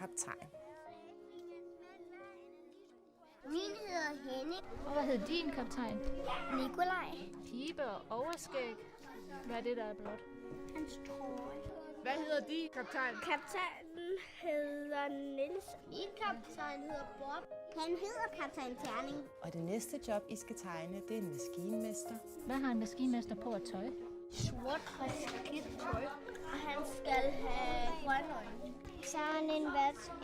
kaptajn. Min hedder Henning. Og hvad hedder din kaptajn? Nikolaj. Pibe og overskæg. Hvad er det, der er blot? Hans trøje. Hvad hedder din kaptajn? Kaptajnen hedder Niels. Min kaptajn hedder Bob. Han hedder kaptajn Terning. Og det næste job, I skal tegne, det er en maskinmester. Hvad har en maskinmester på at tøj? Sort og skidt tøj. Og han skal have grønne øjne. Så har han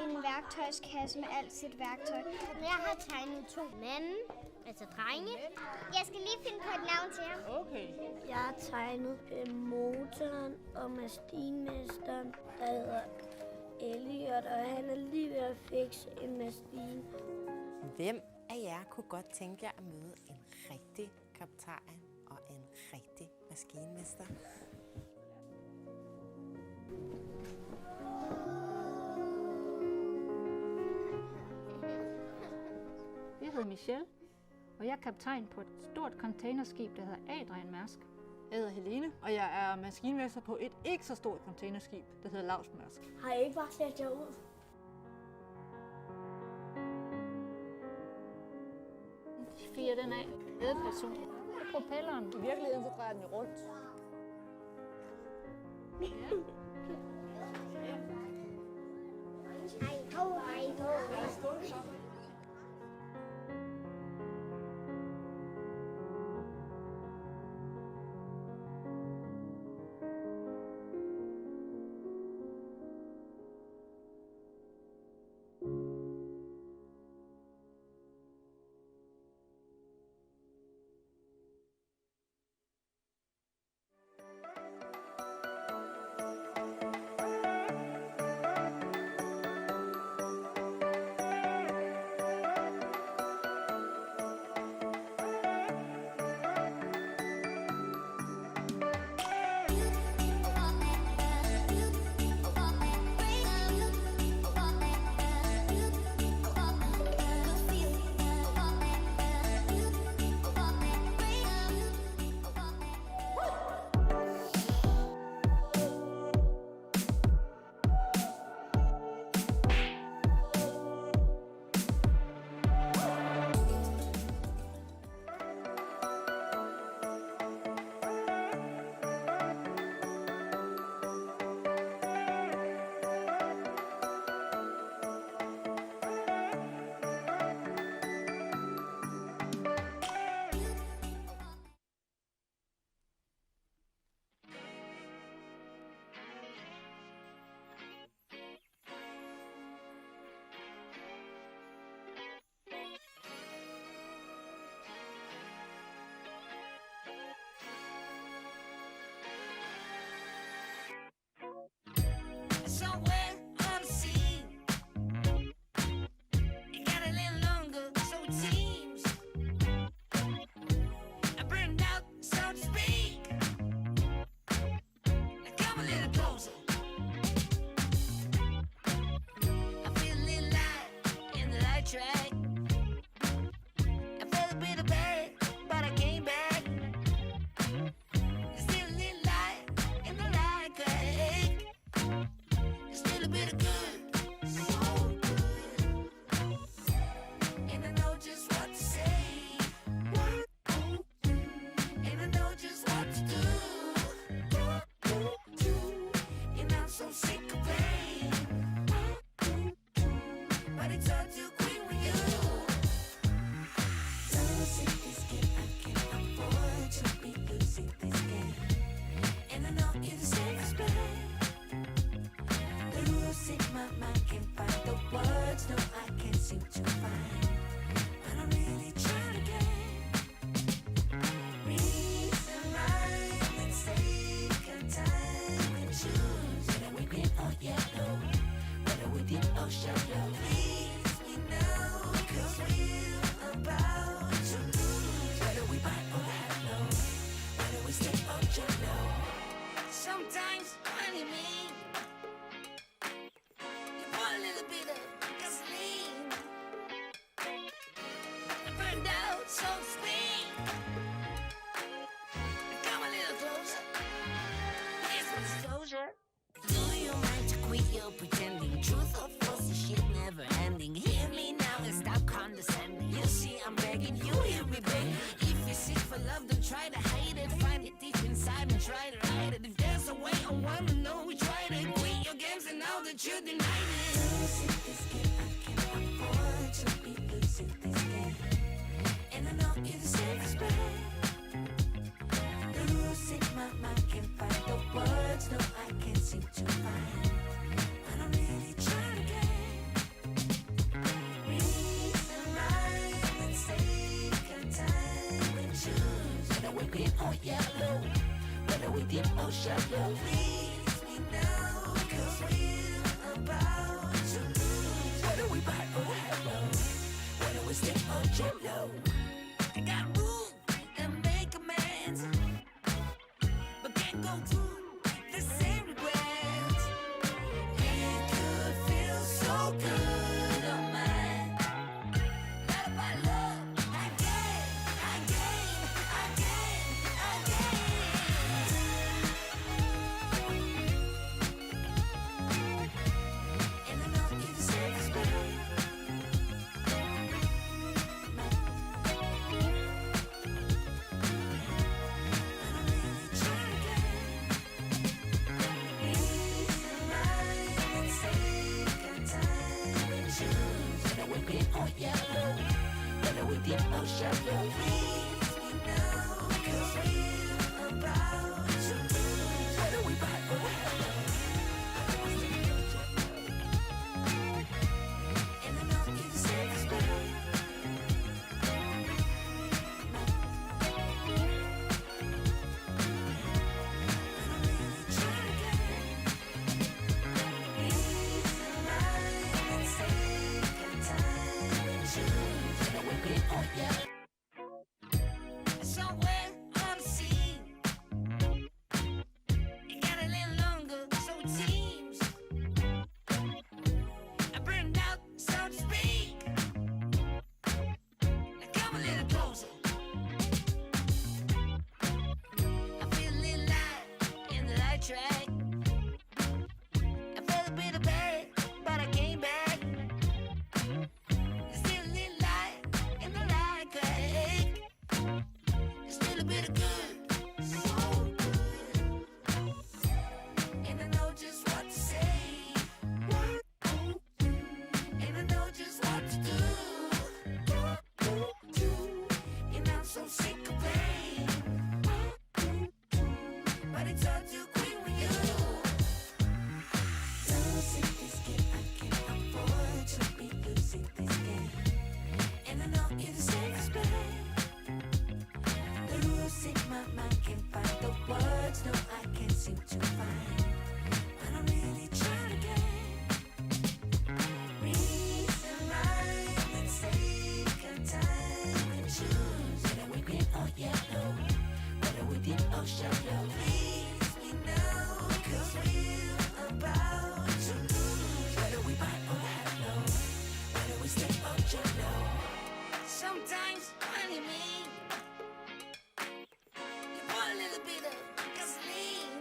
en værktøjskasse med alt sit værktøj. Jeg har tegnet 2 mænd, altså drenge. Jeg skal lige finde på et navn til ham. Okay. Jeg har tegnet motoren og maskinmesteren, der hedder Elliot, og han er lige ved at fikse en maskine. Hvem af jer kunne godt tænke jer at møde en rigtig kaptajn og en rigtig maskinmester? Jeg hedder Michelle, og jeg er kaptajn på et stort containerskib, der hedder Adrian Mærsk. Jeg hedder Helene, og jeg er maskinmester på et ikke så stort containerskib, der hedder Laust Mærsk. Har I ikke bare sat jer ud? De firer den af. Ledperson. Og propelleren. I virkeligheden så drejer den jo rundt. Do you mind to quit your pretending truth or false? you're denying it. Losing this game, I can't afford to be losing this game. And I know you deserve respect. Losing my mind, can't find the words, no, I can't seem to find. But I'm really trying to get reason, rhyme, and take your time and choose. Whether we green or yellow, whether we deep or shallow. Please me now, 'cause we're about to lose. Whether we buy or hello, whether we stick or jello. I got room and make amends, but can't go through the same regrets. It could feel so good on mine. Not if I love again, again, again, again. And I know you deserve respect. Yellow, whether we deep or shallow. Please me now, 'cause we're about to lose. Whether we buy or hello, and I know you deserve respect. Somewhere on the sea, it got a little longer, so it seems. I burned out, so to speak. Now come a little closer. I feel a little light in the light track. I felt a bit of bad, but I came back. There's still a little light in the light crack. There's still a bit of good, so good. And I know just what to say. And I know just what to do. And I'm so sick of pain. But it's all too quick with you. Losing this game, I can't afford to be losing this game. And I know you deserve respect. Losing my mind, can't find the words, no, I can't seem to find. But I'm really trying to get reason, rhyme, and take your time and choose. Whether we green or yellow, whether we deep or shallow. Please me now, 'cause we're about to lose. Whether we buy or hello, whether we stay or jello. Sometimes, honey, me. You pour a little bit of gasoline.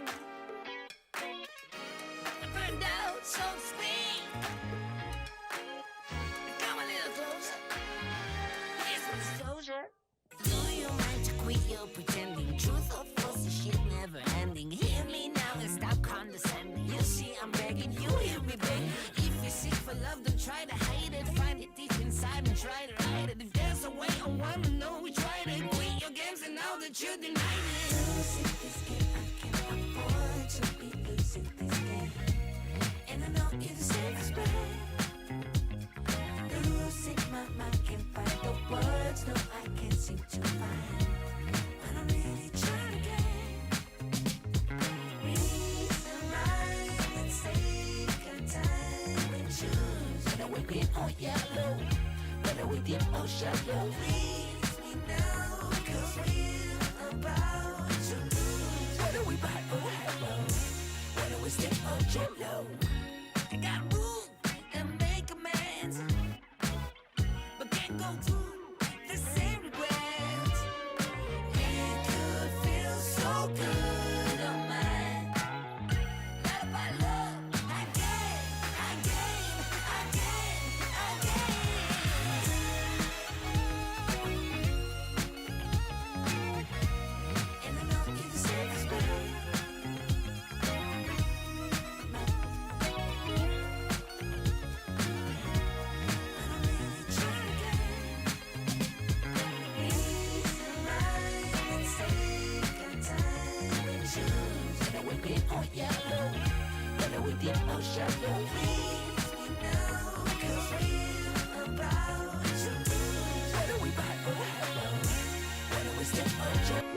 I burned out, so to speak. Now come a little closer. Here's some disclosure. Do you mind to quit your pretending? Truth or false, this shit never ending. Hear me now and stop condescending. You see, I'm begging, you hear me beg. If you're sick for love, don't try to hide it. Find it deep inside and try to hide it. If there's a way, I wanna know we try to quit your games and now that you're denying it. Losing this game, I can't afford to be losing this game. And I know you deserve respect. Losing my mind, can't find the words, no, I can't seem to find. But I'm really trying to get reason, rhyme, and take your time and choose. Whether we green or yellow, whether we deep or shallow. Please me now, 'cause we're about to lose. Whether we buy or hello, whether we stick or jello. I got room and make amends, but can't go through the same regrets. It could feel so good on mine. Not if I love again, again, again, again. And I know you deserve respect. dip or shallow. Please me now, 'cause we're about to lose. Whether we buy or hello, whether we step or jump.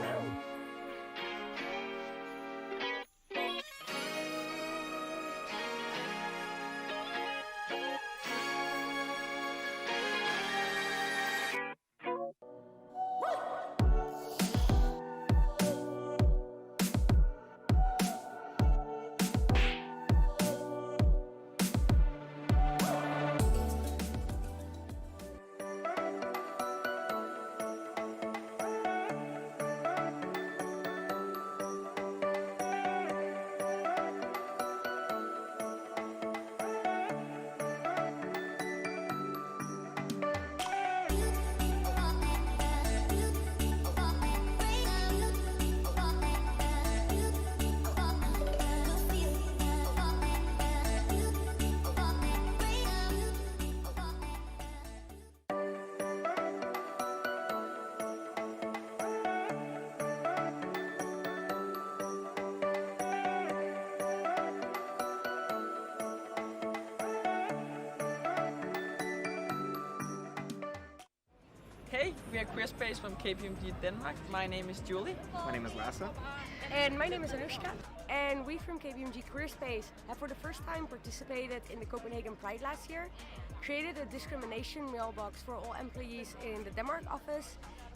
Hey, we are Queer Space from KPMG Denmark. My name is Julie. My name is Lasse. And my name is Anushka. And we from KPMG Queer Space have for the first time participated in the Copenhagen Pride last year, created a discrimination mailbox for all employees in the Denmark office,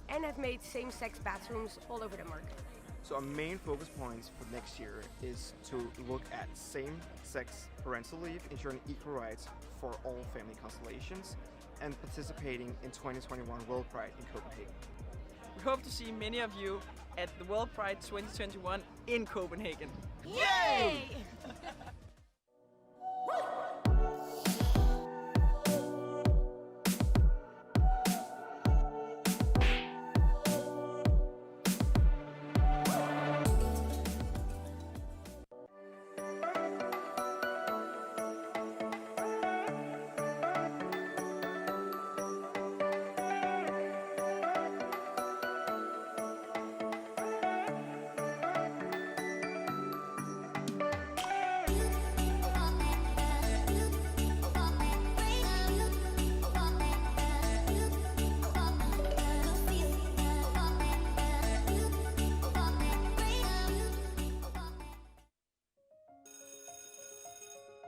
and have made same-sex bathrooms all over Denmark. So our main focus points for next year is to look at same-sex parental leave, ensuring equal rights for all family constellations, and participating in 2021 World Pride in Copenhagen. We hope to see many of you at the World Pride 2021 in Copenhagen. Yay!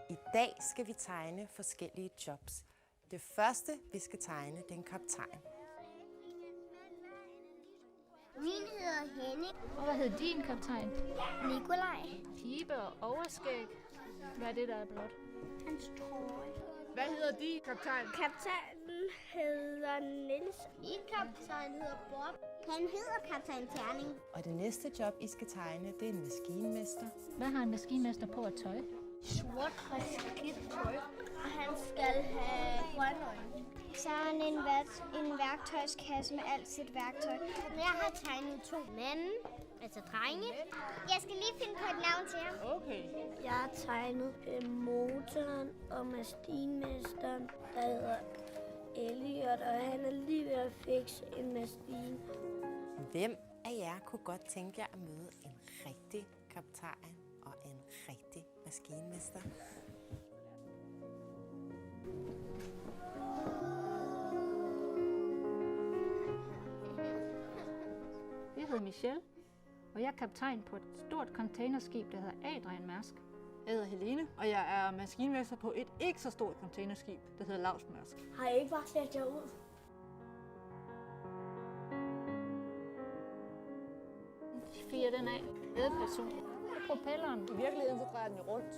I dag skal vi tegne forskellige jobs. Det første, vi skal tegne, det er en kaptajn. Min hedder Henning. Og hvad hedder din kaptajn? Nikolaj. Pibe og overskæg. Hvad er det, der er blot? Hans trøje. Hvad hedder din kaptajn? Kaptajnen hedder Niels. Min kaptajn hedder Bob. Han hedder kaptajn Terning. Og det næste job, I skal tegne, det er en maskinmester. Hvad har en maskinmester på at tøj? Sort og skidt tøj. Og han skal have grønne øjne. Så har han en værktøjskasse med alt sit værktøj. Jeg har tegnet 2 mænd, altså drenge. Jeg skal lige finde på et navn til ham. Okay. Jeg har tegnet motoren og maskinmesteren, der hedder Elliot, og han er lige ved at fikse en maskine. Hvem af jer kunne godt tænke jer at møde en rigtig kaptajn og en rigtig maskinmester? Jeg hedder Michelle, og jeg er kaptajn på et stort containerskib, der hedder Adrian Mærsk. Jeg hedder Helene, og jeg er maskinmester på et ikke så stort containerskib, der hedder Mærsk. Har I ikke bare sat jer ud? Fyrer den af. Ledperson. Propelleren. I virkeligheden så drejer den jo rundt.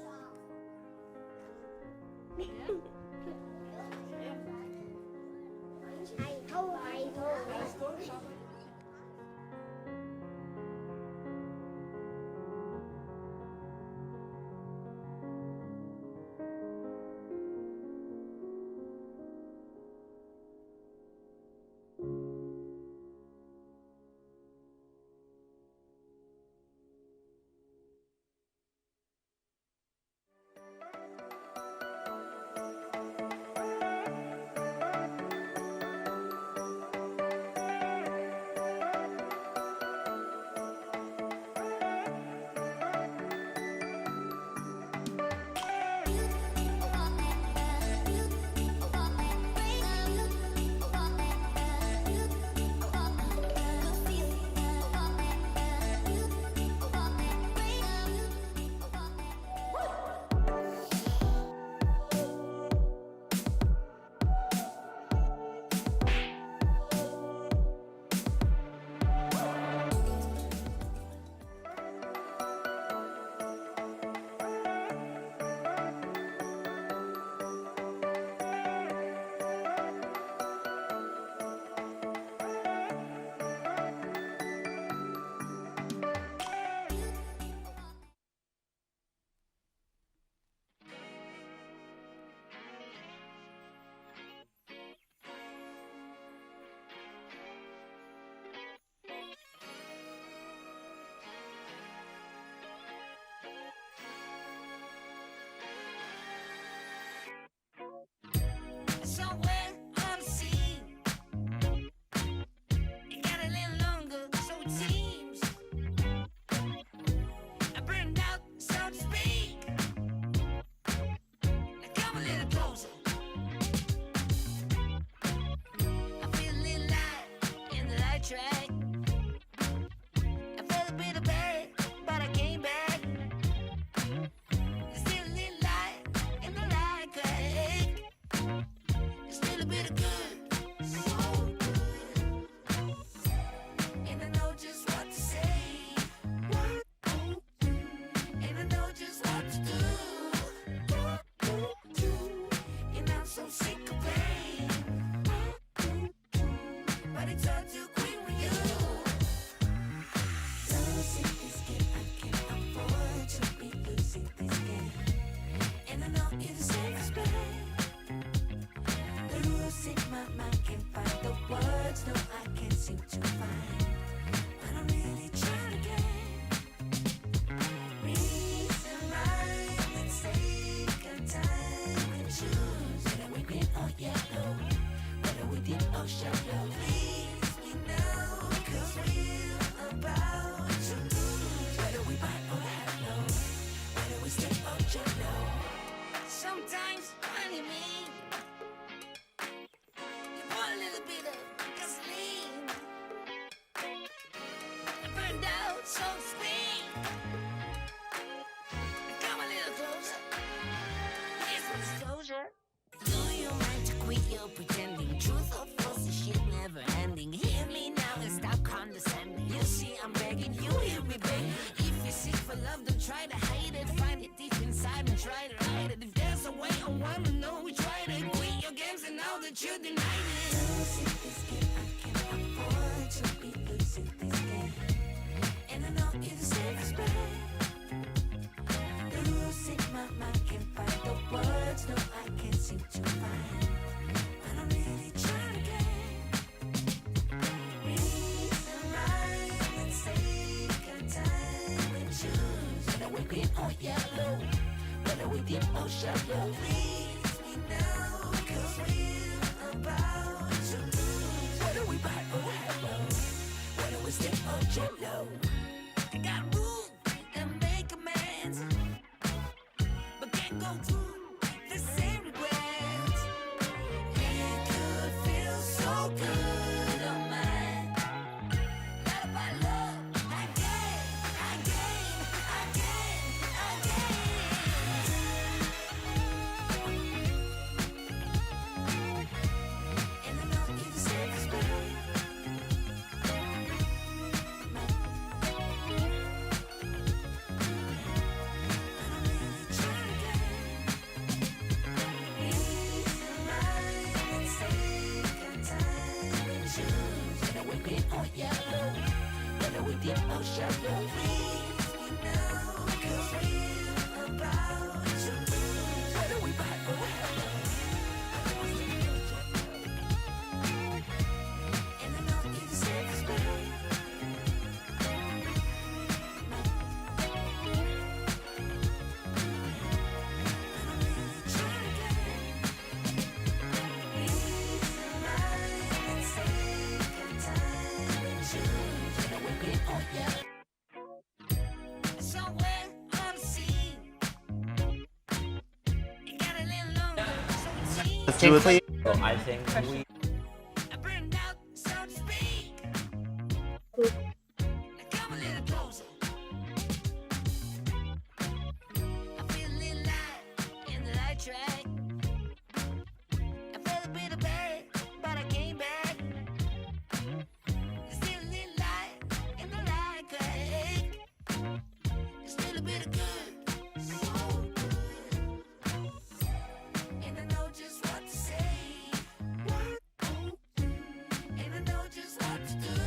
Hej ho, hej ho. somewhere unseen. It got a little longer, so it seems. I burned out, so to speak. Now come a little closer. I feel a little light in the light track. I felt a bit of bad, but I came back. There's still a little light in the light crack. There's still a bit of good, so good. And I know just what to say. And I know just what to do. And I'm so sick of pain. But it's all too quick with you. Losing this game, I can't afford to be losing this game. And I know you're the safest bet. The rules in my mind can't find the words, no, I can't seem to find. But I'm really trying to get reason, rhyme, and take a time and choose. Whether we green or yellow, whether we deep or shallow. Please me now, 'cause we're about to lose. Whether we bite or hello, whether we stay or jello. Sometimes when you mean, you put a little bit of gasoline. I burned out, so to speak. Now come a little closer. Here's some disclosure. Do you mind to quit your pretending? Truth or false, this shit never ending. Hear me now and stop condescending. You see I'm begging, you hear me begging. If you seek for love, don't try to hide it. Find it deep inside and try to hide it. If there's a way, I wanna know we tried it. Quit your games and now that you denied it. Losing this game, I can't afford to be losing this game. And I know you're the safest bet. The rules in my mind can't find the words, no, I can't seem to find. But I'm really trying to get reason, rhyme, and take a time and choose. Whether we green or yellow, whether we deep or shallow. Please me now, 'cause we're about to lose. Whether we bite or hello, whether we stay or jello. I got room and make amends, but can't go through the same regrets. It could feel so good on mine. Not about love, again. And I know you're the safest bet. Whether we deep or shallow, please me now, 'cause we're about to lose. Whether we bite or hello, and I know you're the safest bet. Somewhere unseen. It got a little longer, so it seems. Let's do it. So I think we I burned out, so to speak. Now come a little closer. I feel a little light in the light track. I felt a bit of bad, but I came back. There's still a little light in the light crack. There's still a bit of good, so good. And I know just what to say. And I know just what to do.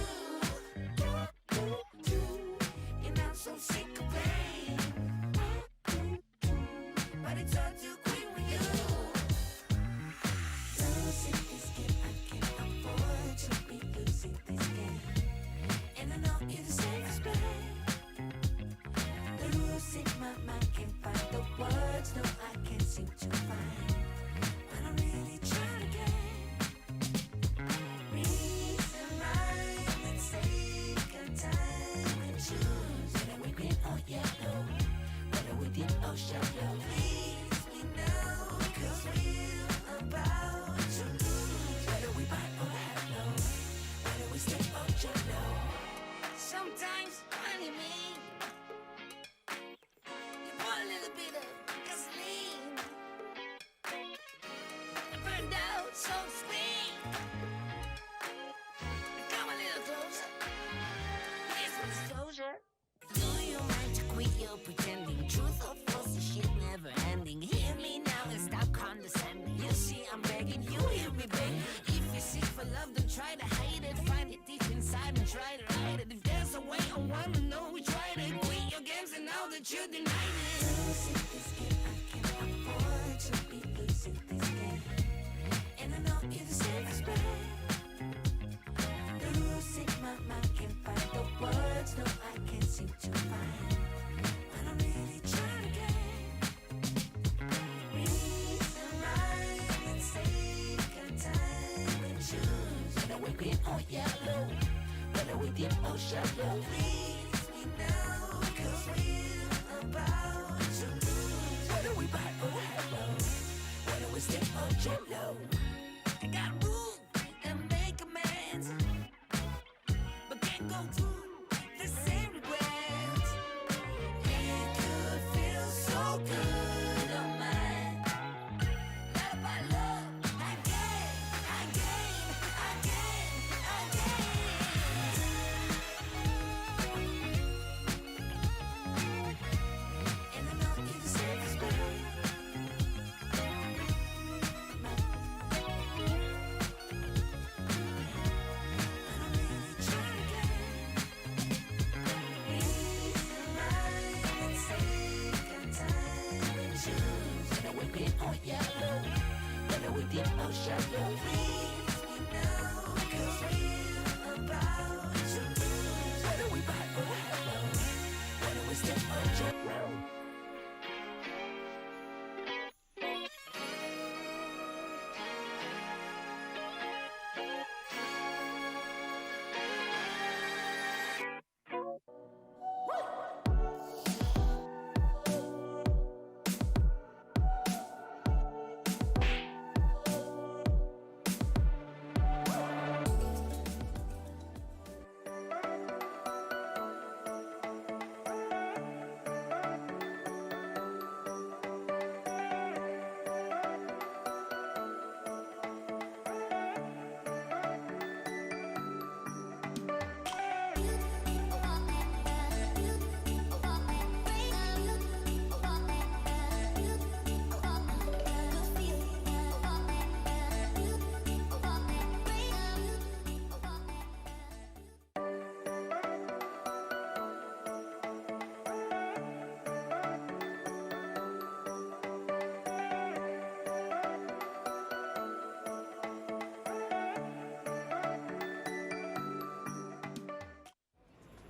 know that you deny me. Losing this game, I can't afford to be losing this game. And I know you deserve respect. Losing my mind, can't find the words, no, I can't seem to find. But I'm really trying to get reason right and take our time and choose. Whether we green or yellow, whether we deep or shallow. Please me now, cause we're about to lose. Whether we buy or hello, whether we step or jello. I got room and make amends, but can't go through the same regrets. It could feel so good on mine. Let up our love again, again, again, again. And I know you deserve respect. Yellow, whether we deep or shallow. Please me now, cause we're about to lose. Whether we buy or hello, whether we step or jello.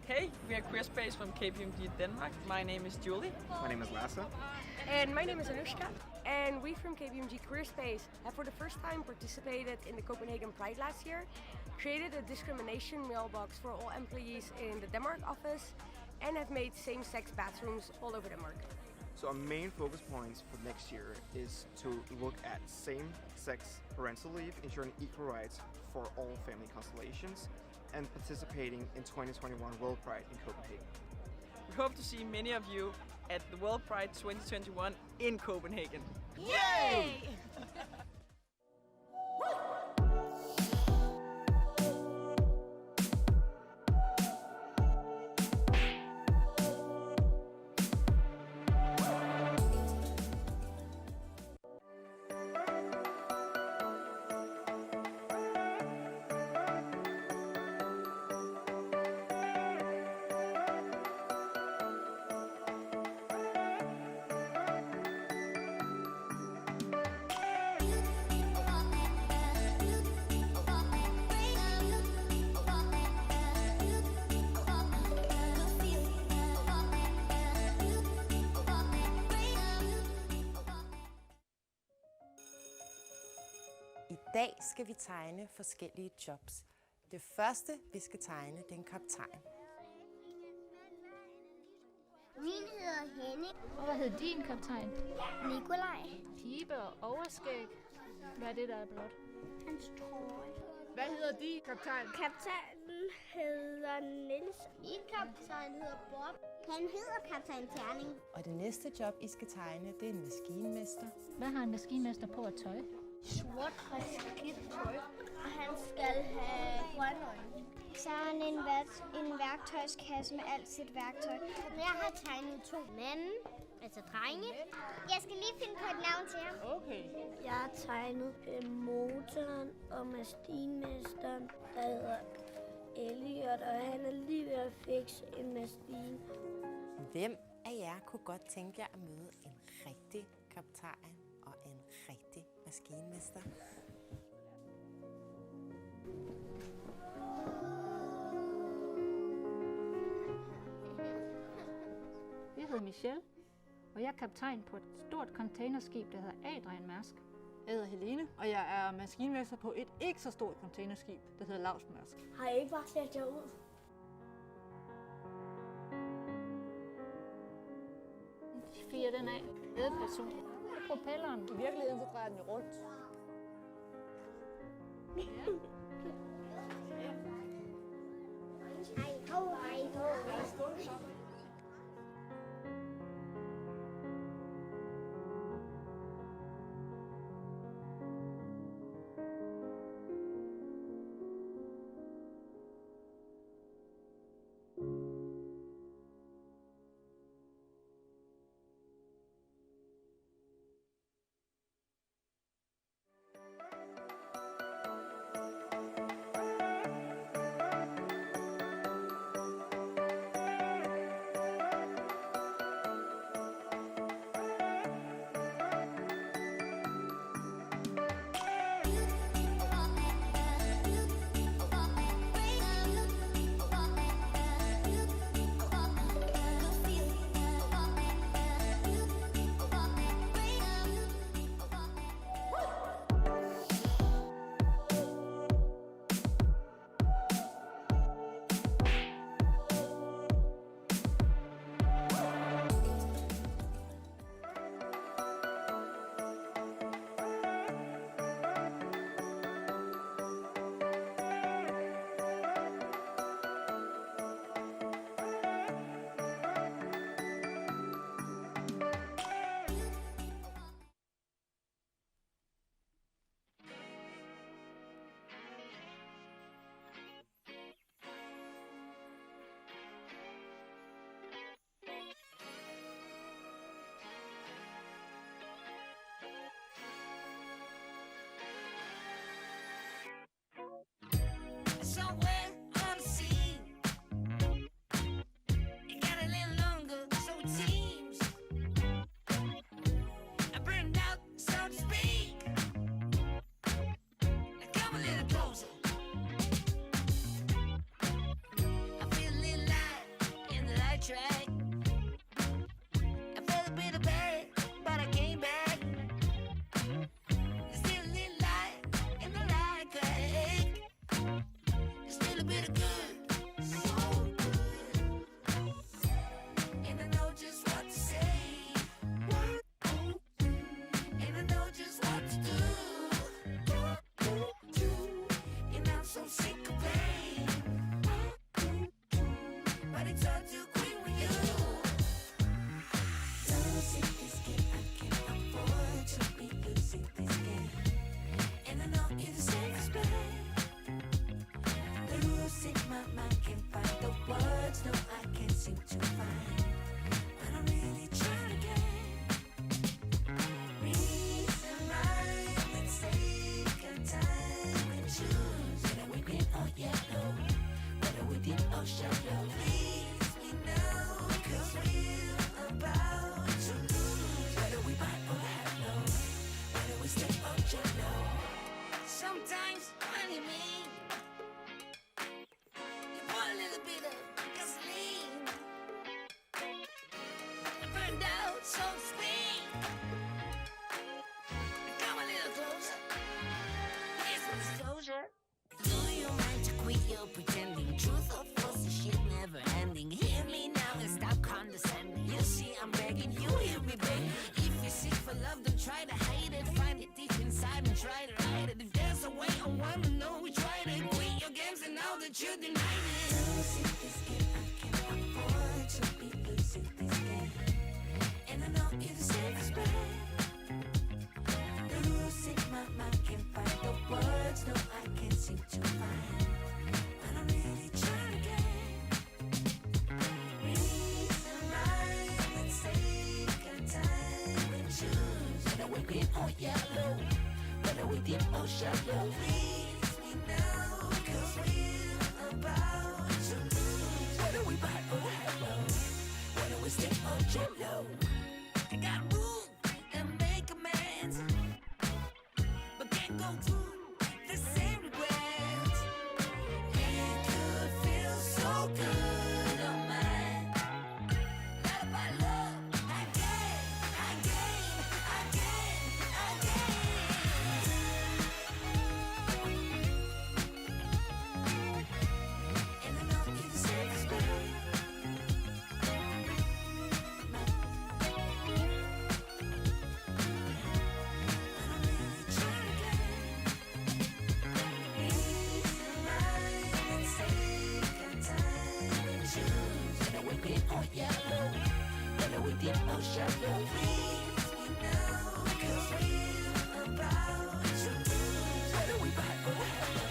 Hey, we are Queer Space from KPMG Denmark. My name is Julie. My name is Lasse. And my name is Anushka. And we from KPMG Career Space have for the first time participated in the Copenhagen Pride last year, created a discrimination mailbox for all employees in the Denmark office, and have made same-sex bathrooms all over Denmark. So our main focus points for next year is to look at same-sex parental leave, ensuring equal rights for all family constellations, and participating in 2021 World Pride in Copenhagen. We hope to see many of you at the World Pride 2021 in Copenhagen. Yay! I dag skal vi tegne forskellige jobs. Det første, vi skal tegne, det er en kaptajn. Min hedder Henning. Og hvad hed din kaptajn? Nikolaj. Pibe og overskæg. Hvad er det, der er blot? Hans trøje. Hvad hedder din kaptajn? Kaptajnen hedder Niels. Min kaptajn hedder Bob. Han hedder kaptajn Terning. Og det næste job, I skal tegne, det er en maskinmester. Hvad har en maskinmester på at tøj? Sort og skidt tøj. Og han skal have grønne øjne. Så har han en værktøjskasse med alt sit værktøj. Jeg har tegnet 2 mænd, altså drenge. Jeg skal lige finde på et navn til ham. Okay. Jeg har tegnet motoren og maskinmesteren, der hedder Elliot, og han er lige ved at fikse en maskine. Hvem af jer kunne godt tænke jer at møde en rigtig kaptajn og en rigtig maskinmester? Jeg hedder Michelle, og jeg er kaptajn på et stort containerskib, der hedder Adrian Mærsk. Jeg hedder Helene, og jeg er maskinmester på et ikke så stort containerskib, der hedder Lausmærsk. Har I ikke bare klædt jer ud? De fire den af. Ledperson. Propelleren. I virkeligheden så drejer den jo rundt. Hej ho, hej ho. Somewhere on the sea, it got a little longer, so it seems. I burned out, so to speak. Now come a little closer. I feel a little light in the light track. I felt a bit of bad, but I came back. There's still a little light in the light track. Still a bit of good, so good. And I know just what to say. And I know just what to do. And I'm so sick of pain. But it's all too quick with you. Losing this game, I can't afford to be losing this game. And I know it's the safest bet. Losing my mind, can't find the words, no I can't seem to find. But I'm really trying again. Reason, rhyme, and take a time and choose. Whether we green or yellow, whether we deep or shallow. Please me now, cause we're about to lose. Whether we buy or hello, whether we stay or jello. Sometimes, when you mean you want a little bit of gasoline. I burned out, so to speak. Come a little closer. Here's some disclosure. Do you mind to quit your pretending? Truth or false, this shit never ending. Hear me now and stop condescending. You see, I'm begging you, hear me begging. If you're sick for love, don't try to hide it. Find it deep inside and try to hide it. If there's a way, I wanna know we tried it. Quit your games and now that you denied it. Losing this game, I can't afford to be losing this game. And I know it's the safest bet. Losing my mind, can't find the words, no I can't seem to find. But I'm really trying again. Reason, rhyme, and take a time and choose. Whether we're green or yellow, whether we deep or shallow. Please me now, cause we're about to lose. Whether we buy or hello, whether we we step on jello? I got move and make amends, but can't go through the same regrets. It could feel so good on mine. Love by love, again, again, again, again. And I know you're the safest way. Oh, shallow, please me now, 'cause we're about to lose. Whether we buy or hello,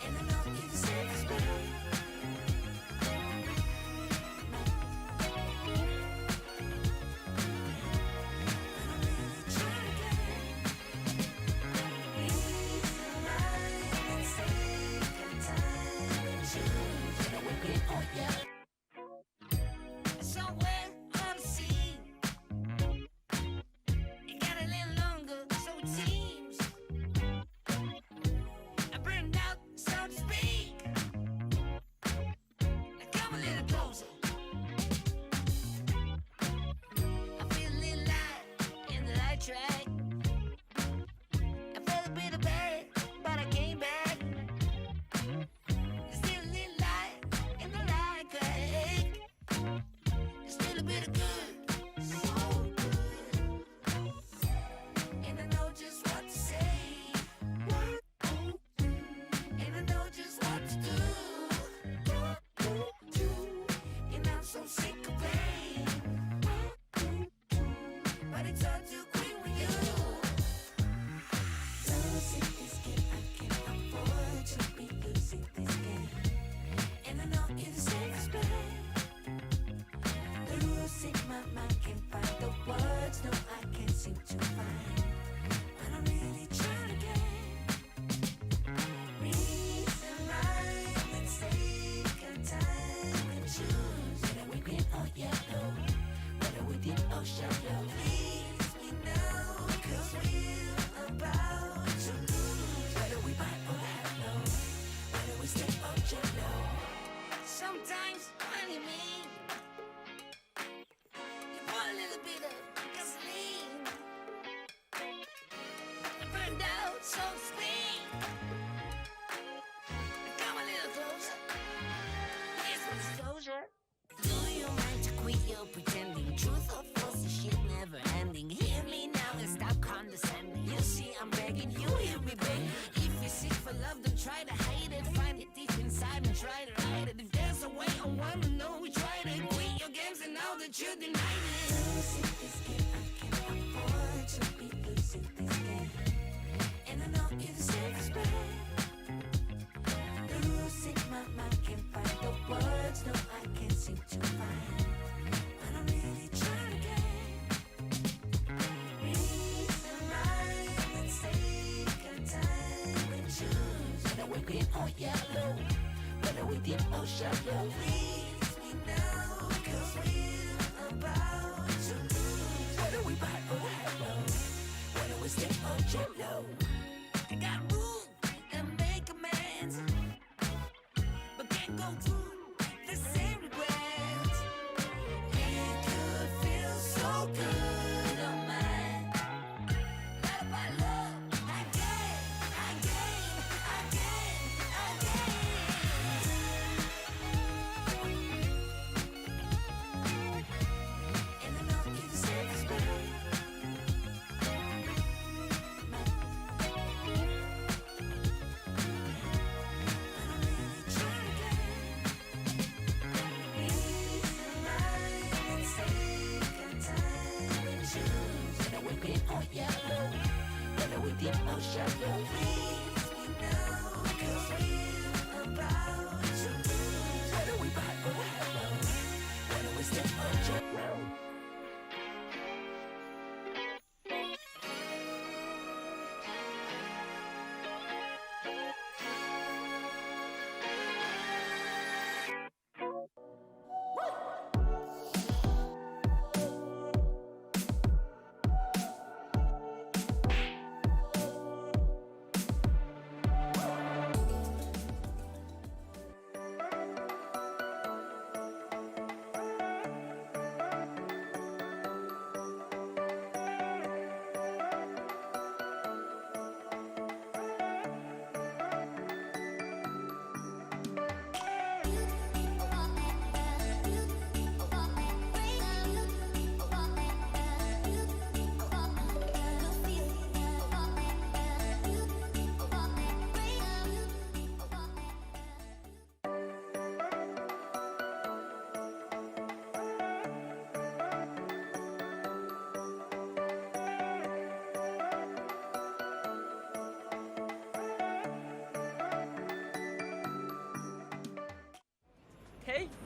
and I know you're the safest way. Somewhere on the sea, it got a little longer, so it seems. I burned out, so to speak. Now come a little closer. I feel a little light in the light track. I felt a bit of bad, but I came back. There's still a little light in the light track. Still a bit of good, so good. And I know just what to say. And I know just what to do. And I'm so sick of pain. But it's all too quick with you. Losing this game, I can't afford to be losing this game. And I know you're the safest bet. Losing my mind, can't find the words, no, I can't seem to find. But I'm really trying to get reason, rhyme, and take our time and choose. Whether we green or yellow, whether we deep or shallow. Please me now, 'cause we're about to lose. Whether we buy or hello, whether we step or jello. Sometimes, honey, me. You put a little bit of gasoline. I burned out, so to speak. Come a little closer. Here's some disclosure. Do you mind to quit your pretending? Truth or false, the shit never ending. Hear me now and stop condescending. You see, I'm begging, you hear me beg. If you're sick for love, don't try to hide it. Find it deep inside and try to hide it. If there's a way, I wanna know which way to quit your games and now that you denied it. Losing this game, I can't afford to be losing this game. And I know you're the safest bet. Losing my mind, can't find the words, no, I can't seem to find. But I'm really trying to get reason, rhyme, and take our time and choose. Whether we're green or yellow, whether we deep or shallow. Please me now, 'cause we're about to lose. Whether we buy or hello, whether we step or jello. I got move and make amends, but can't go through the same regrets. It could feel so good on mine. Love by love, again, again, again, again. And I know you're the safest bet. Deep or shallow, please me now, 'cause we're about to lose. Whether we buy or hello, whether we step or jello.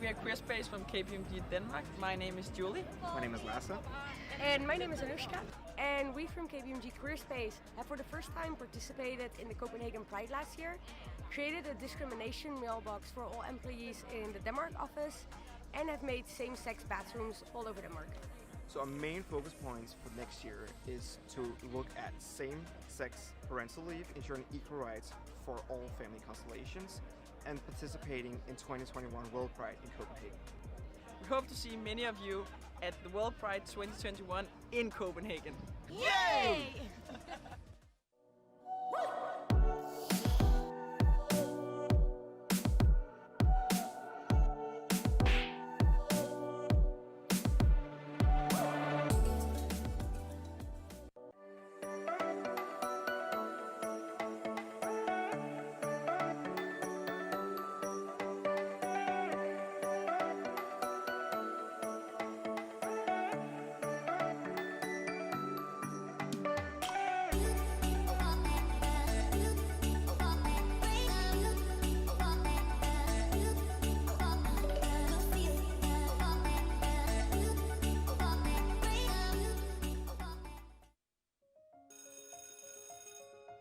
We are Queer Space from KPMG Denmark. My name is Julie. My name is Lasse. And my name is Anushka. And we from KPMG Queer Space have for the first time participated in the Copenhagen Pride last year, created a discrimination mailbox for all employees in the Denmark office, and have made same-sex bathrooms all over Denmark. So our main focus points for next year is to look at same-sex parental leave, ensuring equal rights for all family constellations, and participating in 2021 World Pride in Copenhagen. We hope to see many of you at the World Pride 2021 in Copenhagen. Yay!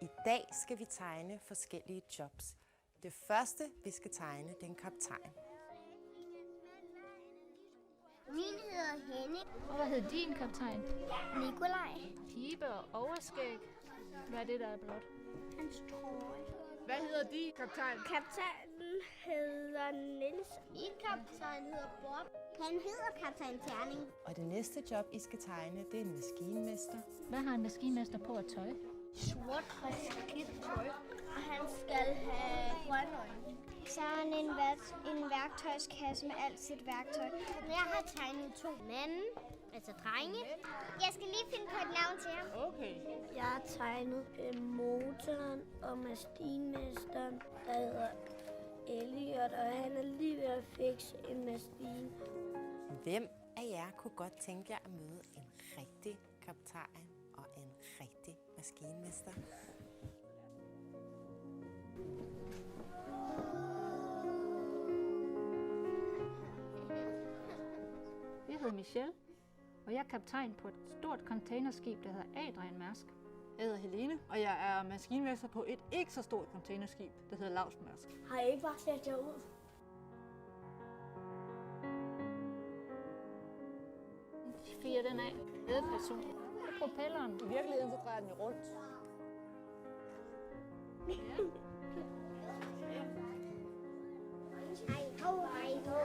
I dag skal vi tegne forskellige jobs. Det første, vi skal tegne, det er en kaptajn. Min hedder Henning. Og hvad hedder din kaptajn? Nikolaj. Pibe og overskæg. Hvad er det, der er blot? Hans trøje. Hvad hedder din kaptajn? Kaptajnen hedder Niels. Min kaptajn hedder Bob. Han hedder kaptajn Terning. Og det næste job, I skal tegne, det er en maskinmester. Hvad har en maskinmester på at tøj? Sort og skidt tøj. Og han skal have grønne øjne. Så har han en værktøjskasse med alt sit værktøj. Jeg har tegnet 2 mænd, altså drenge. Jeg skal lige finde på et navn til ham. Okay. Jeg har tegnet motoren og maskinmesteren, der hedder Elliot, og han er lige ved at fikse en maskine. Hvem af jer kunne godt tænke jer at møde en rigtig kaptajn og en rigtig maskinmester? Jeg hedder Michelle, og jeg er kaptajn på et stort containerskib, der hedder Adrian Mærsk. Jeg hedder Helene, og jeg er maskinmester på et ikke så stort containerskib, der hedder Lavsmærsk. Har I ikke bare sat jer ud? Fyre den af. Ledperson. Propelleren. I virkeligheden så drejer den jo rundt. Hej ho, hej ho.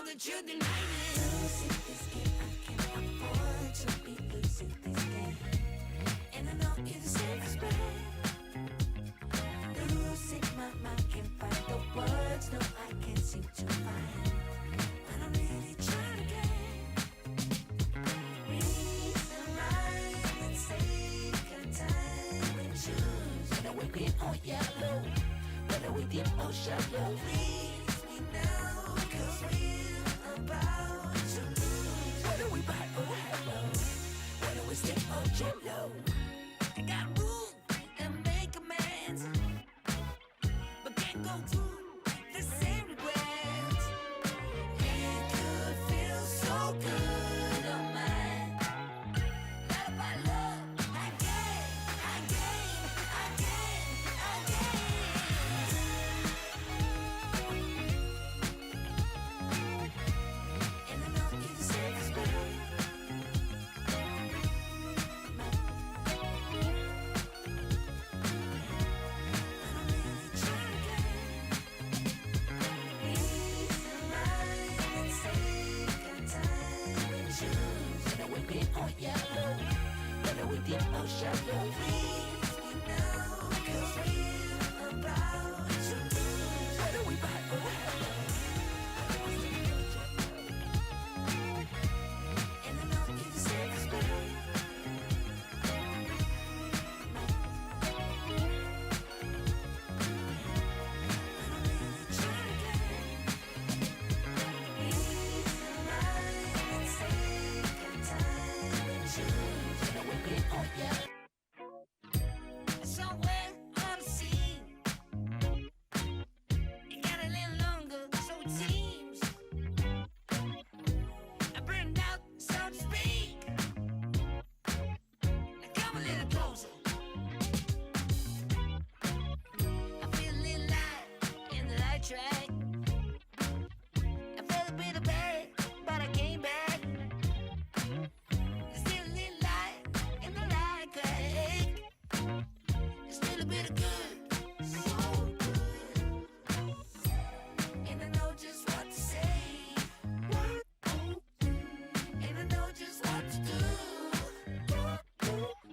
that you denied it. Losing this game, I can't afford to be losing this game. And I know you're the safest bet. Losing my mind, can't find the words, no, I can't seem to find. But I'm really trying to get reason, rhyme, and take a time and choose. Whether we green or yellow, whether we deep or shallow. Please me now, cause we're about to lose. Whether we buy or hello, whether we stay or jello. I got room and make amends, but can't go through the same regrets. It could feel so good on mine. Love by love, again. And I know you're the safest bet. Shallow, please me now, cause we're about to lose. Whether we buy or hello, and I know you're the safest bet. Somewhere on the sea, it got a little longer, so it seems. I burned out, so to speak. Now come a little closer. I feel a little light in the light track. I felt a bit of bad, but I came back. There's still a little light in the light crack. Still a bit of good, so good. And I know just what to say. And I know just what to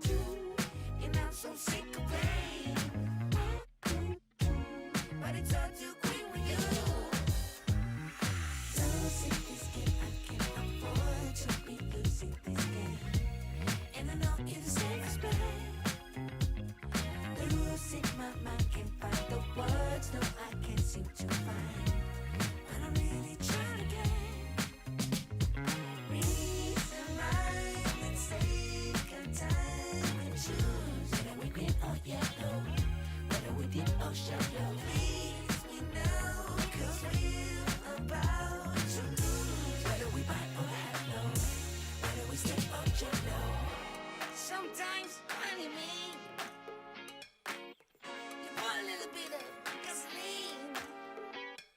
do. And I'm so sick of pain. But it's all too quick with you. Losing this game, I can't afford to be losing this game. And I know you're the safest bet. Losing my mind, can't find the words, no, I can't seem to find. But I'm really trying to get reason, rhyme, and take a time and choose. Whether we green or yellow, whether we deep or shallow. Please me now, cause we're about to lose. Whether we buy or hello, whether we stay or jello. Sometimes, honey, me. You want a little bit of gasoline.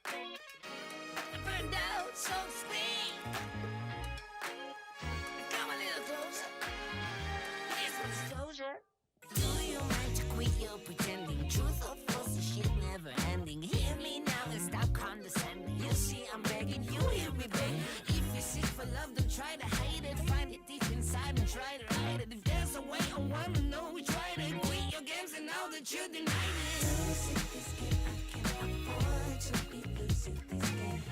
I burned out, so to speak. Come a little closer. Here's some disclosure. Do you mind to quit your pretending? Truth or false, this shit never ending. Hear me now and stop condescending. You see, I'm begging, you hear me begging. If you're sick for love, don't try to hide it. Find it deep inside and try to hide it. If there's a way, I wanna know we tried it. Quit your games and now that you denied it. Losing this game, I can't afford to be losing this game.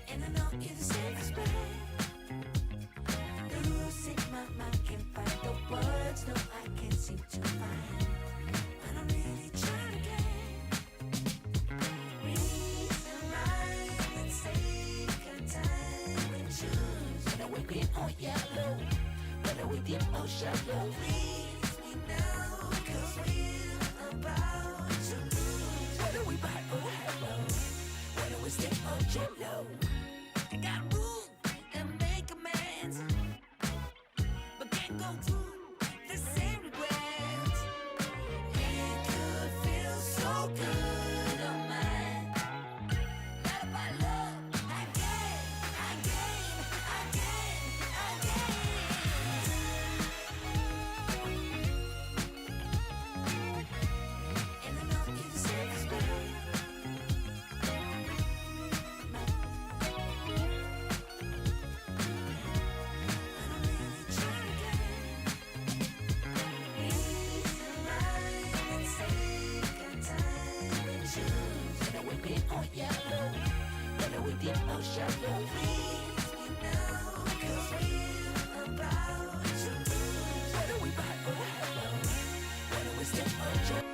And I know you're the safest bet. Losing my mind, can't find the words, no, I can't seem to find. But I'm really trying to get reason, rhyme, and take a time and choose. Whether we green or yellow, whether we deep or shallow. Please me now, cause we're about to lose. Whether we buy or hello, whether we stay or jello. I got room and make amends, but can't go through the same regrets. It could feel so good on mine. Love by love, again. And I know you're the safest bet. dip or shallow. Please me now, 'cause we're about to lose. Whether we buy or hello, whether we step or jump.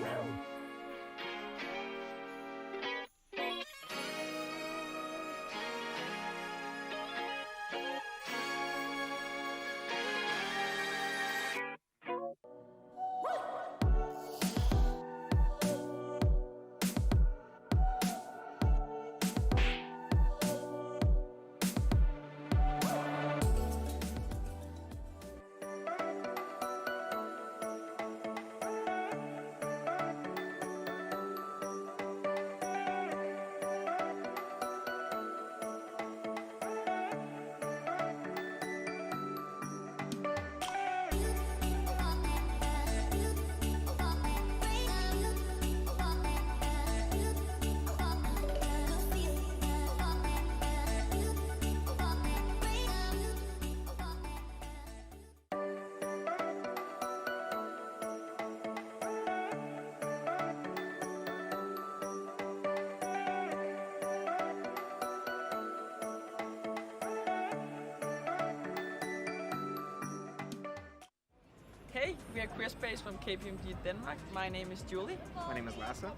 Hey, we are Queer Space from KPMG Denmark. My name is Julie. My name is Lasse.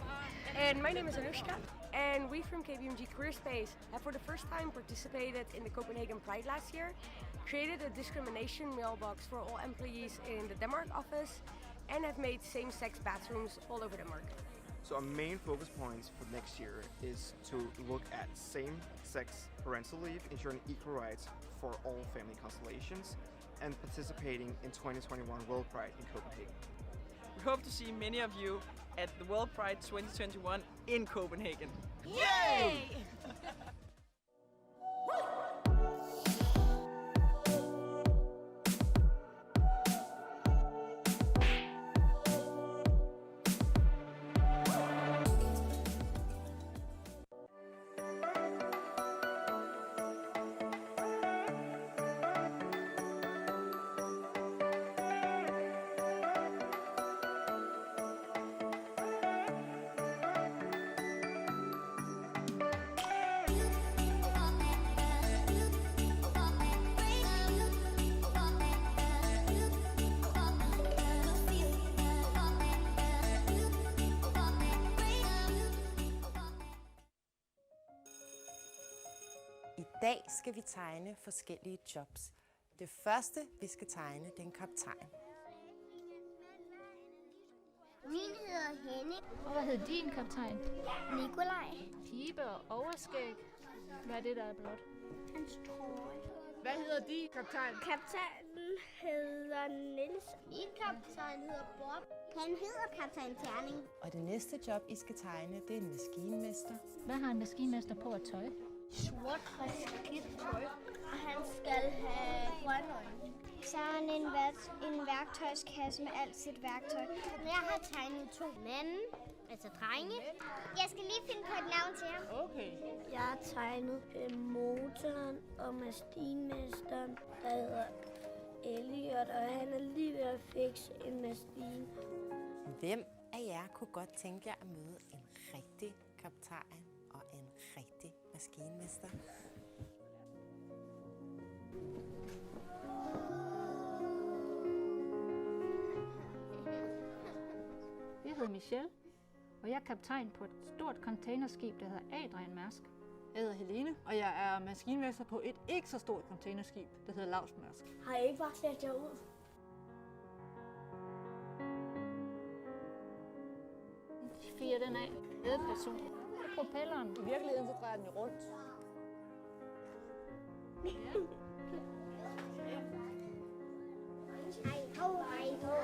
And my name is Anushka. And we from KPMG Career Space have for the first time participated in the Copenhagen Pride last year, created a discrimination mailbox for all employees in the Denmark office, and have made same-sex bathrooms all over Denmark. So our main focus points for next year is to look at same-sex parental leave, ensuring equal rights for all family constellations, and participating in 2021 World Pride in Copenhagen. We hope to see many of you at the World Pride 2021 in Copenhagen. Yay! I dag skal vi tegne forskellige jobs. Det første, vi skal tegne, det er en kaptajn. Min hedder Henning. Og hvad hed din kaptajn? Nikolaj. Pibe og overskæg. Hvad er det, der er blot? Hans trøje. Hvad hedder din kaptajn? Kaptajnen hedder Niels. Min kaptajn hedder Bob. Han hedder kaptajn Terning. Og det næste job, I skal tegne, det er en maskinmester. Hvad har en maskinmester på at tøj? Sort friskidt tøj. Og han skal have grønne øjne. Så er han en værktøjskasse med alt sit værktøj. Jeg har tegnet 2 mænd, altså drenge. Jeg skal lige finde på et navn til ham. Okay. Jeg har tegnet motoren og maskinmesteren, der hedder Elliot, og han er lige ved at fikse en maskine. Hvem af jer kunne godt tænke jer at møde en rigtig kaptajn og en rigtig maskinmester? Jeg hedder Michelle, og jeg er kaptajn på et stort containerskib, der hedder Adrian Mærsk. Jeg hedder Helene, og jeg er maskinmester på et ikke så stort containerskib, der hedder Lavsmærsk. Har I ikke bare slæbt jer ud? Fyrer den af. Ledperson. Propelleren. I virkeligheden så drejer den jo rundt. Hej ho, hej ho.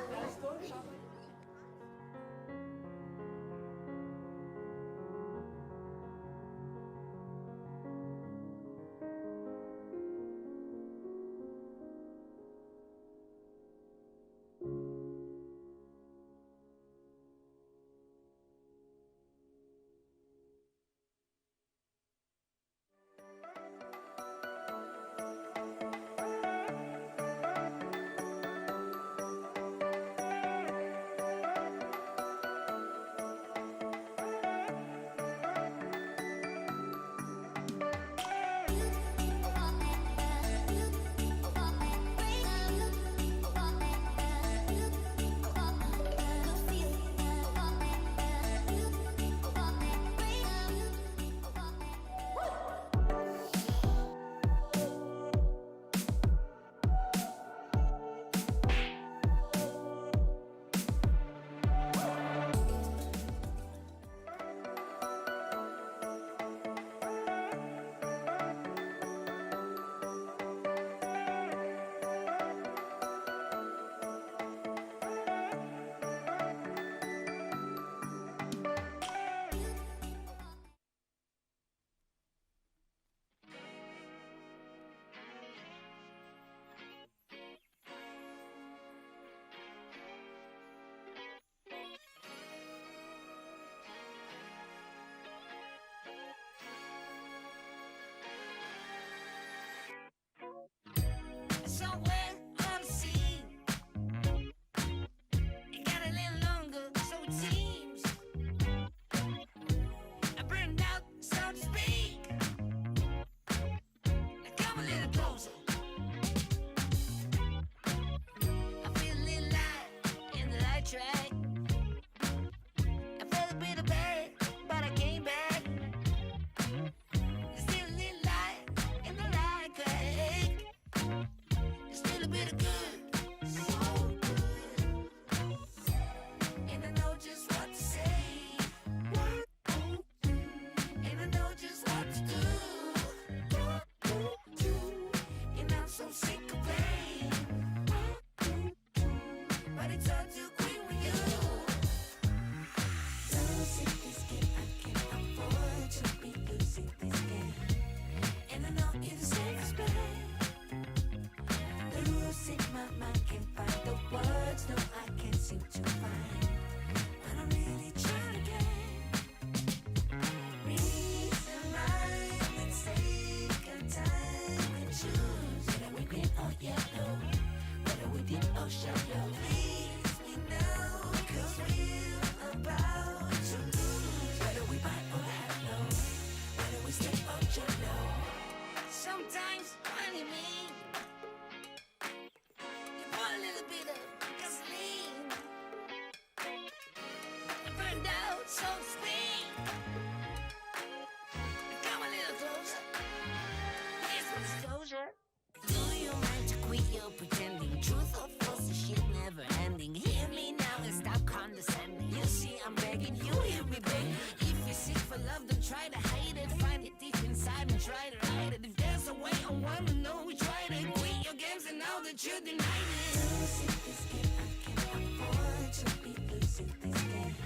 that you're denying it. Losing this game, I can't afford to be losing this game.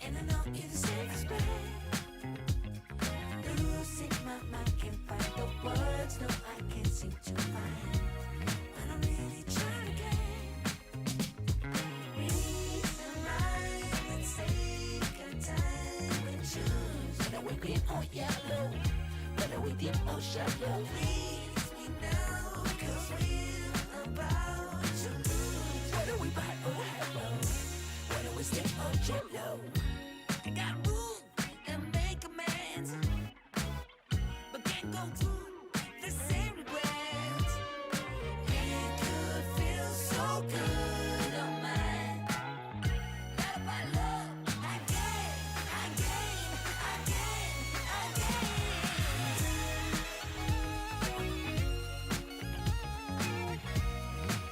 And I know you deserve respect. Losing my mind, can't find the words, no, I can't seem to find. But I'm really trying to get reason right and take our time and choose. Whether we green or yellow, whether we deep or shallow. Please me now, cause we're about to lose. Whether we buy or hello, whether we stick or jello. I got room and make amends, but can't go through the same regrets. It could feel so good on mine. Not about love, again.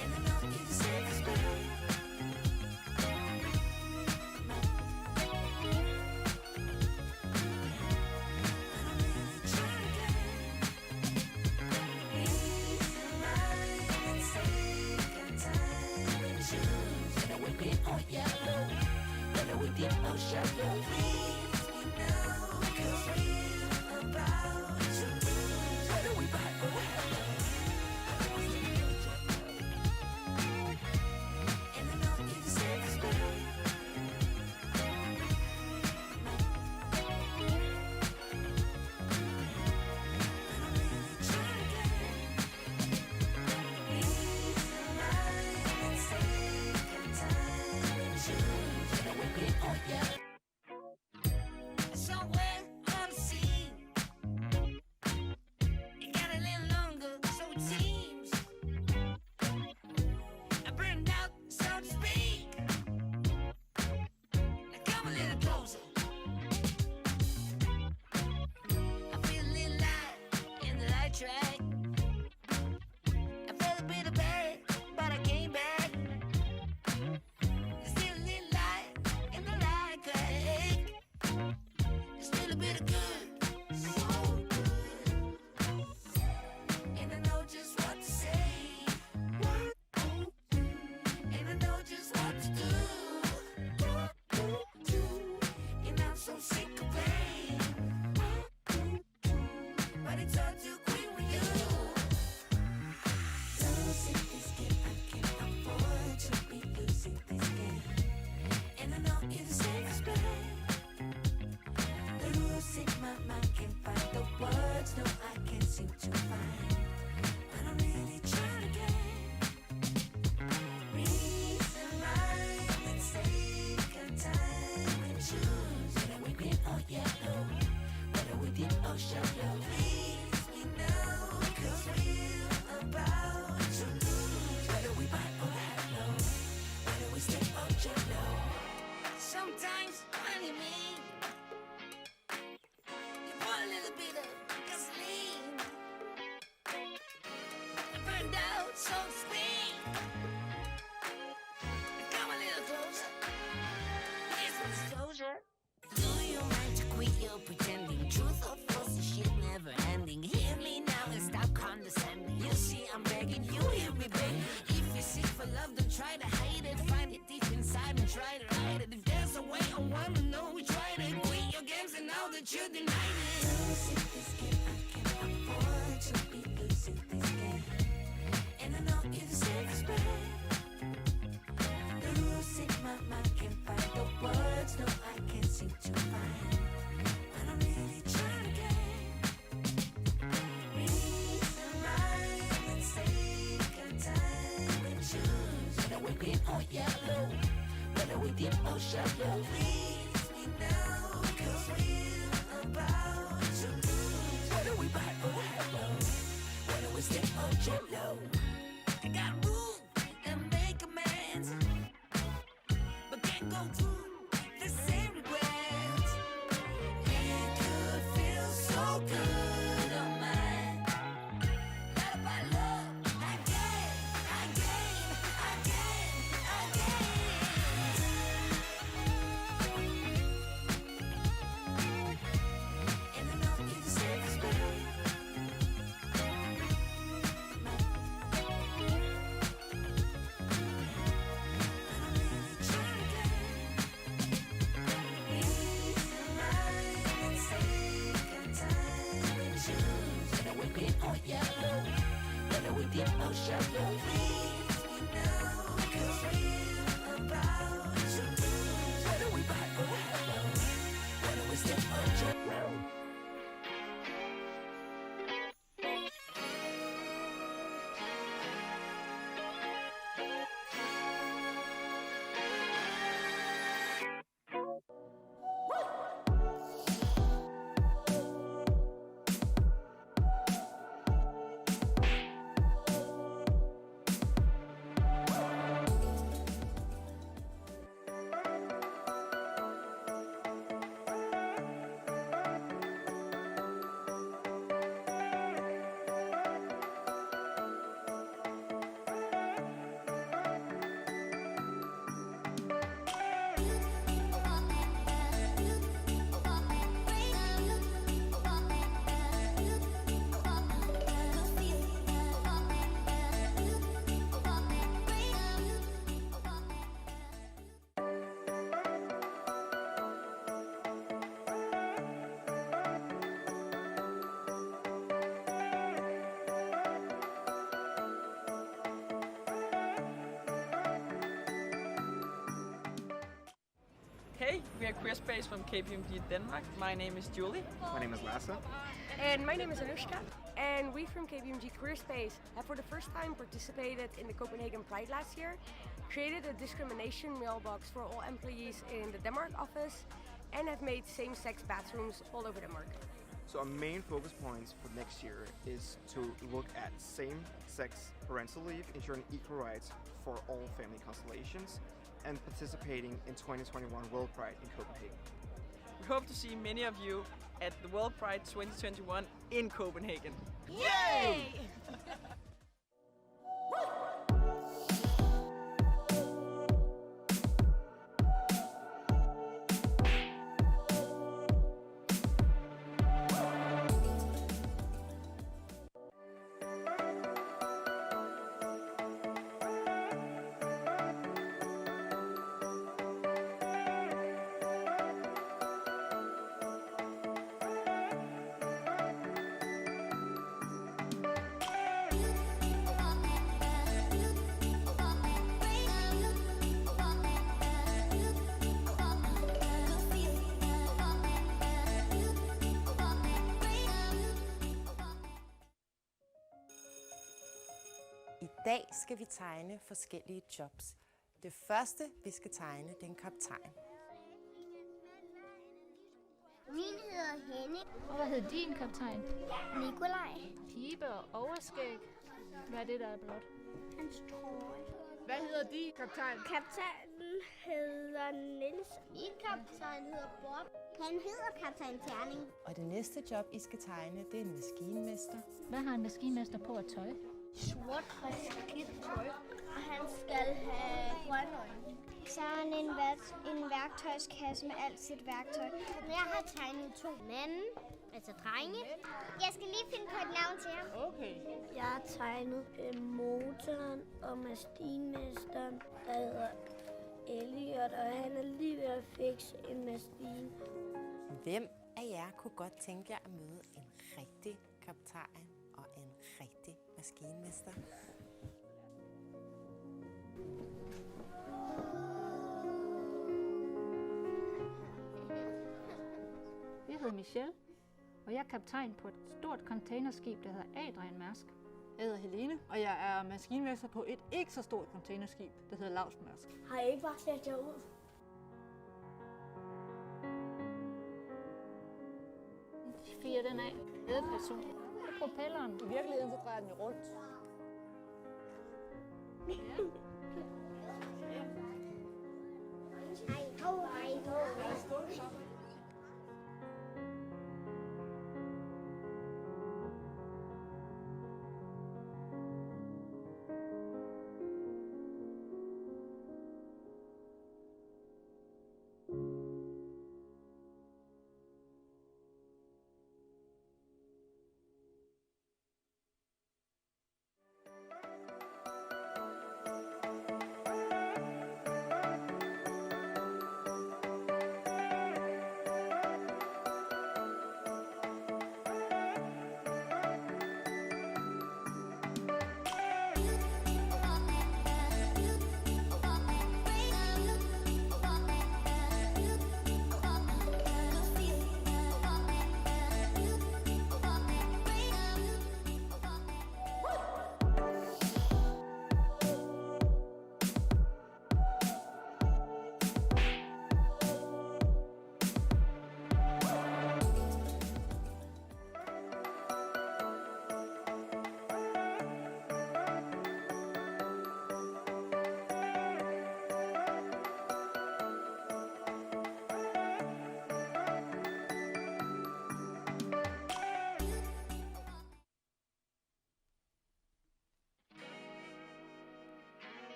And I know you deserve respect. Shallow. Please me now, cause we're about to lose. Whether we buy or hello. And I know you deserve respect. Somewhere on the sea, it got a little longer, so it seems. I burned out, so to speak. Now come a little closer. I feel a little light in the light track. I felt a bit of bad, but I came back. There's still a little light in the light track. Still a bit of good, so good. And I know just what to say. And I know just what to do. And I'm so sick of pain. But it's all too quick with you. Losing this game, I can't afford to be losing this game. And I know you deserve respect. Losing my mind, can't find the words, no, I can't seem to find. But I'm really trying to get reason right. Let's take our time and choose. Whether we green or yellow, whether we deep or shallow. Please me now, cause we're about to lose. Whether we buy or hello, whether we stick or jello. Sometimes, honey, me. You put a little bit of gasoline. I burned out, so to speak. Come a little closer. Here's some disclosure. Do you mind to quit your pretending? Truth or false, the shit never ending. Hear me now and stop condescending. You see, I'm begging, you hear me begging. If you're sick for love, don't try to hide it. Find it deep inside and try to hide it. If there's a way, I wanna know which way to quit your games and now that you're denying it. Losing this game, I can't afford to be losing this game. And I know you deserve respect. Losing my mind, can't find the words, no, I can't seem to find. But I'm really trying to get reason right. Let's take our time and choose. Whether we green or yellow, whether we deep or shallow. Please me now, cause we're about to lose. Whether we buy or hello, whether we stick or jello. I got room and make amends, but can't go through the same regrets. It could feel so good on mine. Not about love, again. And I know you deserve respect. dip or shallow. Please me now, 'cause we're about to lose. Whether we buy or hello, whether we step or jump. Hey, we are Queer Space from KPMG Denmark. My name is Julie. My name is Lasse. And my name is Anushka. And we from KPMG Career Space have for the first time participated in the Copenhagen Pride last year, created a discrimination mailbox for all employees in the Denmark office, and have made same-sex bathrooms all over Denmark. So our main focus points for next year is to look at same-sex parental leave, ensuring equal rights for all family constellations, and participating in 2021 World Pride in Copenhagen. We hope to see many of you at the World Pride 2021 in Copenhagen. Yay! I dag skal vi tegne forskellige jobs. Det første, vi skal tegne, det er en kaptajn. Min hedder Henning. Og hvad hedder din kaptajn? Nikolaj. Pibe og overskæg. Hvad er det, der er blot? Hans trøje. Hvad hedder din kaptajn? Kaptajnen hedder Niels. Min kaptajn hedder Bob. Han hedder kaptajn Terning. Og det næste job, I skal tegne, det er en maskinmester. Hvad har en maskinmester på at tøj? Sort og skidt tøj. Og han skal have grønne øjne. Så har han en værktøjskasse med alt sit værktøj. Jeg har tegnet 2 mænd, altså drenge. Jeg skal lige finde på et navn til ham. Okay. Jeg har tegnet motoren og maskinmesteren, der hedder Elliot, og han er lige ved at fikse en maskine. Hvem af jer kunne godt tænke jer at møde en rigtig kaptajn og en rigtig maskinmester? Jeg hedder Michelle, og jeg er kaptajn på et stort containerskib, der hedder Adrian Mærsk. Jeg hedder Helene, og jeg er maskinmester på et ikke så stort containerskib, der hedder Mærsk. Har I ikke bare sat jer ud? Fyrer den af. Ædeperson. Propelleren. I virkeligheden så drejer den jo rundt. Hej ho.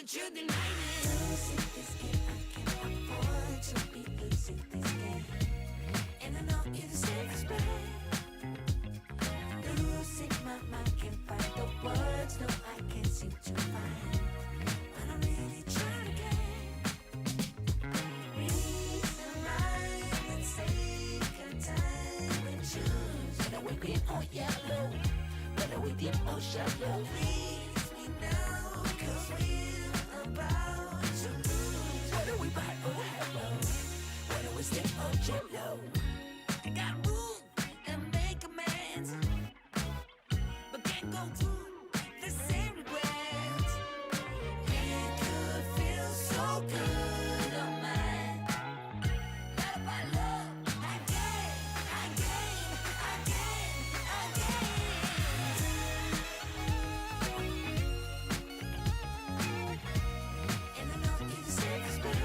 that you're denying it. Losing this game, I can't afford to be losing this game. And I know you're the safest bet. Losing my mind, can't find the words, no, I can't seem to find. But I'm really trying to get reason, rhyme, and take your time and choose. Whether we green or yellow, whether we deep or shallow. Please me now, cause we're about to lose. Whether we buy or hello, whether we stick or jello. I got room and make amends, but can't go through the same regrets. It could feel so good on mine. Love by love, again. And I know you're the safest bet.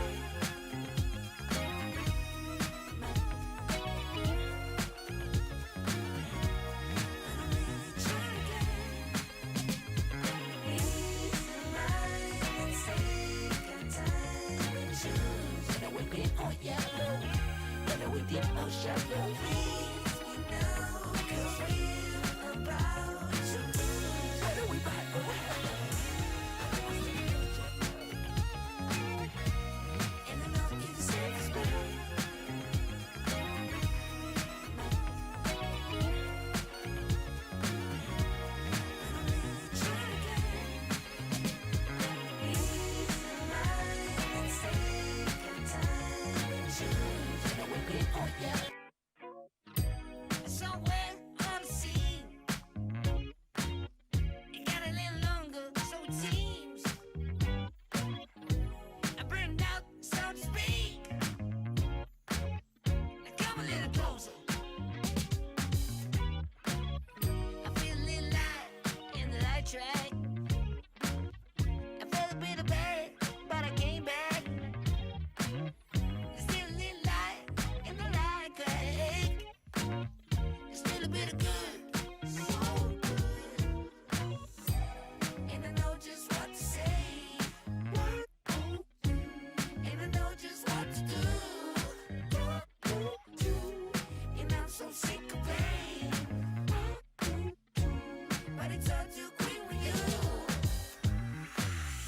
Or yellow, whether we deep or shallow. Please me now, cause we're about to lose. Whether we buy or hello, and I know you're the safest bet. Somewhere on the sea, it got a little longer, so it seems. I burned out, so to speak. Now come a little closer. I feel a little light in the light track. I felt a bit of bad, but I came back. There's still a little light in the light crack. Still a bit of good, so good. And I know just what to say. And I know just what to do. And I'm so sick of pain. But it's all too quick with you.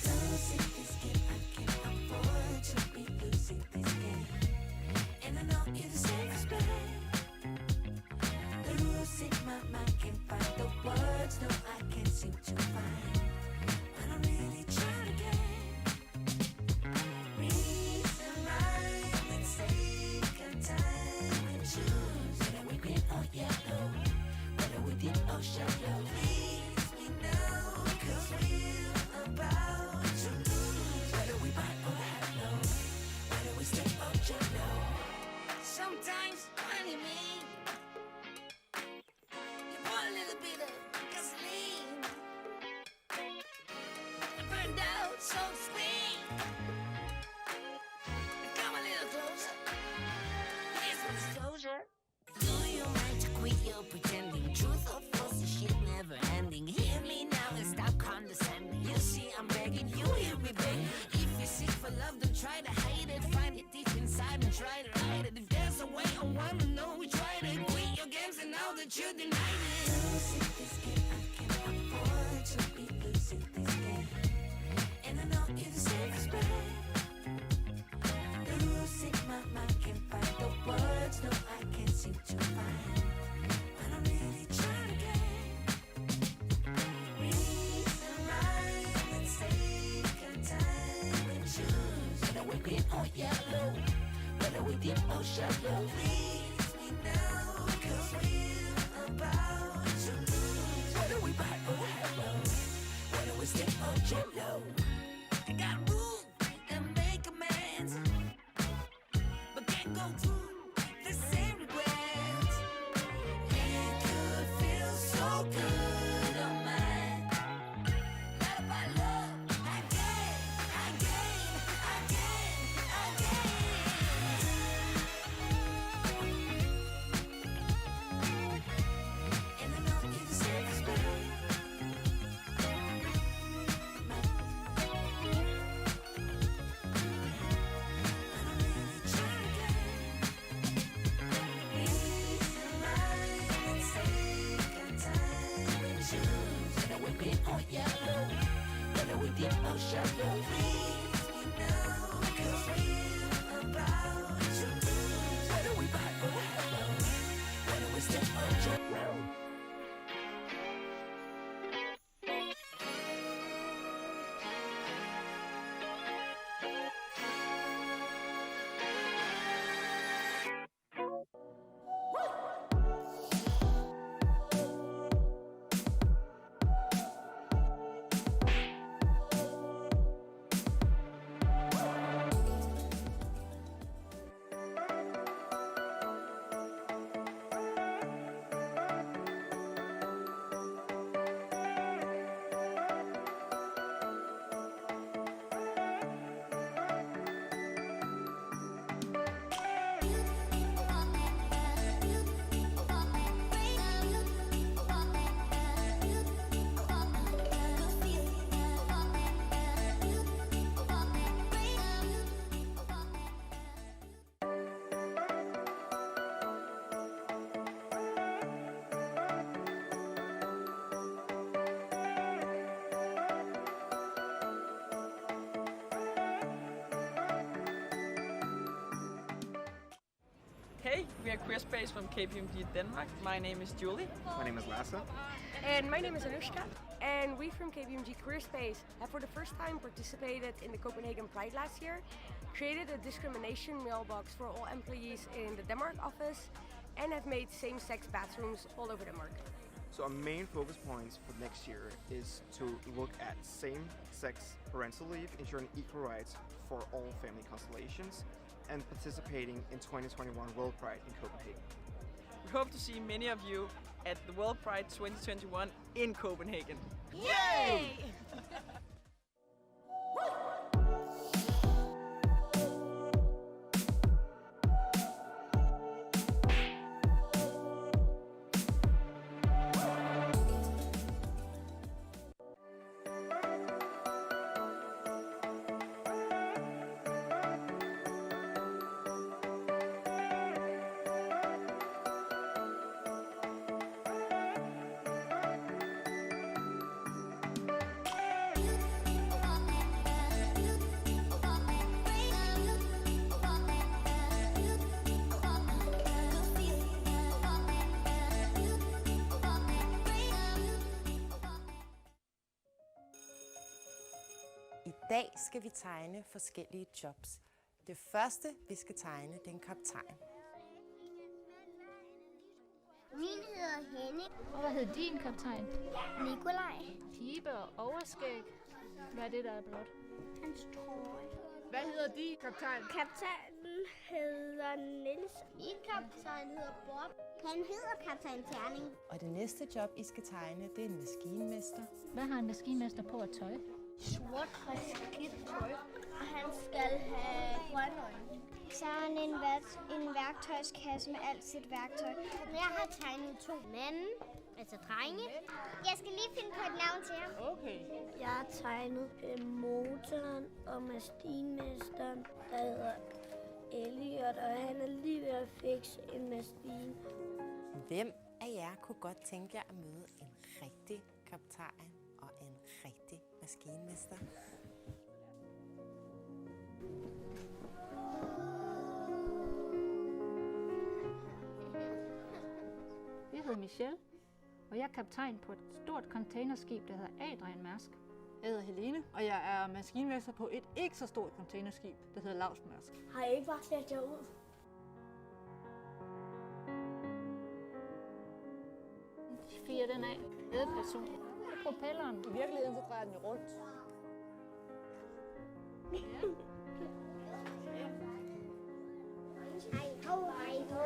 Losing this game, I can't afford to be losing this game. And I know you're the safest bet. Losing my mind, can't find the words, no, I can't seem to find. But I'm really trying to get reason, rhyme, and take your time and choose. Whether we green or yellow, whether we deep or shallow. Please me now, cause we're about to lose. Whether we buy or hello, whether we stay or jello. Sometimes when you mean you want a little bit of gasoline. I burned out, so to speak. Come a little closer. Here's some disclosure. Do you mind to quit your pretending? Truth or false, this shit never ending. Hear me now and stop condescending. You see, I'm begging you, hear me beg. If you're sick for love, don't try to hide it. Find it deep inside and try to hide it. If there's a way, I wanna know we tried it. Quit your games and now that you deny it. Losing this game, I can't afford to be losing this game. And I know you're the safest bet. Losing my mind, can't find the words, no, I can't seem to find. But I'm really trying to get reason, rhyme, and take your time and choose. Whether we green or yellow, whether we deep or shallow. Please me now, cause we're about to lose. Whether we buy or hello, whether we stick or jello. I got room and make amends, but can't go through the same regrets. It could feel so good on mine. Love by love, again. And I know you're the safest bet. shallow. Freeze me now, 'cause we're about to lose. Whether we buy or hello, whether we step or jump round. Hey, we are Queer Space from KPMG Denmark. My name is Julie. My name is Lasse. And my name is Anushka. And we from KPMG Queer Space have for the first time participated in the Copenhagen Pride last year, created a discrimination mailbox for all employees in the Denmark office, and have made same-sex bathrooms all over Denmark. So our main focus points for next year is to look at same-sex parental leave, ensuring equal rights for all family constellations, and participating in 2021 World Pride in Copenhagen. We hope to see many of you at the World Pride 2021 in Copenhagen. Yay! I dag skal vi tegne forskellige jobs. Det første, vi skal tegne, det er en kaptajn. Min hedder Henning. Og hvad hed din kaptajn? Nikolaj. Pibe og overskæg. Hvad er det, der er blot? Hans trøje. Hvad hedder din kaptajn? Kaptajnen hedder Niels. Min kaptajn hedder Bob. Han hedder kaptajn Terning. Og det næste job, I skal tegne, det er en maskinmester. Hvad har en maskinmester på at tøj? Sort og skidt tøj. Og han skal have grønne øjne. Så er han en værktøjskasse med alt sit værktøj. Jeg har tegnet 2 mænd, altså drenge. Jeg skal lige finde på et navn til ham. Okay. Jeg har tegnet motoren og maskinmesteren, der hedder Elliot, og han er lige ved at fikse en maskine. Hvem af jer kunne godt tænke jer at møde en rigtig kaptajn og en rigtig maskinmester? Jeg hedder Michelle, og jeg er kaptajn på et stort containerskib, der hedder Adrian Mærsk. Jeg hedder Helene, og jeg er maskinmester på et ikke så stort containerskib, der hedder Mærsk. Har I ikke bare sat jer ud? Fyrer den af. Ledperson. Propelleren. I virkeligheden så drejer den jo rundt. Hej ho, hej ho.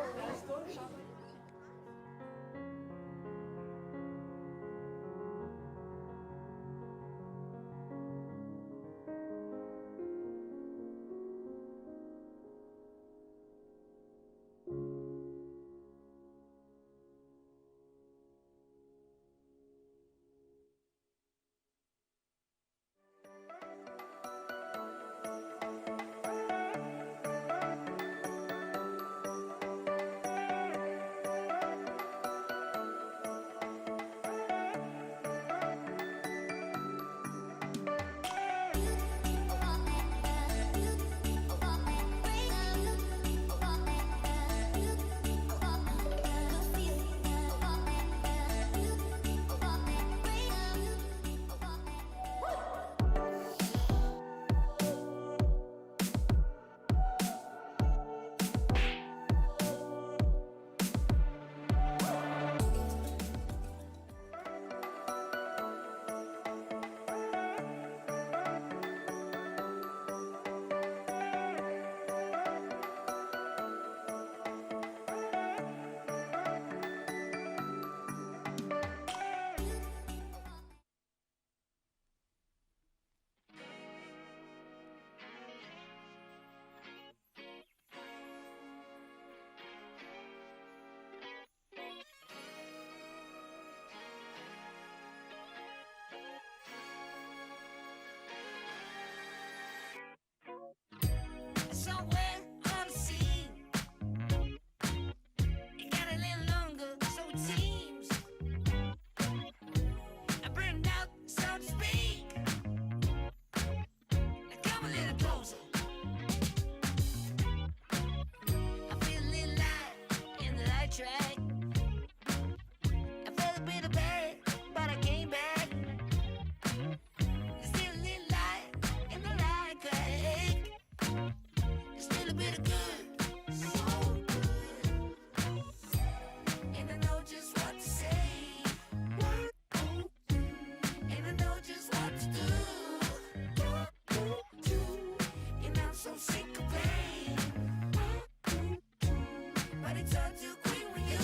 talk too quick with you.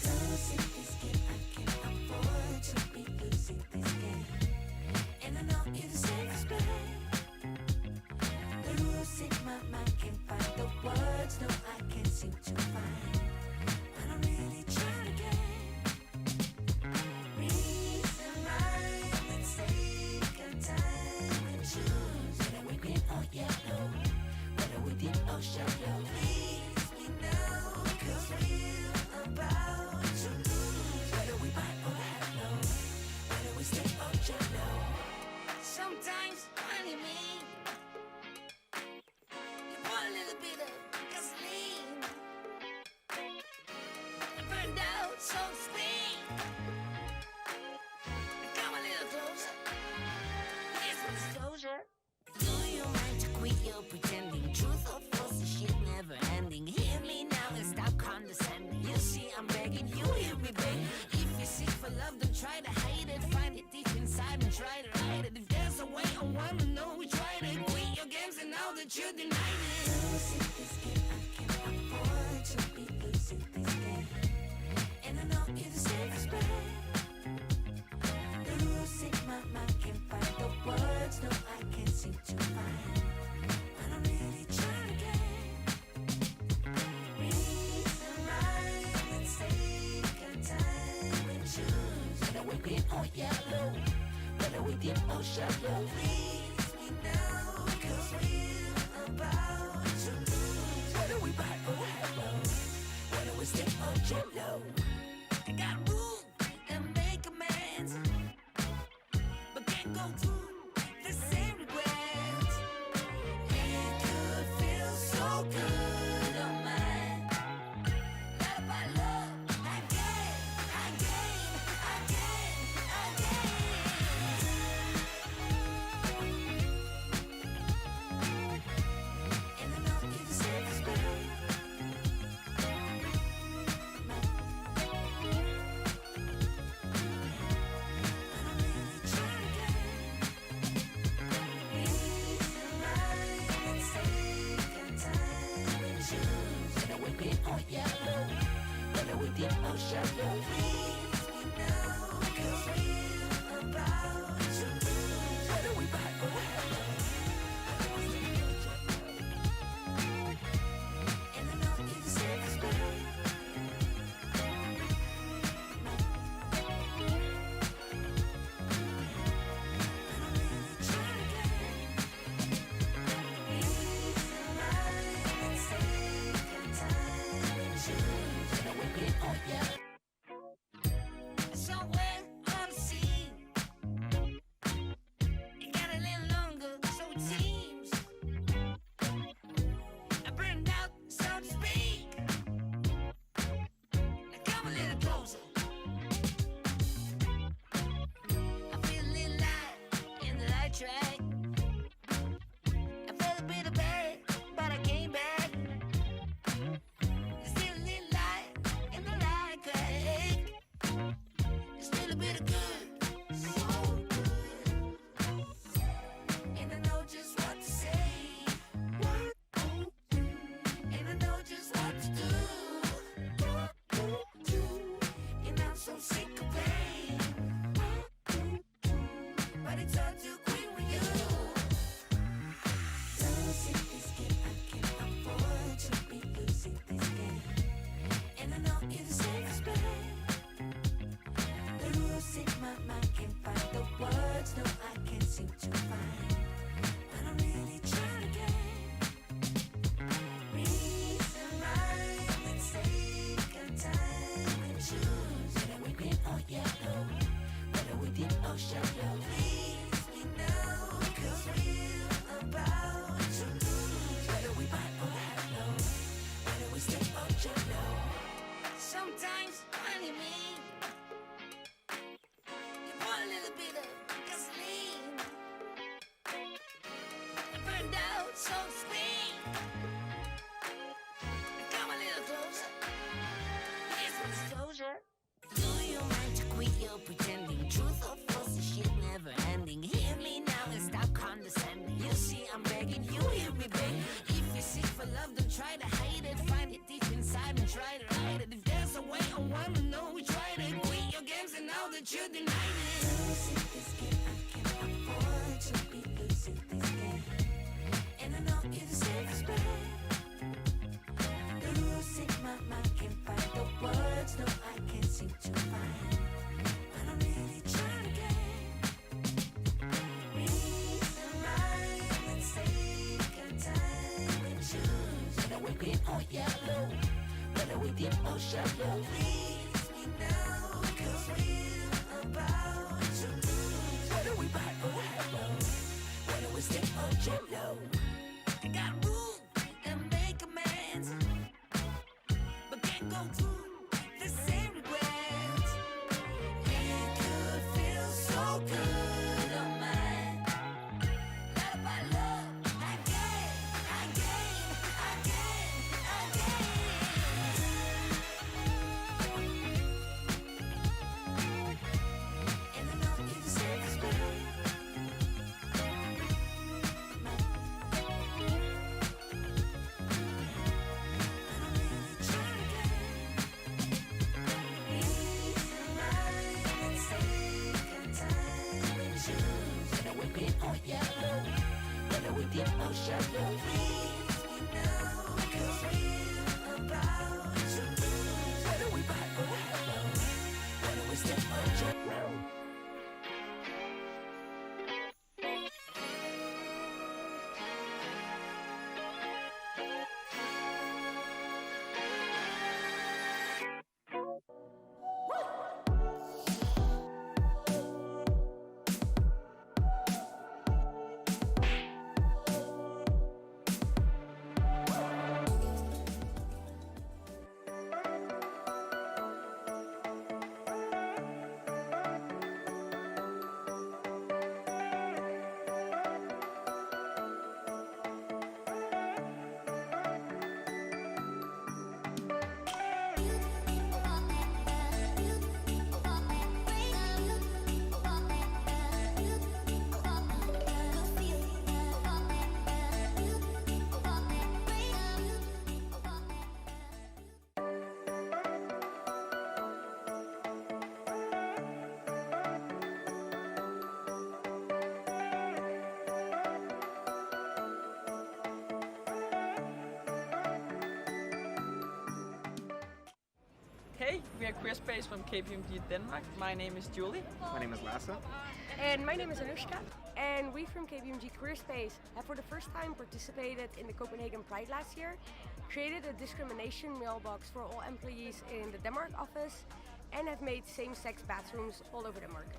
Losing this game, I can't afford to be losing this game. And I know you're the safest bet. Losing my mind, can't find the words, no, I can't seem to find. But I'm really trying again. Reason right, let's take our time and choose. Whether we green or yellow, whether we deep or shallow. Please me now, cause we're about to lose. Whether we buy or hello, whether we stay or jello. Sometimes, honey, me, you want a little bit of gasoline. I burned out so to speak. Come a little closer. Here's some disclosure. Do you mind to quit your pretending? Truth or false, the shit never ending. Hear me now and stop condescending. You see, I'm begging you, hear me beg. If you're sick for love, don't try to hide it. Find it deep inside and try to hide it. If there's a way, I wanna know we tried it. Quit your games and now that you denied it. Losing this game, I can't afford to be losing this game. And I know you're the safest bet. Losing my mind, can't find the words, no, I can't seem to find. But I'm really trying again. Reason right, let's take our time and choose. Whether we green or yellow, whether we deep or shallow. Please me now, cause we're about to lose. Whether we buy or hello, whether we stay or jello. I got room and make amends, but can't go through the same regrets. It could feel so good on mine. Not about love, again, again, again, again. And I know you're the safest bet. Yellow, whether we deep or shallow. Please me now, cause we're about to lose. Whether we buy or hello, and I know you're the safest bet. Somewhere on the sea, but you deny it. Losing this game, I can't afford to be losing this game. And I know you deserve respect. Losing my mind, can't find the words, no, I can't seem to find. But I'm really trying to get reason right and take our time and choose. Whether we're green or yellow, whether we deep or shallow. Please me now, cause we're about to lose. Whether we buy or hello, whether we stick or jello. I got room and make amends, but can't go through the same regrets. It could feel so good on mine. Love by love, again, again, again, again. And I know you deserve respect. Shallow. Please me now, cause we're about to lose. Whether we buy or hello, whether we step or jello. Hey, we are Queer Space from KPMG Denmark. My name is Julie. My name is Lasse. And my name is Anushka. And we from KPMG Career Space have for the first time participated in the Copenhagen Pride last year, created a discrimination mailbox for all employees in the Denmark office, and have made same-sex bathrooms all over Denmark.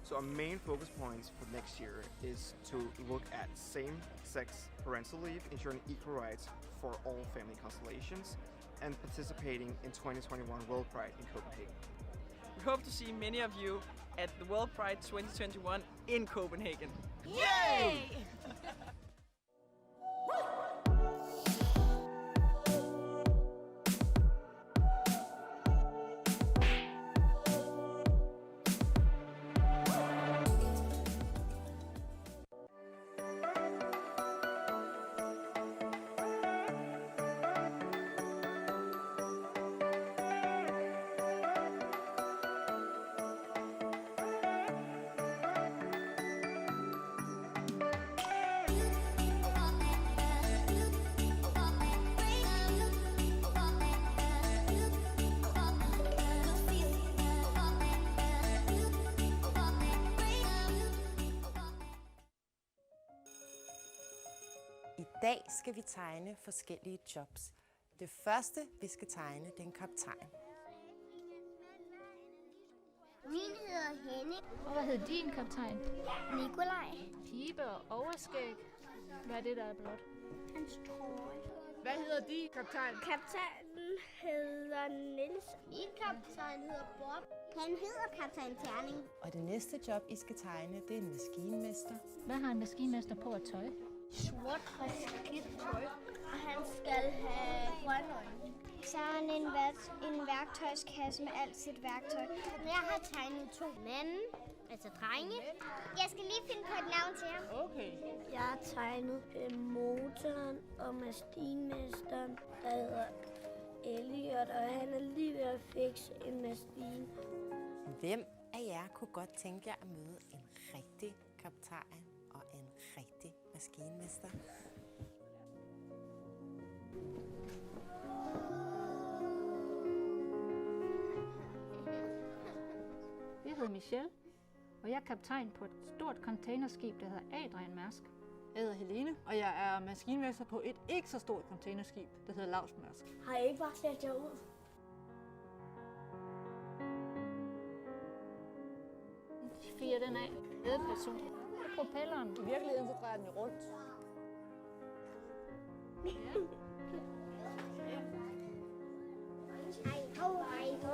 So our main focus points for next year is to look at same-sex parental leave, ensuring equal rights for all family constellations, and participating in 2021 World Pride in Copenhagen. We hope to see many of you at the World Pride 2021 in Copenhagen. Yay! I dag skal vi tegne forskellige jobs. Det første, vi skal tegne, det er en kaptajn. Min hedder Henning. Og hvad hed din kaptajn? Nikolaj. Pibe og overskæg. Hvad er det, der er blot? Hans trøje. Hvad hedder din kaptajn? Kaptajnen hedder Niels. Min kaptajn hedder Bob. Han hedder kaptajn Terning. Og det næste job, I skal tegne, det er en maskinmester. Hvad har en maskinmester på at tøj? Sort og skidt tøj. Og han skal have grønne øjne. Så har han en værktøjskasse med alt sit værktøj. Jeg har tegnet 2 mænd, altså drenge. Jeg skal lige finde på et navn til ham. Okay. Jeg har tegnet motoren og maskinmesteren, der hedder Elliot, og han er lige ved at fikse en maskine. Hvem af jer kunne godt tænke jer at møde en rigtig kaptajn og en rigtig maskinmester? Jeg hedder Michelle, og jeg er kaptajn på et stort containerskib, der hedder Adrian Mærsk. Jeg hedder Helene, og jeg er maskinmester på et ikke så stort containerskib, der hedder Mærsk. Har I ikke bare klædt jer ud? Fire den af. Ledperson. Propelleren. I virkeligheden så drejer den jo rundt. Hej ho, hej ho.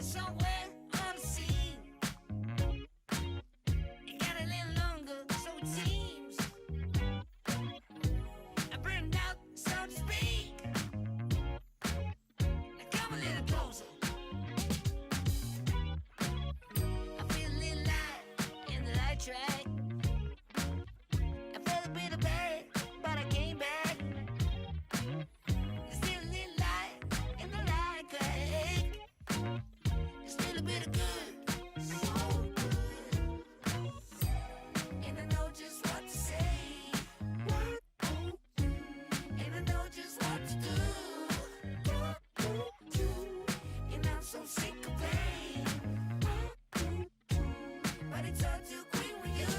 Somewhere on the sea, it got a little longer, so it seems. I burned out, so to speak. Now come a little closer. I feel a little light in the light track. I felt a bit of bad, but I came back. There's still a little light in the light track. Still a bit of good, so good. And I know just what to say. And I know just what to do. And I'm so sick of pain. But it's all too quick with you.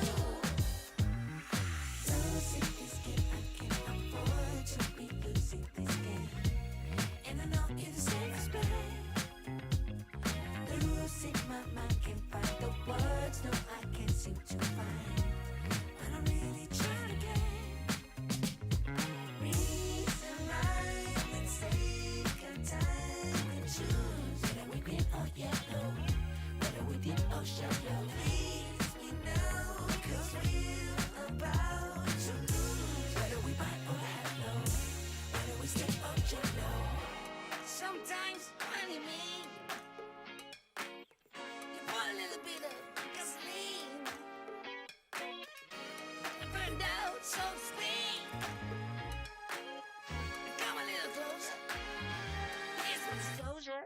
Losing this game, I can't afford to be losing this game. And I know it's the same as pain. The rules in my mind can't find the words, no, I can't seem to find. But I'm really trying again. Reason, rhyme, and take a time and choose. Whether we green or yellow, whether we deep or shallow. Please me now, 'cause we're about to lose. Whether we buy or hello, whether we stay or jello. Sometimes, honey, me. You put a little bit of gasoline. I burned out, so to speak. Come a little closer. Here's some disclosure.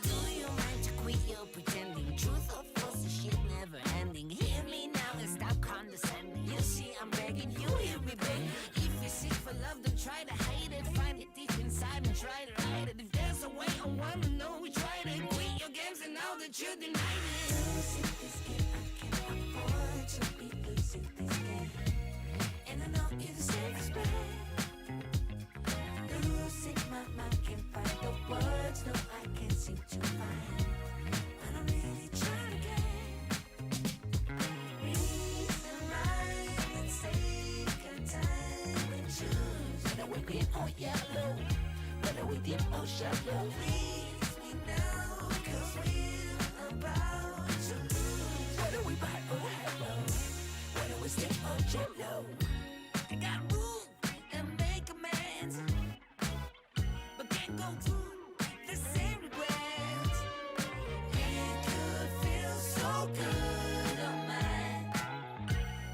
Do you mind to quit your pretending? Truth or false, the shit never ending. Hear me now and stop condescending. You see, I'm begging, you hear me begging. If you're sick for love, don't try to hide it. Find it deep inside and try to hide it. If there's a way, I wanna know we tried it. Quit your games and now that you denied it. Losing this game, I can't afford to be losing this game. And I know it's the same as pain. The rules in my mind can't find the words, no, I can't seem to find. But I'm really trying again. Reason, rhyme, and take a time and choose. Whether we're green or yellow, whether we deep or shallow. Please me now, 'cause we're about to lose. Whether we buy or hello, whether we stay or jello. I got room and make amends, but can't go through the same regrets. It could feel so good on mine.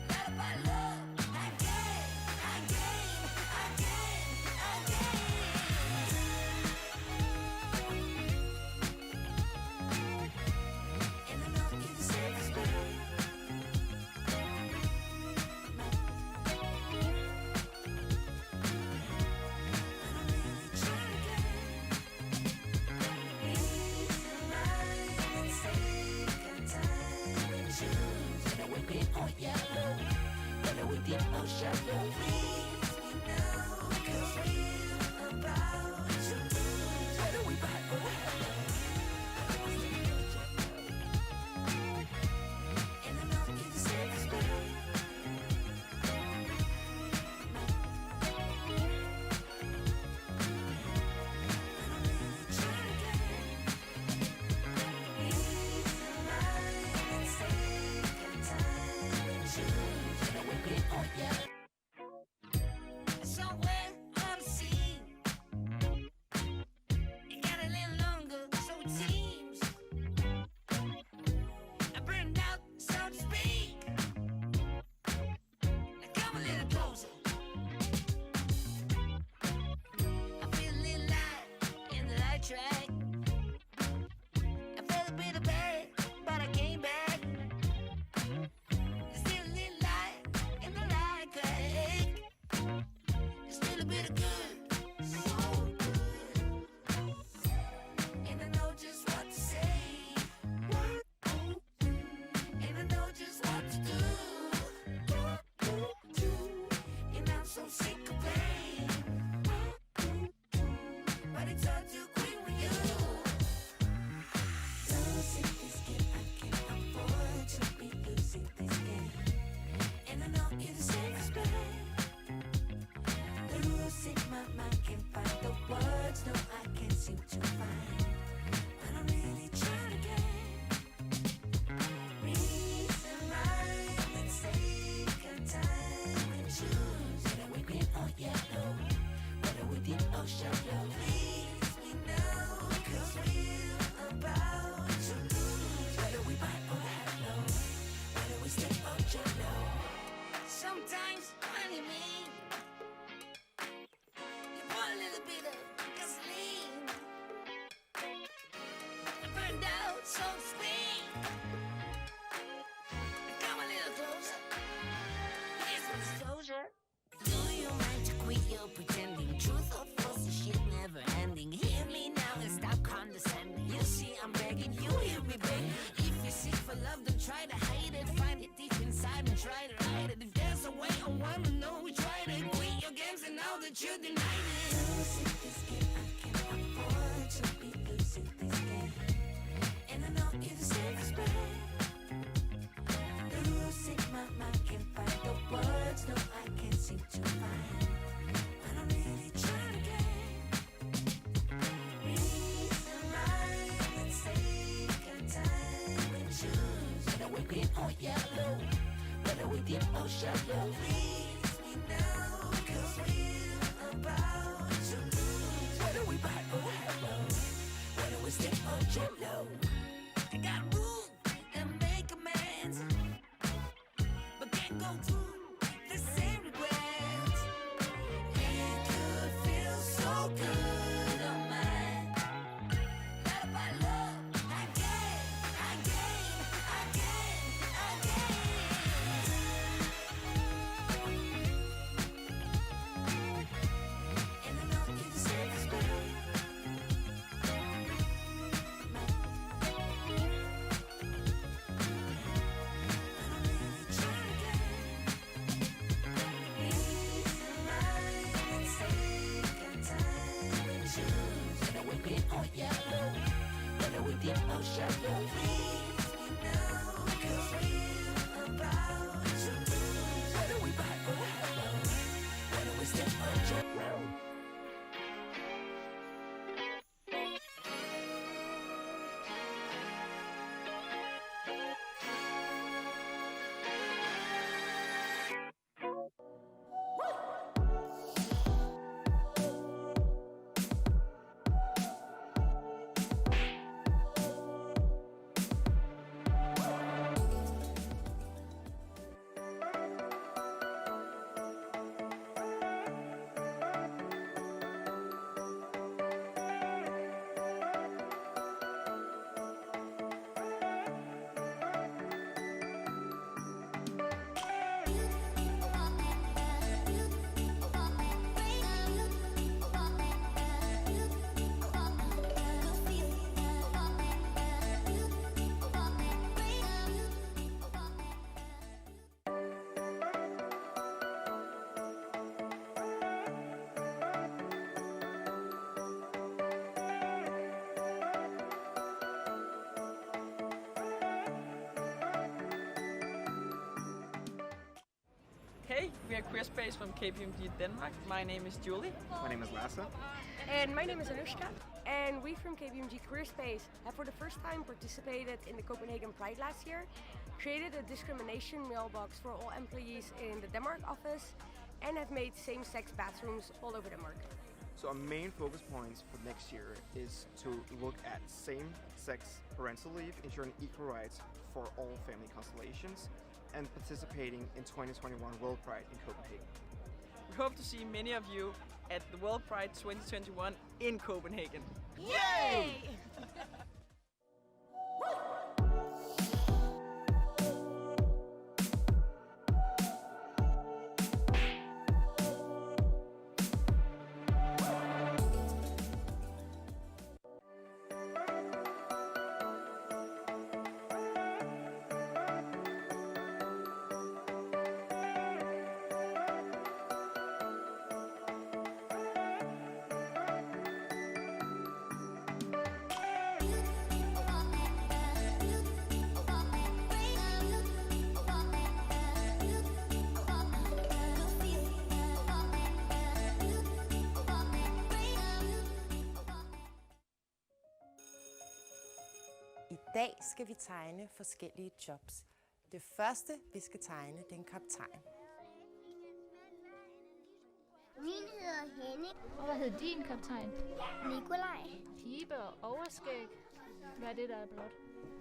Love by love, again, again, again, again. And I know you're the safest way. Oh yellow, whether we deep or shallow, please we know, 'cause we're about to lose. Whether we buy or hello, and I know you're the safest way. Somewhere on the sea, it got a little longer, so it seems. I burned out, so to speak. Now come a little closer. I feel a little light in the light track. I felt a bit of bad, but I came back. There's still a little light in the light crack. There's still a bit of good, so good. And I know just what to say. And I know just what to do. And I'm so sick of pain. But it's all too quick with you. Losing this game, I can't afford to be losing this game. And I know you're the safest bet. The rules in my mind can't find the words, no, I can't seem to find. But I'm really trying to get reason right. Let's take our time and choose. Whether we green or yellow, whether we deep or shallow, please we know, 'cause we're about to lose. Whether we buy or hello, whether we stay or jello. Sometimes when you mean, you put a little bit of gasoline. I burned out, so to speak. Come a little closer. Here's my disclosure. Do you mind to quit your pretending? Truth or false, this shit never ending. Hear me now and stop condescending. You see, I'm begging, you hear me begging. If you're sick for love, don't try to hide it. Find it deep inside and try to hide it. If there's a way, I wanna know we tried it. Quit your games and now that you denied it. Losing this game, I can't afford to be losing this game. And I know you're the safest bet. The rules in my mind can't find the words, no, I can't seem to find. But I'm really trying to get reason right. Let's take our time and choose. Whether we're green or yellow, whether we deep or shallow, please we know, 'cause we're about to lose. Whether we buy or hello, whether we stay or jello. I got room and make amends, but can't go through the same regrets. It could feel so good on mine. Love by love, again, again, again, again. And I know you're the safest bet. Or yellow, whether we deep or shallow, please we know, 'cause we're about to lose. Whether we buy or hello, whether we stay or jello. Hey, we are Queer Space from KPMG Denmark. My name is Julie. My name is Lasse. And my name is Anushka. And we from KPMG Career Space have for the first time participated in the Copenhagen Pride last year, created a discrimination mailbox for all employees in the Denmark office, and have made same-sex bathrooms all over Denmark. So our main focus points for next year is to look at same-sex parental leave, ensuring equal rights for all family constellations, and participating in 2021 World Pride in Copenhagen. We hope to see many of you at the World Pride 2021 in Copenhagen. Yay! I dag skal vi tegne forskellige jobs. Det første, vi skal tegne, det er en kaptajn. Min hedder Henning. Og hvad hed din kaptajn? Nikolaj. Pibe og overskæg. Hvad er det, der er blot?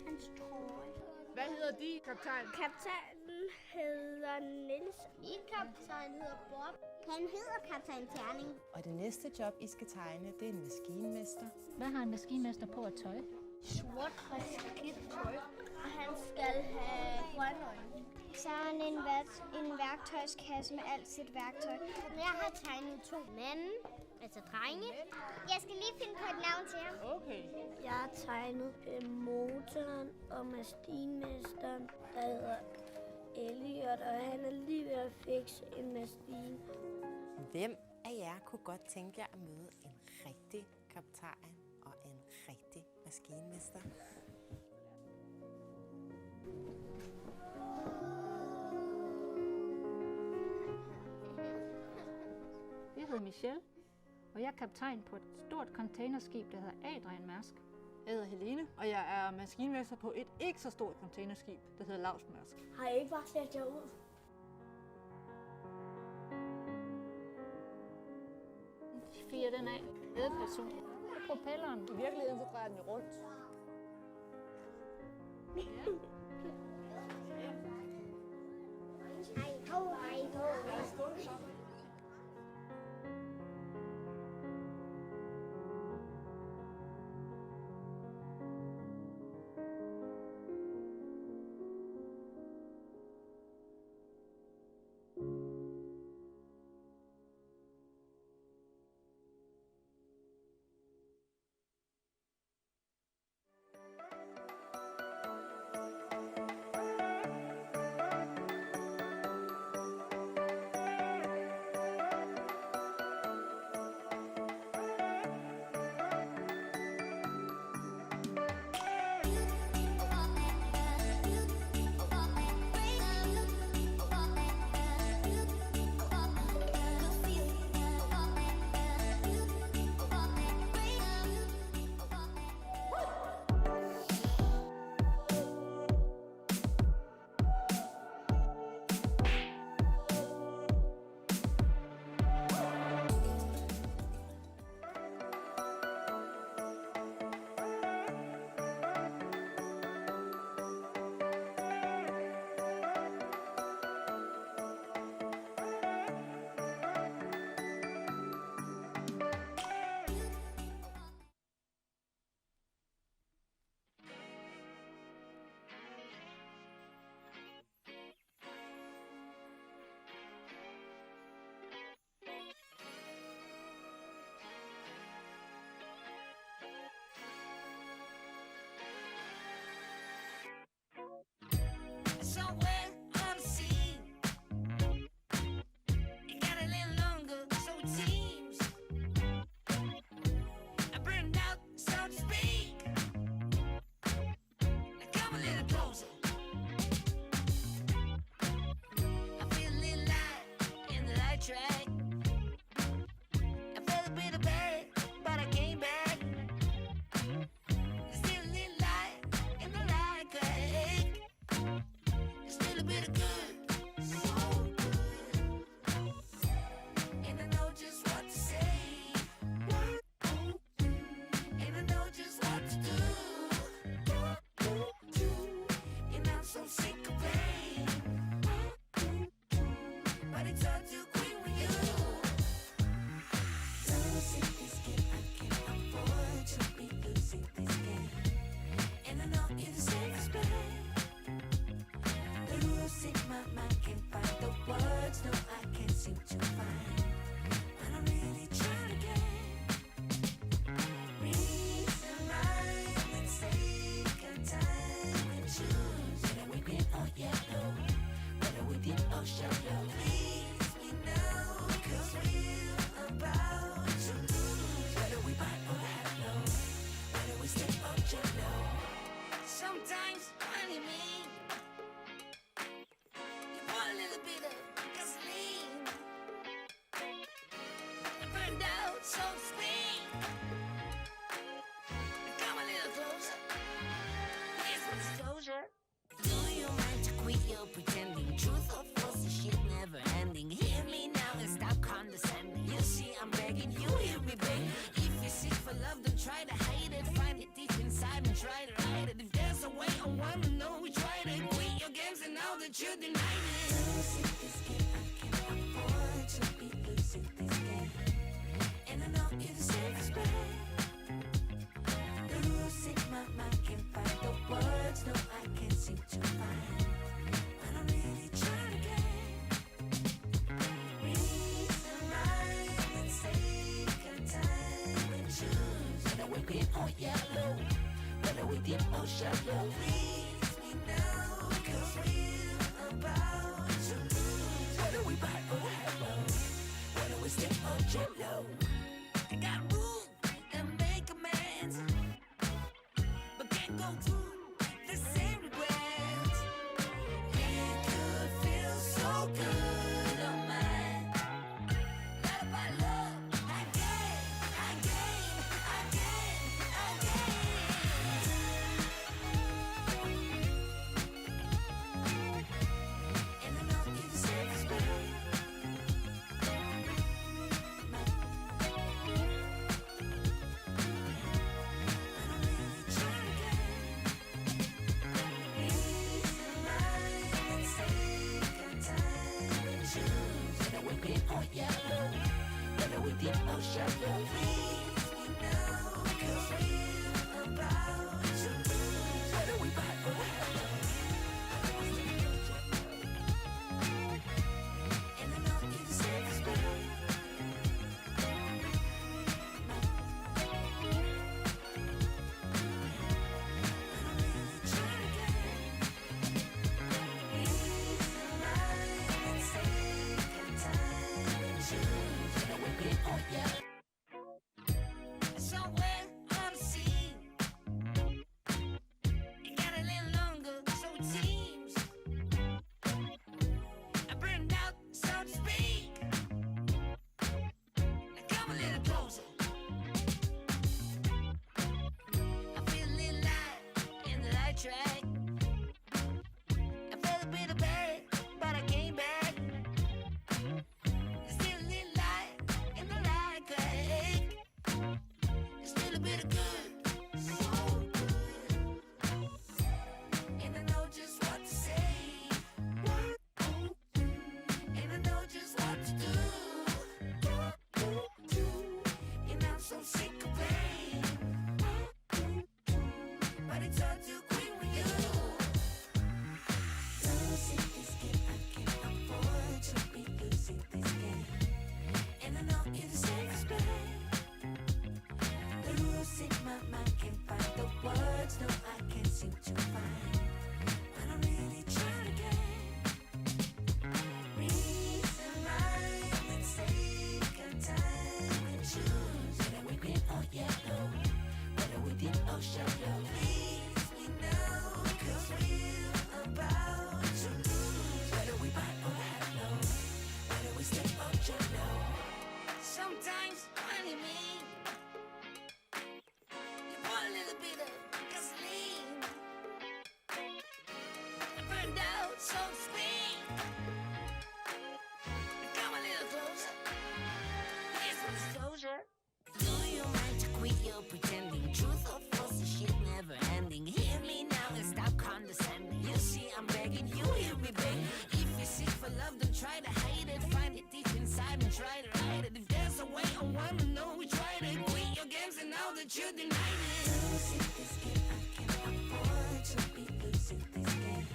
Hans trøje. Hvad hedder din kaptajn? Kaptajnen hedder Niels. Min kaptajn hedder Bob. Han hedder kaptajn Terning. Og det næste job, I skal tegne, det er en maskinmester. Hvad har en maskinmester på at tøj? Sort og skidt tøj. Og han skal have grønne øjne. Så er han en værktøjskasse med alt sit værktøj. Jeg har tegnet 2 mænd, altså drenge. Jeg skal lige finde på et navn til ham. Okay. Jeg har tegnet motoren og maskinmesteren, der hedder Elliot, og han er lige ved at fikse en maskine. Hvem af jer kunne godt tænke jer at møde en rigtig kaptajn og en rigtig maskinmester? Jeg hedder Michelle, og jeg er kaptajn på et stort containerskib, der hedder Adrian Mærsk. Jeg hedder Helene, og jeg er maskinmester på et ikke så stort containerskib, der hedder Mærsk. Har I ikke bare sat jer ud? Fyrer den af. Ledperson. Propelleren. I virkeligheden så drejer den jo rundt. Hej ho, hej ho. Sometimes when you mean you want a little bit of gasoline, burned out, so to speak. Come a little closer, here's some disclosure. Do you mind to quit your pretending? Truth or false, this shit never ending. Hear me now and stop condescending. You see, I'm begging you, hear me, babe. If you're sick for love, don't try to hide it. Find it deep inside and try to hide it. If there's a way, I wanna know we tried it. Quit your games and now that you deny it. Losing this game, I can't afford to be losing this game. And I know you're the safest bet. Losing my mind, can't find the words. No, I can't seem to find. But I'm really trying to get reason, rhyme, and take your time and choose. Whether we been on yellow, whether we dip or shallow. Please me now, 'cause we're about to lose. Whether we buy or hello, whether we step or jello. I got room and make amends, but can't go through the same regrets. It could feel so good on mine. Let up my love again, again, again, again. And I know you're the safest bet. Yellow, whether we dip or shallow. Please me now, 'cause we're about to lose. Whether we buy or hello. And I know you're the safest bet. Somewhere on the sea, it got a little longer, so it seems. I burned out, so to speak. Now come a little closer. I feel a little light in the light track. I felt a bit of bad, but I came back. There's still a little light in the light track. Still a bit of good, so good. And I know just what to say, and I know just what to do. And I'm so sick of pain, but it's all too quick with you. Losing this game, I can't afford to be losing this game. And I know you're the safest bet. Losing my mind, can't find the words. No, I can't seem to find. But I'm really trying to get reason, rhyme, and take your time and choose. Whether we been on yellow, whether we dip or shallow. Please me now, 'cause we're about to lose. Whether we buy or hello, whether we step or jello. Sometimes when you mean you want a little bit of gasoline, burned out, so to speak. Come a little closer, here's some disclosure. Do you mind to quit your pretending? Truth or false, this shit never ending. Hear me now and stop condescending. You see, I'm begging you, hear me, babe. If you're sick for love, don't try to hide it. Find it deep inside and try to hide it. If there's a way, I wanna know we tried it. Quit your games and now that you denied it. Losing this game, I can't afford to be losing this game.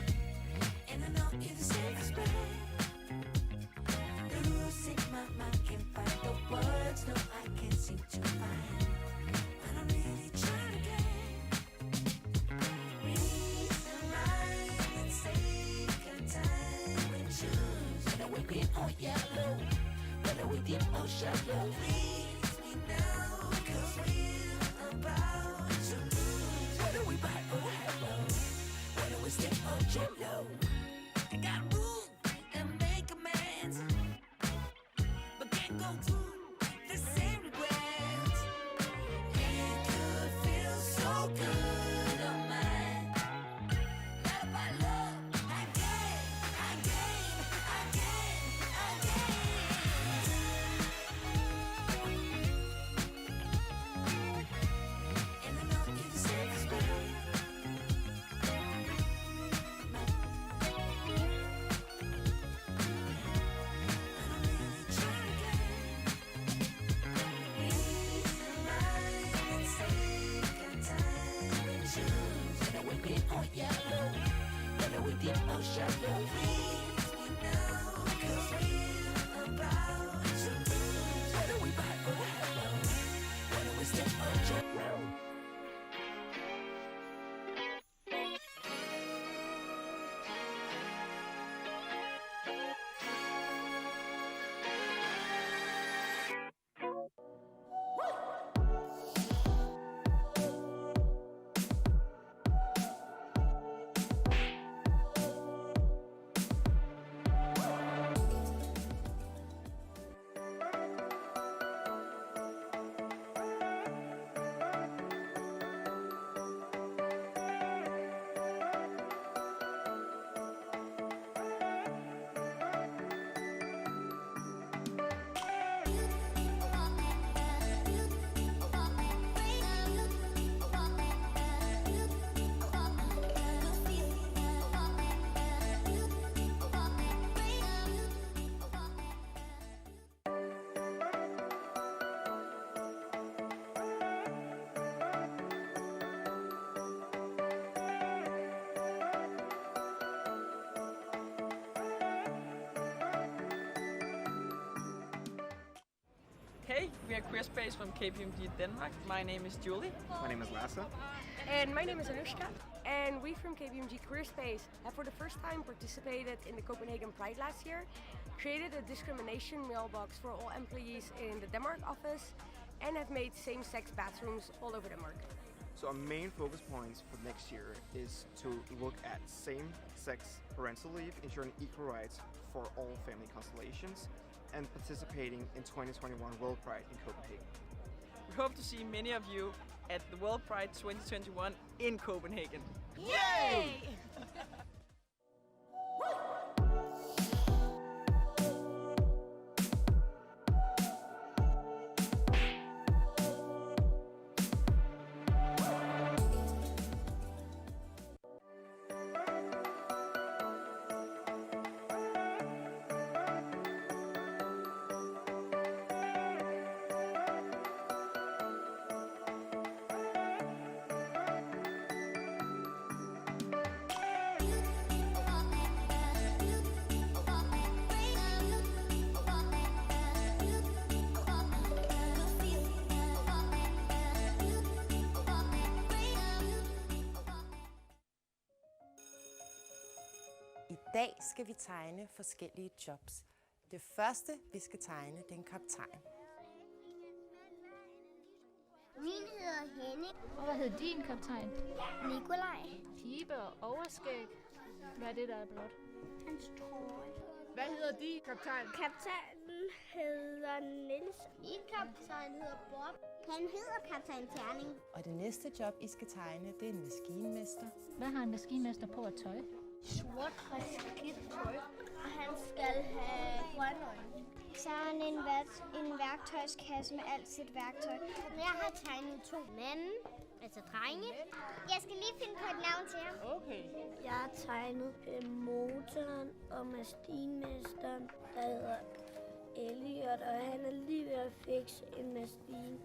And I know you're the safest bet. Losing my mind, can't find the words. No, I can't seem to find. But I'm really trying to get reason, rhyme, and take your time and choose. Whether we been on yellow, whether we dip or shallow. Please me now, 'cause we're about to lose. Whether we buy or hello, jet low. I gotta move and make amends, but can't go through the same regrets. It could feel so good on mine. Love by love, I gave, I gave, I gave, I gave. And I know you say it's better. Hey, we are Queer Space from KPMG Denmark. My name is Julie. My name is Lasse. And my name is Anushka. And we from KPMG Career Space have for the first time participated in the Copenhagen Pride last year, created a discrimination mailbox for all employees in the Denmark office, and have made same-sex bathrooms all over Denmark. So our main focus points for next year is to look at same-sex parental leave, ensuring equal rights for all family constellations, and participating in 2021 World Pride in Copenhagen. We hope to see many of you at the World Pride 2021 in Copenhagen. Yay! I dag skal vi tegne forskellige jobs. Det første, vi skal tegne, det er en kaptajn. Min hedder Henning. Og hvad hed din kaptajn? Nikolaj. Pibe og overskæg. Hvad er det, der er blot? Hans trøje. Hvad hedder din kaptajn? Kaptajnen hedder Niels. Min kaptajn hedder Bob. Han hedder kaptajn Terning. Og det næste job, I skal tegne, det er en maskinmester. Hvad har en maskinmester på at tøj? Sort skidt tøj. Og han skal have grønne øjne. Så har han en værktøjskasse med alt sit værktøj. Jeg har tegnet 2 mænd, altså drenge. Jeg skal lige finde på et navn til ham. Okay. Jeg har tegnet motoren og maskinmesteren, der hedder Elliot, og han er lige ved at fikse en maskine.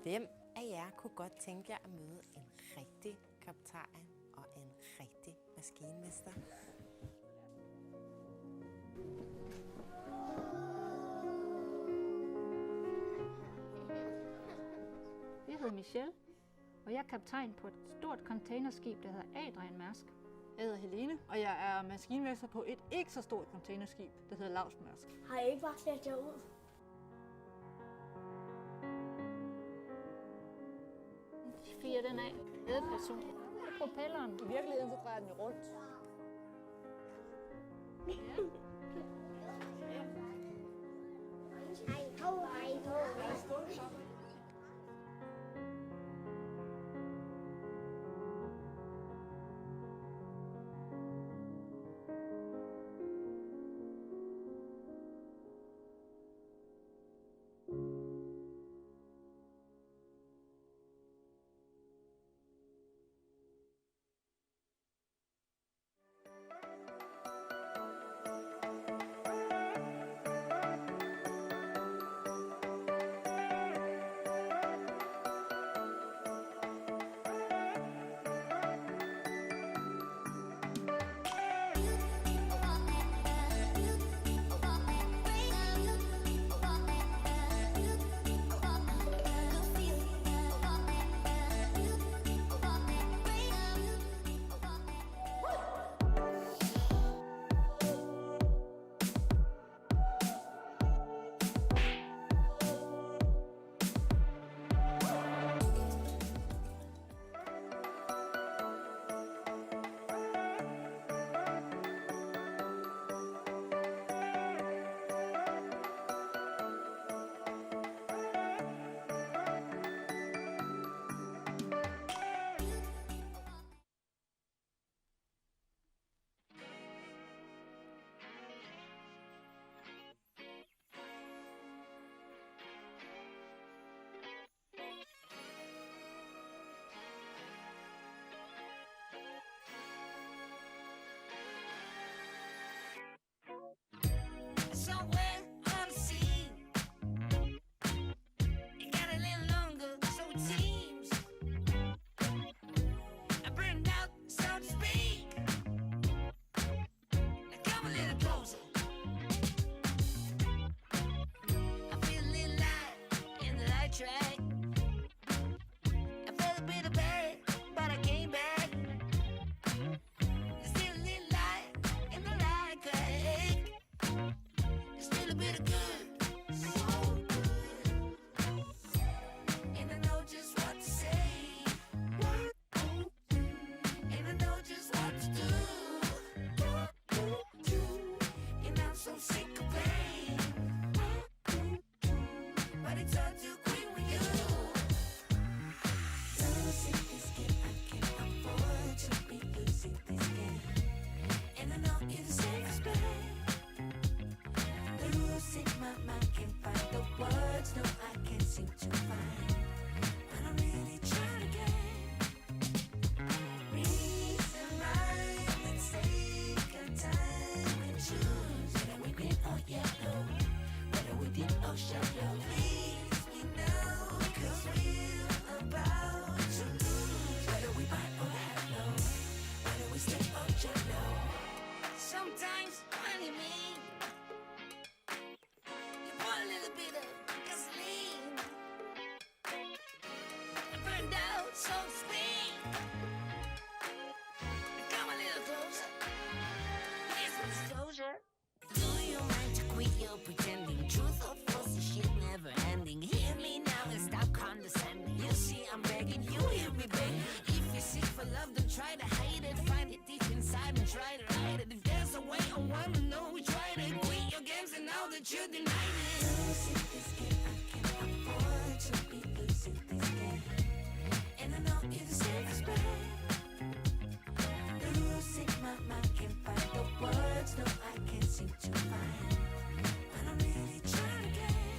Hvem af jer kunne godt tænke jer at møde en rigtig kaptajn og en rigtig maskinmester? Jeg hedder Michelle, og jeg er kaptajn på et stort containerskib, der hedder Adrian Mærsk. Jeg hedder Helene, og jeg er maskinmester på et ikke så stort containerskib, der hedder Mærsk. Har I ikke bare klædt jer ud? Fyrer den af. Ledperson. Propelleren. I virkeligheden så drejer den jo rundt. Hej ho, hej ho. Somewhere on the sea, it got a little longer, so it seems. I burned out, so to speak. Now come a little closer. I feel a little light in the light track. I felt a bit of bad, but I came back. There's still a little light in the light track. There's still a bit of good, so good. And I know just what to say. And I know just what to do. And I'm so sick of pain. But it's all too quick with you. Losing this game, I can't afford to be losing this game. And I know you're the safest bet. Losing my mind, can't find the words, no, I can't seem to find. But I'm really trying again. Reason, rhyme, and take a time and choose. Whether we green or yellow, whether we deep or shallow. Please me now, 'cause we're about to lose. Whether we buy or hello, whether we stay or jello. Sometimes when you mean, you pour a little bit of gasoline. I burned out, so to speak. Come a little closer. Here's some disclosure. Do you mind to quit your pretending? Truth or false, the shit never ending. Hear me now and stop condescending. You see, I'm begging, you hear me begging. If you're sick for love, then try to hide it. Find it deep inside and try to hide it. If there's a way, I wanna know we tried it. Quit your games and now that you denied it. Losing this game, I can't afford to be losing this game. And I know you're the safest bet. Losing my mind, can't find the words, no, I can't seem to find. But I'm really trying again.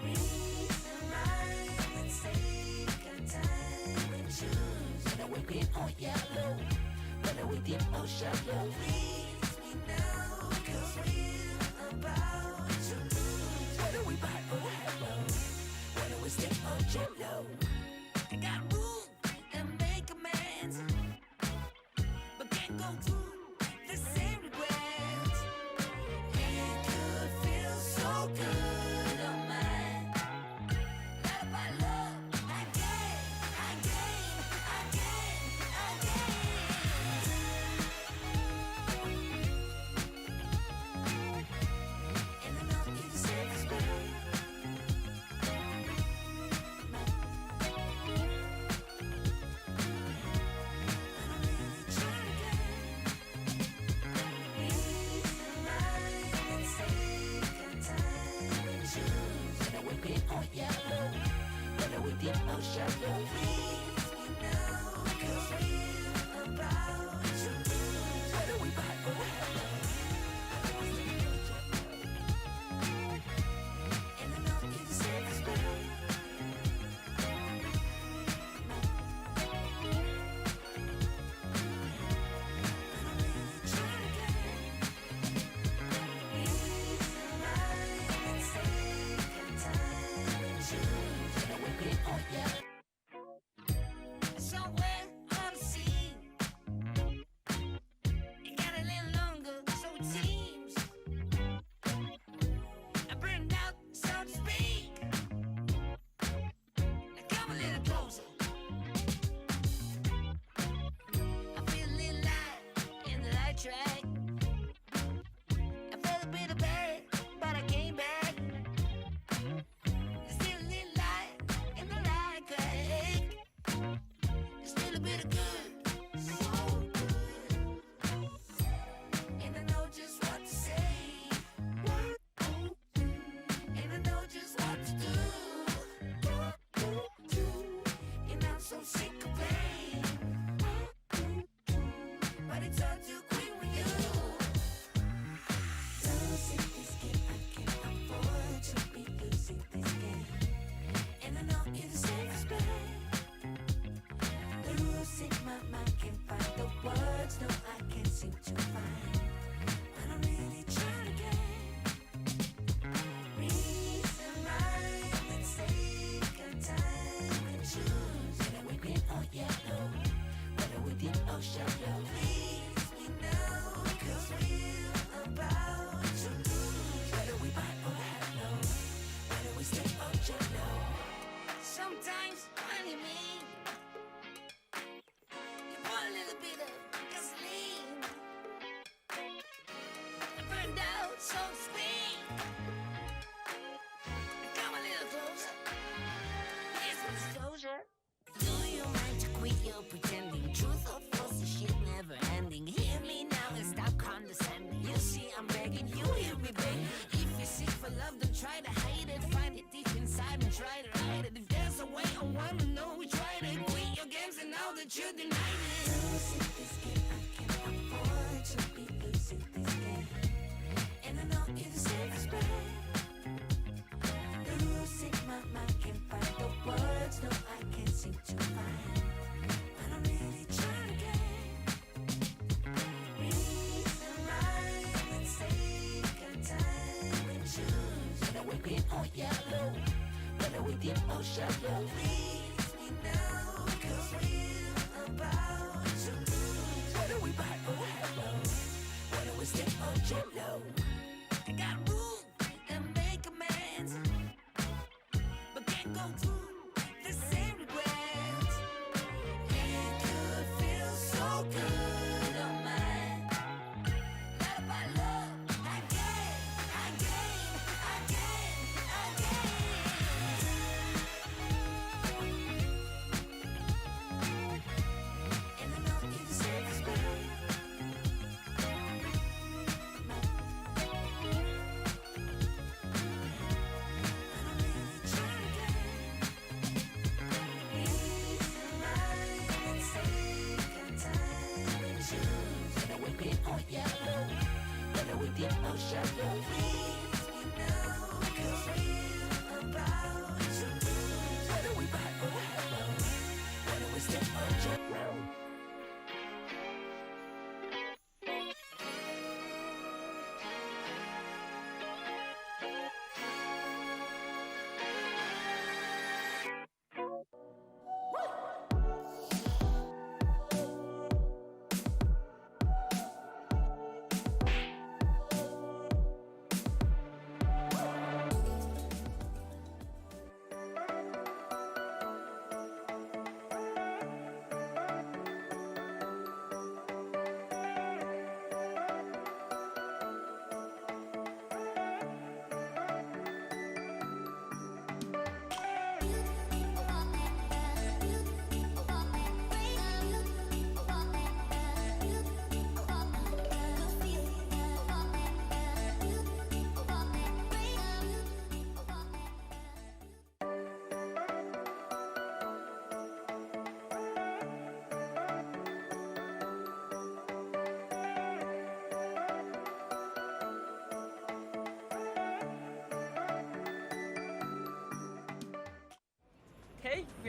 Reason, rhyme, and take a time and choose. Whether we green or yellow, whether we deep or shallow. Please me now, 'cause we're about to lose. Whether we buy or hello, whether we stay or jello. I got room and make amends, but can't go through the same regrets. It could feel so good on mine. Love by love, again, again, again, again. And I know you're the safest bet. or shallow. Please me now, 'cause we're about to lose. Whether we buy or hello. And I know you're the safest bet. Somewhere on the sea, it got a little longer, so it seems. I burned out, so to speak. Now come a little closer. I feel a little light in the light track. I felt a bit of bad, but I came back. There's still a little light in the light track. There's still a bit of good, so good. And I know just what to say. And I know just what to do. And I'm so sick of pain. But it's all too quick with you. Losing this game, I can't afford to be losing this game. And I know you're the safest bet. The rules in my mind can't find the words, no, I can't seem to find. But I'm really trying to get reason right. Let's take our time and choose whether we win or yellow, whether we deep or shallow. Please me now, 'cause we're about to lose. Whether we buy or hello, whether we stay or jello. Sometimes when you mean you put a little bit of gasoline. I burned out, so to speak. Come a little closer. Here's my disclosure. Do you mind to quit your pretending? Truth or false, this shit never ending. Hear me now and stop condescending. You see, I'm begging you, hear me beg. If you're sick for love, don't try to hide it. Find it deep inside and try to hide it. If there's a way, I wanna know we tried it. Quit your games and now that you denied it. Losing this game, I can't afford to be losing this game. And I know you're the safest bet. The rules in my mind can't find the words, no, I can't seem to find. But I'm really trying to get reason right. Let's take our time and choose whether we green or yellow, whether we deep or shallow. Please me now, 'cause we're about to lose. Whether we buy or hello, whether we stay or jello. I got room and make amends, but can't go through the same regrets. It could feel so good on mine. Not about love, again. And I know you're the safest bet.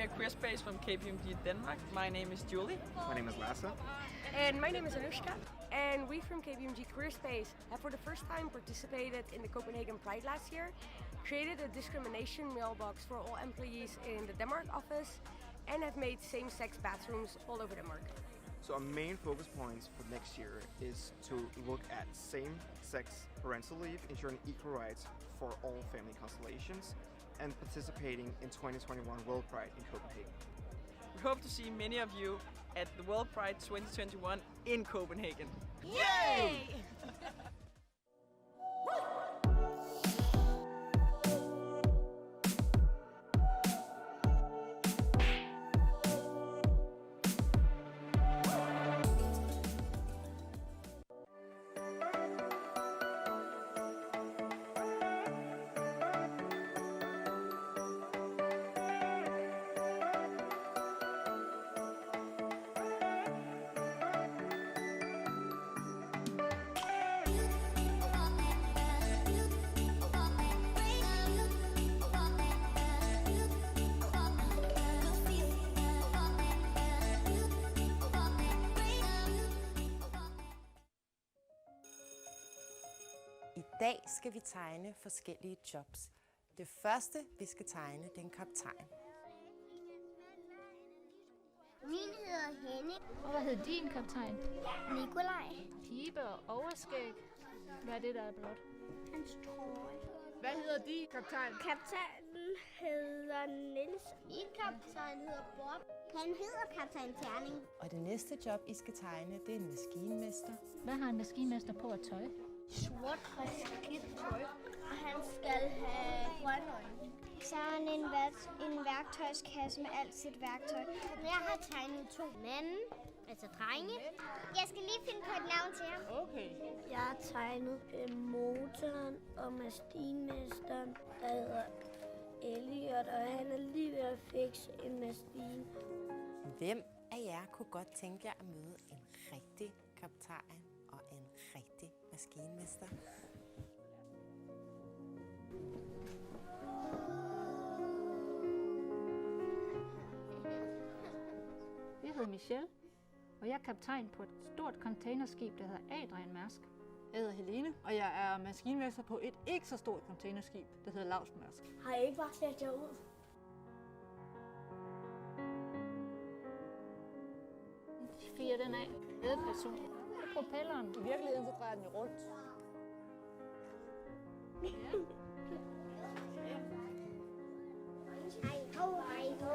We are Queer Space from KPMG Denmark. My name is Julie. My name is Lasse. And my name is Anushka. And we from KPMG Career Space have for the first time participated in the Copenhagen Pride last year, created a discrimination mailbox for all employees in the Denmark office, and have made same-sex bathrooms all over Denmark. So our main focus points for next year is to look at same-sex parental leave, ensuring equal rights for all family constellations, and participating in 2021 World Pride in Copenhagen. We hope to see many of you at the World Pride 2021 in Copenhagen. Yay! I dag skal vi tegne forskellige jobs. Det første, vi skal tegne, det er en kaptajn. Min hedder Henning. Og hvad hedder din kaptajn? Nikolaj. Pibe og overskæg. Hvad er det, der er blot? Hans trøje. Hvad hedder din kaptajn? Kaptajnen hedder Niels. Min kaptajn hedder Bob. Han hedder kaptajn Terning. Og det næste job, I skal tegne, det er en maskinmester. Hvad har en maskinmester på at tøj? Sort og skidt tøj. Og han skal have grønne øjne. Så er han en værktøjskasse med alt sit værktøj. Jeg har tegnet 2 mænd, altså drenge. Jeg skal lige finde på et navn til ham. Okay. Jeg har tegnet motoren og maskinmesteren, der hedder Elliot, og han er lige ved at fikse en maskine. Hvem af jer kunne godt tænke jer at møde en rigtig kaptajn og en rigtig maskinmester? Jeg hedder Michelle, og jeg er kaptajn på et stort containerskib, der hedder Adrian Mærsk. Jeg hedder Helene, og jeg er maskinmester på et ikke så stort containerskib, der hedder Mærsk. Har I ikke bare sat jer ud? Fyrer den af. Ledperson. Propelleren. I virkeligheden så drejer den jo rundt. Hej ho, hej ho.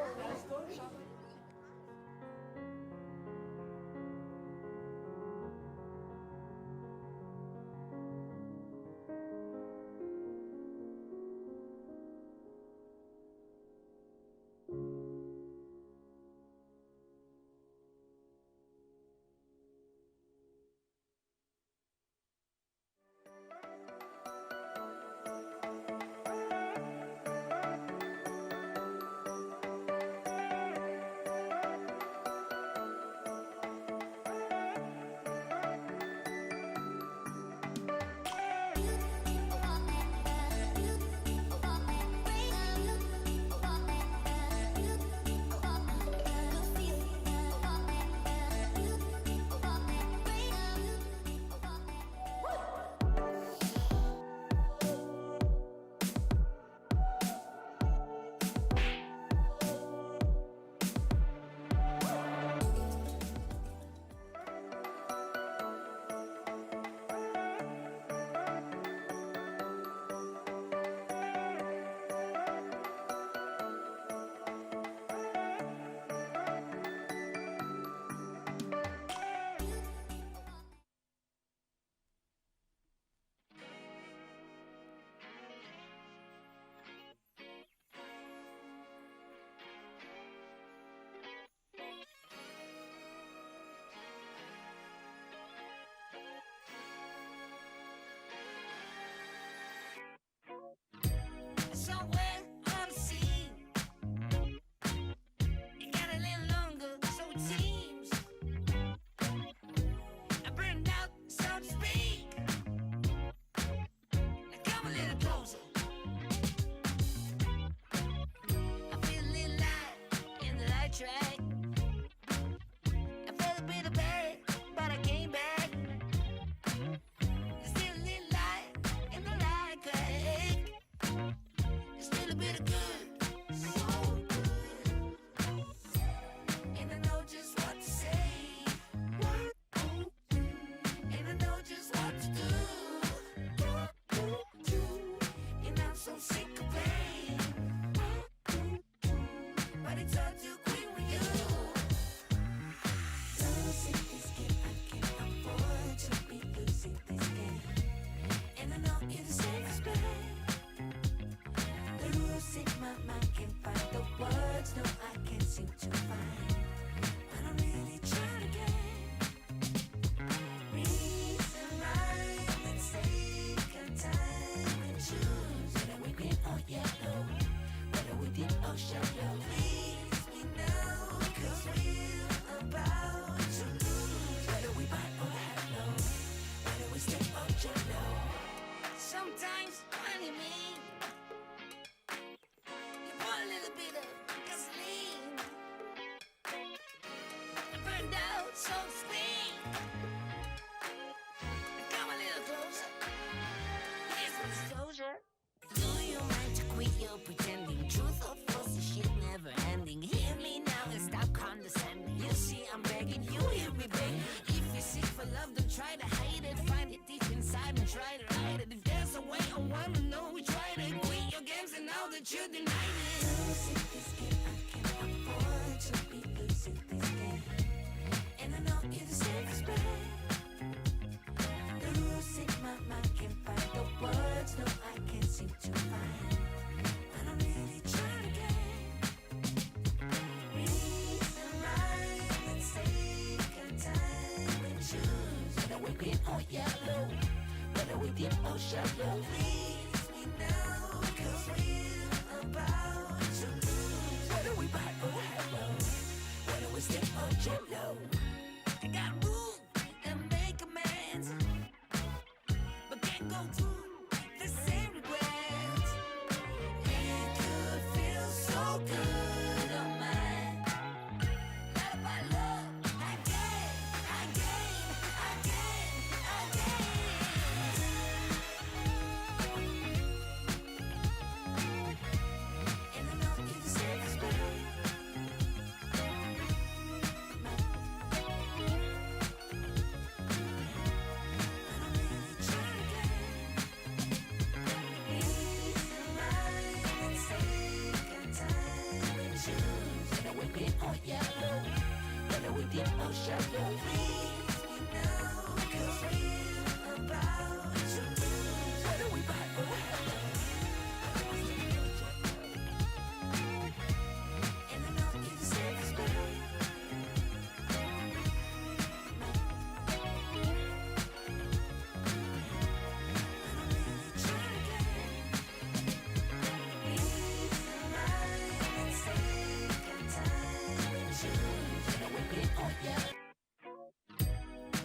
step out your low. Sometimes when you mean, you put a little bit of gasoline. I burned out, so to speak. Come a little closer. Here's my disclosure. Do you mind to quit your pretending? Truth or false, this shit never ending. Hear me now and stop condescending. You see, I'm begging you, hear me beg. If you're sick for love, don't try to hide it. Find it deep inside and try to hide it. If there's a way, I wanna know we tried it. Quit your games and now that you denied it. Losing this game, I can't afford to be losing this game. And I know you're the safest bet. Losing my mind, can't find the words. No, I can't seem to find. But I'm really trying to get reason, rhyme, and take our time and choose. Whether we green or yellow, whether we deep or shallow. Please me now, 'cause we're about to lose. Whether we buy or hello, whether we step or jello. I got room and make amends, but can't go through the same regrets. It could feel so good on mine. Not about love, again. And I know you're the safest bet. Yellow, whether we deep or shallow. Please me now, 'cause we're about to lose. Whether we buy or hello. And I know you're the safest bet.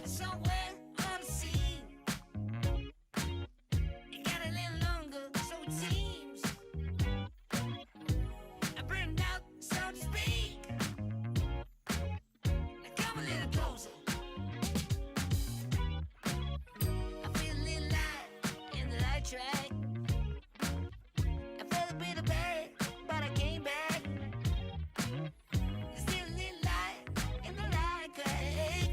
Somewhere on the scene, it got a little longer, so it seems. I burned out, so to speak. Now come a little closer. I feel a little light in the light track. I felt a bit of bad, but I came back. There's still a little light in the light crack.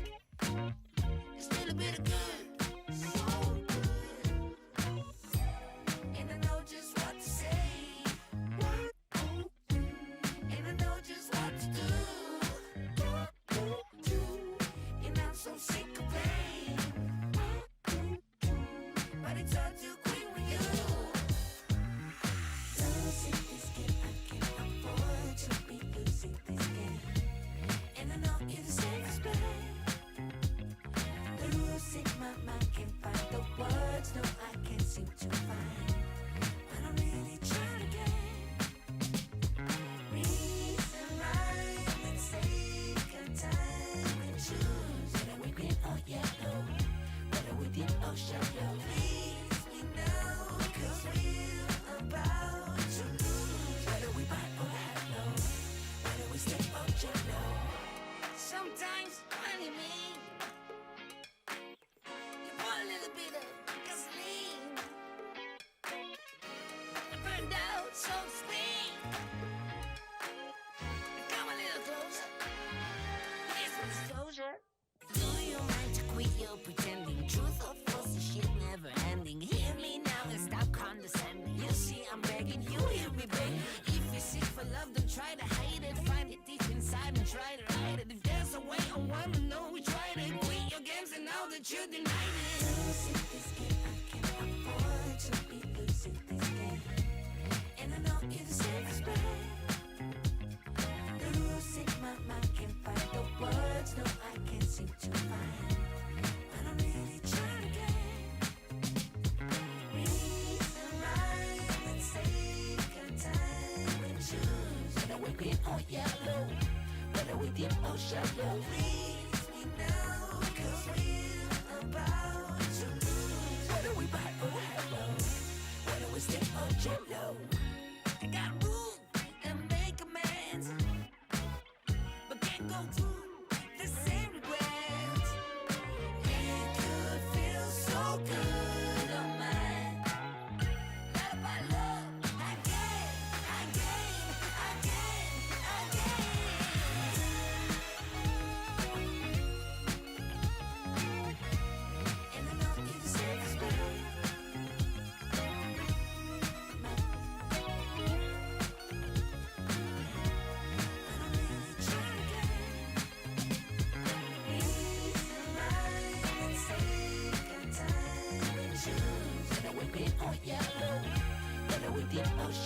There's still a bit of good, so good. And I know just what to say. And I know just what to do. And I'm so sick of pain. But it's all too quick with you. Losing this game, I can't afford to be losing this game. And I know you're the safest bet. Losing my mind, can't find the words. No, I can't seem to find. But I'm really trying to get reason, rhyme, and take our time and choose. Whether we green or yellow, whether we deep or shallow. Please me now, 'cause we're about to lose. Whether we buy or hello, whether we step or jello. Sometimes when you mean, you put a little bit of gasoline. I burned out, so to speak. Come a little closer. Here's my disclosure. Do you mind to quit your pretending? Truth or false, this shit never ending. Hear me now and stop condescending. You see, I'm begging you, hear me beg. If you're sick for love, don't try to hide it. Find it deep inside and try to hide it. If there's a way, I wanna know we tried it. Quit your games and now that you denied it. Losing this game, I can't afford to be losing this game. And I know you're the safest bet. Losing my mind, can't find the words. No, I can't seem to find. But I'm really trying to get reason, rhyme, and take our time and choose. Whether we green or yellow, whether we deep or shallow. Please me now, 'cause we're about to lose.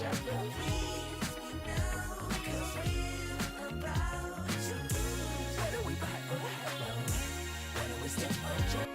shallow. Please me now, 'cause we're about to lose. Whether we buy or hello, whether we step or jump.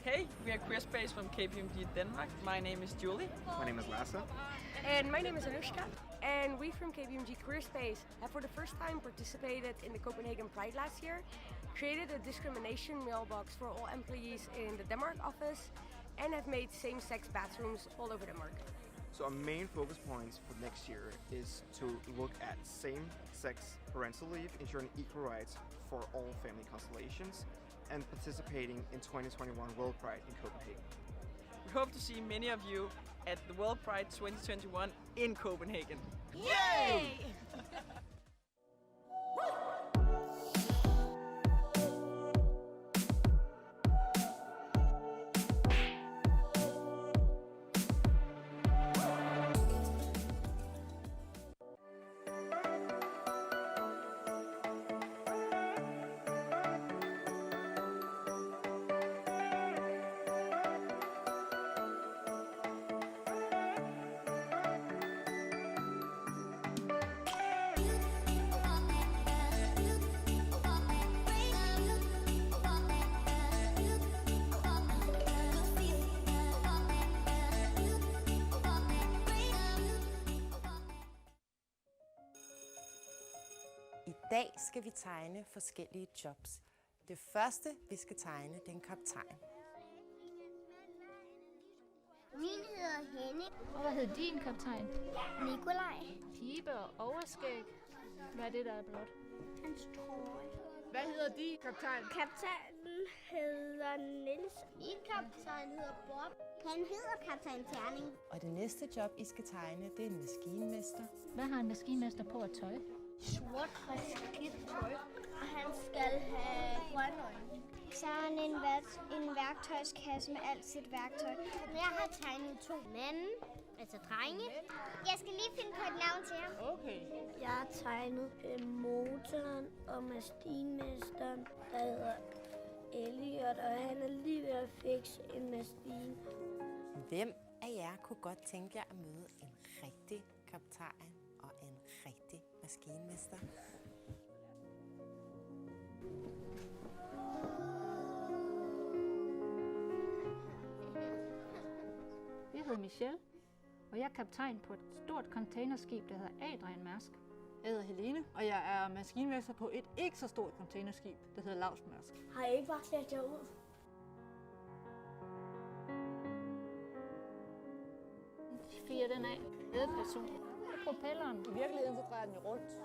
Hey, we are Queer Space from KPMG Denmark. My name is Julie. My name is Lasse. And my name is Anushka. And we from KPMG Career Space have for the first time participated in the Copenhagen Pride last year, created a discrimination mailbox for all employees in the Denmark office, and have made same-sex bathrooms all over Denmark. So our main focus points for next year is to look at same-sex parental leave, ensuring equal rights for all family constellations, and participating in 2021 World Pride in Copenhagen. We hope to see many of you at the World Pride 2021 in Copenhagen. Yay! I dag skal vi tegne forskellige jobs. Det første, vi skal tegne, det er en kaptajn. Min hedder Henning. Og hvad hed din kaptajn? Nikolaj. Pibe og overskæg. Hvad er det, der er blot? Hans trøje. Hvad hedder din kaptajn? Kaptajnen hedder Niels. Min kaptajn hedder Bob. Han hedder kaptajn Terning. Og det næste job, I skal tegne, det er en maskinmester. Hvad har en maskinmester på at tøj? Sort og skidt tøj. Og han skal have grønne øjne. Så er han en værktøjskasse med alt sit værktøj. Jeg har tegnet 2 mænd, altså drenge. Jeg skal lige finde på et navn til ham. Okay. Jeg har tegnet motoren og maskinmesteren, der hedder Elliot, og han er lige ved at fikse en maskine. Hvem af jer kunne godt tænke jer at møde en rigtig kaptajn og en rigtig maskinmester? Jeg hedder Michelle, og jeg er kaptajn på et stort containerskib, der hedder Adrian Mærsk. Jeg hedder Helene, og jeg er maskinmester på et ikke så stort containerskib, der hedder Mærsk. Har I ikke bare klædt jer ud? Fyrer den af. Ledperson. Propelleren. I virkeligheden så drejer den jo rundt.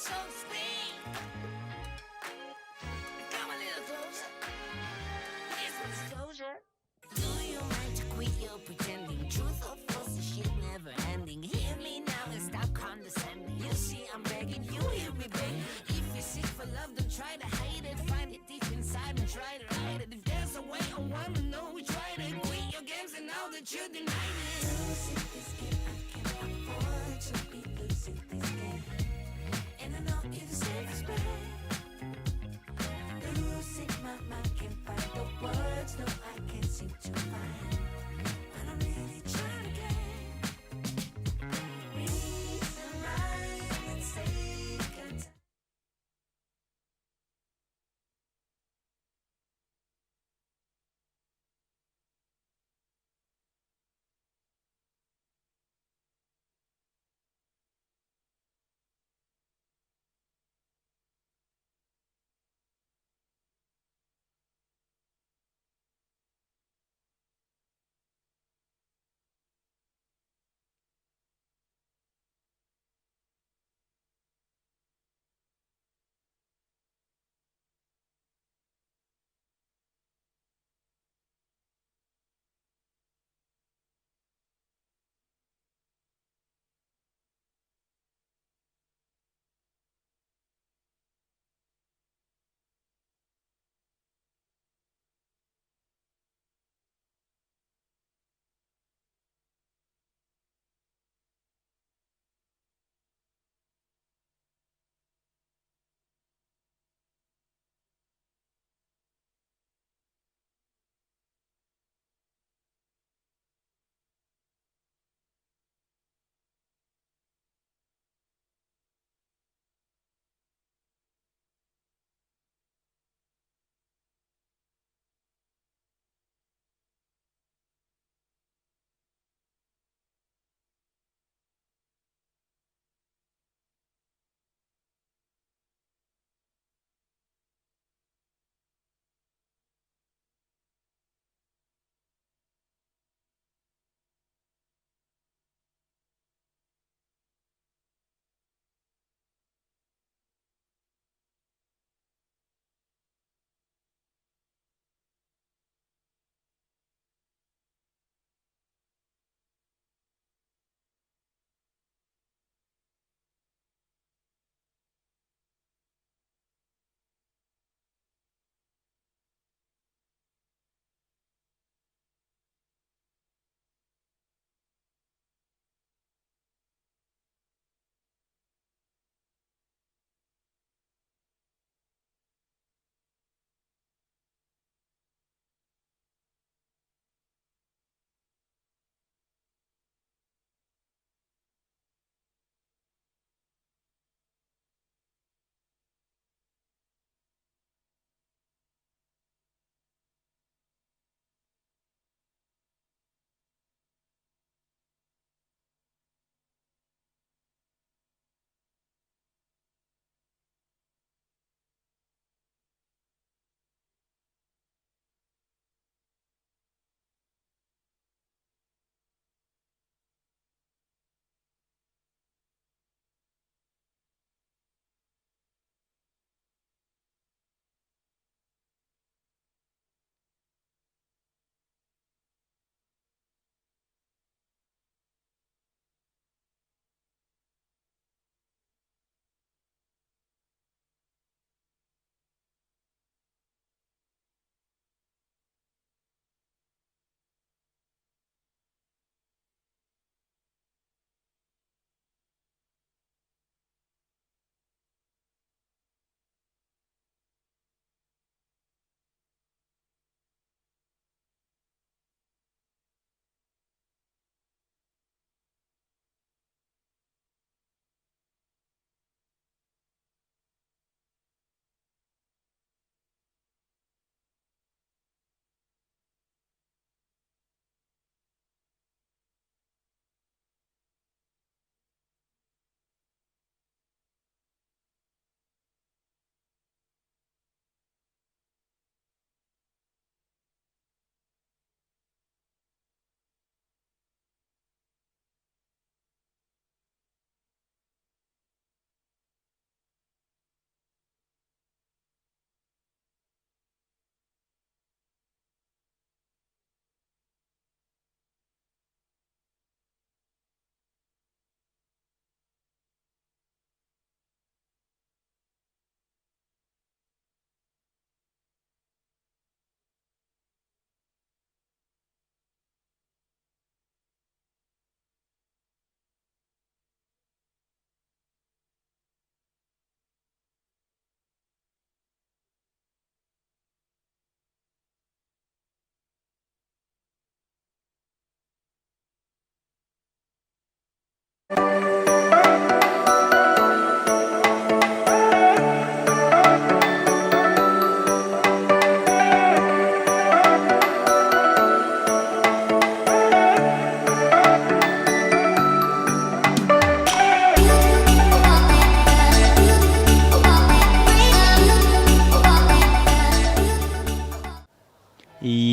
so to speak. Come a little closer. Here's some disclosure. Do you mind to quit your pretending? Truth or false, the shit never ending. Hear me now and stop condescending. You see, I'm begging you, hear me beg. If you're sick for love, don't try to hide it. Find it deep inside and try to hide it. If there's a way, I wanna know we tried it. Quit your games and now that you denied it. Losing this game, I can't afford to be losing this game. And I know it's self-respect. Losing my mind, can't find the words. No, I can't seem to find. But I'm really trying to get reason right and say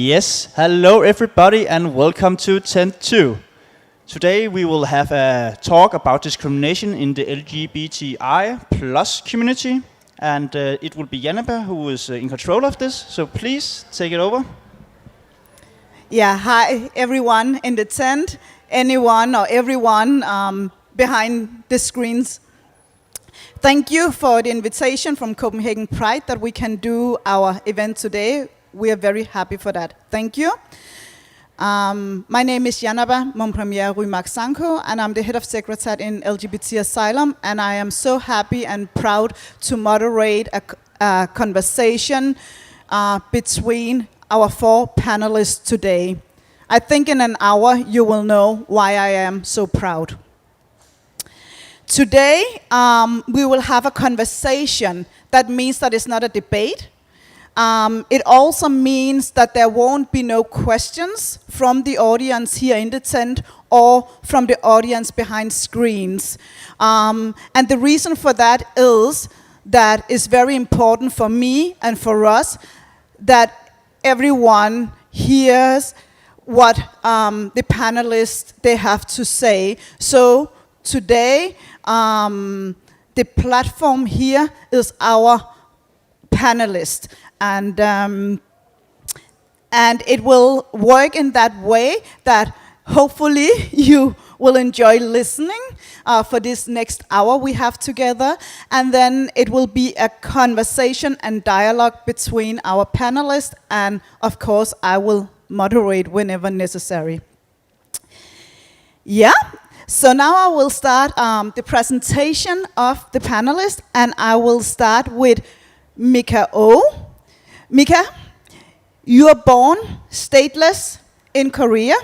Yes, hello everybody and welcome to Tent 2. Today we will have a talk about discrimination in the LGBTI plus community, and it will be Jannaba who is in control of this, so please take it over. Yeah, hi everyone in the tent, anyone or everyone behind the screens. Thank you for the invitation from Copenhagen Pride that we can do our event today. We are very happy for that. Thank you. My name is Jannaba Mompremier Ruimark Sanko, and I'm the head of Secretariat in LGBT Asylum, and I am so happy and proud to moderate a conversation between our 4 panelists today. I think in an hour you will know why I am so proud. Today we will have a conversation. That means that it's not a debate. It also means that there won't be no questions from the audience here in the tent or from the audience behind screens. And the reason for that is that it's very important for me and for us that everyone hears what the panelists they have to say. So today, the platform here is our panelist, and it will work in that way that hopefully you will enjoy listening for this next hour we have together, and then it will be a conversation and dialogue between our panelists, and of course I will moderate whenever necessary. Yeah. So now I will start the presentation of the panelists, and I will start with Mika O. Mika, you are born stateless in Korea,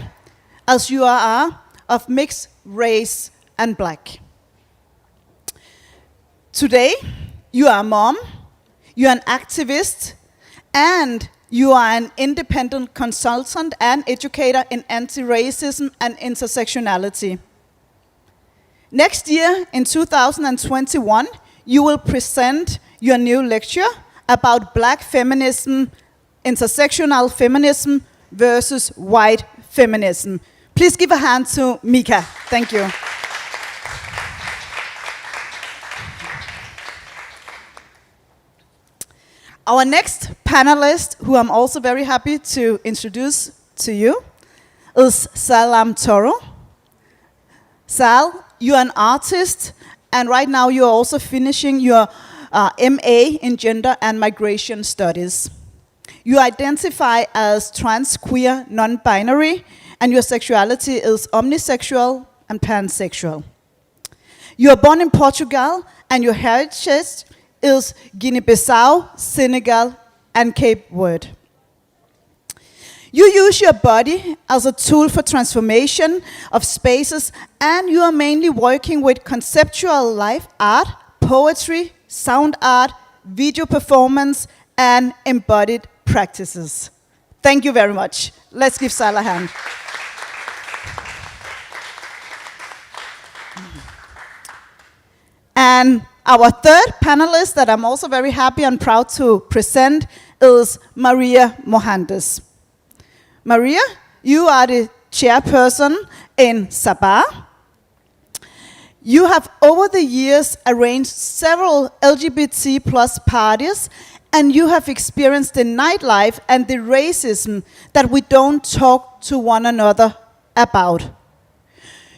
as you are of mixed race and black. Today, you are a mom, you are an activist, and you are an independent consultant and educator in anti-racism and intersectionality. Next year, in 2021, you will present your new lecture about black feminism, intersectional feminism versus white feminism. Please give a hand to Mika. Thank you. Our next panelist, who I'm also very happy to introduce to you, is Salam Toro. Sal, you're an artist, and right now you're also finishing your MA in Gender and Migration Studies. You identify as trans, queer, non-binary, and your sexuality is omnisexual and pansexual. You are born in Portugal, and your heritage is Guinea-Bissau, Senegal, and Cape Verde. You use your body as a tool for transformation of spaces, and you are mainly working with conceptual life art, poetry, sound art, video performance, and embodied practices. Thank you very much. Let's give Sal a hand. And our third panelist that I'm also very happy and proud to present is Maria Mohandes. Maria, you are the chairperson in Sabah. You have over the years arranged several LGBT plus parties, and you have experienced the nightlife and the racism that we don't talk to one another about.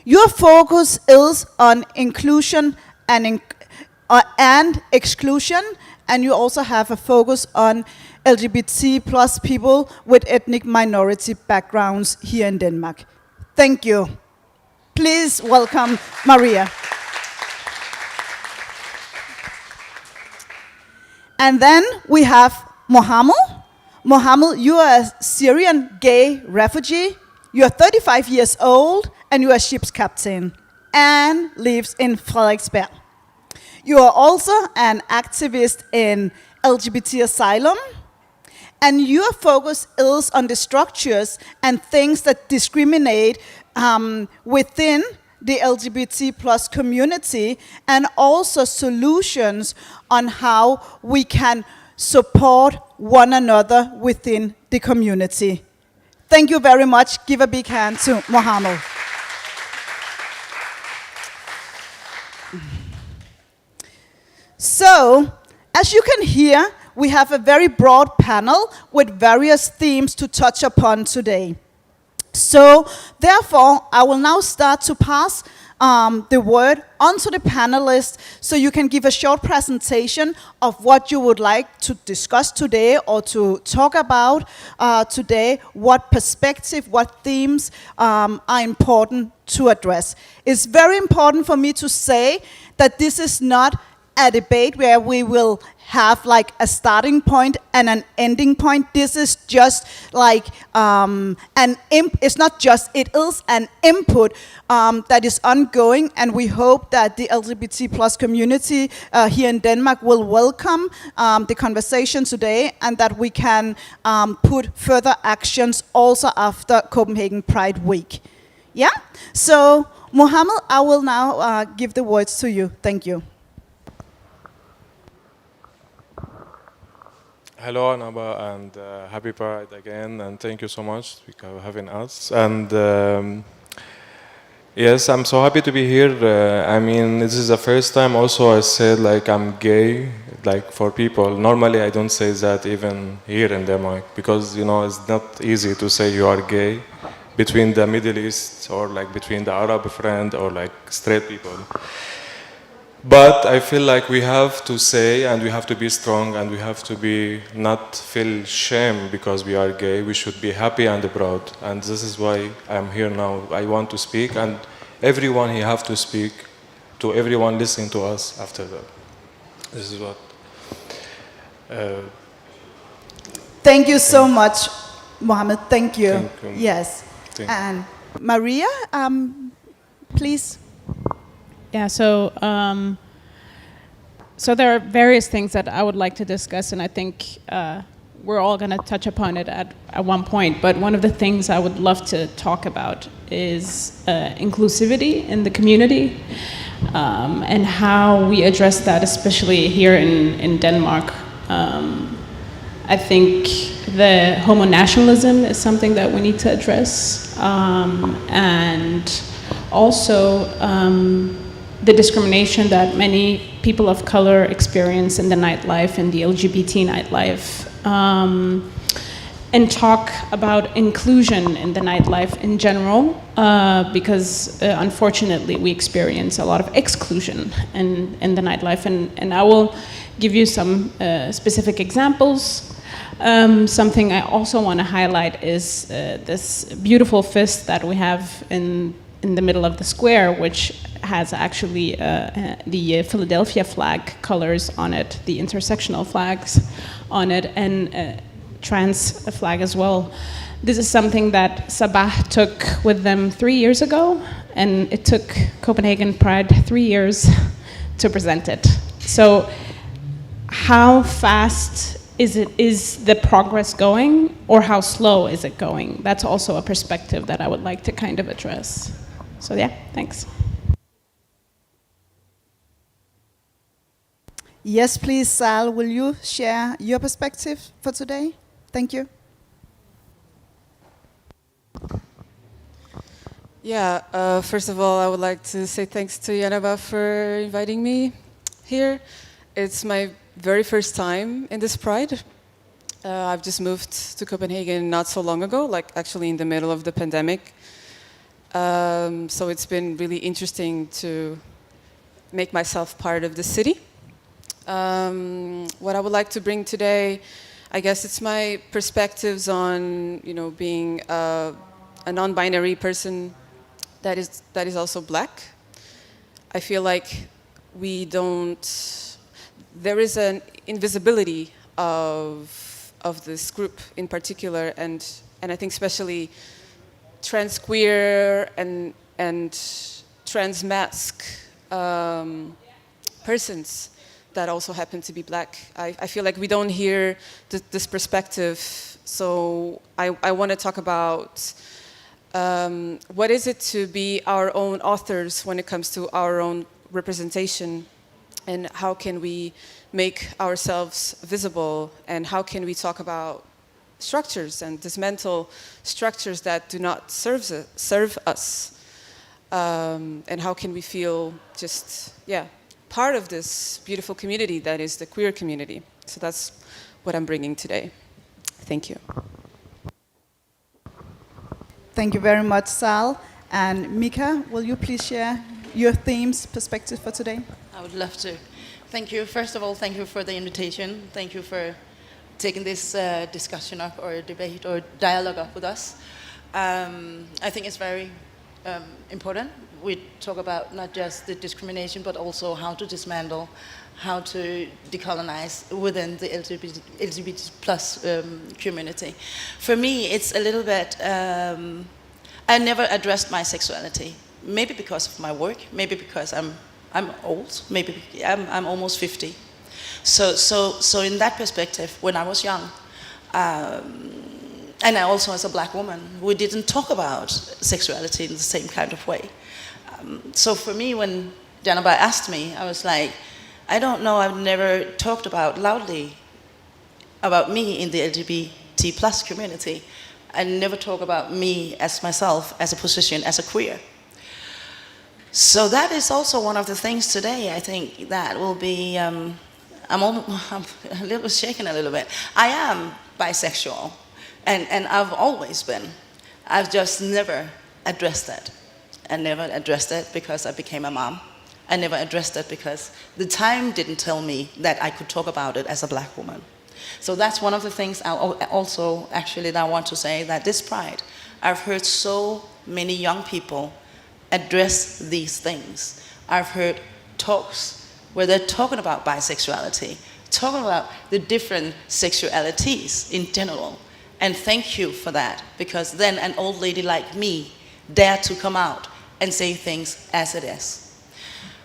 Your focus is on inclusion and exclusion, and you also have a focus on LGBT plus people with ethnic minority backgrounds here in Denmark. Thank you. Please welcome Maria. And then we have Mohammed. Mohammed, you are a Syrian gay refugee. You are 35 years old, and you are a ship's captain and lives in Frederiksberg. You are also an activist in LGBT Asylum, and your focus is on the structures and things that discriminate within the LGBT plus community, and also solutions on how we can support one another within the community. Thank you very much. Give a big hand to Mohammed. So, as you can hear, we have a very broad panel with various themes to touch upon today. So, therefore, I will now start to pass the word onto the panelists so you can give a short presentation of what you would like to discuss today or to talk about today, what perspective, what themes are important to address. It's very important for me to say that this is not a debate where we will have like a starting point and an ending point. This is just like it's not just, it is an input that is ongoing, and we hope that the LGBT plus community here in Denmark will welcome the conversation today, and that we can put further actions also after Copenhagen Pride Week. Yeah? So, Mohammed, I will now give the words to you. Thank you. Hello, Anaba, and happy Pride again, and thank you so much for having us. And yes, I'm so happy to be here. I mean, this is the first time also I said like I'm gay, like for people. Normally I don't say that even here in Denmark, because you know it's not easy to say you are gay between the Middle East or like between the Arab friend or like straight people. But I feel like we have to say, and we have to be strong, and we have to be not feel shame because we are gay. We should be happy and proud, and this is why I'm here now. I want to speak, and everyone here have to speak to everyone listening to us after that. This is what. Thank you so much, Mohammed. Thank you. Thank you. Yes. And Maria, please. Yeah, so there are various things that I would like to discuss, and I think we're all going to touch upon it at one point. But one of the things I would love to talk about is inclusivity in the community, and how we address that, especially here in Denmark. I think the homo-nationalism is something that we need to address, and also the discrimination that many people of color experience in the nightlife and the LGBT nightlife, and talk about inclusion in the nightlife in general, because unfortunately we experience a lot of exclusion in the nightlife, and I will give you some specific examples. Something I also want to highlight is this beautiful fist that we have in the middle of the square, which has actually the Philadelphia flag colors on it, the intersectional flags on it, and trans flag as well. This is something that Sabah took with them 3 years ago, and it took Copenhagen Pride 3 years to present it. So how fast is the progress going, or how slow is it going? That's also a perspective that I would like to kind of address. So yeah, thanks. Yes, please, Sal, will you share your perspective for today? Thank you. Yeah, first of all, I would like to say thanks to Yanaba for inviting me here. It's my very first time in this Pride. I've just moved to Copenhagen not so long ago, like actually in the middle of the pandemic. So it's been really interesting to make myself part of the city. What I would like to bring today, I guess it's my perspectives on, you know, being a non-binary person that is also black. I feel like there is an invisibility of this group in particular, and I think especially trans queer and trans mask persons that also happen to be black. I feel like we don't hear this perspective, so I want to talk about what is it to be our own authors when it comes to our own representation, and how can we make ourselves visible, and how can we talk about structures and dismantle structures that do not serve us. And how can we feel just, part of this beautiful community that is the queer community. So that's what I'm bringing today. Thank you. Thank you very much, Sal. And Mika, will you please share your theme's perspective for today? I would love to. Thank you. First of all, thank you for the invitation. Thank you for taking this discussion up or debate or dialogue up with us. I think it's very important. We talk about not just the discrimination, but also how to dismantle, how to decolonize within the LGBT plus community. For me, it's a little bit, I never addressed my sexuality. Maybe because of my work, maybe because I'm old, maybe I'm almost 50. So in that perspective, when I was young, and I also as a black woman, we didn't talk about sexuality in the same kind of way. So for me, when Janaba asked me, I was like, I don't know, I've never talked about loudly about me in the LGBT plus community. I never talk about me as myself, as a position, as a queer. So that is also one of the things today, I think, that will be, I'm a little shaken a little bit. I am bisexual, and I've always been. I've just never addressed it. I never addressed it because I became a mom. I never addressed it because the time didn't tell me that I could talk about it as a black woman. So that's one of the things I also actually that I want to say, that this Pride, I've heard so many young people address these things. I've heard talks where they're talking about bisexuality, talking about the different sexualities in general. And thank you for that, because then an old lady like me dared to come out and say things as it is.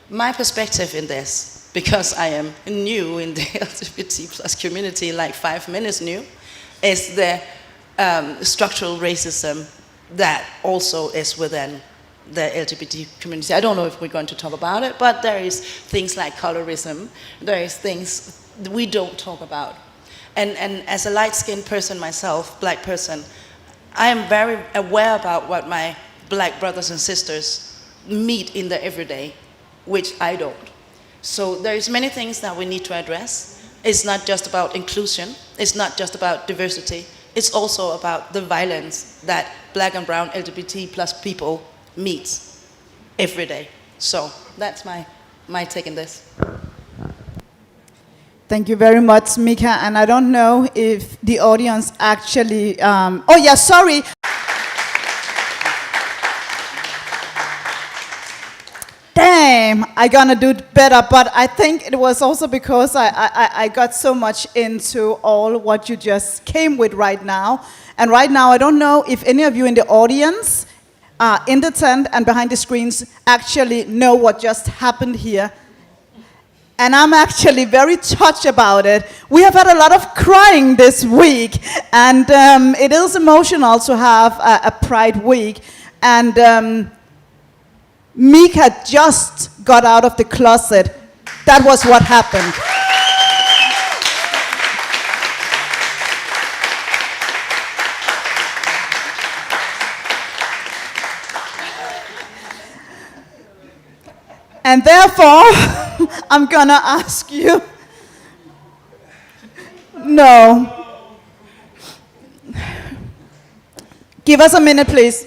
My perspective in this, because I am new in the LGBT plus community, like 5 minutes new, is the structural racism that also is within the LGBT community. I don't know if we're going to talk about it, but there is things like colorism, there is things we don't talk about. And as a light-skinned person myself, black person, I am very aware about what my black brothers and sisters meet in their everyday, which I don't. So there's many things that we need to address. It's not just about inclusion, it's not just about diversity, it's also about the violence that black and brown LGBT plus people meet every day. So that's my take on this. Thank you very much, Mika. And I don't know if the audience actually, oh yeah, sorry. Damn, I'm gonna do better, but I think it was also because I got so much into all what you just came with right now. And right now, I don't know if any of you in the audience, in the tent and behind the screens, actually know what just happened here. And I'm actually very touched about it. We have had a lot of crying this week, and it is emotional to have a Pride week. And Mika just got out of the closet. That was what happened. And therefore, I'm gonna ask you, no. Give us a minute, please.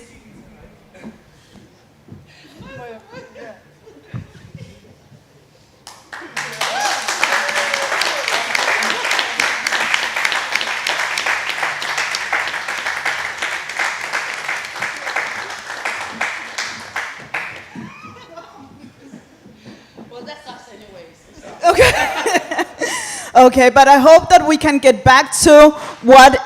Okay, but I hope that we can get back to what,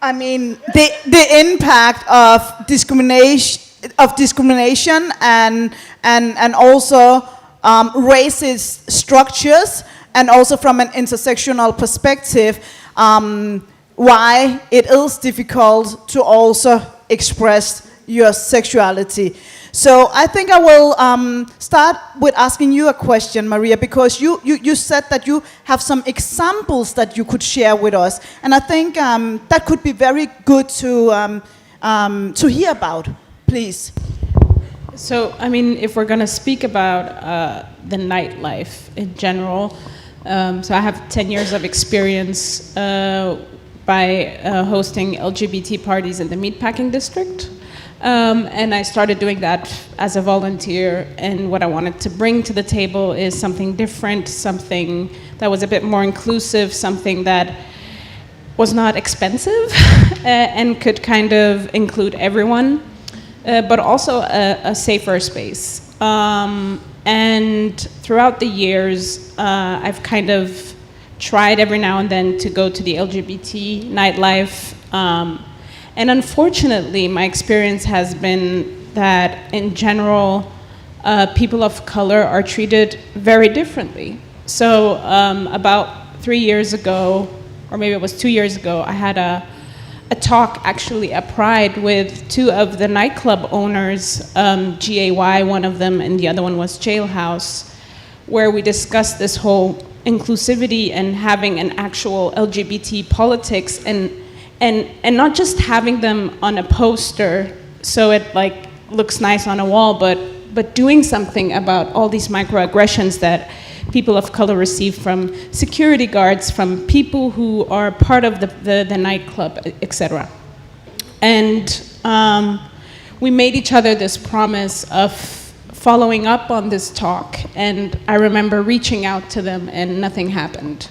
I mean, the impact of discrimination and also racist structures, and also from an intersectional perspective, why it is difficult to also express your sexuality. So I think I will start with asking you a question, Maria, because you said that you have some examples that you could share with us, and I think that could be very good to hear about. Please. So, I mean, if we're going to speak about the nightlife in general, so I have 10 years of experience by hosting LGBT parties in the meatpacking district. And I started doing that as a volunteer, and what I wanted to bring to the table is something different, something that was a bit more inclusive, something that was not expensive and could kind of include everyone, but also a safer space. And throughout the years, I've kind of tried every now and then to go to the LGBT nightlife. And unfortunately, my experience has been that in general, people of color are treated very differently. So about 3 years ago, or maybe it was 2 years ago, I had a talk, actually a Pride, with two of the nightclub owners, GAY, one of them, and the other one was Jailhouse, where we discussed this whole inclusivity and having an actual LGBT politics, and not just having them on a poster so it like looks nice on a wall, but doing something about all these microaggressions that people of color receive from security guards, from people who are part of the nightclub, etc. And we made each other this promise of following up on this talk, and I remember reaching out to them and nothing happened.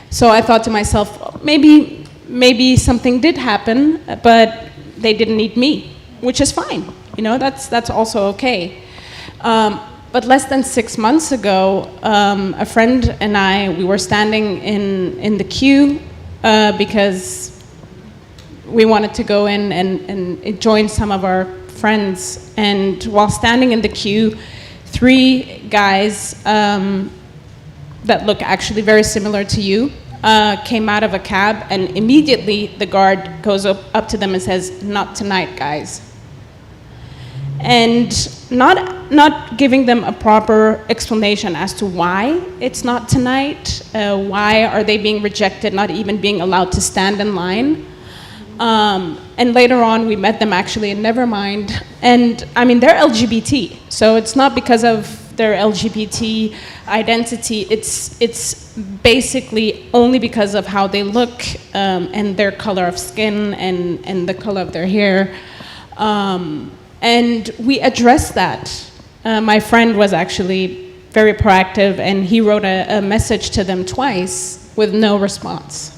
So I thought to myself, maybe something did happen, but they didn't need me, which is fine. You know, that's also okay. But less than 6 months ago, a friend and we were standing in the queue because we wanted to go in and join some of our friends. And while standing in the queue, 3 guys that look actually very similar to you came out of a cab, and immediately the guard goes up to them and says, "Not tonight, guys." And not giving them a proper explanation as to why it's not tonight, why are they being rejected, not even being allowed to stand in line. And later on, we met them actually in Nevermind, and I mean, they're LGBT, so it's not because of their LGBT identity, it's basically only because of how they look and their color of skin and the color of their hair. And we addressed that. My friend was actually very proactive, and he wrote a message to them twice with no response.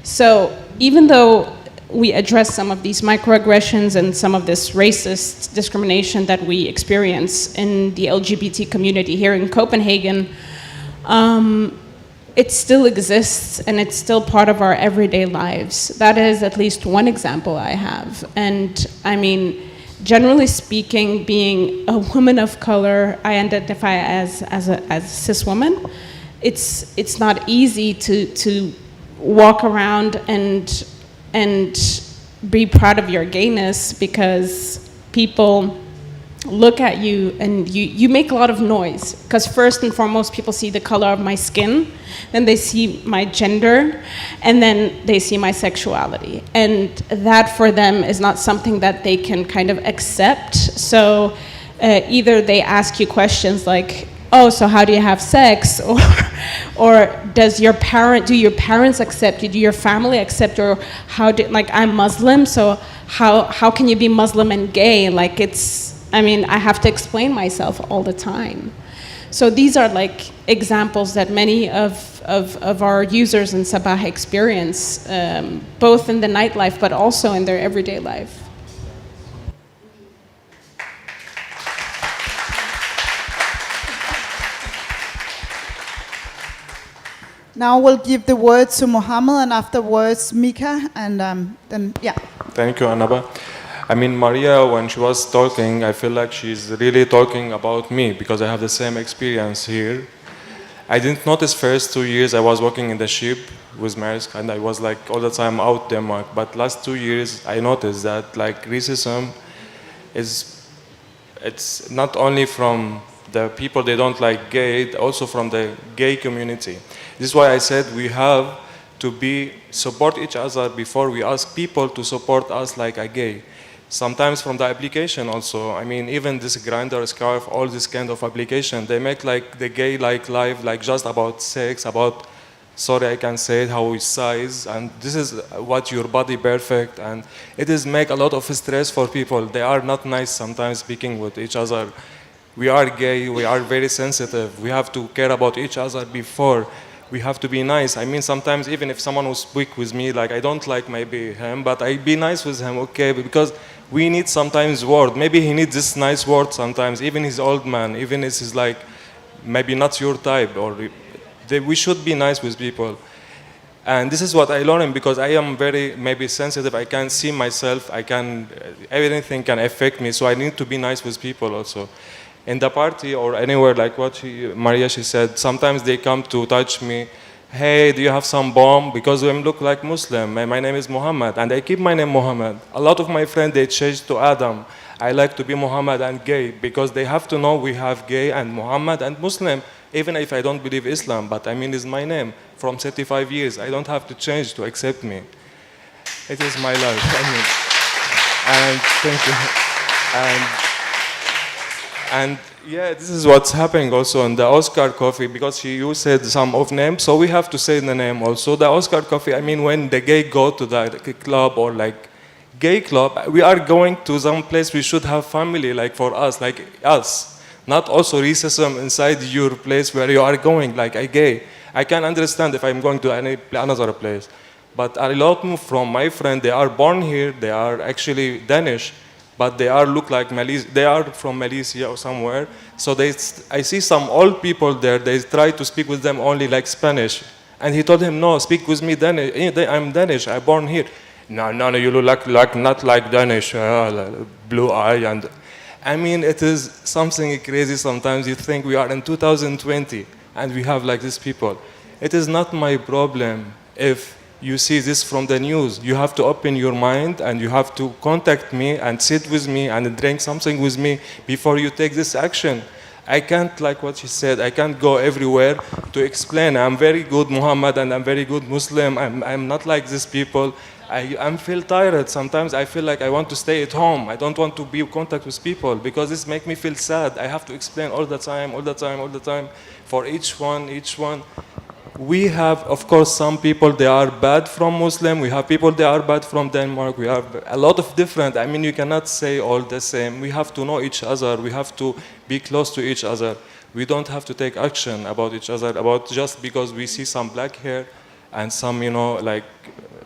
So even though we address some of these microaggressions and some of this racist discrimination that we experience in the LGBT community here in Copenhagen, it still exists, and it's still part of our everyday lives. That is at least one example I have. And I mean, generally speaking, being a woman of color, I identify as a cis woman. It's not easy to walk around and be proud of your gayness, because people look at you and you make a lot of noise. Because first and foremost, people see the color of my skin, then they see my gender, and then they see my sexuality. And that for them is not something that they can kind of accept. So either they ask you questions like, "Oh, so how do you have sex?" Or do your parents accept you? Do your family accept you? Or like, I'm Muslim, so how can you be Muslim and gay? Like, I have to explain myself all the time. So these are like examples that many of our users in Sabah experience, both in the nightlife, but also in their everyday life. Now we'll give the word to Mohammed, and afterwards Mika, and then, yeah. Thank you, Annaba. I mean, Maria, when she was talking, I feel like she's really talking about me, because I have the same experience here. I didn't notice first 2 years I was working in the ship with Maersk, and I was like all the time out Denmark. But last 2 years, I noticed that like racism it's not only from the people they don't like gay, also from the gay community. This is why I said we have to support each other before we ask people to support us like a gay. Sometimes from the application also, I mean, even this Grindr, Scarf, all this kind of application, they make like the gay like life, like just about sex, about, sorry I can say it, how we size, and this is what your body perfect, and it is make a lot of stress for people. They are not nice sometimes speaking with each other. We are gay, we are very sensitive. We have to care about each other before. We have to be nice. I mean, sometimes even if someone will speak with me, like I don't like maybe him, but I be nice with him, okay, because we need sometimes word. Maybe he needs this nice word sometimes, even his old man, even if he's like, maybe not your type, or we should be nice with people. And this is what I learned because I am very maybe sensitive. I can see myself, everything can affect me, so I need to be nice with people also. In the party or anywhere, like what Maria said, sometimes they come to touch me. Hey, do you have some bomb? Because I look like Muslim. My name is Muhammad, and I keep my name Muhammad. A lot of my friends, they changed to Adam. I like to be Muhammad and gay, because they have to know we have gay and Muhammad and Muslim, even if I don't believe Islam, but I mean, it's my name. From 35 years, I don't have to change to accept me. It is my life. I mean, and thank you. And yeah, this is what's happening also in the Oscar Coffee, because you said some of names, so we have to say the name also. The Oscar Coffee, I mean, when the gay go to the club or like gay club, we are going to some place we should have family, like for us, like us. Not also racism inside your place where you are going, like a gay. I can understand if I'm going to another place. But a lot from my friends, they are born here, they are actually Danish, but they look like Malaysia. They are from Malaysia or somewhere. So I see some old people there. They try to speak with them only like Spanish, and he told him, "No, speak with me Danish. I'm Danish. I'm born here." No, you look like not like Danish. Blue eye, and I mean, it is something crazy. Sometimes you think we are in 2020 and we have like these people. It is not my problem if you see this from the news. You have to open your mind and you have to contact me and sit with me and drink something with me before you take this action. I can't, like what she said, I can't go everywhere to explain. I'm very good Muhammad and I'm very good Muslim. I'm not like these people. I feel tired. Sometimes I feel like I want to stay at home. I don't want to be in contact with people because this makes me feel sad. I have to explain all the time for each one. We have, of course, some people, they are bad from Muslim. We have people, they are bad from Denmark. We have a lot of different. I mean, you cannot say all the same. We have to know each other. We have to be close to each other. We don't have to take action about each other, about just because we see some black hair and some, like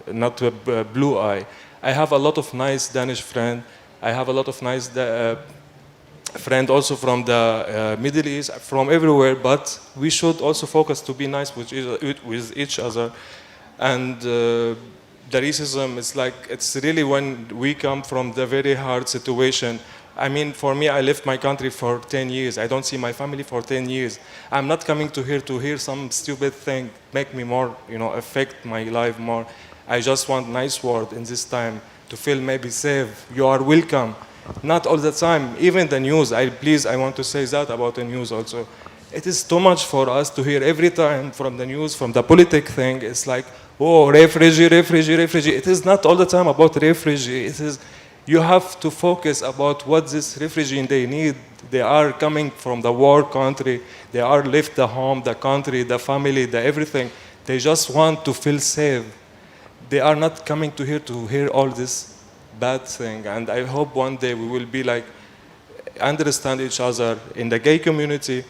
not a blue eye. I have a lot of nice Danish friends. I have a lot of nice friend also from the Middle East, from everywhere, but we should also focus to be nice with each other. And the racism is like, it's really when we come from the very hard situation. I mean, for me, I left my country for 10 years. I don't see my family for 10 years. I'm not coming to hear some stupid thing, make me more, affect my life more. I just want nice word in this time to feel maybe safe. You are welcome. Not all the time, even the news. I want to say that about the news also. It is too much for us to hear every time from the news, from the politic thing. It's like, oh, refugee. It is not all the time about refugee. It is, you have to focus about what this refugee they need. They are coming from the war country. They are left the home, the country, the family, the everything. They just want to feel safe. They are not coming to hear all this bad thing, and I hope one day we will be like understand each other in the gay community,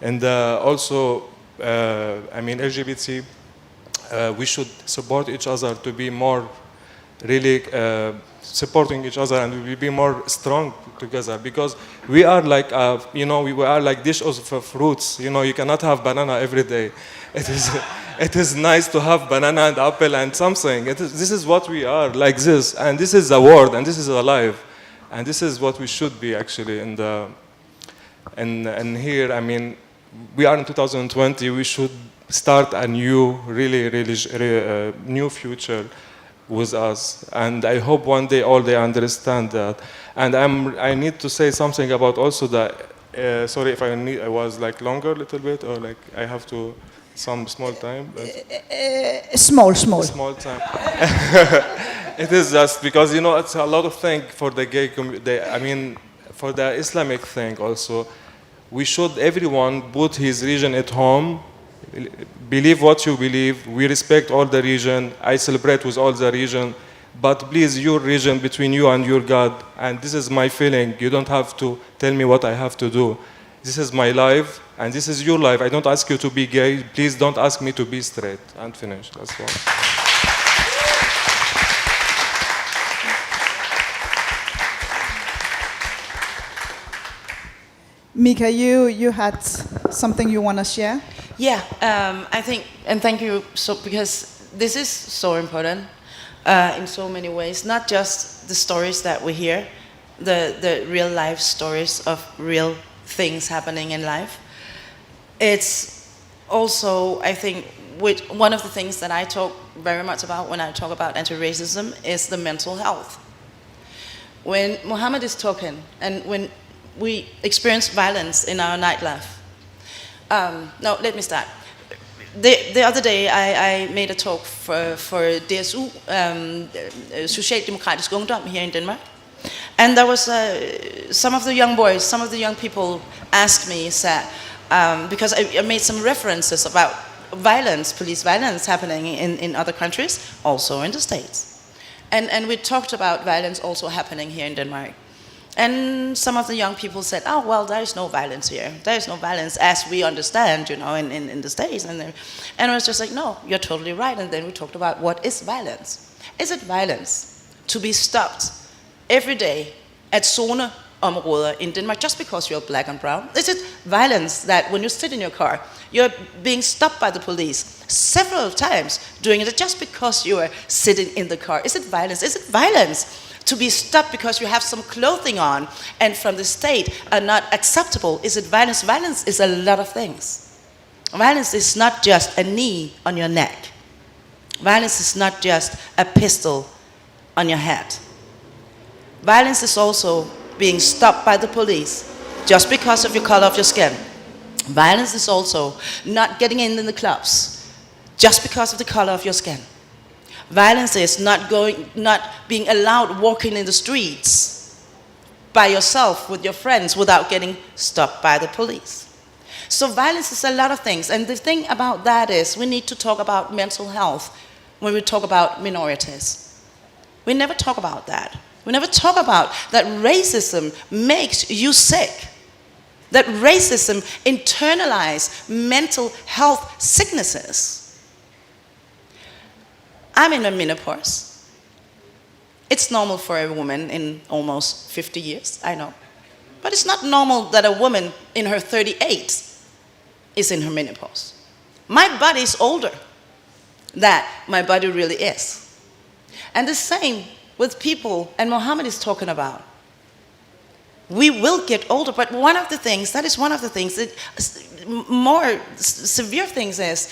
and also LGBT. We should support each other to be more really supporting each other, and we will be more strong together, because we are like we are like dishes of fruits. You cannot have banana every day. It is nice to have banana and apple and something. This is what we are, like this. And this is the world, and this is alive. And this is what we should be, actually. And here, I mean, we are in 2020. We should start a new, really new future. with us. And I hope one day all they understand that. And I need to say something about also that, sorry if I was like longer a little bit, or like I have to, some small time. Small. Small time. It is just because, you know, it's a lot of thing for the gay community. I mean, for the Islamic thing also. We should, everyone, put his religion at home, believe what you believe. We respect all the religion. I celebrate with all the religion. But please, your religion between you and your God. And this is my feeling. You don't have to tell me what I have to do. This is my life, and this is your life. I don't ask you to be gay. Please don't ask me to be straight. And finish. That's all. Mika, you had something you want to share? Yeah, I think, and thank you, because this is so important in so many ways. Not just the stories that we hear, the real life stories of real things happening in life. It's also, I think, one of the things that I talk very much about when I talk about anti-racism is the mental health. When Mohammed is talking, and when we experience violence in our nightlife. No, let me start. The other day, I made a talk for DSU, Socialdemokratisk Ungdom here in Denmark. And there was some of the young boys, some of the young people asked me, because I made some references about violence, police violence happening in other countries, also in the States. And we talked about violence also happening here in Denmark. And some of the young people said, oh, well, there is no violence here. There is no violence as we understand, you know, in the States. And I was just like, no, you're totally right. And then we talked about what is violence. Is it violence to be stopped every day at zoneområder in Denmark just because you're black and brown? Is it violence that when you sit in your car, you're being stopped by the police several times doing it just because you are sitting in the car? Is it violence? Is it violence to be stopped because you have some clothing on and from the state are not acceptable? Is it violence? Violence is a lot of things. Violence is not just a knee on your neck. Violence is not just a pistol on your head. Violence is also being stopped by the police just because of your color of your skin. Violence is also not getting in the clubs just because of the color of your skin. Violence is not being allowed walking in the streets by yourself with your friends without getting stopped by the police. So violence is a lot of things. And the thing about that is we need to talk about mental health when we talk about minorities. We never talk about that. We never talk about that racism makes you sick. That racism internalizes mental health sicknesses. I'm in my menopause. It's normal for a woman in almost 50 years, I know. But it's not normal that a woman in her 38 is in her menopause. My body is older than my body really is. And the same with people, and Mohammed is talking about. We will get older, but one of the things, that more severe things is,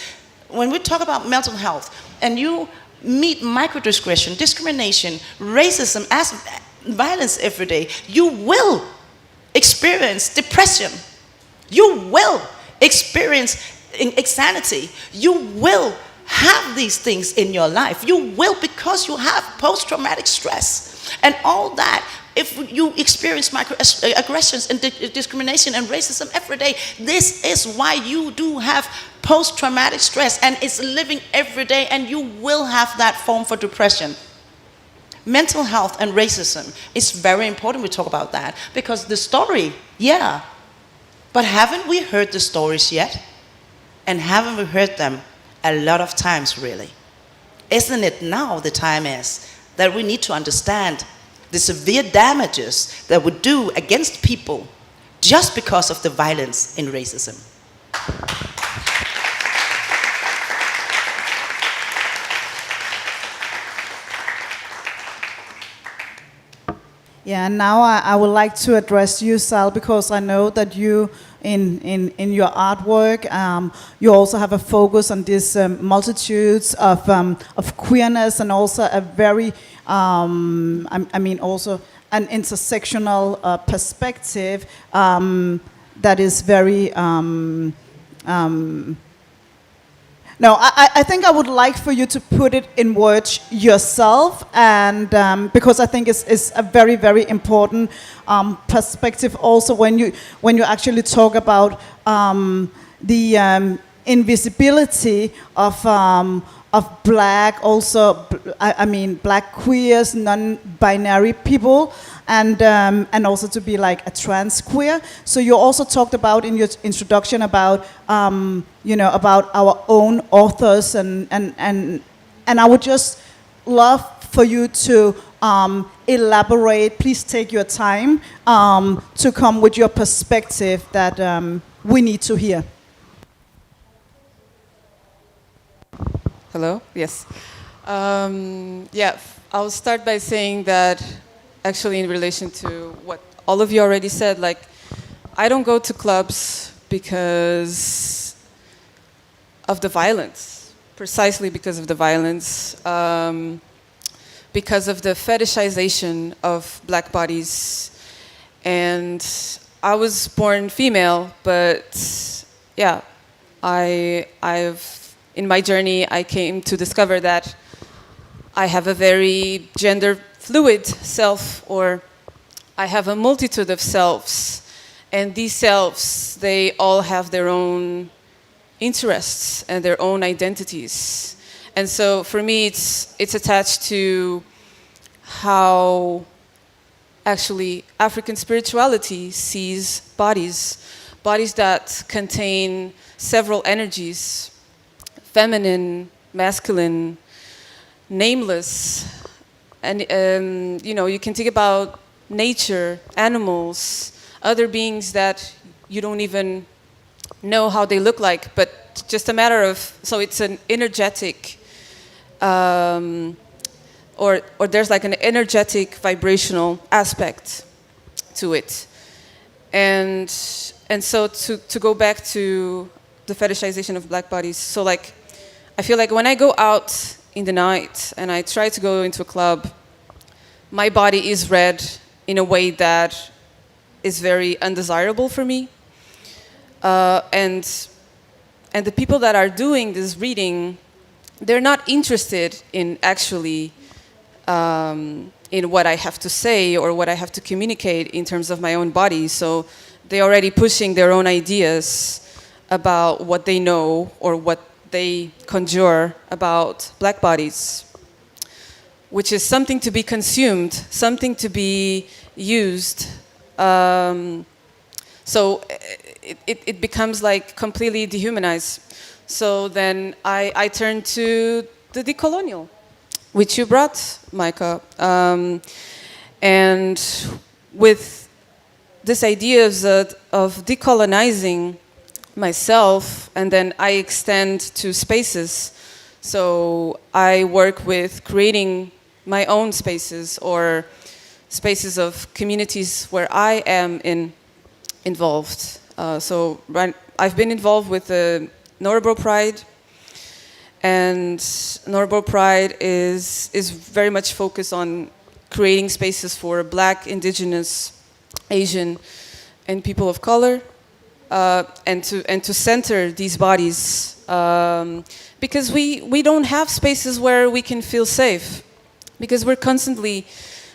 when we talk about mental health, and you meet microaggression, discrimination, racism as violence every day, you will experience depression. You will experience insanity. You will have these things in your life. You will, because you have post-traumatic stress. And all that, if you experience microaggressions and discrimination and racism every day, this is why you do have post-traumatic stress, and it's living every day, and you will have that form for depression. Mental health and racism is very important. We talk about that because the story, yeah, but haven't we heard the stories yet? And haven't we heard them a lot of times, really? Isn't it now the time is that we need to understand the severe damages that we do against people just because of the violence in racism? Yeah, and now I would like to address you, Sal, because I know that you, in your artwork, you also have a focus on these multitudes of queerness, and also a very, I mean, also an intersectional perspective that is very. No, I think I would like for you to put it in words yourself, and because I think it's a very, very important perspective also when you actually talk about the invisibility of black, also I mean black queers, non-binary people, and also to be like a trans queer. So you also talked about in your introduction about about our own authors, and I would just love for you to elaborate. Please take your time to come with your perspective that we need to hear. Hello? Yes. Yeah, I'll start by saying that actually in relation to what all of you already said, like, I don't go to clubs because of the violence, precisely because of the violence, because of the fetishization of black bodies. And I was born female, but yeah, in my journey, I came to discover that I have a very gender fluid self, or I have a multitude of selves, and these selves, they all have their own interests and their own identities. And so for me, it's attached to how actually African spirituality sees bodies that contain several energies: feminine, masculine, nameless. And you can think about nature, animals, other beings that you don't even know how they look like, but just a matter of, so it's an energetic, or there's like an energetic vibrational aspect to it. And so to go back to the fetishization of black bodies, so like, I feel like when I go out in the night and I try to go into a club, my body is read in a way that is very undesirable for me. And the people that are doing this reading, they're not interested in actually in what I have to say or what I have to communicate in terms of my own body. So they're already pushing their own ideas about what they know or what they conjure about black bodies, which is something to be consumed, something to be used. So it becomes like completely dehumanized. So then I turn to the decolonial, which you brought, Micah. And with this idea of decolonizing myself, and then I extend to spaces. So I work with creating my own spaces, or spaces of communities where I am involved. So I've been involved with the Northborough Pride, and Northborough Pride is very much focused on creating spaces for Black, Indigenous, Asian, and people of color, and to center these bodies, because we don't have spaces where we can feel safe, because we're constantly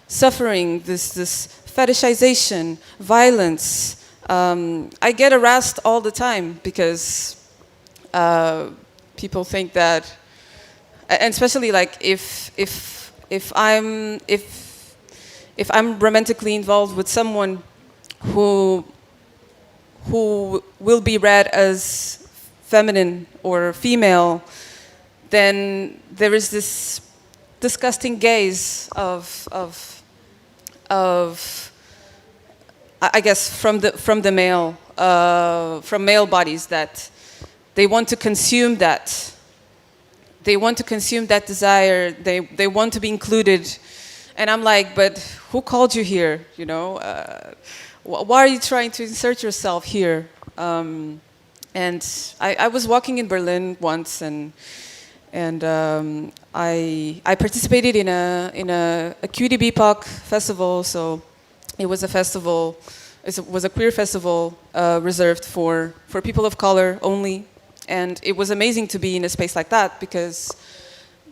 suffering this fetishization, violence. I get harassed all the time because people think that, and especially like if I'm romantically involved with someone who will be read as feminine or female, then there is this disgusting gaze of I guess from the male, from male bodies, that they want to consume that. They want to consume that desire. They want to be included And I'm like, but who called you here? You know, why are you trying to insert yourself here? And I was walking in Berlin once, and I participated in a Cutie BIPOC festival. So it was a festival. It was a queer festival reserved for people of color only, and it was amazing to be in a space like that because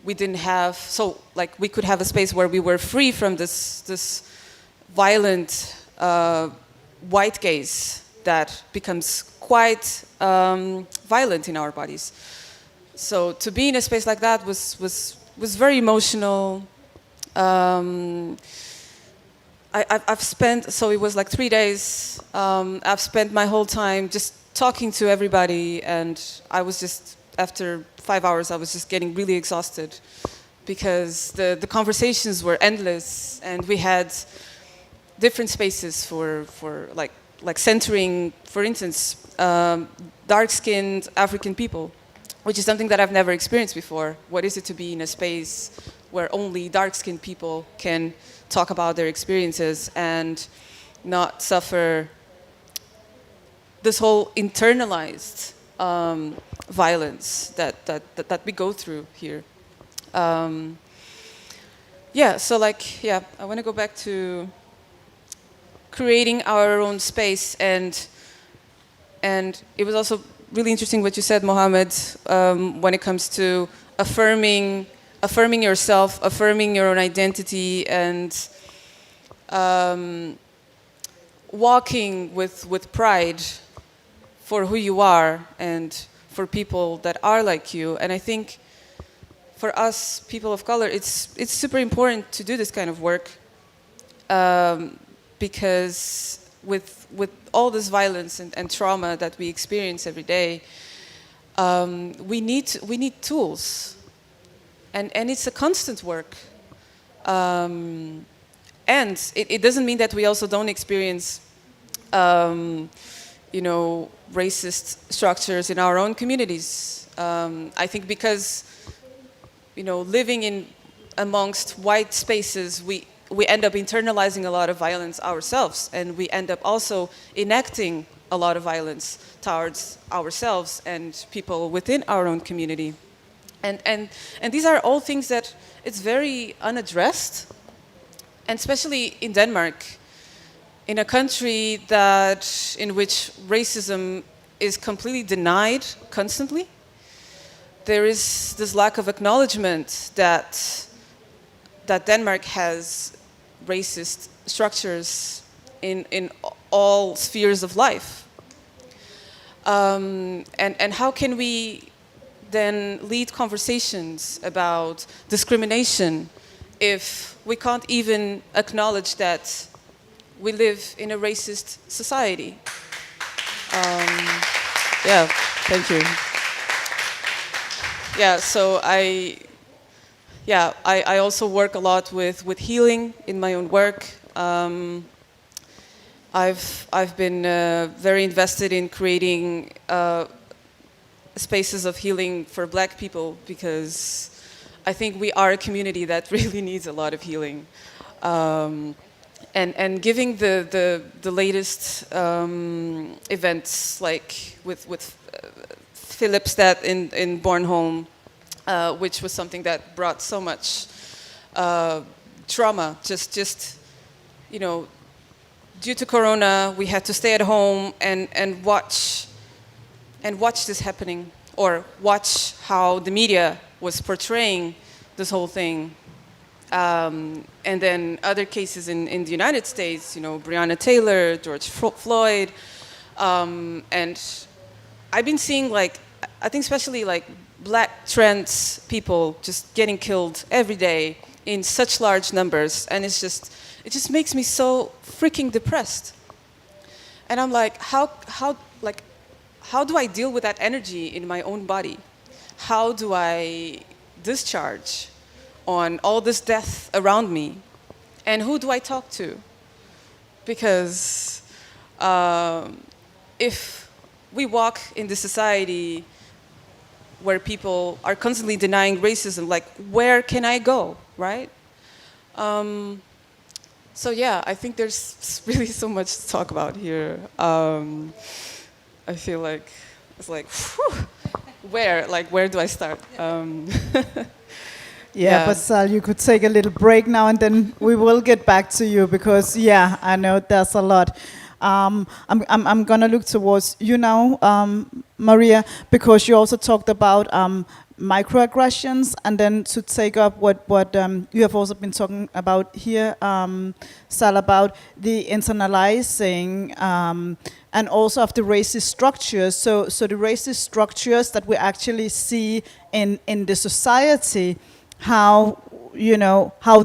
we didn't have, so like we could have a space where we were free from this violent white gaze that becomes quite violent in our bodies. So to be in a space like that was very emotional. I've spent, so it was like 3 days. I've spent my whole time just talking to everybody, and I was just, after 5 hours, I was just getting really exhausted because the conversations were endless, and we had different spaces for like centering, for instance, dark-skinned African people, which is something that I've never experienced before. What is it to be in a space where only dark-skinned people can talk about their experiences and not suffer this whole internalized violence that we go through here. Yeah, so like, yeah, I want to go back to creating our own space, and it was also really interesting what you said, Mohammed, when it comes to affirming yourself, affirming your own identity, and walking with pride for who you are and for people that are like you. And I think for us, people of color, it's super important to do this kind of work because with all this violence and trauma that we experience every day, we need tools. And it's a constant work. And it doesn't mean that we also don't experience, you know, racist structures in our own communities. I think because, you know, living amongst white spaces, we end up internalizing a lot of violence ourselves, and we end up also enacting a lot of violence towards ourselves and people within our own community. And these are all things that it's very unaddressed, and especially in Denmark, in a country in which racism is completely denied constantly. There is this lack of acknowledgement that Denmark has racist structures in all spheres of life. And how can we then lead conversations about discrimination if we can't even acknowledge that we live in a racist society? Yeah, thank you. Yeah, so I also work a lot with healing in my own work. I've been very invested in creating spaces of healing for Black people because I think we are a community that really needs a lot of healing. And giving the latest events, like with Philipstad in Bornholm, which was something that brought so much trauma. Just you know, due to Corona, we had to stay at home and watch this happening, or watch how the media was portraying this whole thing. And then other cases in the United States, you know, Breonna Taylor, George Floyd, and I've been seeing, like, I think especially like Black trans people just getting killed every day in such large numbers, and it just makes me so freaking depressed. And I'm like, how do I deal with that energy in my own body? How do I discharge on all this death around me? And who do I talk to? Because if we walk in this society where people are constantly denying racism, like, where can I go, right? So yeah, I think there's really so much to talk about here. I feel like it's like, whew, where do I start? Yeah, but Sal, you could take a little break now, and then we will get back to you because, yeah, I know there's a lot. I'm gonna look towards you now, Maria, because you also talked about microaggressions, and then to take up what you have also been talking about here, Sal, about the internalizing and also of the racist structures. So the racist structures that we actually see in the society, how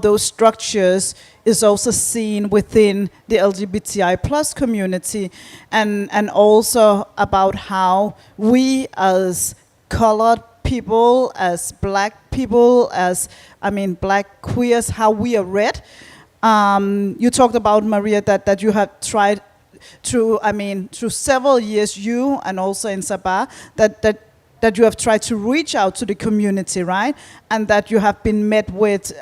those structures is also seen within the LGBTI plus community, and also about how we as colored people, as black people, as black queers, how we are read. You talked about, Maria, that you have tried through several years, you and also in Sabah, that you have tried to reach out to the community, right? And that you have been met with,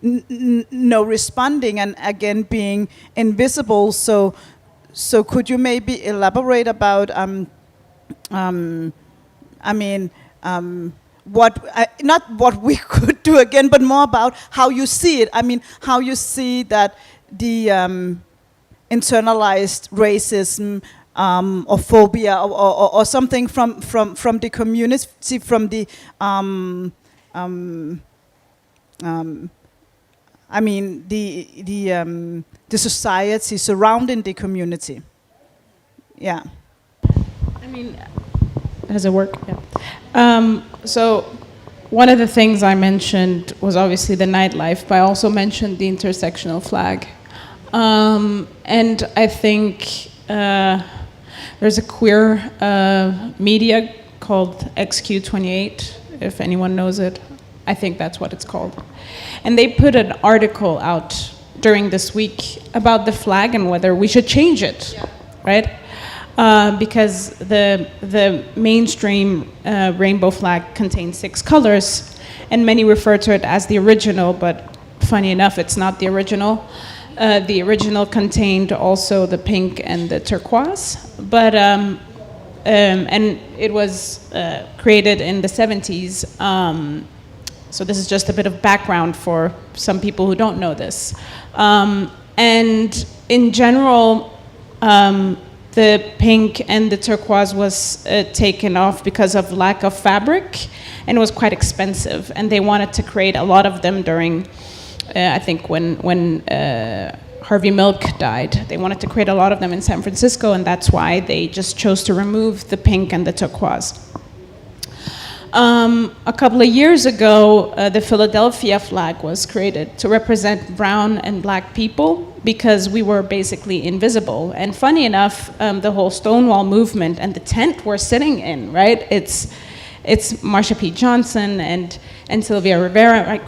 no responding, and again being invisible. So could you maybe elaborate about not what we could do again, but more about how you see it. How you see that the internalized racism or phobia or something from the community, from the the society surrounding the community. Yeah. Does it work? Yeah. So one of the things I mentioned was obviously the nightlife, but I also mentioned the intersectional flag. And I think there's a queer media called XQ28, if anyone knows it. I think that's what it's called. And they put an article out during this week about the flag and whether we should change it, right? Because the mainstream rainbow flag contains 6 colors, and many refer to it as the original, but funny enough, it's not the original. The original contained also the pink and the turquoise, but and it was created in the 70s. So this is just a bit of background for some people who don't know this. And in general, the pink and the turquoise was taken off because of lack of fabric, and it was quite expensive. And they wanted to create a lot of them during, I think, when Harvey Milk died. They wanted to create a lot of them in San Francisco, and that's why they just chose to remove the pink and the turquoise. A couple of years ago, the Philadelphia flag was created to represent brown and black people because we were basically invisible. And funny enough, the whole Stonewall movement and the tent we're sitting in, right? It's Marsha P. Johnson and Sylvia Rivera. Like,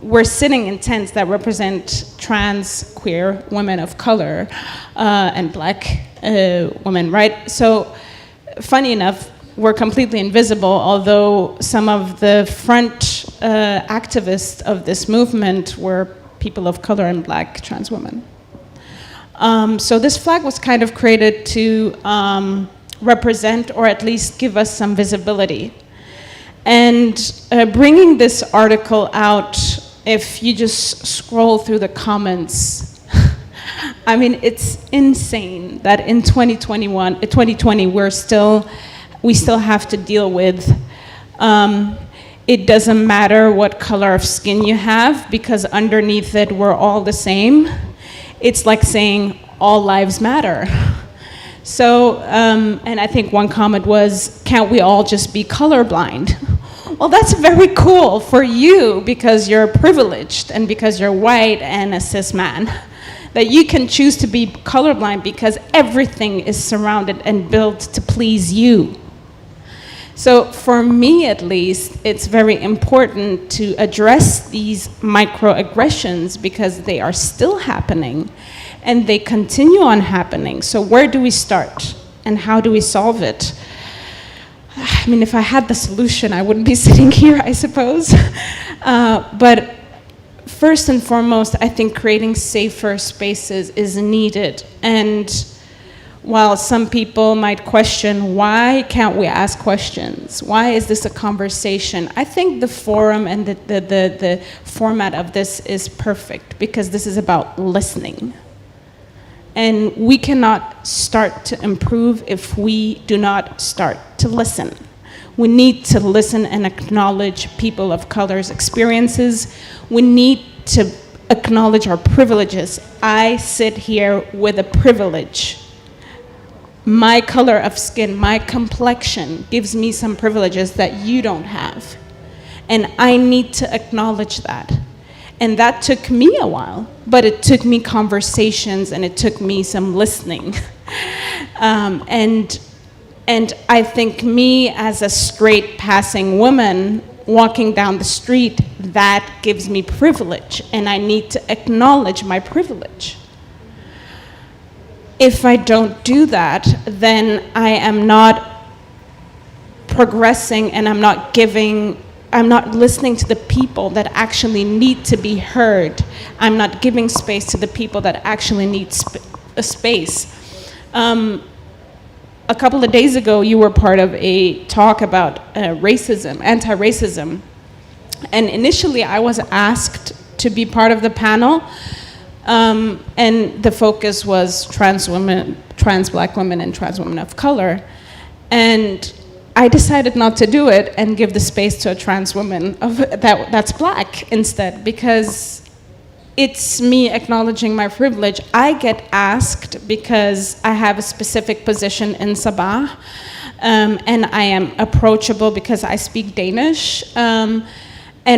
we're sitting in tents that represent trans, queer women of color and black women, right? So funny enough, we're completely invisible, although some of the front activists of this movement were people of color and black trans women. So this flag was kind of created to represent, or at least give us some visibility. And bringing this article out, if you just scroll through the comments, it's insane that in 2020, we still have to deal with, it doesn't matter what color of skin you have, because underneath it, we're all the same. It's like saying all lives matter. So, and I think one comment was, can't we all just be colorblind? Well, that's very cool for you because you're privileged and because you're white and a cis man. That you can choose to be colorblind because everything is surrounded and built to please you. So for me, at least, it's very important to address these microaggressions because they are still happening and they continue on happening. So where do we start and how do we solve it? If I had the solution, I wouldn't be sitting here, I suppose. But first and foremost, I think creating safer spaces is needed. And while some people might question, why can't we ask questions? Why is this a conversation? I think the forum and the format of this is perfect, because this is about listening. And we cannot start to improve if we do not start to listen. We need to listen and acknowledge people of color's experiences. We need to acknowledge our privileges. I sit here with a privilege. My color of skin, my complexion gives me some privileges that you don't have. And I need to acknowledge that. And that took me a while, but it took me conversations and it took me some listening. And I think me as a straight passing woman walking down the street, that gives me privilege, and I need to acknowledge my privilege. If I don't do that, then I am not progressing, and I'm not listening to the people that actually need to be heard. I'm not giving space to the people that actually need a space. A couple of days ago, you were part of a talk about racism, anti-racism. And initially, I was asked to be part of the panel. And the focus was trans women, trans black women, and trans women of color. And I decided not to do it and give the space to a trans woman that's black instead, because it's me acknowledging my privilege. I get asked because I have a specific position in Sabah, and I am approachable because I speak Danish. And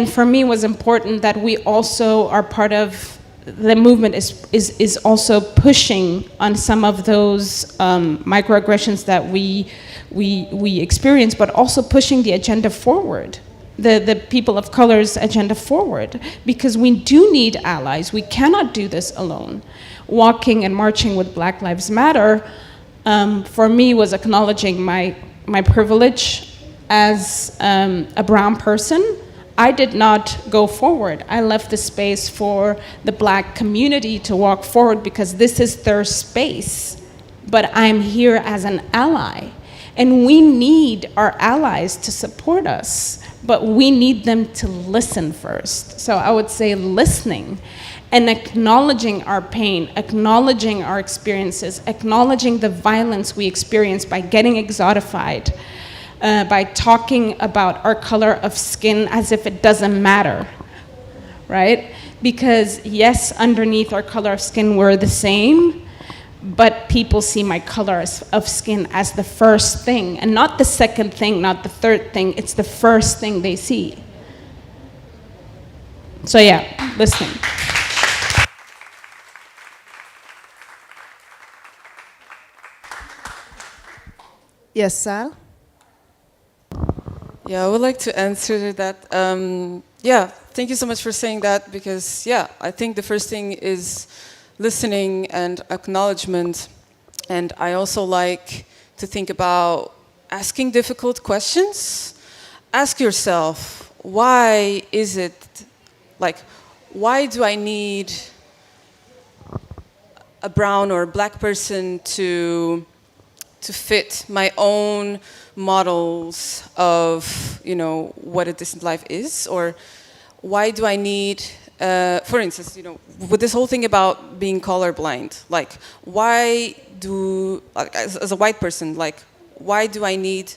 for me, it was important that we also are part of the movement is also pushing on some of those microaggressions that we experience, but also pushing the agenda forward, the people of color's agenda forward, because we do need allies. We cannot do this alone. Walking and marching with Black Lives Matter, for me, was acknowledging my privilege as a brown person. I did not go forward. I left the space for the black community to walk forward because this is their space. But I'm here as an ally. And we need our allies to support us, but we need them to listen first. So I would say listening and acknowledging our pain, acknowledging our experiences, acknowledging the violence we experience by getting exotified, by talking about our color of skin as if it doesn't matter, right? Because yes, underneath our color of skin, we're the same, but people see my color of skin as the first thing, and not the second thing, not the third thing, it's the first thing they see. So yeah, listening. Yes, Sal? Yeah, I would like to answer that. Yeah, thank you so much for saying that, because yeah, I think the first thing is listening and acknowledgement. And I also like to think about asking difficult questions. Ask yourself, why is it, like, why do I need a brown or black person to fit my own models of, you know, what a decent life is? Or why do I need, for instance, you know, with this whole thing about being colorblind, like, why do, like, as a white person, like, why do I need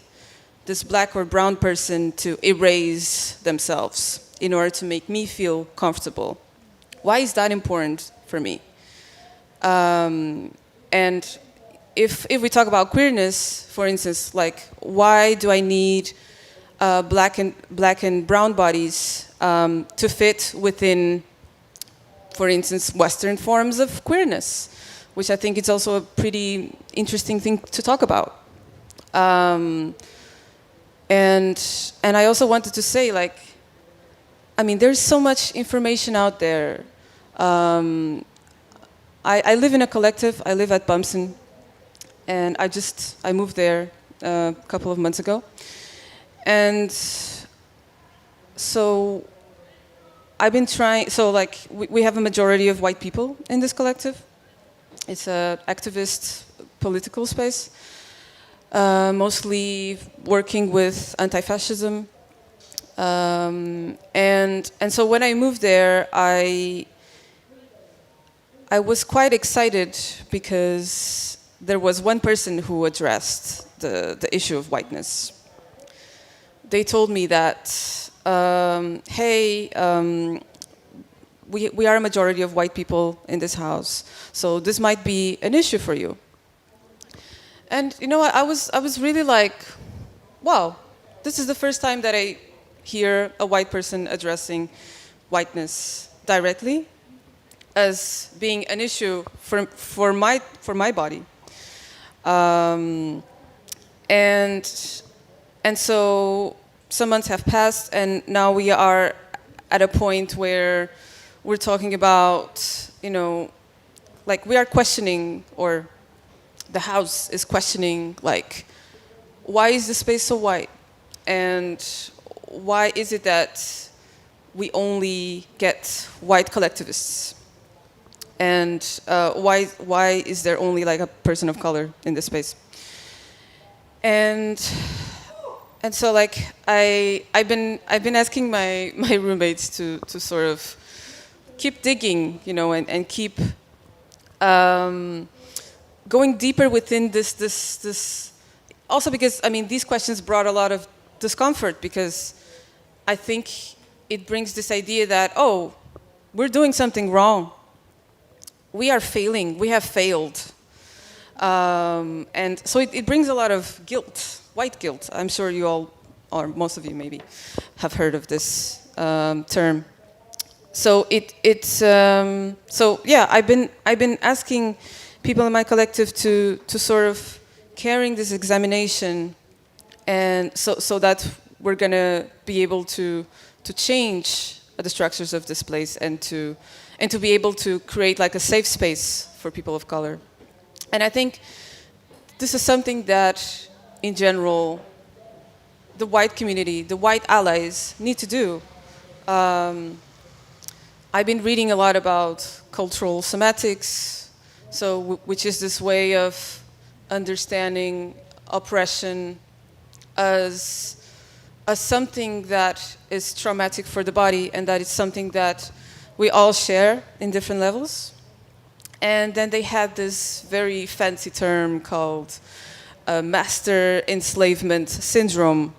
this black or brown person to erase themselves in order to make me feel comfortable? Why is that important for me? And if we talk about queerness, for instance, like, why do I need black and brown bodies to fit within, for instance, Western forms of queerness, which I think is also a pretty interesting thing to talk about. And I also wanted to say, like, I mean, there's so much information out there. I live in a collective. I live at Bumsen. And I moved there a couple of months ago. And so I've been trying, so like we have a majority of white people in this collective. It's an activist political space, mostly working with anti-fascism. And so when I moved there, I was quite excited because there was one person who addressed the issue of whiteness. They told me that, hey, we are a majority of white people in this house, so this might be an issue for you. And you know, I was really like, wow, this is the first time that I hear a white person addressing whiteness directly as being an issue for my body. And so some months have passed, and now we are at a point where we're talking about, you know, like we are questioning, or the house is questioning, like, why is the space so white? And why is it that we only get white collectivists? And why is there only like a person of color in this space? And so like I've been asking my roommates to sort of keep digging, you know, and keep going deeper within this. Also because, I mean, these questions brought a lot of discomfort, because I think it brings this idea that, oh, we're doing something wrong. We are failing. We have failed. And so it brings a lot of guilt, white guilt. I'm sure you all, or most of you maybe, have heard of this term. So so yeah, I've been asking people in my collective to sort of carrying this examination, and so that we're gonna be able to change the structures of this place, and to be able to create like a safe space for people of color. And I think this is something that, in general, the white community, the white allies need to do. I've been reading a lot about cultural somatics, which is this way of understanding oppression as something that is traumatic for the body, and that it's something that we all share in different levels. And then they had this very fancy term called master enslavement syndrome,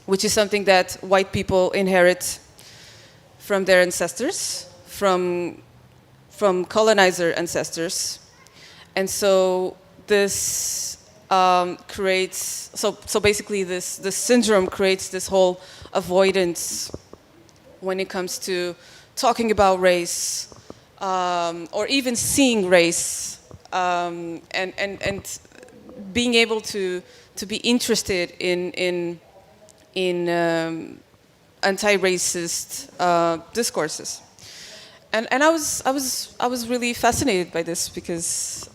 which is something that white people inherit from their ancestors, from colonizer ancestors. And so this creates, so basically this syndrome creates this whole avoidance when it comes to talking about race, or even seeing race, and being able to be interested in anti-racist discourses. And I was really fascinated by this, because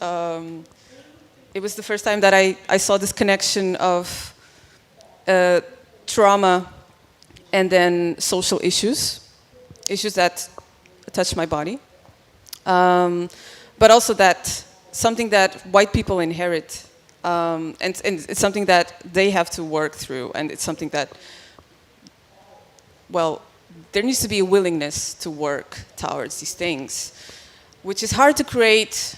it was the first time that I saw this connection of trauma and then social issues that touch my body. But also that something that white people inherit, and it's something that they have to work through, and it's something that, well, there needs to be a willingness to work towards these things, which is hard to create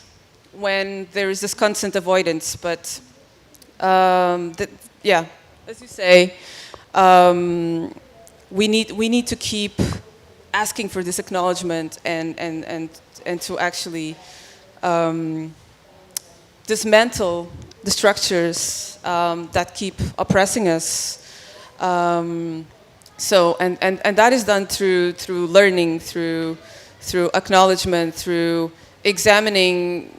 when there is this constant avoidance. But yeah, as you say, we need to keep asking for this acknowledgement, and to actually dismantle the structures that keep oppressing us. So that is done through learning, through acknowledgement, through examining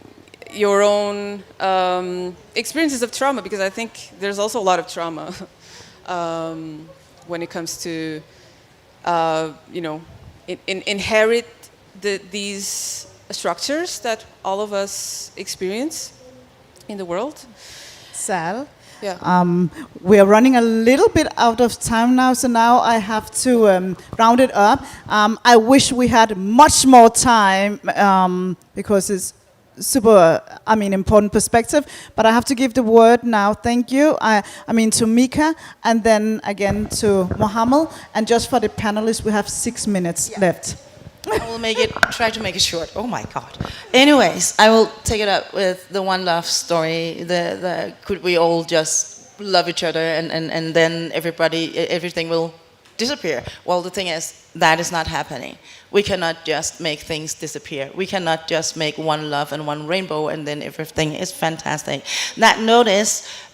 your own experiences of trauma, because I think there's also a lot of trauma when it comes to you know, inherit these structures that all of us experience in the world. Sal, Yeah. We are running a little bit out of time now, so now I have to round it up. I wish we had much more time because it's super, important perspective. But I have to give the word now. Thank you. To Mika, and then again to Mohammed. And just for the panelists, we have 6 minutes left. I will try to make it short. Oh my God. Anyways, I will take it up with the one love story. Could we all just love each other and then everything will disappear? Well, the thing is, that is not happening. We cannot just make things disappear. We cannot just make one love and one rainbow and then everything is fantastic.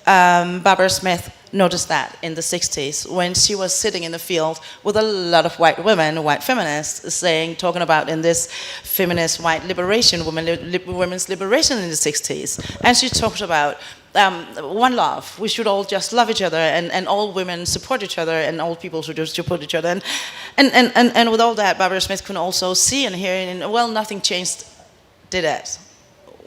Barbara Smith noticed that in the 60s when she was sitting in the field with a lot of white women, white feminists, talking about in this feminist white liberation, women's liberation in the 60s. And she talked about one love. We should all just love each other and all women support each other and all people should just support each other. And with all that, Barbara Smith could also see and hear, and well, nothing changed, did it?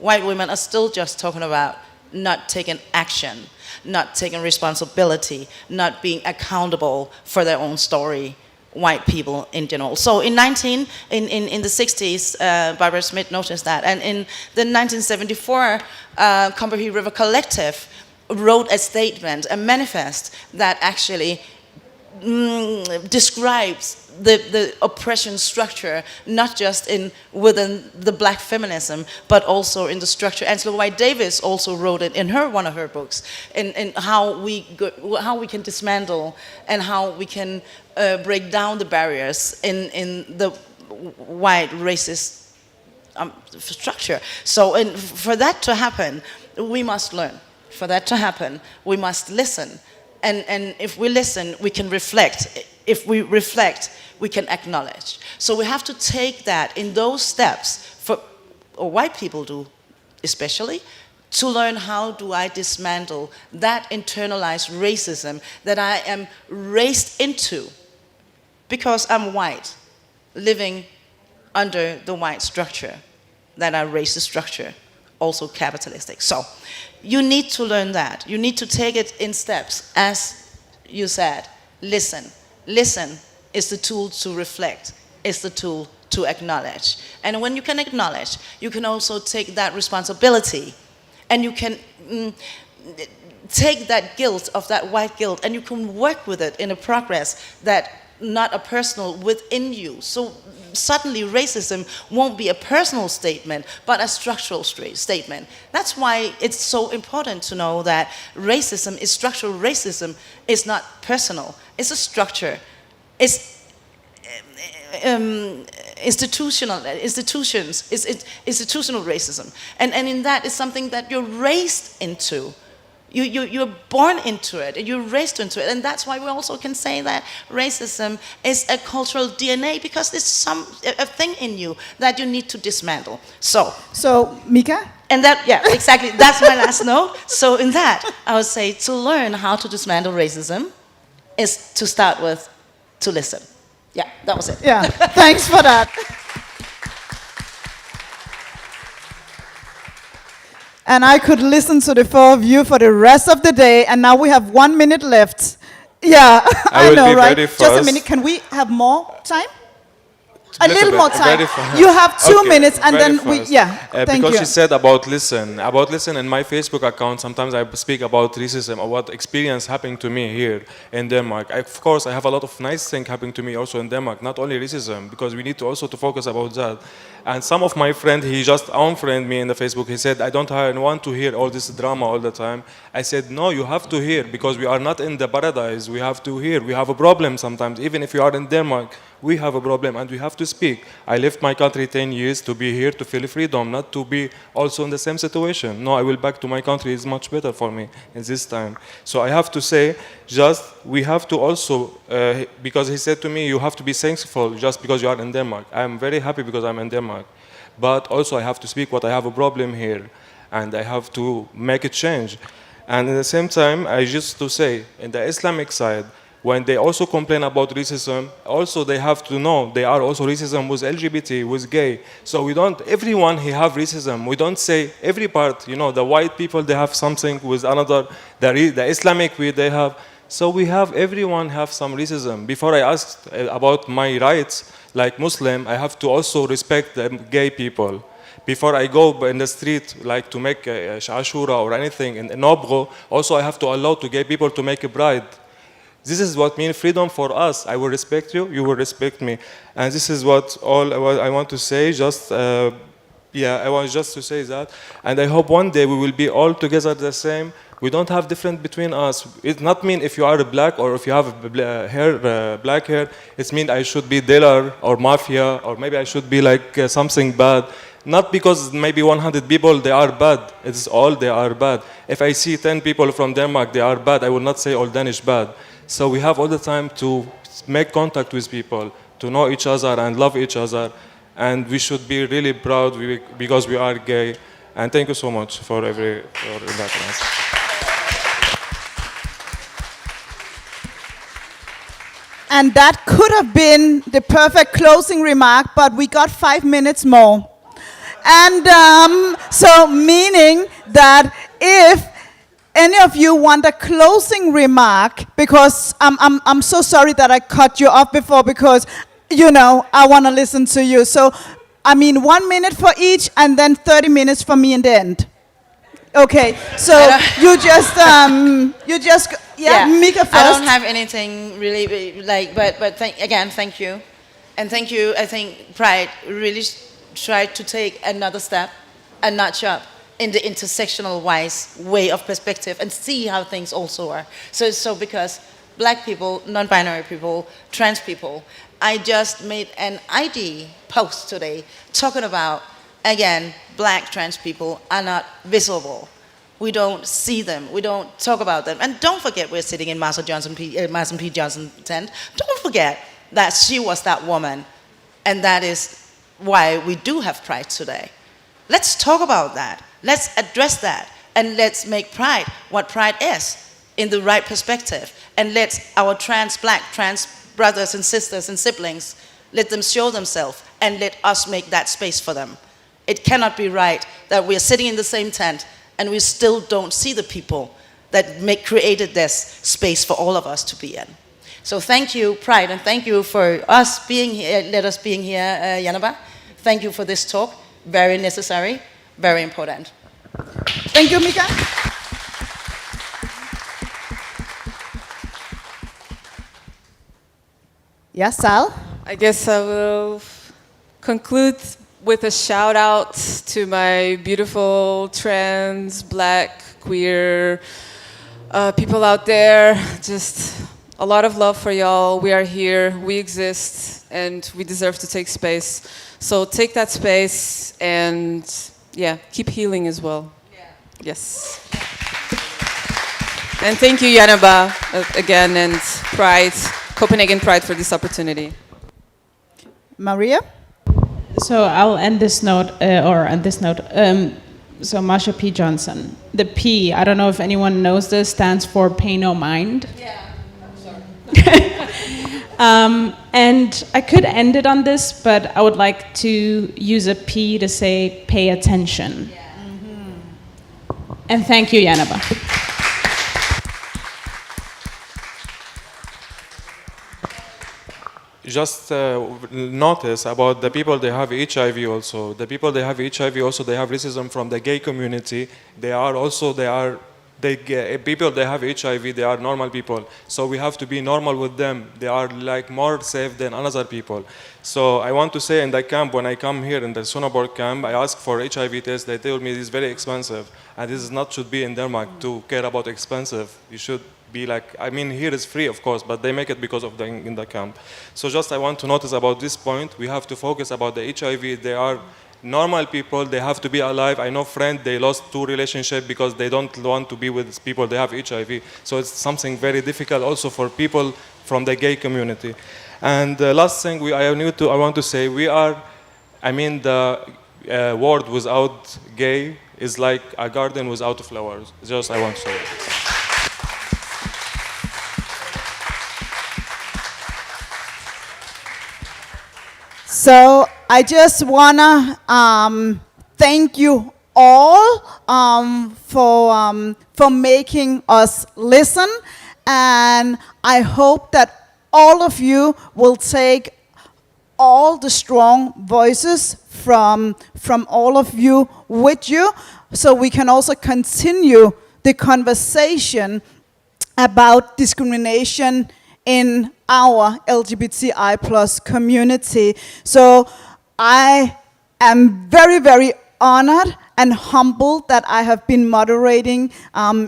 White women are still just talking about not taking action, not taking responsibility, not being accountable for their own story, white people in general. So in the 60s, Barbara Smith noticed that. And in the 1974 Combahee River Collective wrote a statement, a manifest that actually describes the oppression structure, not just within the black feminism, but also in the structure. Angela White Davis also wrote it in one of her books, in how we can dismantle and how we can break down the barriers in the white racist structure. So for that to happen, we must learn. For that to happen, we must listen. And if we listen, we can reflect. If we reflect, we can acknowledge. So we have to take that in those steps, or white people do especially, to learn how do I dismantle that internalized racism that I am raised into because I'm white, living under the white structure, that are racist structure, also capitalistic. So you need to learn that. You need to take it in steps. As you said, listen. Listen is the tool to reflect, is the tool to acknowledge. And when you can acknowledge, you can also take that responsibility and you can take that guilt of that white guilt and you can work with it in a progress that not a personal within you. So suddenly racism won't be a personal statement, but a structural statement. That's why it's so important to know that racism is structural. Racism is not personal. It's a structure. It's institutional racism. And in that is something that you're raised into. You're born into it, and you're raised into it, and that's why we also can say that racism is a cultural DNA, because there's a thing in you that you need to dismantle. So Mika? And that, yeah, exactly, that's my last note. So in that, I would say to learn how to dismantle racism is to start with to listen. Yeah, that was it. Yeah, thanks for that. And I could listen to the four of you for the rest of the day, and now we have 1 minute left. Yeah, I know, right? Just a minute. Can we have more time? A little more time. You have 2 minutes, and then thank you. Because she said about listen. In my Facebook account, sometimes I speak about racism or what experience happened to me here in Denmark. Of course, I have a lot of nice things happening to me also in Denmark, not only racism, because we need to also to focus about that. And some of my friend, he just unfriended me in the Facebook. He said, I don't want to hear all this drama all the time. I said, no, you have to hear, because we are not in the paradise. We have to hear. We have a problem sometimes. Even if you are in Denmark, we have a problem and we have to speak. I left my country 10 years to be here, to feel freedom, not to be also in the same situation. No, I will back to my country. It's much better for me in this time. So I have to say, we have to also, because he said to me, you have to be thankful just because you are in Denmark. I am very happy because I'm in Denmark. But also I have to speak what I have a problem here. And I have to make a change. And at the same time, I just to say, in the Islamic side, When they also complain about racism, also they have to know they are also racism with LGBT, with gay. So we don't, everyone he have racism. We don't say every part, you know, the white people, they have something with another, the Islamic way they have. So we have, everyone have some racism. Before I asked about my rights, like Muslim, I have to also respect the gay people. Before I go in the street, like to make a Ashura or anything in Nobro, also I have to allow to gay people to make a bride. This is what means freedom for us. I will respect you, you will respect me. And this is what I want to say, just, I want just to say that. And I hope one day we will be all together the same. We don't have difference between us. It not mean if you are black or if you have black hair, it means I should be dealer or mafia, or maybe I should be like something bad. Not because maybe 100 people, they are bad. It's all they are bad. If I see 10 people from Denmark, they are bad, I will not say all Danish bad. So we have all the time to make contact with people, to know each other and love each other. And we should be really proud because we are gay. And thank you so much for that answer. And that could have been the perfect closing remark, but we got 5 minutes more. And so meaning that if any of you want a closing remark, because I'm so sorry that I cut you off before, because, you know, I want to listen to you. So, I mean, 1 minute for each, and then 30 minutes for me in the end. Okay, so Mika first. I don't have anything really like, but thank you. And thank you, I think Pride really tried to take another step, a notch up in the intersectional wise way of perspective and see how things also are. So because black people, non-binary people, trans people, I just made an ID post today talking about, again, black trans people are not visible. We don't see them. We don't talk about them. And don't forget we're sitting in Marsha P. Johnson's tent. Don't forget that she was that woman. And that is why we do have Pride today. Let's talk about that. Let's address that. And let's make Pride what Pride is in the right perspective. And let our black trans brothers and sisters and siblings, let them show themselves and let us make that space for them. It cannot be right that we're sitting in the same tent and we still don't see the people that created this space for all of us to be in. So thank you, Pride, and thank you for us being here, let us being here, Janaba. Thank you for this talk. Very necessary, very important. Thank you, Mika. Yes, Sal? I guess I will conclude with a shout out to my beautiful trans, black, queer people out there. Just a lot of love for y'all. We are here, we exist, and we deserve to take space. So take that space and keep healing as well. Yeah. Yes. And thank you, Janaba, again, and Pride, Copenhagen Pride, for this opportunity. Maria? So I'll end this note, so Marsha P. Johnson. The P, I don't know if anyone knows this, stands for Pay No Mind. Yeah, I'm sorry. And I could end it on this, but I would like to use a P to say pay attention. Yeah. Mm-hmm. And thank you, Janaba. Just notice about the people they have HIV also. The people they have HIV also, they have racism from the gay community. People they have HIV, they are normal people. So we have to be normal with them. They are like more safe than other people. So I want to say in the camp, when I come here in the Sonneborg camp, I ask for HIV test. They tell me it's very expensive. And this is not should be in Denmark to care about expensive. You should be like, I mean, here is free, of course, but they make it because of in the camp. So just I want to notice about this point, we have to focus about the HIV. They are normal people, they have to be alive. I know friends, they lost 2 relationships because they don't want to be with people, they have HIV. So it's something very difficult also for people from the gay community. And the last thing I want to say, the world without gay is like a garden without flowers. Just I want to say that. So I just wanna thank you all for making us listen, and I hope that all of you will take all the strong voices from all of you with you, so we can also continue the conversation about discrimination in our LGBTI plus community. So I am very, very honored and humbled that I have been moderating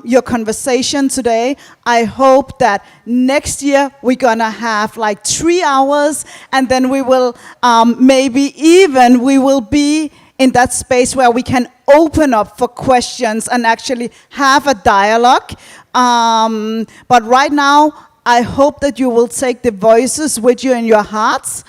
your conversation today. I hope that next year we're gonna have like 3 hours, and then we will we will be in that space where we can open up for questions and actually have a dialogue. But right now, I hope that you will take the voices with you in your hearts.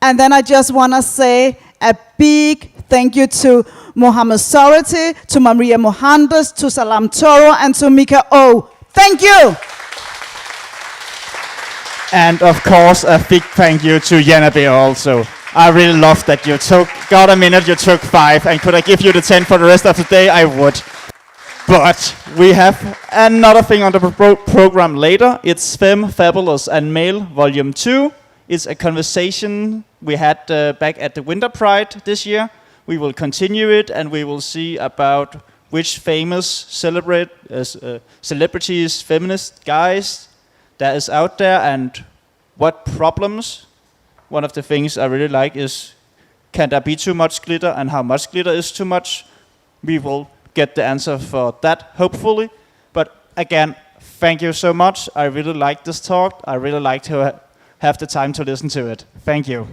And then I just want to say a big thank you to Mohammed Sorati, to Maria Mohandas, to Salam Toro, and to Mika O. Thank you! And of course, a big thank you to Janabe also. I really love that you got a minute, you took 5, and could I give you the 10 for the rest of the day, I would. But we have another thing on the program later. It's Femme, Fabulous and Male, Volume 2. It's a conversation we had back at the Winter Pride this year. We will continue it, and we will see about which famous celebrities, feminist guys that is out there, and what problems. One of the things I really like is, can there be too much glitter, and how much glitter is too much? We will get the answer for that, hopefully. But again, thank you so much. I really like this talk. I really like to have the time to listen to it. Thank you.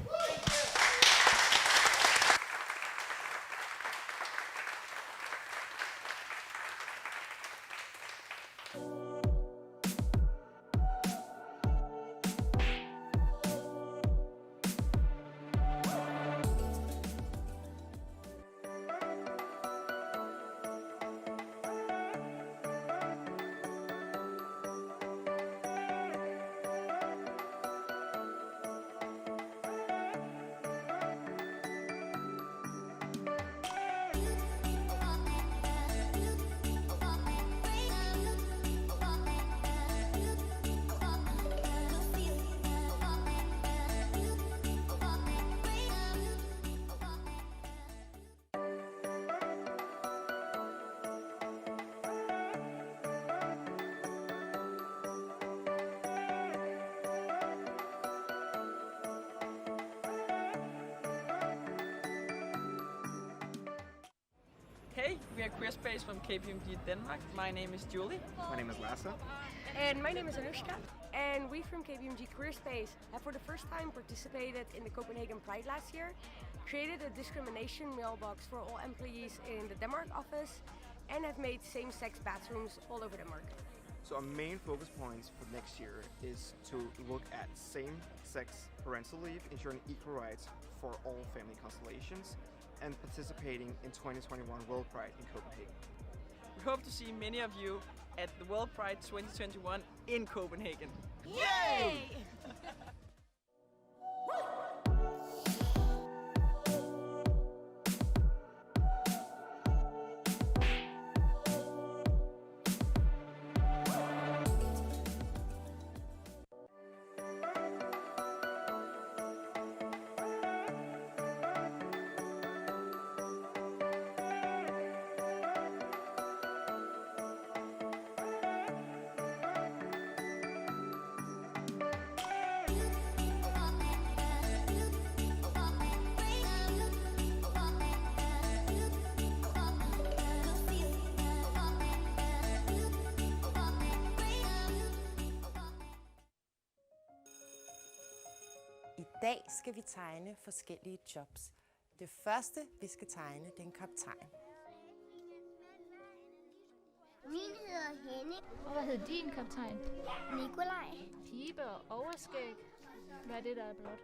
Hey, we are Queer Space from KPMG Denmark. My name is Julie. My name is Lasse. And my name is Anushka. And we from KPMG Queer Space have for the first time participated in the Copenhagen Pride last year, created a discrimination mailbox for all employees in the Denmark office, and have made same-sex bathrooms all over Denmark. So our main focus points for next year is to look at same-sex parental leave, ensuring equal rights for all family constellations, and participating in 2021 World Pride in Copenhagen. We hope to see many of you at the World Pride 2021 in Copenhagen. Yay! I dag skal vi tegne forskellige jobs. Det første, vi skal tegne, det er en kaptajn. Min hedder Henning. Og hvad hed din kaptajn? Nikolaj. Pibe og overskæg. Hvad er det, der er blot?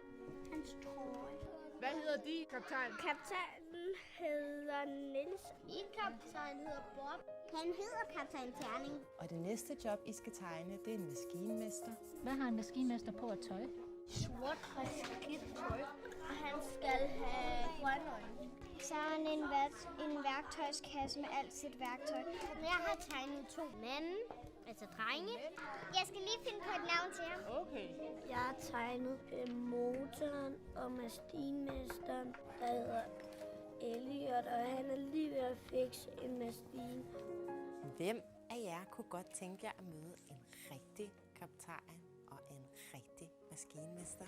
Hans trøje. Hvad hedder din kaptajn? Kaptajnen hedder Niels. Min kaptajn hedder Bob. Han hedder kaptajn Terning. Og det næste job, I skal tegne, det er en maskinmester. Hvad har en maskinmester på at tøj? Sort og skidt tøj. Og han han skal have grønne øjne. Så er han en værktøjskasse med alt sit værktøj. Jeg har tegnet 2 mænd, altså drenge. Jeg skal lige finde på et navn til ham. Okay. Jeg har tegnet motoren og maskinmesteren, der hedder Elliot, og han er lige ved at fikse en maskine. Hvem af jer kunne godt tænke jer at møde en rigtig kaptajn og en rigtig maskinmester?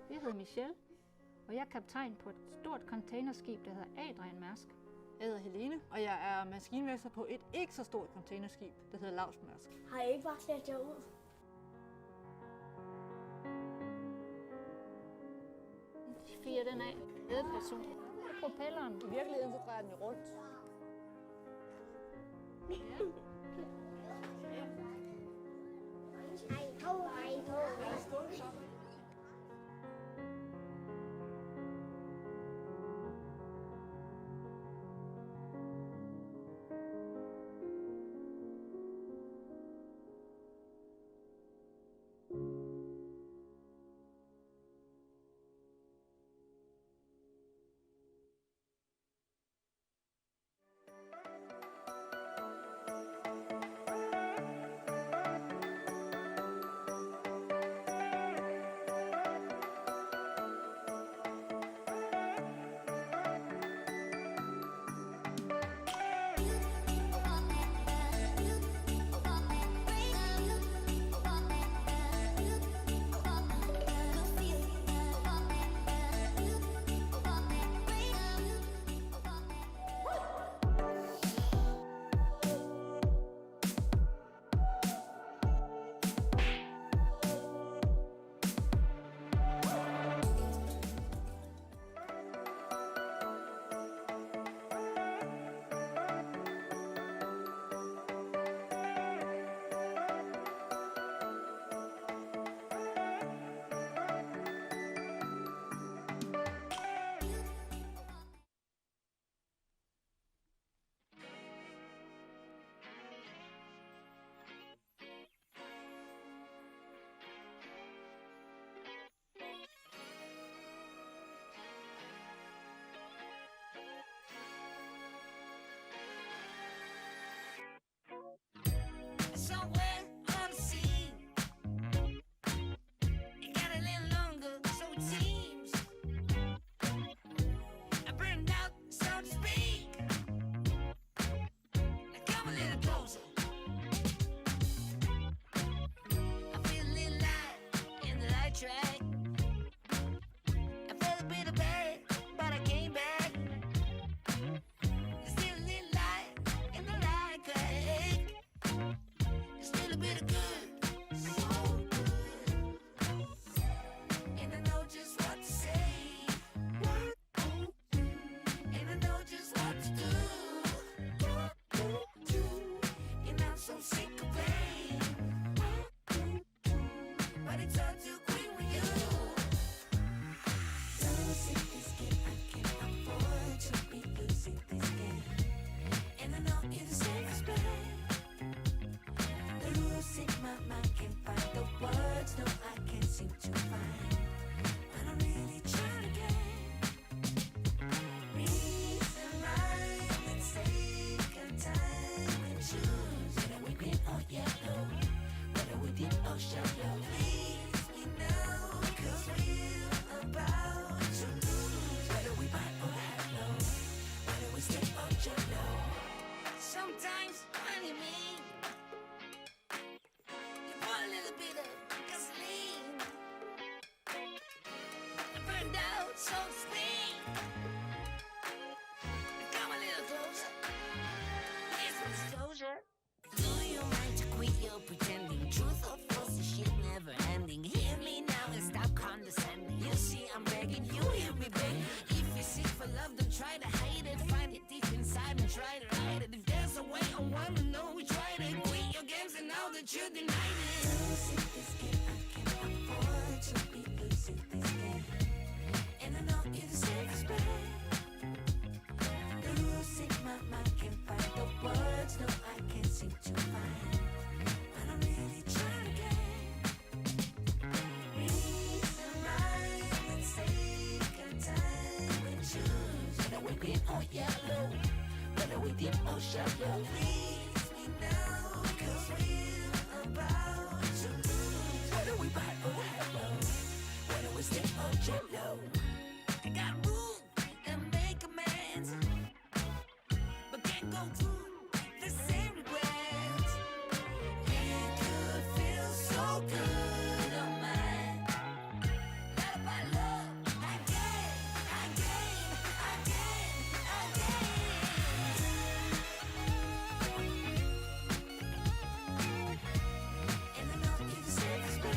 Jeg hedder Michelle, og jeg er kaptajn på et stort containerskib, der hedder Adrian Mærsk. Jeg hedder Helene, og jeg er maskinmester på et ikke så stort containerskib, der hedder Lavsmærsk. Har I ikke bare klædt jer ud? Fyrer den af. Person. Propelleren. I virkeligheden så drejer den jo rundt. Somewhere unseen, it got a little longer, so it seems. I burned out, so to speak. Now come a little closer. I feel a little light in the light track. I felt a bit of bad, but I came back. There's still a little light in the light track. Still a bit of good, so good. And I know just what to say. And I know just what to do. And I'm so sick of pain. But it's all too quick with you. Losing this game, I can't afford to be losing this game. And I know you're the same as me. Losing my mind, can't find the words, no, I can't seem to find. But I'm really trying again. Reason right and take a time and choose whether we green or yellow, whether we deep or shallow. Please me now, 'cause we're about to lose. Whether we buy or hello, whether we stay or jello. Sometimes, honey, me. You put a little bit of gasoline. I burned out, so to speak. Come a little closer. Here's some disclosure. Do you mind to quit your pretending? Truth or false, this shit never ending. Hear me now and stop condescending. You see, I'm begging you, hear me begging. If you're sick for love, don't try to hide it. Find it deep inside and try to hide it. If there's a way, I wanna know we tried it. Quit your games and now that you denied it. Losing this game, I can't afford to be losing this game. And I know you're the same as me. Losing my mind, can't find the words, no, I can't seem whether we deep or shallow. Please me now, 'cause we're about to lose. Whether we buy or hello, whether we stay or jello. I got room and make amends, but can't go through the same regrets. It could feel so good on mine. Love by love, again, again, again, again. And I know you're the safest way.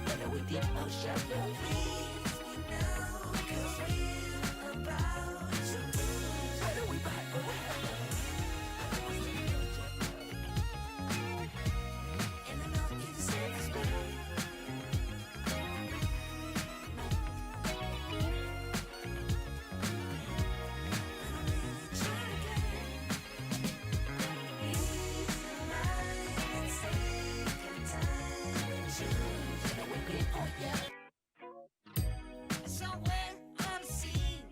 Whether we deep or shallow, please me now, 'cause we're about to lose. Whether we buy or hello, and I know you're the safest way. Somewhere unseen,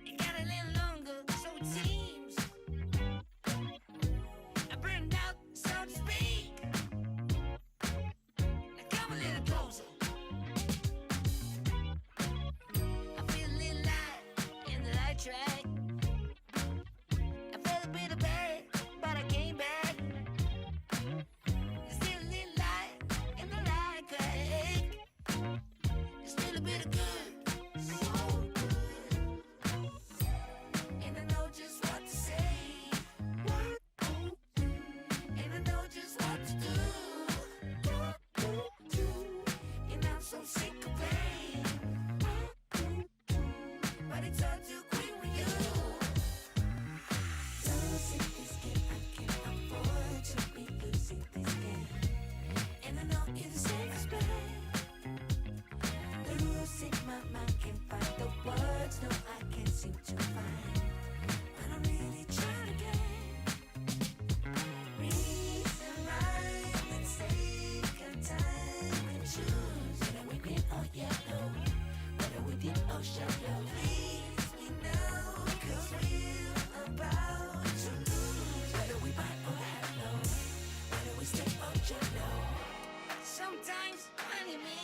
it got a little longer, so it seems. I burned out, so to speak. Now come a little closer. I feel a little light in the light track. I felt a bit of bad, but I came back. There's still a little light in the light track. There's still a bit of good, so good. And I know just what to say. And I know just what to do. And I'm so sick of pain. But it's all too quick with you. Losing this game, I can't afford to be losing this game. And I know you're the safest bet. Losing my mind, can't find the words, no I can't seem to find. But I'm really trying again. Reason, rhyme, and take our time and choose. Whether we green or yellow, whether we deep or shallow. Please me now, 'cause we're about to lose. Whether we buy or hello, whether we stay or jello. Sometimes, honey, me.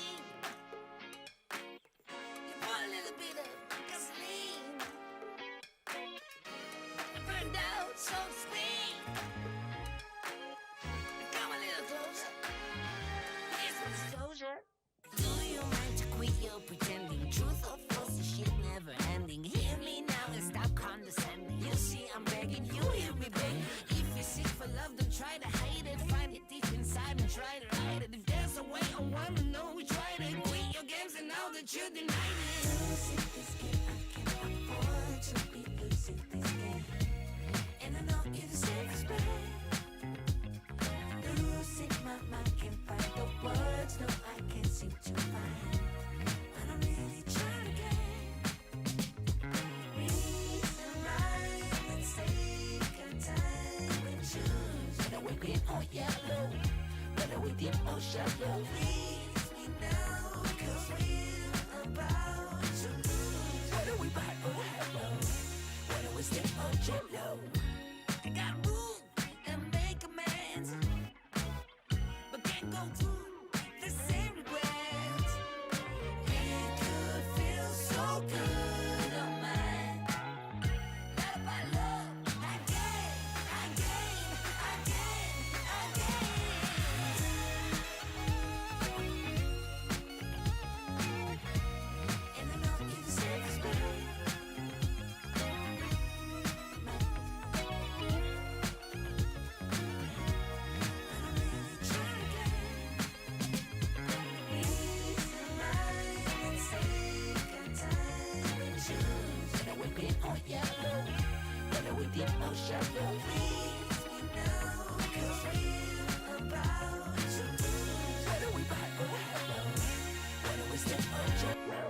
You put a little bit of gasoline. I burned out, so to speak. Come a little closer. Here's some disclosure. Do you mind to quit your pretending? Truth or false, the shit never ending. Hear me now and stop condescending. You see, I'm begging, you hear me beg. If you're sick for love, don't try to hide it. Find it deep inside and try to hide it. If there's a way, I wanna know we tried it. Quit your games and now that you denied it. Losing this game, I can't afford to be losing this game. And I know you're the safest bet. Losing my mind, can't find the words, no I can't seem to find. But I'm really trying again. Reason, rhyme, and take our time and choose. Whether we green or yellow, whether we deep or shallow. Please me now, 'cause we're about to lose. Whether we buy or hello, whether we stay or jello. I got room and make amends, but can't go through the same regrets. It could feel so good on mine. Love by love, again, again, again, again. And I know you're the safest bet. Deep or shallow, please me now, 'cause we're about to lose. Whether we buy or hello, whether we stay or jello.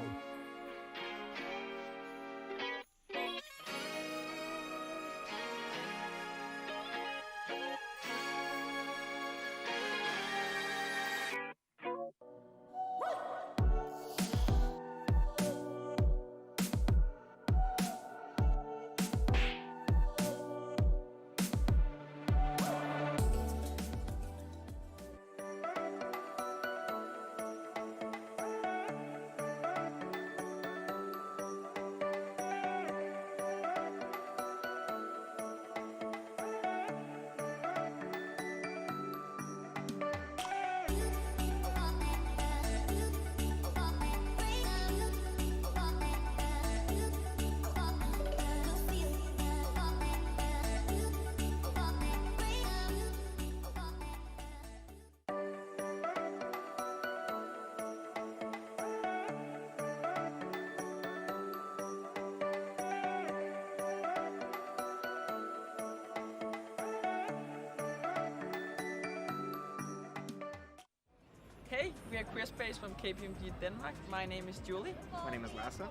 We are Queer Space from KPMG Denmark. My name is Julie. My name is Lasse.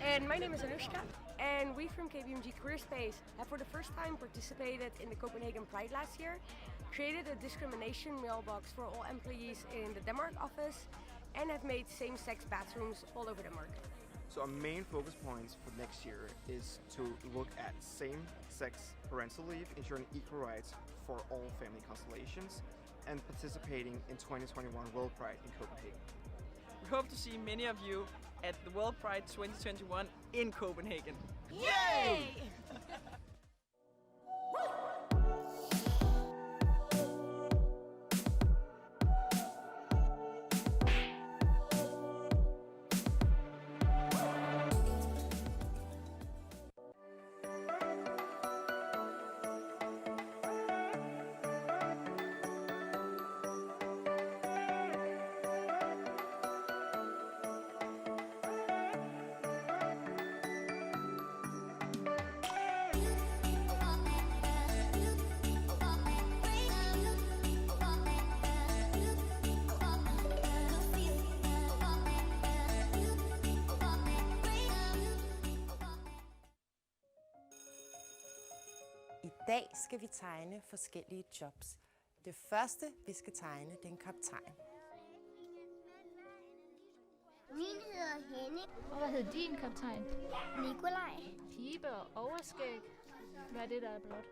And my name is Anushka. And we from KPMG Queer Space have for the first time participated in the Copenhagen Pride last year, created a discrimination mailbox for all employees in the Denmark office, and have made same-sex bathrooms all over Denmark. So our main focus points for next year is to look at same-sex parental leave, ensuring equal rights for all family constellations, and participating in 2021 World Pride in Copenhagen. We hope to see many of you at the World Pride 2021 in Copenhagen. Yay! I dag skal vi tegne forskellige jobs. Det første, vi skal tegne, det er en kaptajn. Min hedder Henning. Og hvad hedder din kaptajn? Nikolaj. Pibe og overskæg. Hvad er det, der er blot?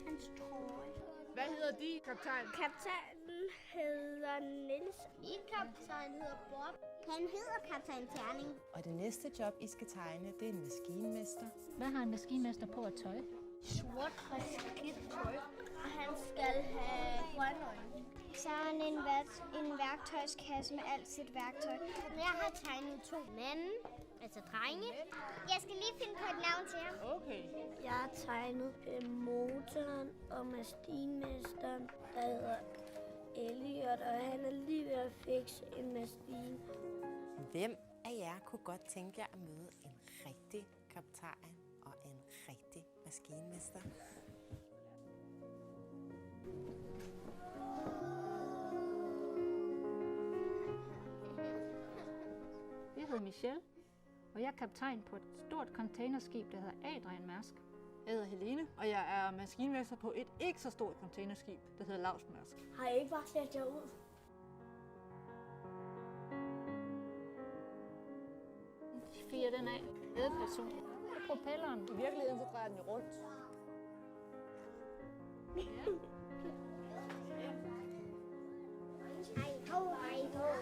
Hans trøje. Hvad hedder din kaptajn? Kaptajnen hedder Niels. Min kaptajn hedder Bob. Han hedder kaptajn Terning. Og det næste job, I skal tegne, det er en maskinmester. Hvad har en maskinmester på at tøj? Sort og skidt tøj. Og han skal have grønne øjne. Så har han en værktøjskasse med alt sit værktøj. Jeg har tegnet 2 mænd, altså drenge. Jeg skal lige finde på et navn til ham. Okay. Jeg har tegnet motoren og maskinmesteren, der hedder Elliot, og han er lige ved at fikse en maskine. Hvem af jer kunne godt tænke jer at møde en rigtig kaptajn og en rigtig maskinmester? Jeg hedder Michelle, og jeg er kaptajn på et stort containerskib, der hedder Adrian Mærsk. Jeg hedder Helene, og jeg er maskinmester på et ikke så stort containerskib, der hedder Lavsmærsk. Har I ikke bare sat jer ud? Fyrer den af. Ledperson. Det er propelleren. I virkeligheden så drejer den jo rundt. Ja. Hej, hov, hej, hov.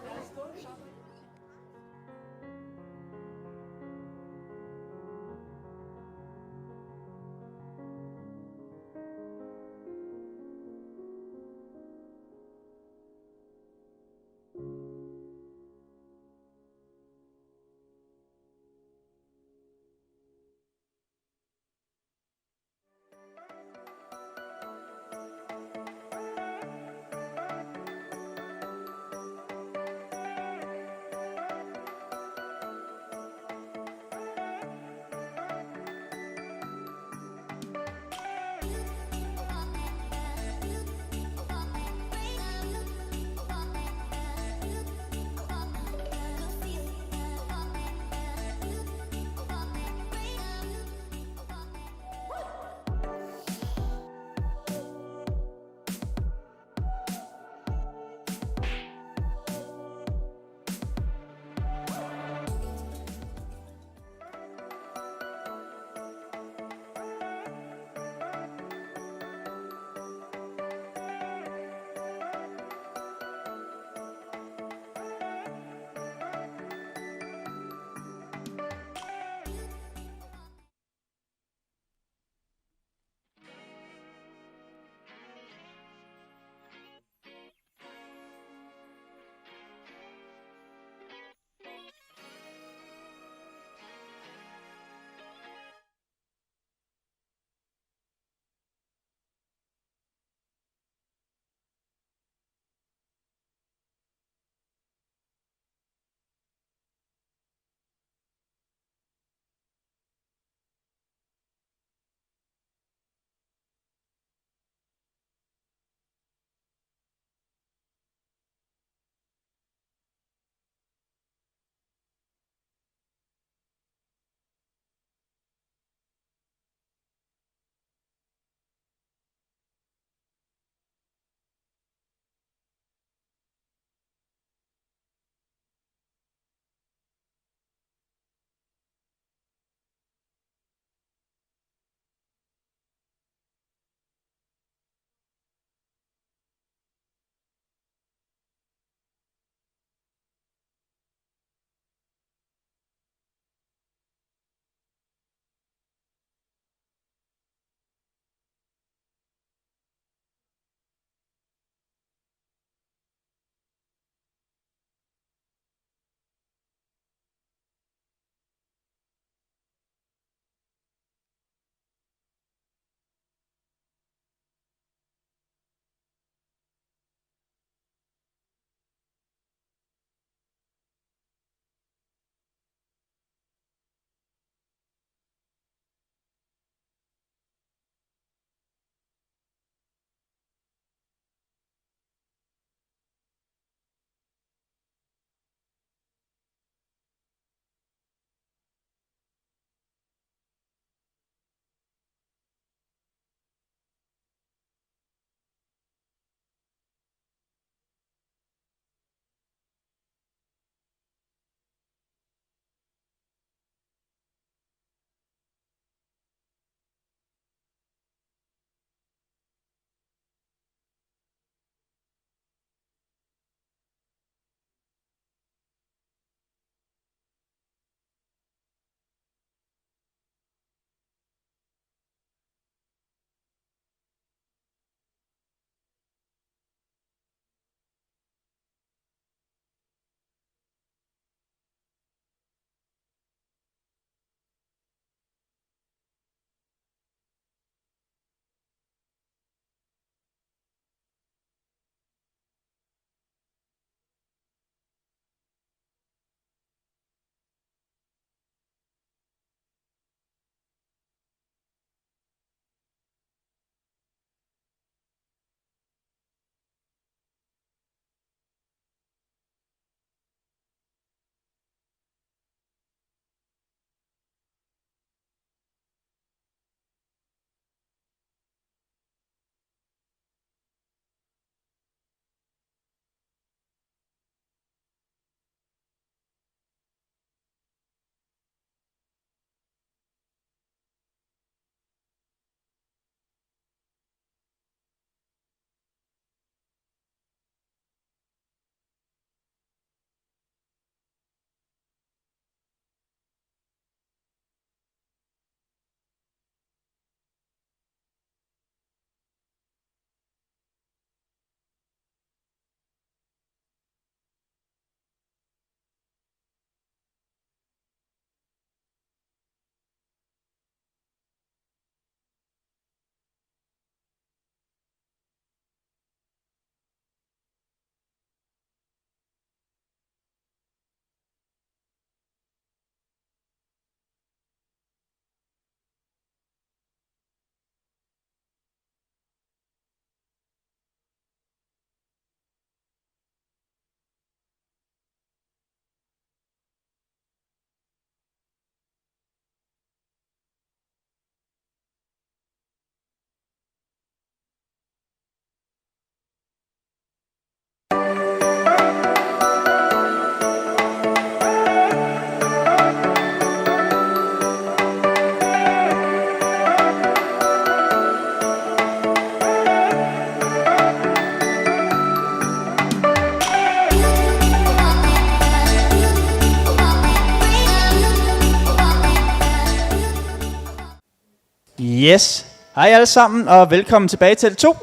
Yes. Hej alle sammen, og velkommen tilbage til L2.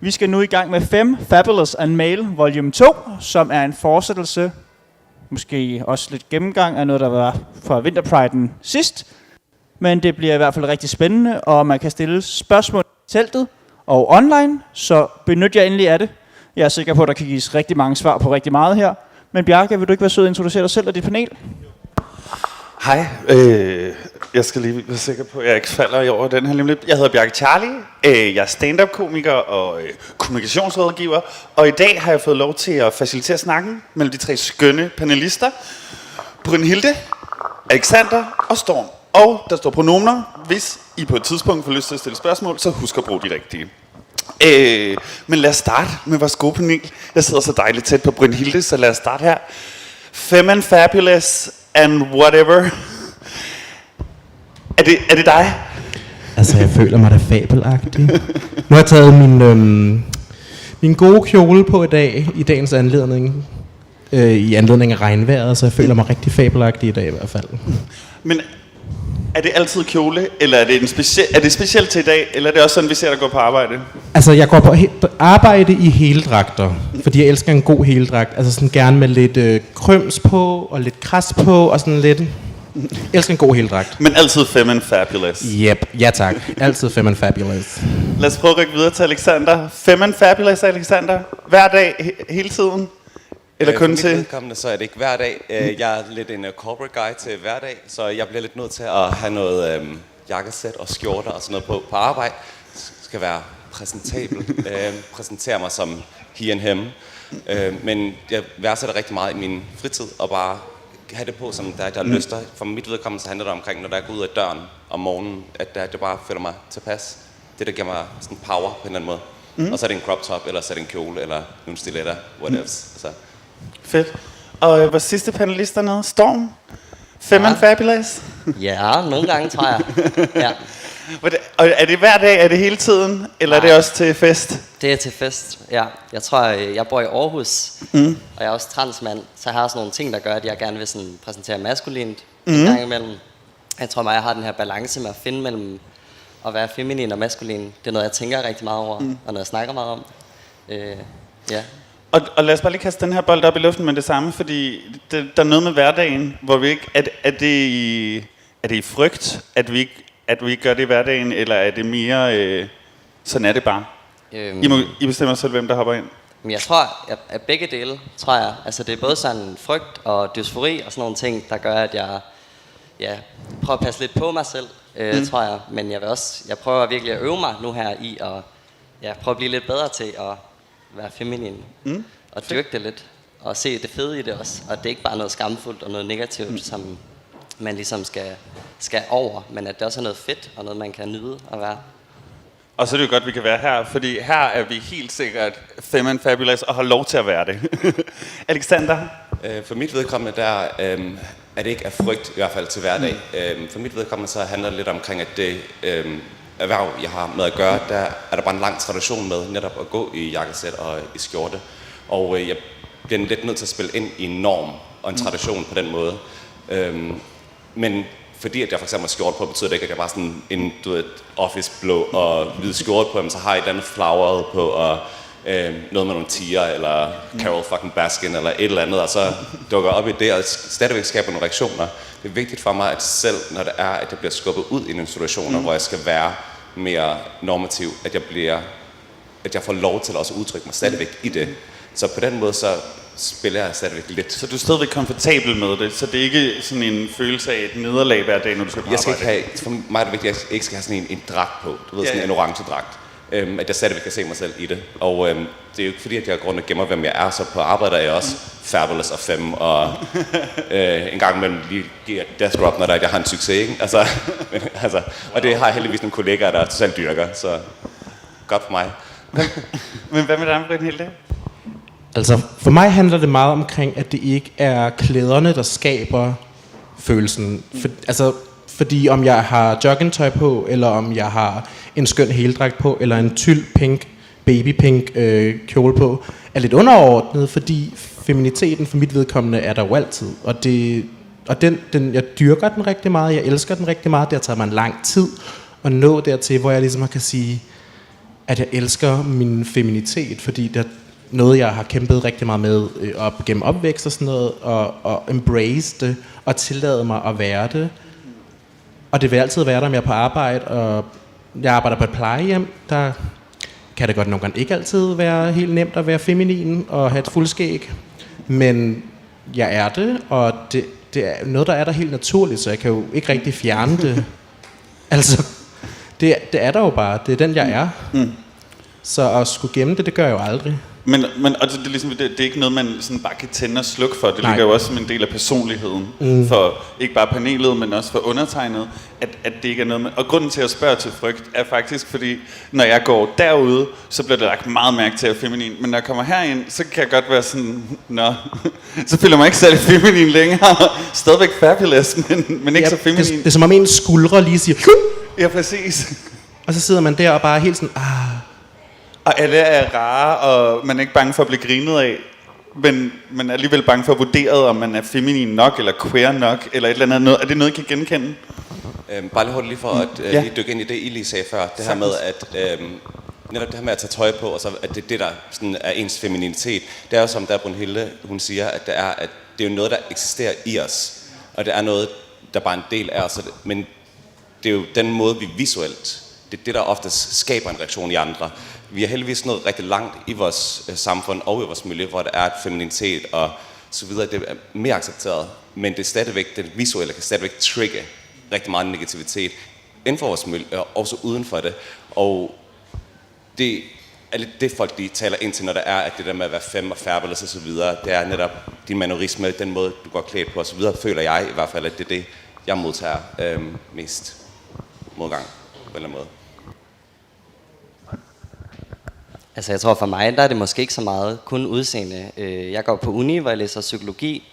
Vi skal nu i gang med Femme, Fabulous and Male Volume 2, som er en fortsættelse, måske også lidt gennemgang af noget, der var fra Vinterpriden sidst. Men det bliver i hvert fald rigtig spændende, og man kan stille spørgsmål i teltet og online, så benyt jer endelig af det. Jeg er sikker på, at der kan gives rigtig mange svar på rigtig meget her. Men Bjarke, vil du ikke være sød at introducere dig selv og dit panel? Hej, jeg skal lige være sikker på, at jeg ikke falder i over den her lige lidt. Jeg hedder Bjarke Charlie, jeg er stand-up-komiker og kommunikationsrådgiver, og i dag har jeg fået lov til at facilitere snakken mellem de 3 skønne panelister. Brynhilde, Alexander og Storm. Og der står pronomener, hvis I på et tidspunkt får lyst til at stille spørgsmål, så husk at bruge de rigtige. Men lad os starte med vores gode panel. Jeg sidder så dejligt tæt på Brynhilde, så lad os starte her. Femme and Fabulous and whatever. Er det dig? Altså, jeg føler mig da fabelagtig. Nu har jeg taget min gode kjole på i dagens anledning. I anledning af regnvejret, så jeg føler mig rigtig fabelagtig i dag i hvert fald. Men er det altid kjole, eller er det specielt til i dag, eller er det også sådan, vi ser dig gå på arbejde? Altså, jeg går på arbejde i heldragter, fordi jeg elsker en god heldragt. Altså sådan gerne med lidt krøms på, og lidt kras på, og sådan lidt. Jeg elsker en god heldragt. Men altid Femme and Fabulous. Yep, ja tak. Altid Femme and Fabulous. Lad os prøve at rykke videre til Alexander. Femme and Fabulous, Alexander. Hver dag, hele tiden? Eller kun til? Vedkommende, så er det ikke hver dag. Jeg er lidt en corporate guy til hverdag, så jeg bliver lidt nødt til at have noget jakkesæt og skjorter og sådan noget på arbejde. Skal være præsentabel. Præsentere mig som he and him. Men jeg værdsætter rigtig meget i min fritid og bare have det på, som der lyster. For mit vedkommende så handler det omkring, når jeg går ud af døren om morgenen, at jeg bare føler mig tilpas. Det der giver mig sådan power på en eller anden måde. Og så er det en crop top, eller så er det en kjole, eller nogle stiletter, whatever. Altså. Fedt. Og vores sidste panelist dernede, Storm. Femme and Fabulous. Ja, nogle gange tror jeg. Ja. Og er det hver dag, er det hele tiden, eller er det også til fest? Det er til fest, ja. Jeg tror, jeg bor i Aarhus, og jeg er også transmand, så jeg har sådan nogle ting, der gør, at jeg gerne vil sådan præsentere maskulint en gang imellem. Jeg tror jeg har den her balance med at finde mellem at være feminin og maskulin. Det er noget, jeg tænker rigtig meget over, og noget, jeg snakker meget om. Ja. Og lad os bare lige kaste den her bold op i luften med det samme, fordi der er noget med hverdagen, hvor vi ikke... Er det i frygt, at vi ikke gør det i hverdagen, eller er det mere... sådan er det bare? I bestemmer selv, hvem der hopper ind. Jeg tror, at begge dele, tror jeg. Altså det er både sådan frygt og dysfori og sådan nogle ting, der gør, at jeg prøver at passe lidt på mig selv, tror jeg. Men jeg prøver virkelig at øve mig nu her i at prøve at blive lidt bedre til at være feminin. Og dyrke det lidt. Og se det fede i det også. Og det er ikke bare noget skamfuldt og noget negativt, som man ligesom skal over. Men at det også er noget fedt og noget, man kan nyde at være. Og så er det jo godt, at vi kan være her, fordi her er vi helt sikkert Femme and Fabulous og har lov til at være det. Alexander? For mit vedkommende, der er det ikke af frygt, i hvert fald til hverdag. For mit vedkommende, så handler det lidt omkring, at det erhverv, jeg har med at gøre, der er der bare en lang tradition med netop at gå i jakkesæt og i skjorte. Og jeg bliver lidt nødt til at spille ind i en norm og en tradition på den måde. Men fordi at jeg for eksempel har skjorte på, betyder det ikke, at jeg bare sådan en office blå og hvid skjorte på, så har jeg et andet floweret på, og noget med nogle tiger, eller Carol fucking Baskin, eller et eller andet, og så dukker op i det, og stadigvæk skaber nogle reaktioner. Det er vigtigt for mig, at selv når det er, at jeg bliver skubbet ud i nogle situationer, hvor jeg skal være mere normativ, at jeg får lov til at også udtrykke mig stadigvæk i det. Så på den måde, så spiller jeg stadigvæk lidt. Så du er stadigvæk komfortabel med det, så det er ikke sådan en følelse af et nederlag hver dag, når du skal på arbejde? For mig er det vigtigt, at jeg ikke skal have sådan en dragt på. Du ved, sådan en orange dragt. At jeg stadigvæk kan se mig selv i det. Og det er jo ikke fordi, at jeg går rundt og gemmer, hvem jeg er. Så på arbejde er jeg også fabulous og femme, og en gang imellem lige giver death drop, når jeg har en succes, ikke? Altså, og det har jeg heldigvis nogle kollegaer, der totalt dyrker, så godt for mig. Men hvad med dig, Brynhilde? Altså, for mig handler det meget omkring, at det ikke er klæderne, der skaber følelsen. Fordi om jeg har joggingtøj på, eller om jeg har en skøn heldragt på, eller en tyld pink, babypink kjole på, er lidt underordnet, fordi femininiteten for mit vedkommende er der jo altid. Og jeg dyrker den rigtig meget, jeg elsker den rigtig meget, det har taget mig en lang tid at nå dertil, hvor jeg ligesom kan sige, at jeg elsker min feminitet, fordi det er noget, jeg har kæmpet rigtig meget med op gennem opvækst og sådan noget, og embrace det, og tillade mig at være det. Og det vil altid være der, om jeg er på arbejde, og jeg arbejder på et plejehjem, der kan det godt nogle gange ikke altid være helt nemt at være feminin og have et fuldskæg. Men jeg er det, og det er noget, der er der helt naturligt, så jeg kan jo ikke rigtig fjerne det. Altså, det er der jo bare. Det er den, jeg er. Så at skulle gemme det gør jeg jo aldrig. Men altså, det, er ligesom, det er ikke noget, man sådan bare kan tænde og slukke for. Det ligger jo også som en del af personligheden. For ikke bare panelet, men også for undertegnet. At det ikke er noget med. Og grunden til at spørge til frygt er faktisk, fordi når jeg går derude, så bliver det lagt meget mærke til at feminin. Men når jeg kommer herind, så kan jeg godt være sådan, så føler jeg mig ikke særlig feminin længere. Stadigvæk fabulous, men ikke så feminin. Det er som om ens skuldre lige siger, ja, præcis. Og så sidder man der og bare helt sådan, Og alle er rare, og man er ikke bange for at blive grinet af, men man er alligevel bange for at vurdere, om man er feminin nok, eller queer nok, eller et eller andet. Er det noget, I kan genkende? Bare lige hurtigt for at lige dykke ind i det, I lige sagde før. Det her med, at netop det her med at tage tøj på, og så at det der sådan er ens femininitet, det er jo som der Brunhilde, hun siger, at det er jo noget, der eksisterer i os. Og det er noget, der bare er en del af os. Men det er jo den måde, vi visuelt, det er det, der oftest skaber en reaktion i andre. Vi er heldigvis nået rigtig langt i vores samfund og i vores miljø, hvor der er et femininitet og så videre. Det er mere accepteret, men det er stadigvæk, det visuelle kan stadigvæk trigge rigtig meget negativitet inden for vores miljø og også uden for det. Og det er lidt det, folk de taler ind til, når der er, at det der med at være femme og fabulous og så videre, det er netop din mannerisme, den måde, du går klædt på og så videre, føler jeg i hvert fald, at det er det, jeg modtager mest modgang på en eller anden måde. Altså jeg tror for mig, der er det måske ikke så meget kun udseende. Jeg går på uni, hvor jeg læser psykologi,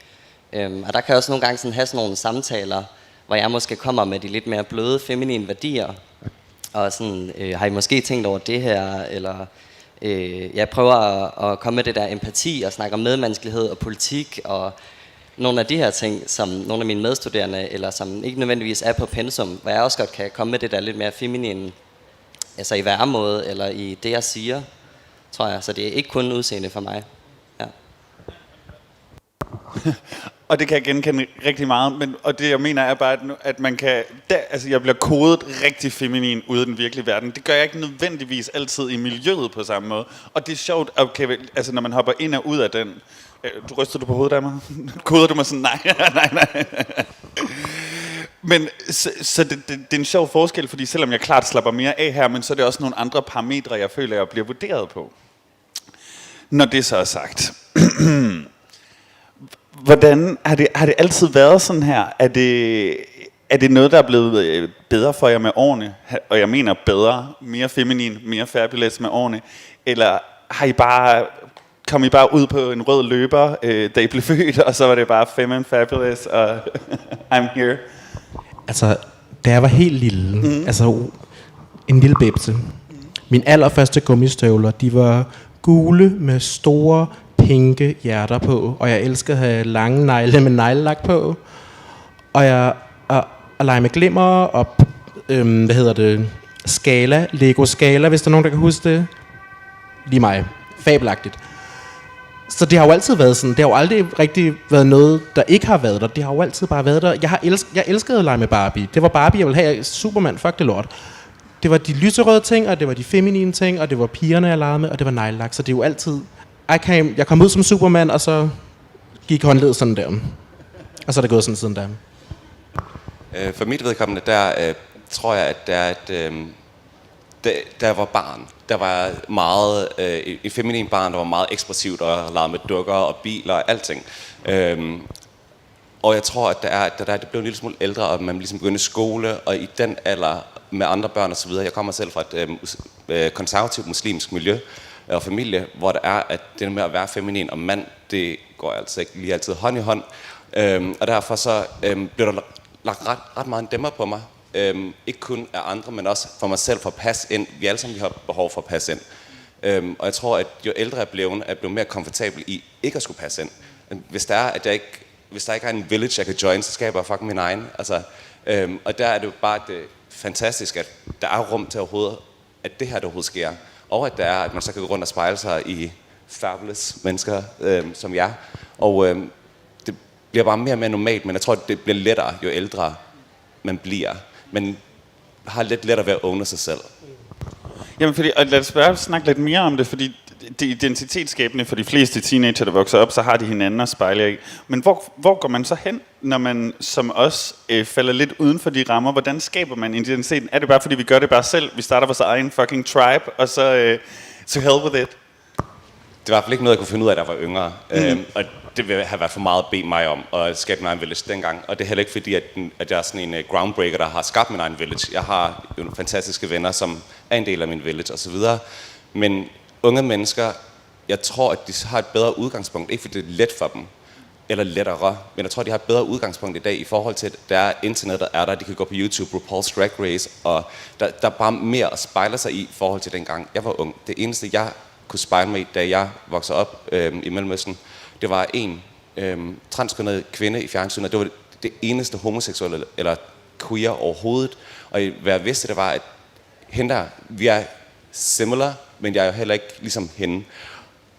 og der kan jeg også nogle gange sådan have sådan nogle samtaler, hvor jeg måske kommer med de lidt mere bløde, feminine værdier, og sådan, har I måske tænkt over det her, eller jeg prøver at komme med det der empati, og snakke om medmenneskelighed og politik, og nogle af de her ting, som nogle af mine medstuderende, eller som ikke nødvendigvis er på pensum, hvor jeg også godt kan komme med det der lidt mere feminine, altså i væremåde, eller i det jeg siger, tror jeg. Så det er ikke kun udseende for mig. Ja. Og det kan jeg genkende rigtig meget, og det jeg mener er bare, at man kan, altså jeg bliver kodet rigtig feminin ude i den virkelige verden. Det gør jeg ikke nødvendigvis altid i miljøet på samme måde. Og det er sjovt, okay, altså når man hopper ind og ud af den, du ryster du på hovedet af mig? Koder du mig sådan, nej. Men så det er en sjov forskel, fordi selvom jeg klart slapper mere af her, men så er det også nogle andre parametre, jeg føler, jeg bliver vurderet på. Når det så er sagt. Hvordan har det altid været sådan her? Er det noget, der er blevet bedre for jer med årene? Og jeg mener bedre, mere feminin, mere fabulous med årene? Eller kom I bare ud på en rød løber, da I blev født, og så var det bare Femme, fabulous, og I'm here? Altså, da jeg var helt lille, altså en lille bebse, mine allerførste gummistøvler, de var gule med store, pinke hjerter på, og jeg elskede at have lange negle med neglelak på, og jeg at lege med glimmer og skala, Lego skala, hvis der er nogen, der kan huske det. Lige mig. Fabelagtigt. Så det har jo altid været sådan. Det har jo aldrig rigtig været noget, der ikke har været der. Det har jo altid bare været der. Jeg elskede at lege med Barbie. Det var Barbie, jeg ville have. Superman, fuck det lort. Det var de lyserøde ting, og det var de feminine ting, og det var pigerne, jeg legede med, og det var neglelak. Så det er jo altid... Jeg kom ud som Superman, og så gik håndledet sådan der. Og så er det gået sådan siden der. For mit vedkommende, der tror jeg, at der var barn. Der var meget, et feminin barn, der var meget ekspressivt og legede med dukker og biler og alting. Og jeg tror, at det blev en lille smule ældre, og man ligesom begyndte skole, og i den alder med andre børn og så videre. Jeg kommer selv fra et konservativt muslimsk miljø og familie, hvor der er, at det med at være feminin og mand, det går altså ikke lige altid hånd i hånd. Og derfor så blev der lagt ret meget en dæmmer på mig. Ikke kun af andre, men også for mig selv for at passe ind. Vi alle sammen har behov for at passe ind. Og jeg tror, at jo ældre jeg er blevet mere komfortabel i ikke at skulle passe ind. Hvis der ikke er en village, jeg kan join, så skaber jeg fucking min egen. Altså, og der er det jo bare fantastisk, at der er rum til overhovedet, at det her der overhovedet sker. Og at der er, at man så kan gå rundt og spejle sig i fabulous mennesker som jeg. Og det bliver bare mere og mere normalt, men jeg tror, at det bliver lettere, jo ældre man bliver. Men har lidt lettere ved at owne sig selv. Jamen, og lad os bare snakke lidt mere om det, fordi det er identitetsskabende for de fleste teenager, der vokser op, så har de hinanden at spejle af. Men hvor går man så hen, når man som os falder lidt uden for de rammer? Hvordan skaber man identiteten? Er det bare, fordi vi gør det bare selv? Vi starter vores egen fucking tribe, og så hell with it? Det var i hvert fald ikke noget, jeg kunne finde ud af, da jeg var yngre. Og det ville have været for meget at bede mig om at skabe min egen village dengang. Og det er heller ikke fordi, at jeg er sådan en groundbreaker, der har skabt min egen village. Jeg har jo nogle fantastiske venner, som er en del af min village osv. Men unge mennesker, jeg tror, at de har et bedre udgangspunkt. Ikke fordi det er let for dem, eller lettere, men jeg tror, de har et bedre udgangspunkt i dag i forhold til, at der er internettet er der. De kan gå på YouTube, RuPaul's Drag Race, og der er bare mere at spejle sig i forhold til dengang jeg var ung. Det eneste, jeg kunne spejle mig i, da jeg voksede op i Mellemøsten, det var en transkønnet kvinde i fjernsynet. Det var det eneste homoseksuelle eller queer overhovedet. Og hvad jeg vidste, det var, at hende der, vi er similar, men jeg er jo heller ikke ligesom hende.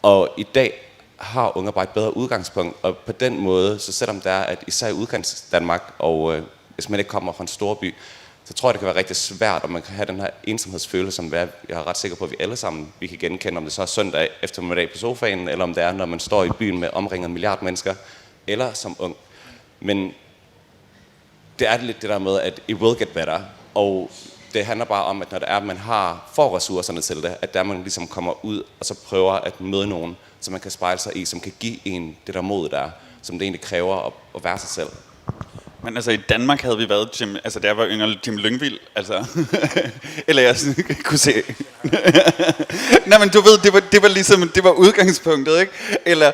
Og i dag har unge bare et bedre udgangspunkt, og på den måde, så selvom der er, at især i udkants Danmark, og hvis man ikke kommer fra en stor by, så tror jeg, det kan være rigtig svært, og man kan have den her ensomhedsfølelse, som jeg er ret sikker på, at vi alle sammen vi kan genkende, om det så er søndag eftermiddag på sofaen, eller om det er, når man står i byen med omringet en milliard mennesker, eller som ung. Men det er lidt det der med, at it will get better, og det handler bare om, at når det er, at man får ressourcerne til det, at der man ligesom kommer ud, og så prøver at møde nogen, som man kan spejle sig i, som kan give en det der mod der, som det egentlig kræver at være sig selv. Men altså i Danmark havde vi været Jim, altså der var yngre Jim Lyngvild, altså eller jeg kunne se. Nej, men du ved, det var ligesom det var udgangspunktet, ikke? Eller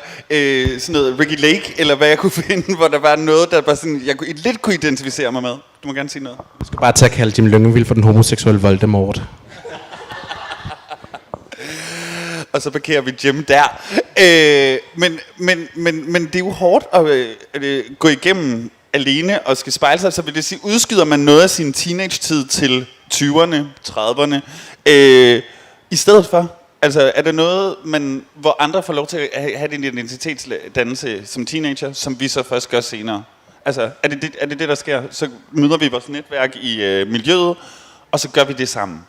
sådan noget Ricky Lake, eller hvad jeg kunne finde, hvor der var noget der bare sådan jeg lidt kunne identificere mig med. Du må gerne sige noget. Du skal bare tage at kalde Jim Lyngvild for den homoseksuelle Voldemort. Og så parkerer vi Jim der. Men det er jo hårdt at gå igennem alene og skal spejle sig, så vil det sige, udskyder man noget af sin teenage-tid til 20'erne, 30'erne, i stedet for? Altså, er der noget, hvor andre får lov til at have den identitetsdannelse som teenager, som vi så først gør senere? Altså, er det det, der sker? Så møder vi vores netværk i miljøet, og så gør vi det sammen.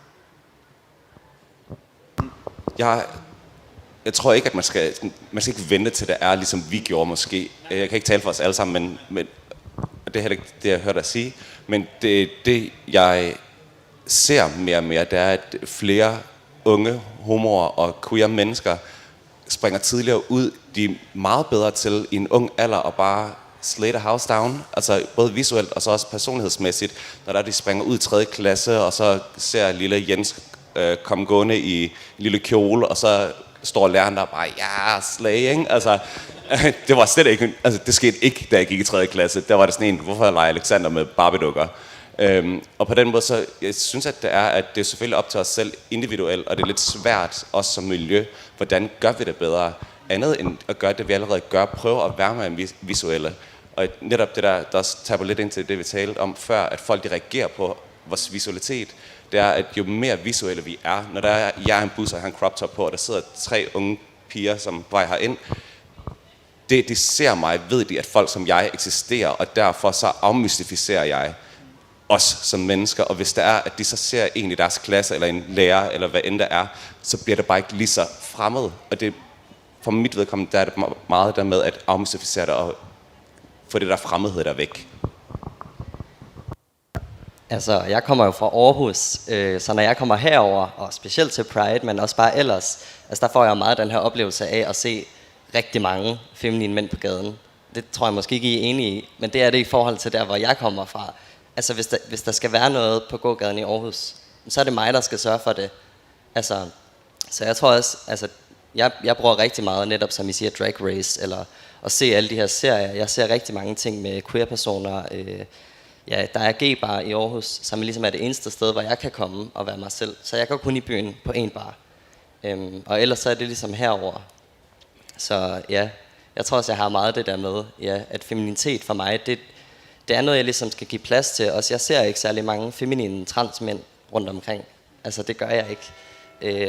Jeg tror ikke, at man skal ikke vente til det er, ligesom vi gjorde måske. Jeg kan ikke tale for os alle sammen, men det er heller ikke det, jeg hørte dig sige. Men det, jeg ser mere og mere, det er, at flere unge homoer og queer mennesker springer tidligere ud. De er meget bedre til i en ung alder at bare slay the house down. Altså både visuelt og så også personlighedsmæssigt. Når de springer ud i 3. klasse, og så ser lille Jens komme gående i en lille kjole, og så står læreren der bare, ja, slay, ikke? Altså, det var slet ikke, altså det skete ikke, da jeg gik i 3. klasse. Der var det sådan en, hvorfor leger Alexander med Barbie-dukker? Og på den måde, så jeg synes, at det er selvfølgelig op til os selv individuelt, og det er lidt svært, også som miljø, hvordan gør vi det bedre? Andet end at gøre det, vi allerede gør, prøve at være med visuelle. Og netop det der også taber lidt ind til det, vi talte om før, at folk de reagerer på vores visualitet, det er, at jo mere visuelle vi er, når der er, jeg er en bus, og jeg har en crop top på, og der sidder 3 unge piger, som vej herind, de ser mig, ved de, at folk som jeg eksisterer, og derfor så afmystificerer jeg os som mennesker, og hvis det er, at de så ser en i deres klasse, eller en lærer, eller hvad end der er, så bliver det bare ikke lige så fremmed, og det, for mit vedkommende, der er det meget der med at afmystificere det, og få det der fremmedhed der væk. Altså, jeg kommer jo fra Aarhus, så når jeg kommer herover og specielt til Pride, men også bare ellers, altså der får jeg meget den her oplevelse af at se rigtig mange feminine mænd på gaden. Det tror jeg måske ikke, I er enige i, men det er det i forhold til der, hvor jeg kommer fra. Altså, hvis der skal være noget på gågaden i Aarhus, så er det mig, der skal sørge for det. Altså, så jeg tror også, altså, jeg bruger rigtig meget netop, som I siger, Drag Race, eller at se alle de her serier. Jeg ser rigtig mange ting med queer-personer. Ja, der er G-bar i Aarhus, som ligesom er det eneste sted, hvor jeg kan komme og være mig selv. Så jeg går kun i byen på en bar. Og ellers så er det ligesom herover. Så ja, jeg tror også, jeg har meget det der med, ja, at feminitet for mig, det det er noget, jeg ligesom skal give plads til. Også jeg ser ikke særlig mange feminine transmænd rundt omkring. Altså det gør jeg ikke.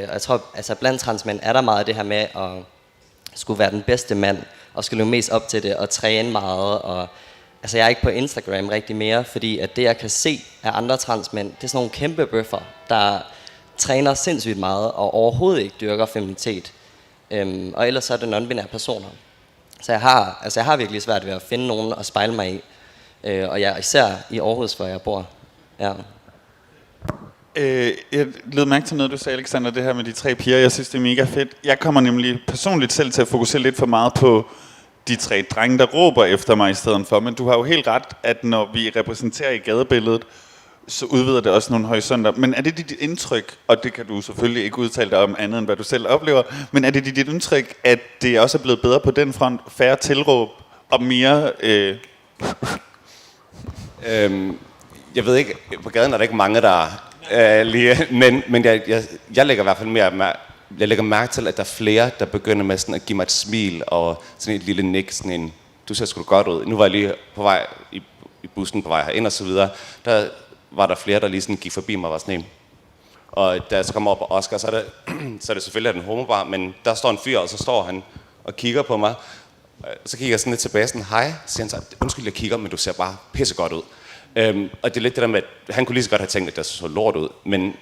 Og jeg tror, altså blandt transmænd er der meget af det her med at skulle være den bedste mand, og skulle leve mest op til det, og træne meget. Og, altså jeg er ikke på Instagram rigtig mere, fordi at det jeg kan se af andre transmænd, det er sådan nogle kæmpe bøffer, der træner sindssygt meget, og overhovedet ikke dyrker feminitet. Og ellers så er det non-binære personer. Så jeg har virkelig svært ved at finde nogen at spejle mig i. Og jeg især i Aarhus, hvor jeg bor. Ja. Jeg led mærke til noget, du sagde, Alexander, det her med de 3 piger. Jeg synes, det er mega fedt. Jeg kommer nemlig personligt selv til at fokusere lidt for meget på de 3 drenge, der råber efter mig i stedet for. Men du har jo helt ret, at når vi repræsenterer i gadebilledet, så udvider det også nogle horisonter. Men er det dit indtryk, og det kan du selvfølgelig ikke udtale dig om andet, end hvad du selv oplever, men er det dit indtryk, at det også er blevet bedre på den front, færre tilråb og mere... Jeg ved ikke, på gaden er der ikke mange, der lige... Men jeg lægger i hvert fald mere... Jeg lægger mærke til, at der er flere, der begynder med sådan at give mig et smil og sådan et lille nik, sådan en, du ser sgu godt ud. Nu var jeg lige på vej i bussen på vej herind og så videre. Der var der flere, der lige sådan gik forbi mig og var sådan en. Og da jeg så kom over på Oscar, så er det selvfølgelig en homobar, men der står en fyr, og så står han og kigger på mig. Så kigger jeg sådan lidt tilbage, sådan, hej. Så siger han så, undskyld, jeg kigger, men du ser bare pissegodt ud. Og det er lidt det der med, at han kunne lige så godt have tænkt, at det så lort ud, men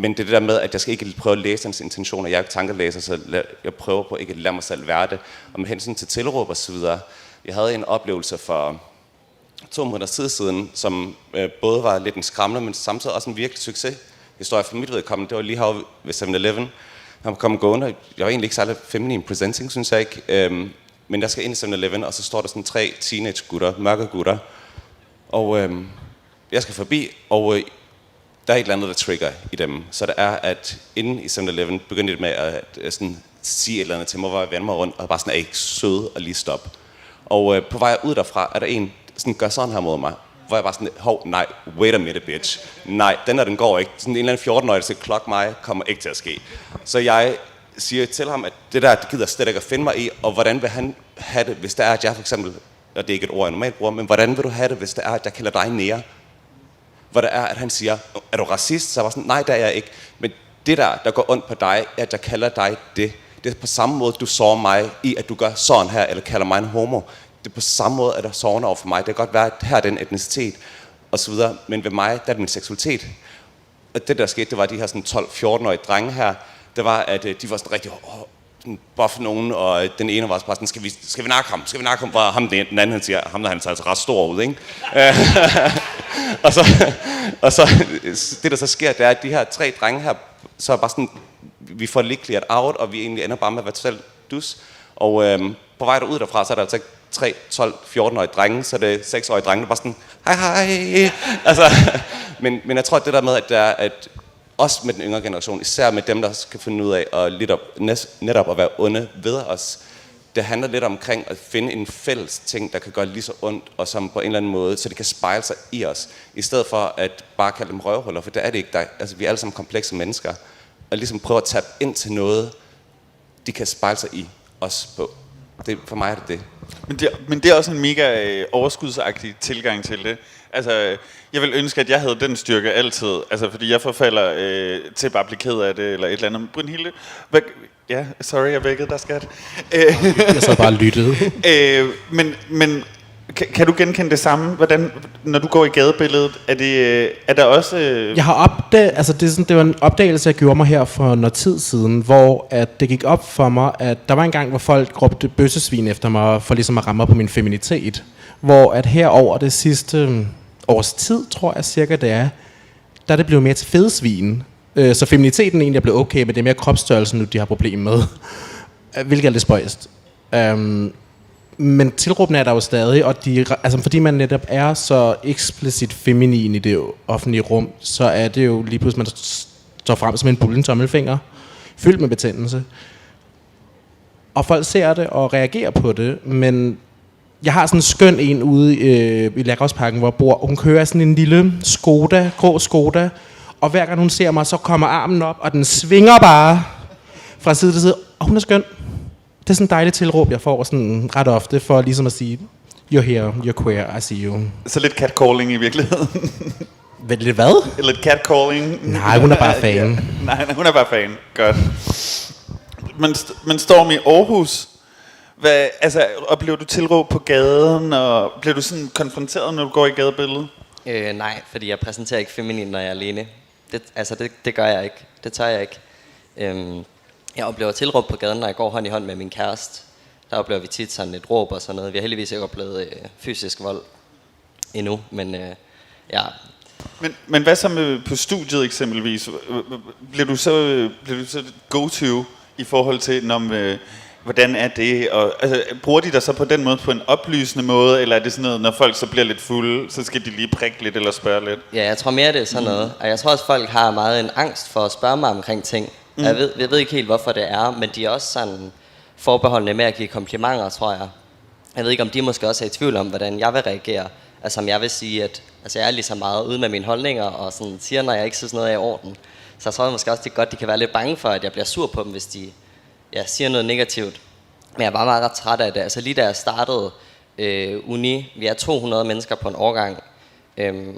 det er det der med, at jeg skal ikke prøve at læse hans intentioner. Jeg er ikke tankelæser, så jeg prøver på ikke at lade mig selv være det. Og med hensyn til tilråb og så videre, jeg havde en oplevelse for 2 måneder tid siden, som både var lidt en skræmmende, men samtidig også en virkelig succeshistorie for mit vedkommende. Det var lige herovre ved 7-Eleven. Han kom gående, jeg var egentlig ikke særlig feminin presenting, synes jeg ikke. Men jeg skal ind i 7-Eleven, og så står der sådan 3 teenage-gutter, mørke gutter. Og jeg skal forbi, og der er et eller andet, der trigger i dem. Så det er, at inde i 7-Eleven begyndte det med at sådan sige et eller andet til mig, hvor jeg vender mig rundt, og bare sådan, er ikke søde og lige stop. Og på vej ud derfra, er der en, sådan gør sådan her mod mig, hvor jeg bare sådan, nej, wait a minute, bitch. Nej, den går ikke. Sådan en eller anden 14-årig, der skal klokke mig, kommer ikke til at ske. Så jeg siger til ham, at det gider slet ikke at finde mig i, og hvordan vil han have det, hvis det er, at jeg for eksempel, og det er ikke et ord, jeg normalt bruger, men hvordan vil du have det, hvis det er, at jeg kalder dig nære? Hvor det er, at han siger, er du racist? Så jeg var sådan, nej, det er jeg ikke. Men det der går ondt på dig, er, at jeg kalder dig det. Det er på samme måde, du sårer mig i, at du gør sådan her, eller kalder mig en homo. Det er på samme måde, at der sårende over for mig. Det kan godt være, at her er den etnicitet, og så videre. Men ved mig, der er det min seksualitet. Og det, der skete, det var de her sådan 12-14-årige drenge her. Det var, at de var sådan rigtig buff nogen, og den ene var bare sådan, skal vi nakke ham? Skal vi nakke ham? Hvor ham den anden, han siger, ham der han ser altså ret stor ud, ikke? og så det, der så sker, det er, at de her 3 drenge her, så er bare sådan, vi får lidt cleared out, og vi egentlig ender bare med at være totalt dus. Og på vej derud derfra, så er der altså 3 12-14-årige drenge, så det er 6-årige drenge, der bare sådan, hej. Altså, men jeg tror, at det der med, at der er, at også med den yngre generation, især med dem, der skal finde ud af at netop at være onde ved os, det handler lidt omkring at finde en fælles ting, der kan gøre lige så ondt, og som på en eller anden måde, så det kan spejle sig i os, i stedet for at bare kalde dem røvhuller, for det er det ikke. Altså, vi er alle sammen komplekse mennesker, og ligesom prøve at tabe ind til noget, de kan spejle sig i os på. For mig er det. Men det er også en mega overskudsagtig tilgang til det. Altså, jeg vil ønske, at jeg havde den styrke altid. Altså, fordi jeg forfalder til bare at blive ked af det, eller et eller andet. Brynhilde, ja, sorry, jeg vækkede dig, skat. Jeg så bare lyttede. Men kan du genkende det samme? Hvordan, når du går i gadebilledet, er der også... Jeg har opdaget, altså det var en opdagelse, jeg gjorde mig her for noget tid siden, hvor at det gik op for mig, at der var en gang, hvor folk råbte bøssesvin efter mig, for ligesom at ramme på min feminitet. Hvor at her over det sidste års tid, tror jeg cirka det er, der er det blevet mere til fedesvin. Så feminiteten egentlig er blevet okay, men det er mere kropsstørrelsen nu, de har problemer med. Hvilket er lidt spøjst. Men tilråbene er der jo stadig, og altså fordi man netop er så eksplicit feminin i det offentlige rum, så er det jo lige pludselig, man står frem som en bullen tommelfinger, fyldt med betændelse. Og folk ser det og reagerer på det, men jeg har sådan en skøn en ude i Lærgårdsparken, hvor jeg bor. Hun kører sådan en lille Skoda, grå Skoda, og hver gang hun ser mig, så kommer armen op, og den svinger bare fra side til side, og hun er skøn. Det er sådan en dejlig tilråb, jeg får sådan ret ofte, for ligesom at sige, you're here, you're queer, I see you. Så lidt catcalling i virkeligheden. Lidt hvad? Lidt catcalling. Nej, hun er bare fan. Ja. Nej, hun er bare fan. Godt. Men Storm i Aarhus, oplever du tilråb på gaden, og bliver du sådan konfronteret, når du går i gadebilledet? Nej, fordi jeg præsenterer ikke feminin, når jeg er alene. Det gør jeg ikke. Det tør jeg ikke. Jeg oplever tilråb på gaden, når jeg går hånd i hånd med min kæreste. Der oplever vi tit sådan et råb og sådan noget. Vi har heldigvis ikke oplevet fysisk vold endnu, men ja. Men hvad så med på studiet eksempelvis? Bliver du så go-to i forhold til, hvordan er det? Og, bruger de dig så på den måde på en oplysende måde, eller er det sådan noget, når folk så bliver lidt fulde, så skal de lige prikke lidt eller spørge lidt? Ja, jeg tror mere, det er sådan noget. Og jeg tror også, folk har meget en angst for at spørge mig omkring ting. Jeg ved ikke helt, hvorfor det er, men de er også sådan forbeholdende med at give komplimenter, tror jeg. Jeg ved ikke, om de måske også er i tvivl om, hvordan jeg vil reagere. Altså, om jeg vil sige, at jeg er lige så meget ude med mine holdninger, og sådan siger, når jeg ikke synes noget er i orden. Så jeg tror måske også, det er godt, de kan være lidt bange for, at jeg bliver sur på dem, hvis de siger noget negativt. Men jeg var meget ret træt af det. Altså lige da jeg startede uni, vi er 200 mennesker på en årgang,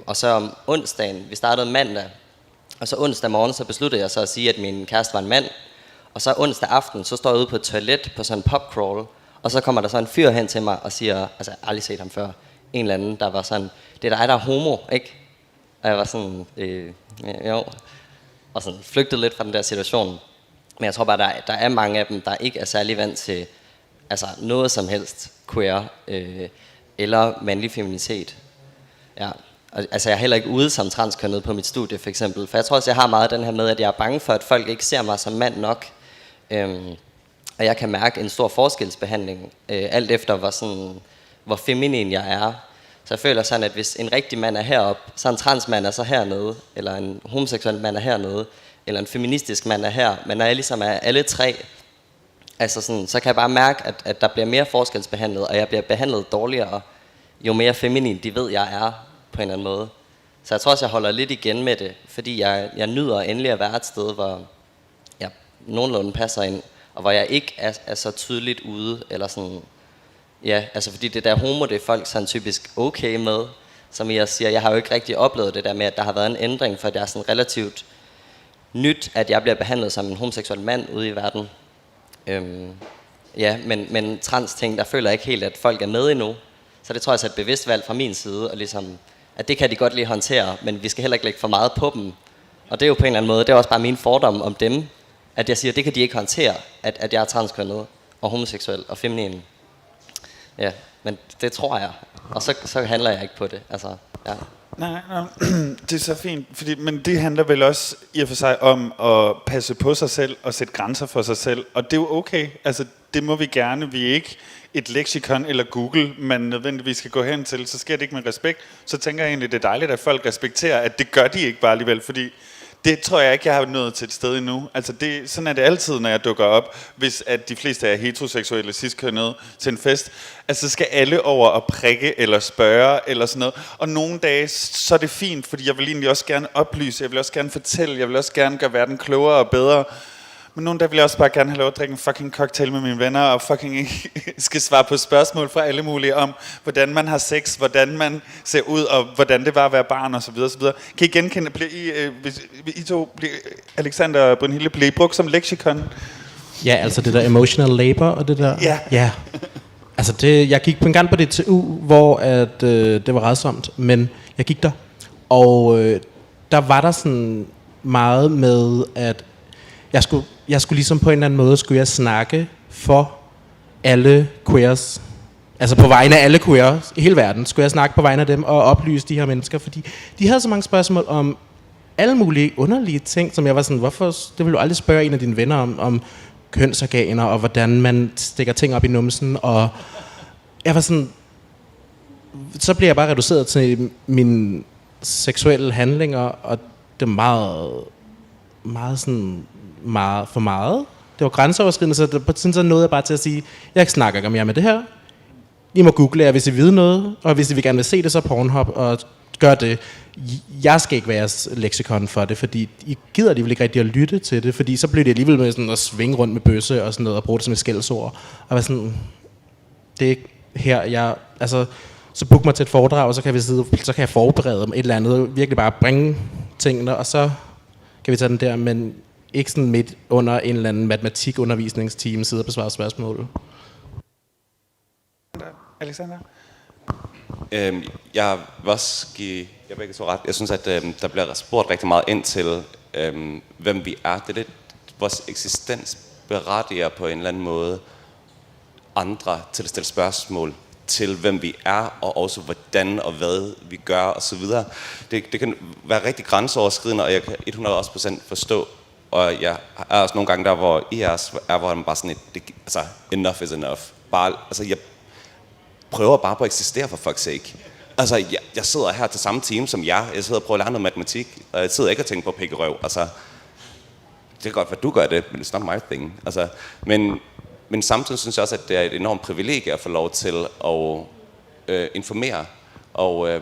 og så om onsdagen, vi startede mandag, og så onsdag morgen, så besluttede jeg så at sige, at min kæreste var en mand. Og så onsdag aften, så står jeg ude på et toilet på sådan en popcrawl, og så kommer der så en fyr hen til mig og siger, altså jeg har aldrig set ham før, en eller anden, der var sådan, det er dig, der er homo, ikke? Og jeg var sådan, jo, og sådan flygtede lidt fra den der situation. Men jeg tror bare, der er mange af dem, der ikke er særlig vant til noget som helst queer eller mandlig feminitet. Ja. Altså jeg er heller ikke ude som transkønnet på mit studie for eksempel, for jeg tror også, jeg har meget den her med, at jeg er bange for, at folk ikke ser mig som mand nok. Og jeg kan mærke en stor forskelsbehandling, alt efter hvor feminin jeg er. Så jeg føler sådan, at hvis en rigtig mand er heroppe, så en transmand er så hernede, eller en homoseksuel mand er hernede, eller en feministisk mand er her, men når jeg ligesom er alle tre, altså sådan, så kan jeg bare mærke, at der bliver mere forskelsbehandlet, og jeg bliver behandlet dårligere, jo mere feminin de ved, jeg er på en eller anden måde. Så jeg tror også, jeg holder lidt igen med det, fordi jeg nyder endelig at være et sted, hvor jeg nogenlunde passer ind, og hvor jeg ikke er så tydeligt ude, eller sådan, ja, altså fordi det der homo, det er folk sådan typisk okay med, som jeg siger, jeg har jo ikke rigtig oplevet det der med, at der har været en ændring, for det er sådan relativt nyt, at jeg bliver behandlet som en homoseksuel mand ude i verden. Ja, men trans ting, der føler jeg ikke helt, at folk er med endnu. Så det tror jeg er et bevidst valg fra min side, og ligesom, at det kan de godt lige håndtere, men vi skal heller ikke lægge for meget på dem. Og det er jo på en eller anden måde, det er også bare min fordom om dem, at jeg siger, at det kan de ikke håndtere, at jeg er transkønnet og homoseksuel og feminin. Ja, men det tror jeg, og så handler jeg ikke på det, altså, ja. Nej, det er så fint, men det handler vel også i og for sig om at passe på sig selv og sætte grænser for sig selv, og det er jo okay, altså det må vi gerne, vi er ikke et leksikon eller Google, man nødvendigvis skal gå hen til, så sker det ikke med respekt, så tænker jeg egentlig, det er dejligt, at folk respekterer, at det gør de ikke bare alligevel, fordi det tror jeg ikke, jeg har nået til et sted endnu. Altså sådan er det altid, når jeg dukker op, hvis at de fleste er heteroseksuelle cis-kønnede til en fest. Altså så skal alle over og prikke eller spørge eller sådan noget. Og nogle dage, så er det fint, fordi jeg vil egentlig også gerne oplyse, jeg vil også gerne fortælle, jeg vil også gerne gøre verden klogere og bedre. Men nogle dage vil jeg også bare gerne have lov at drikke en fucking cocktail med mine venner, og fucking skal svare på spørgsmål fra alle mulige om, hvordan man har sex, hvordan man ser ud, og hvordan det var at være barn, og så videre, så videre. Kan I genkende, I to, Alexander og Brunhilde, blev I brugt som leksikon? Ja, altså det der emotional labor og det der. Ja. Altså jeg gik på en gang på DTU, hvor det var rædsomt, men jeg gik der, og der var der sådan meget med, at jeg skulle ligesom på en eller anden måde, skulle jeg snakke for alle queers. Altså på vegne af alle queers i hele verden, skulle jeg snakke på vegne af dem og oplyse de her mennesker, fordi de havde så mange spørgsmål om alle mulige underlige ting, som jeg var sådan, hvorfor, det vil du aldrig spørge en af dine venner om kønsorganer, og hvordan man stikker ting op i numsen, og jeg var sådan, så bliver jeg bare reduceret til mine seksuelle handlinger, og det er meget sådan, meget for meget. Det var grænseoverskridende, så nåede jeg bare til at sige, jeg snakker ikke mere med det her. I må google jer, hvis I ved noget, og hvis I vil gerne vil se det, så Pornhub, og gør det. Jeg skal ikke være jeres leksikon for det, fordi I gider alligevel ikke rigtig at lytte til det, fordi så bliver det alligevel med sådan at svinge rundt med bøsse og sådan noget, og bruge det som et skældsord. Og var sådan, det her. Så book mig til et foredrag, og så kan jeg forberede dem et eller andet, virkelig bare bringe tingene, og så kan vi tage den der, men ikke sådan midt under en eller anden matematikundervisningsteam sidde og besvare spørgsmål. Alexander? Jeg vil også give jer begge to ret. Jeg synes, at der bliver spurgt rigtig meget ind til, hvem vi er. Det er lidt, vores eksistens berettiger på en eller anden måde andre til at stille spørgsmål til, hvem vi er, og også hvordan og hvad vi gør, osv. Det kan være rigtig grænseoverskridende, og jeg kan 100% forstå, og jeg er også nogle gange der, hvor I er, hvor man bare sådan enough is enough. Jeg prøver bare på at eksistere for fuck's sake. Jeg sidder her til samme time som jer. Jeg sidder og prøver at lære noget matematik, og jeg sidder ikke og tænker på pik i røv. Det kan godt være, du gør det, men it's not my thing. Men samtidig synes jeg også, at det er et enormt privilegie at få lov til at informere. Og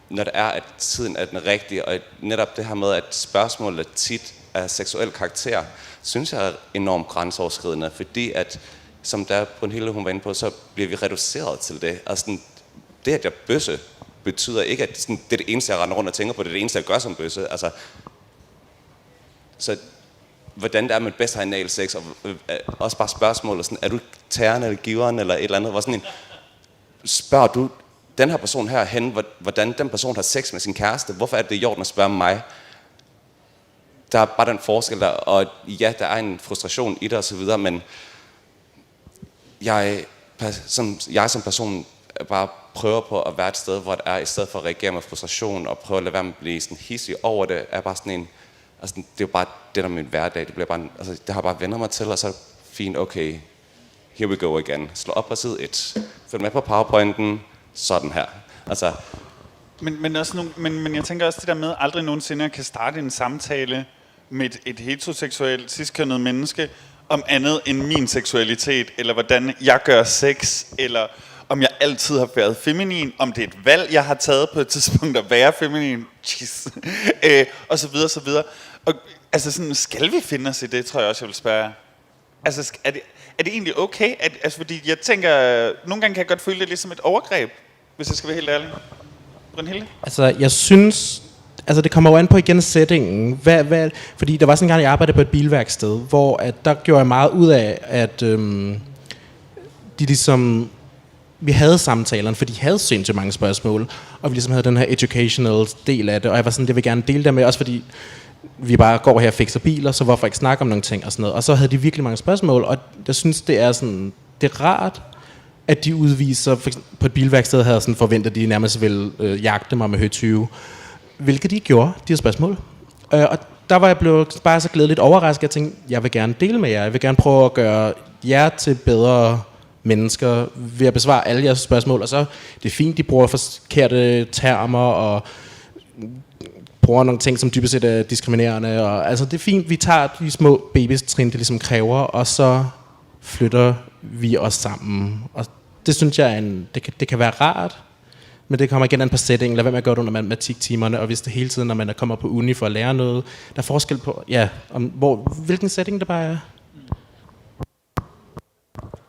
når det er, at tiden er den rigtige, og netop det her med, at spørgsmålet tit er seksuel karakter, synes jeg er enormt grænseoverskridende, fordi at, som der Brunhilde hun var inde på, så bliver vi reduceret til det. Det, at jeg bøsse, betyder ikke, at det er det eneste, jeg render rundt og tænker på, det er det eneste, jeg gør som bøsse. Så hvordan det er med bedst analsex, og også bare spørgsmål, er du tærende eller giveren, eller et eller andet, hvor sådan en, spørger du den her person herhen, hvordan den person har sex med sin kæreste, hvorfor er det i orden at spørge mig? Der er bare den forskel der, og ja, der er en frustration i det og så videre, men jeg som person bare prøver på at være et sted, hvor det er, i stedet for at reagere med frustration og prøve at lade være med at blive sådan hissig over det, er bare sådan en, det er jo bare det der min hverdag, det bliver bare, det har bare vendt mig til, og så er det fint, okay, here we go again. Slå op på side 1, følg med på PowerPointen, sådan her. Men jeg tænker også det der med, aldrig nogensinde kan starte en samtale med et heteroseksuelt, ciskønnet menneske, om andet end min seksualitet, eller hvordan jeg gør sex, eller om jeg altid har været feminin, om det er et valg, jeg har taget på et tidspunkt at være feminin, og så videre, så videre. Og skal vi finde os i det, tror jeg også, jeg vil spørge. Er det egentlig okay? Fordi jeg tænker, nogle gange kan jeg godt føle det lidt som et overgreb, hvis jeg skal være helt ærlig. Brunhilde? Jeg synes, det kommer jo an på igen settingen. Fordi der var sådan en gang, jeg arbejdede på et bilværksted, hvor der gjorde jeg meget ud af, at vi havde samtalerne, for de havde sindssygt mange spørgsmål, og vi ligesom havde den her educational del af det, og jeg var sådan, det vil gerne dele det med, også fordi vi bare går her og fikser biler, så hvorfor ikke snakke om nogle ting og sådan noget. Og så havde de virkelig mange spørgsmål, og jeg synes, det er rart, at de udviser, for eksempel, på et bilværksted havde sådan forventet, at de nærmest ville jagte mig med højtyve, hvilket de gjorde, de her spørgsmål. Og der var jeg blevet bare så glædeligt overrasket, jeg tænkte, jeg vil gerne dele med jer, jeg vil gerne prøve at gøre jer til bedre mennesker ved at besvare alle jeres spørgsmål, og så det er fint, de bruger forkerte termer og bruger nogle ting, som dybest set er diskriminerende, og det er fint, vi tager de små babystrin, det ligesom kræver, og så flytter vi os sammen, og det synes jeg det kan være rart, men det kommer igen an på settingen, lad være med at gøre det under matematiktimerne, og hvis det hele tiden, når man kommer på uni for at lære noget, der er forskel på, hvilken setting det bare er.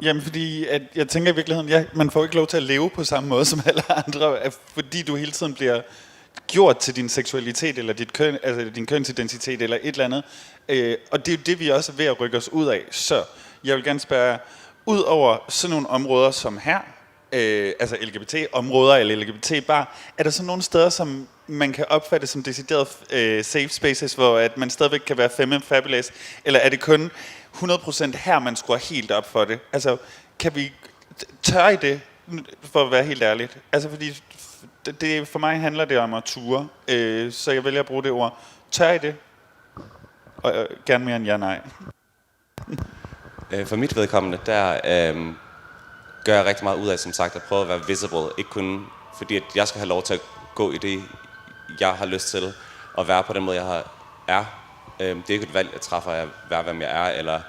Jamen, fordi jeg tænker i virkeligheden, man får ikke lov til at leve på samme måde som alle andre, fordi du hele tiden bliver gjort til din seksualitet, eller dit køn, din kønsidentitet, eller et eller andet. Og det er jo det, vi også er ved at rykke os ud af. Så jeg vil gerne spørge, ud over sådan nogle områder som her, LGBT-områder eller LGBT-bar, er der så nogle steder, som man kan opfatte som decideret safe spaces, hvor at man stadigvæk kan være femme fabulous, eller er det kun 100% her, man skruer helt op for det? Kan vi tørre i det, for at være helt ærligt? Fordi for mig handler det om at ture, så jeg vælger at bruge det ord. Tør I det? Og gerne mere end ja, nej. For mit vedkommende, der gør jeg rigtig meget ud af, som sagt, at prøve at være visible. Ikke kun fordi, at jeg skal have lov til at gå i det, jeg har lyst til, og være på den måde, jeg er. Det er ikke et valg, jeg træffer at være, hvem jeg er, eller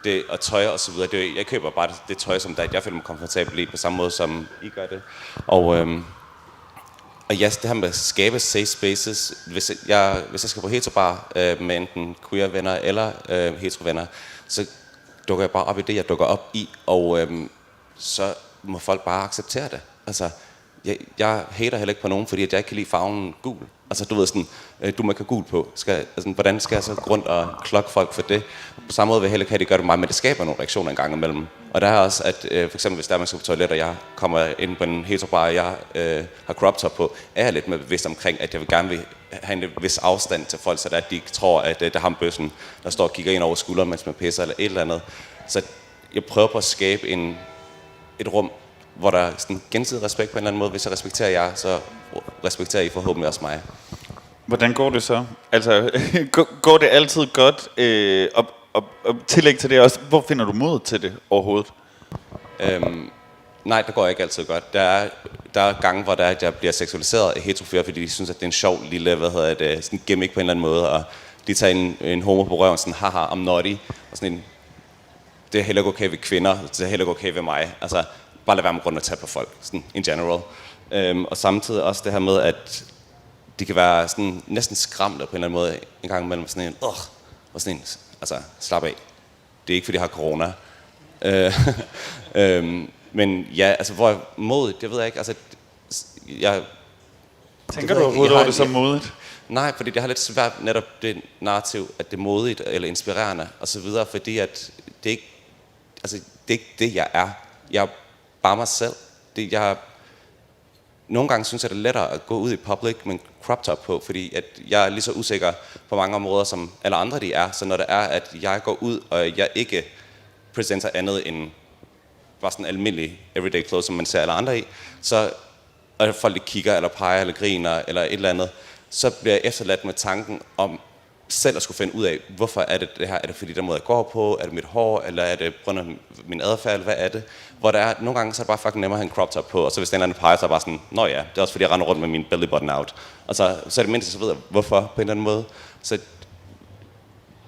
det at tøj og så videre. Jeg køber bare det tøj, som jeg føler mig komfortabel i, på samme måde, som I gør det. Og ja, det her med at skabe safe spaces, hvis jeg skal på heterobar med enten queer venner eller hetero venner, så dukker jeg bare op i det, jeg dukker op i, og så må folk bare acceptere det. Altså, jeg hater heller ikke på nogen, fordi at jeg ikke kan lide farven gul. Altså, du ved sådan, du må ikke have gul på. Hvordan skal jeg så gå rundt og klokke folk for det? På samme måde vil jeg heller ikke have, at det gør det meget, men det skaber nogle reaktioner en gang imellem. Og der er også, at for eksempel hvis der er, man skal på toilet, og jeg kommer ind på en heterobar, og jeg har crop top på, er jeg lidt mere bevidst omkring, at jeg vil gerne have en vis afstand til folk, så at de ikke tror, at det er ham bøssen, der står og kigger ind over skulderen, mens man pisser eller et eller andet. Så jeg prøver på at skabe et rum, hvor der er sådan gensidig respekt på en eller anden måde. Hvis jeg respekterer jer, så respekterer I forhåbentlig også mig. Hvordan går det så? Altså, går det altid godt? Og tillæg til det også, hvor finder du mod til det overhovedet? Nej, det går ikke altid godt. Der er gange, hvor jeg bliver seksualiseret af heterofiler, fordi de synes, at det er en sjov lille, sådan gimmick på en eller anden måde, og de tager en homo på røven, sådan, haha, I'm naughty, og sådan en, det er heller ikke okay ved kvinder, det er heller ikke okay ved mig. Altså, bare lad være med grund at tage på folk, sådan in general. Og samtidig også det her med, at de kan være sådan næsten skræmte på en eller anden måde, en gang imellem sådan en, og sådan en, altså, slap af. Det er ikke, fordi jeg har corona. Men ja, altså, hvor modigt, det ved jeg ikke. Altså, Tænker du overhovedet over det som modigt? Nej, fordi det har lidt svært netop det narrativ, at det er modigt eller inspirerende og så videre, fordi at det er ikke det, jeg er. Jeg er bare mig selv. Nogle gange synes jeg, det er lettere at gå ud i public med en crop top på, fordi at jeg er lige så usikker på mange områder, som alle andre de er. Så når det er, at jeg går ud, og jeg ikke præsenterer andet end bare sådan almindelig everyday clothes, som man ser alle andre i, så og folk de kigger, eller peger, eller griner, eller et eller andet, så bliver jeg efterladt med tanken om selv at skulle finde ud af, hvorfor er det her? Er det fordi, der måde jeg går på? Er det mit hår? Eller er det på grund af min adfærd? Hvad er det? Hvor der er, nogle gange så er det bare fucking nemmere at have en crop top på, og så hvis den anden peger, så er det bare sådan, nå ja, det er også fordi, jeg render rundt med min belly button out. Og så er det mindst, så ved jeg, hvorfor på en eller anden måde. Så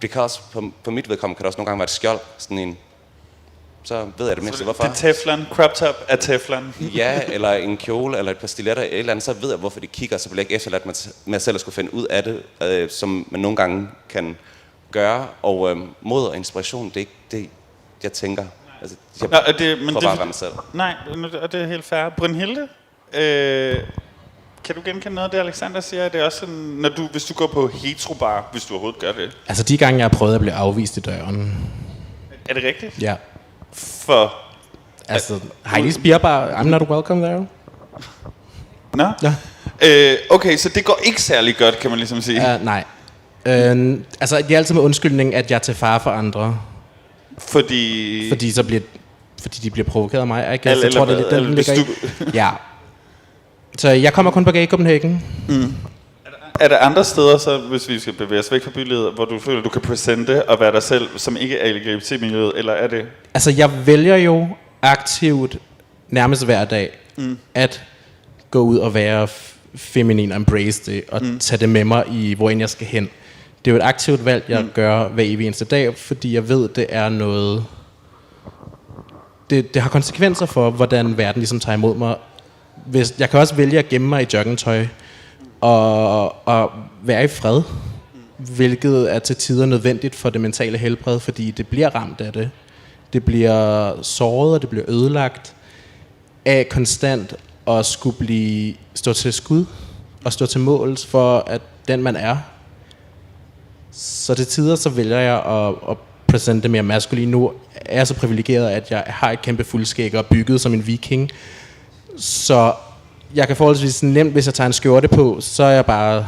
because på mit vedkommende kan det også nogle gange være et skjold, sådan en, så ved jeg det mindste, hvorfor. Det er teflon, crop top er teflon. Ja, eller en kjole, eller et par stiletter, et eller andet, så ved jeg, hvorfor de kigger, så bliver jeg ikke efterladt med selv at skulle finde ud af det, som man nogle gange kan gøre, og mod og inspiration, det er ikke det, jeg tænker. Altså, jeg prøver bare at være mig selv. Nej, og det er helt fair. Brynhilde, kan du genkende noget af det, Alexander siger? Det er også sådan, hvis du går på heterobar, hvis du overhovedet gør det. Altså de gange, jeg har prøvet at blive afvist i døren. Er det rigtigt? Ja. For? Altså, Heidi's Bierbar, I'm not welcome there. Nå? Ja. Okay, så det går ikke særlig godt, kan man ligesom sige. Nej. Altså, det er altid med undskyldning, at jeg er til fare for andre. Fordi de bliver provokeret af mig. Jeg tror, det er den ligger i. Ja. Så jeg kommer kun på Gay Copenhagen. Mm. Er der andre steder, så, hvis vi skal bevæge os væk fra bylivet, hvor du føler, du kan præsente og være dig selv, som ikke er LGBT-miljøet, eller er det? Altså, jeg vælger jo aktivt, nærmest hver dag, at gå ud og være feminin, embrace det, og tage det med mig i, hvor end jeg skal hen. Det er jo et aktivt valg, jeg gør hver evig eneste dag, fordi jeg ved, det er noget... Det har konsekvenser for, hvordan verden ligesom tager imod mig. Jeg kan også vælge at gemme mig i joggingtøj, og være i fred, hvilket er til tider nødvendigt for det mentale helbred, fordi det bliver ramt af det. Det bliver såret, og det bliver ødelagt af konstant at skulle stå til skud og stå til måls for at den man er. Så til tider så vælger jeg at præsentere mere maskulin. Nu er jeg så privilegeret, at jeg har et kæmpe fuldskæg og bygget som en viking. Så jeg kan forholdsvis nemt, hvis jeg tager en skjorte på, så er jeg bare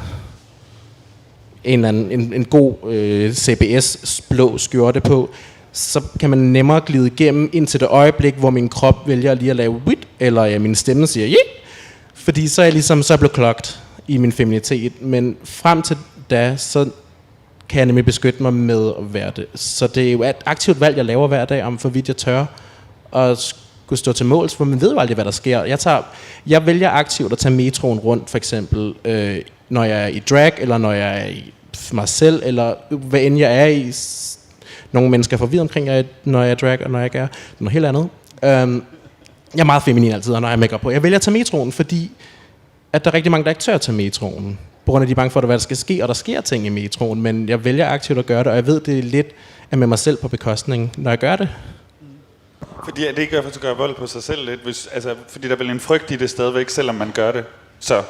en god CBS blå skjorte på. Så kan man nemmere glide igennem indtil det øjeblik, hvor min krop vælger lige at lave wit, eller min stemme siger yeah, fordi så er jeg ligesom så blevet klogt i min feminitet. Men frem til da, så kan jeg nemlig beskytte mig med at være det. Så det er jo et aktivt valg, jeg laver hver dag, om hvorvidt jeg tør at skulle stå til måls, for man ved jo aldrig, hvad der sker. Jeg vælger aktivt at tage metroen rundt, for eksempel, når jeg er i drag, eller når jeg er i mig selv, eller hvad end jeg er i. Nogle mennesker får vidt omkring, når jeg er drag, og når jeg ikke er noget helt andet. Jeg er meget feminin altid, når jeg har make-up på. Jeg vælger at tage metroen, fordi at der er rigtig mange, der ikke tør at tage metroen. På grund af de er bange for, hvad der skal ske, og der sker ting i metroen. Men jeg vælger aktivt at gøre det, og jeg ved, det er lidt af med mig selv på bekostning, når jeg gør det. Fordi er det ikke at gøre vold på sig selv lidt? Hvis, altså, fordi der er vel en frygt i det stadigvæk, selvom man gør det. Så,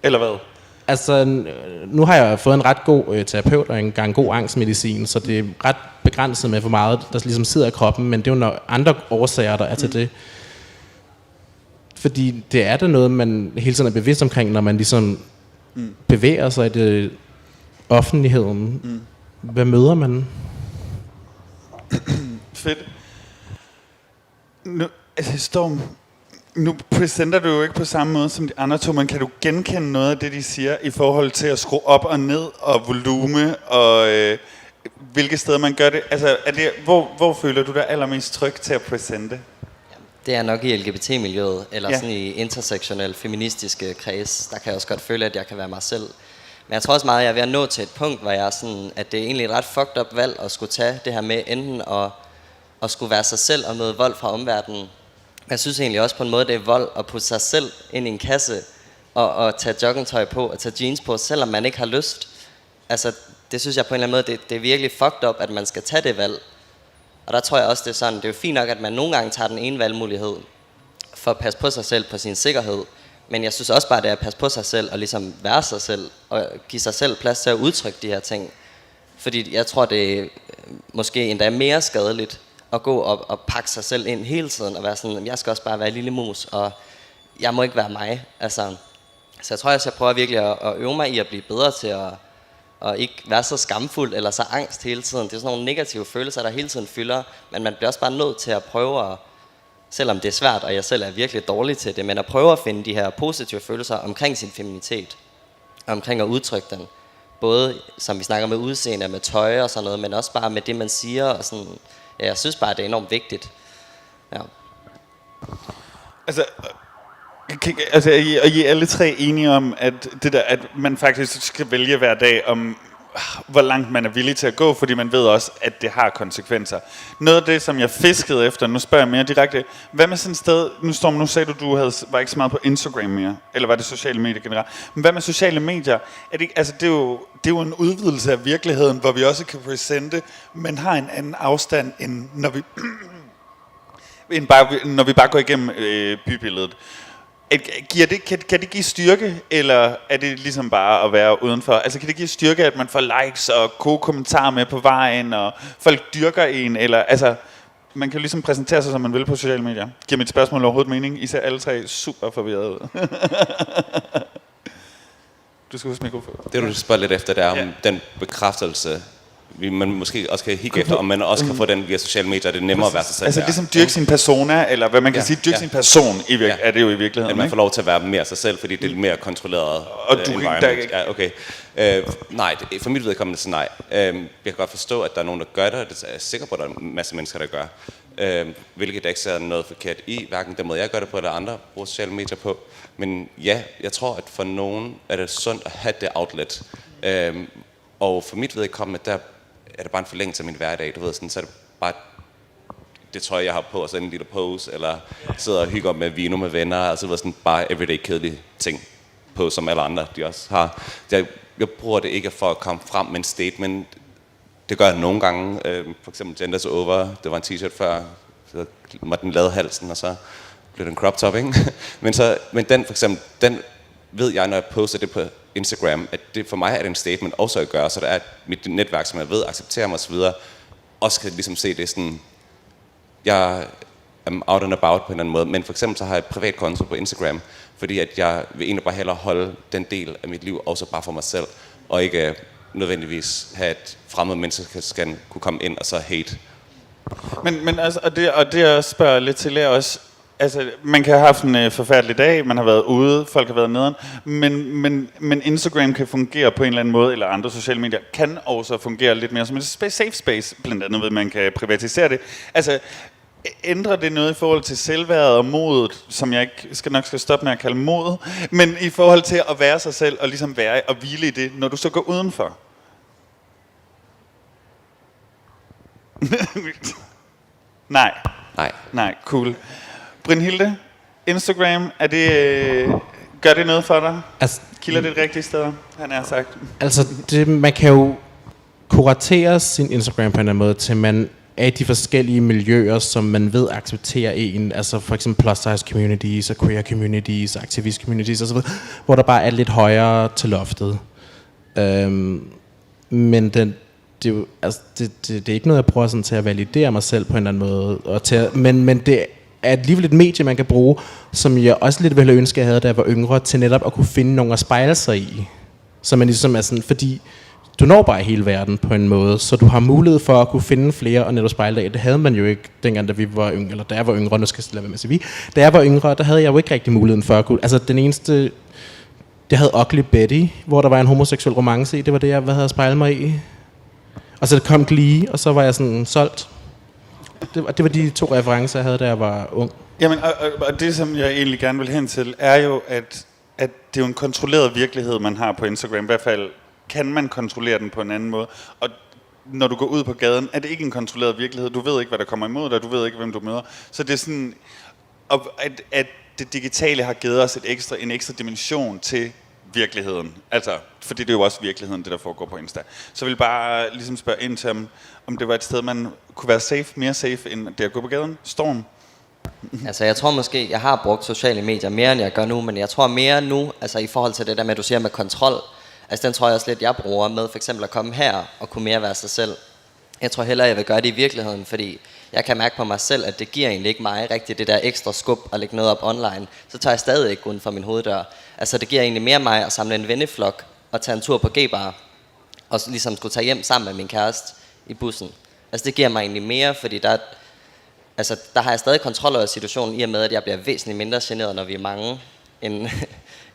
eller hvad? Altså, nu har jeg fået en ret god terapeut og en god angstmedicin, så det er ret begrænset med, hvor meget der ligesom sidder i kroppen, men det er jo nogle andre årsager, der er til det. Fordi det er da noget, man hele tiden er bevidst omkring, når man ligesom bevæger sig i det offentligheden. Hvad møder man? Fedt. Nu, altså Storm, nu præsenter du jo ikke på samme måde som de andre to, men kan du genkende noget af det, de siger i forhold til at skrue op og ned og volume og hvilke steder man gør det? Altså, hvor føler du dig allermest tryg til at præsente? Det er nok i LGBT-miljøet, eller sådan i intersektionelle, feministiske kreds. Der kan jeg også godt føle, at jeg kan være mig selv. Men jeg tror også meget, at jeg er ved at nå til et punkt, hvor jeg er sådan, at det er egentlig et ret fucked up valg at skulle tage det her med, enten at skulle være sig selv og møde vold fra omverdenen. Jeg synes egentlig også på en måde, det er vold at putte sig selv ind i en kasse og tage joggingtøj på og tage jeans på, selvom man ikke har lyst. Altså, det synes jeg på en eller anden måde, det er virkelig fucked up, at man skal tage det valg. Og der tror jeg også, det er sådan, det er jo fint nok, at man nogle gange tager den ene valgmulighed for at passe på sig selv, på sin sikkerhed. Men jeg synes også bare, det er at passe på sig selv og ligesom være sig selv og give sig selv plads til at udtrykke de her ting. Fordi jeg tror, det er måske endda mere skadeligt at gå og pakke sig selv ind hele tiden og være sådan, jeg skal også bare være lille mus, og jeg må ikke være mig. Altså, så jeg tror også, jeg prøver virkelig at øve mig i at blive bedre til at ikke være så skamfuld eller så angst hele tiden. Det er sådan nogle negative følelser, der hele tiden fylder, men man bliver også bare nødt til at prøve at, selvom det er svært, og jeg selv er virkelig dårlig til det, men at prøve at finde de her positive følelser omkring sin feminitet, omkring at udtrykke den. Både, som vi snakker med udseende, med tøj og sådan noget, men også bare med det, man siger. Og sådan. Ja, jeg synes bare, det er enormt vigtigt. Ja. Altså, er I alle tre enige om, at det der, at man faktisk skal vælge hver dag om, hvor langt man er villig til at gå, fordi man ved også, at det har konsekvenser. Noget af det, som jeg fiskede efter, nu spørger jeg mere direkte, hvad med sådan et sted, nu sagde du var ikke så meget på Instagram mere, eller var det sociale medier generelt, men hvad med sociale medier? Er det, altså, det er jo en udvidelse af virkeligheden, hvor vi også kan præsente, men har en anden afstand, end når vi bare går igennem bybilledet. Kan det give styrke, eller er det ligesom bare at være udenfor? Altså kan det give styrke, at man får likes og gode kommentarer med på vejen, og folk dyrker en, eller altså, man kan jo ligesom præsentere sig, som man vil på sociale medier. Giver mit spørgsmål overhovedet mening? I ser alle tre super forvirrede ud. Du skal huske mikrofonen. Det du spørger lidt efter, det er om den bekræftelse, man måske også kan hikke efter, om man også kan få den via sociale medier, det er nemmere at være sig selv. Altså ligesom dyrke sin persona, eller hvad man kan sige, dyrke sin person, er det jo i virkeligheden. At man får lov til at være mere sig selv, fordi det er lidt mere kontrolleret environment. Ja, okay. Nej, for mit vedkommende så nej. Jeg kan godt forstå, at der er nogen, der gør det, og det er jeg sikker på, at der er en masse mennesker, der gør. Hvilket der ikke ser noget forkert i, hverken den måde, jeg gør det på, eller andre bruger sociale medier på. Men ja, jeg tror, at for nogen er det sundt at have det outlet. Og for mit vedkommende, der er det bare en forlængelse af min hverdag, du ved, sådan, så er det bare det tøj, jeg har på, og så en lille pose, eller sidder og hygger med vino med venner, altså det sådan bare everyday kedelige ting på, som alle andre, de også har. Jeg bruger det ikke for at komme frem med en statement. Det gør jeg nogle gange, for eksempel Genders Over, det var en t-shirt før, så måtte den lade halsen, og så blev den crop top, ikke? men den for eksempel, den ved jeg, når jeg poster det på Instagram, at det for mig er det en statement også at gøre, så der er mit netværk, som jeg ved, accepterer mig osv., også kan ligesom se det sådan, jeg er out and about på en eller anden måde, men for eksempel så har jeg et privat konto på Instagram, fordi at jeg vil egentlig bare hellere holde den del af mit liv også bare for mig selv, og ikke nødvendigvis have et fremmed menneske skal kunne komme ind og så hate. Men altså, og det jeg spørger lidt til er også, altså, man kan have haft en forfærdelig dag, man har været ude, folk har været nederen, men Instagram kan fungere på en eller anden måde, eller andre sociale medier kan også fungere lidt mere som en safe space, blandt andet ved, at man kan privatisere det. Altså, ændrer det noget i forhold til selvværdet og modet, som jeg ikke nok skal stoppe med at kalde mod, men i forhold til at være sig selv og ligesom være og hvile i det, når du så går udenfor? Nej, cool. Brynhilde, Instagram, gør det noget for dig? Altså, kilder det rigtige steder, han har sagt? Altså, man kan jo kuratere sin Instagram på en eller anden måde, til man af de forskellige miljøer, som man ved accepterer en, altså for eksempel plus size communities og queer communities og activist communities osv., hvor der bare er lidt højere til loftet. Men det er ikke noget, jeg prøver sådan til at validere mig selv på en eller anden måde, og men det er alligevel et medie, man kan bruge, som jeg også lidt ville ønske, jeg havde, da jeg var yngre, til netop at kunne finde nogen at spejle sig i. Så man ligesom er sådan, fordi du når bare hele verden på en måde, så du har mulighed for at kunne finde flere og netop spejle dig. Det havde man jo ikke dengang, da vi var yngre, eller da jeg var yngre, nu skal jeg lade være med at sige vi. Da jeg var yngre, der havde jeg jo ikke rigtig muligheden for at kunne, altså den eneste, det havde Ugly Betty, hvor der var en homoseksuel romance i, det var det, jeg havde spejlet mig i. Og så kom Glee, og så var jeg sådan solgt. Det var de 2 referencer, jeg havde, da jeg var ung. Jamen, og det, som jeg egentlig gerne vil hen til, er jo, at det er jo en kontrolleret virkelighed, man har på Instagram. I hvert fald kan man kontrollere den på en anden måde. Og når du går ud på gaden, er det ikke en kontrolleret virkelighed. Du ved ikke, hvad der kommer imod dig. Du ved ikke, hvem du møder. Så det er sådan, at det digitale har givet os en ekstra dimension til virkeligheden. Altså, fordi det er jo også virkeligheden, det der foregår på Insta. Så jeg vil bare ligesom spørge ind til, om det var et sted, man kunne være safe, mere safe, end det at gå på gaden. Storm? Altså jeg tror måske, jeg har brugt sociale medier mere, end jeg gør nu, men jeg tror mere nu, altså i forhold til det der med, du siger med kontrol, altså den tror jeg også lidt, jeg bruger med for eksempel at komme her og kunne mere være sig selv. Jeg tror hellere, jeg vil gøre det i virkeligheden, fordi jeg kan mærke på mig selv, at det giver egentlig ikke mig rigtig det der ekstra skub at lægge noget op online. Så tager jeg stadig ikke uden for min hoveddør. Altså det giver egentlig mere mig at samle en venneflok og tage en tur på G-bar, og ligesom skulle tage hjem sammen med min kæreste i bussen. Altså det giver mig egentlig mere, fordi der har jeg stadig kontrol over situationen, i og med, at jeg bliver væsentligt mindre generet, når vi er mange,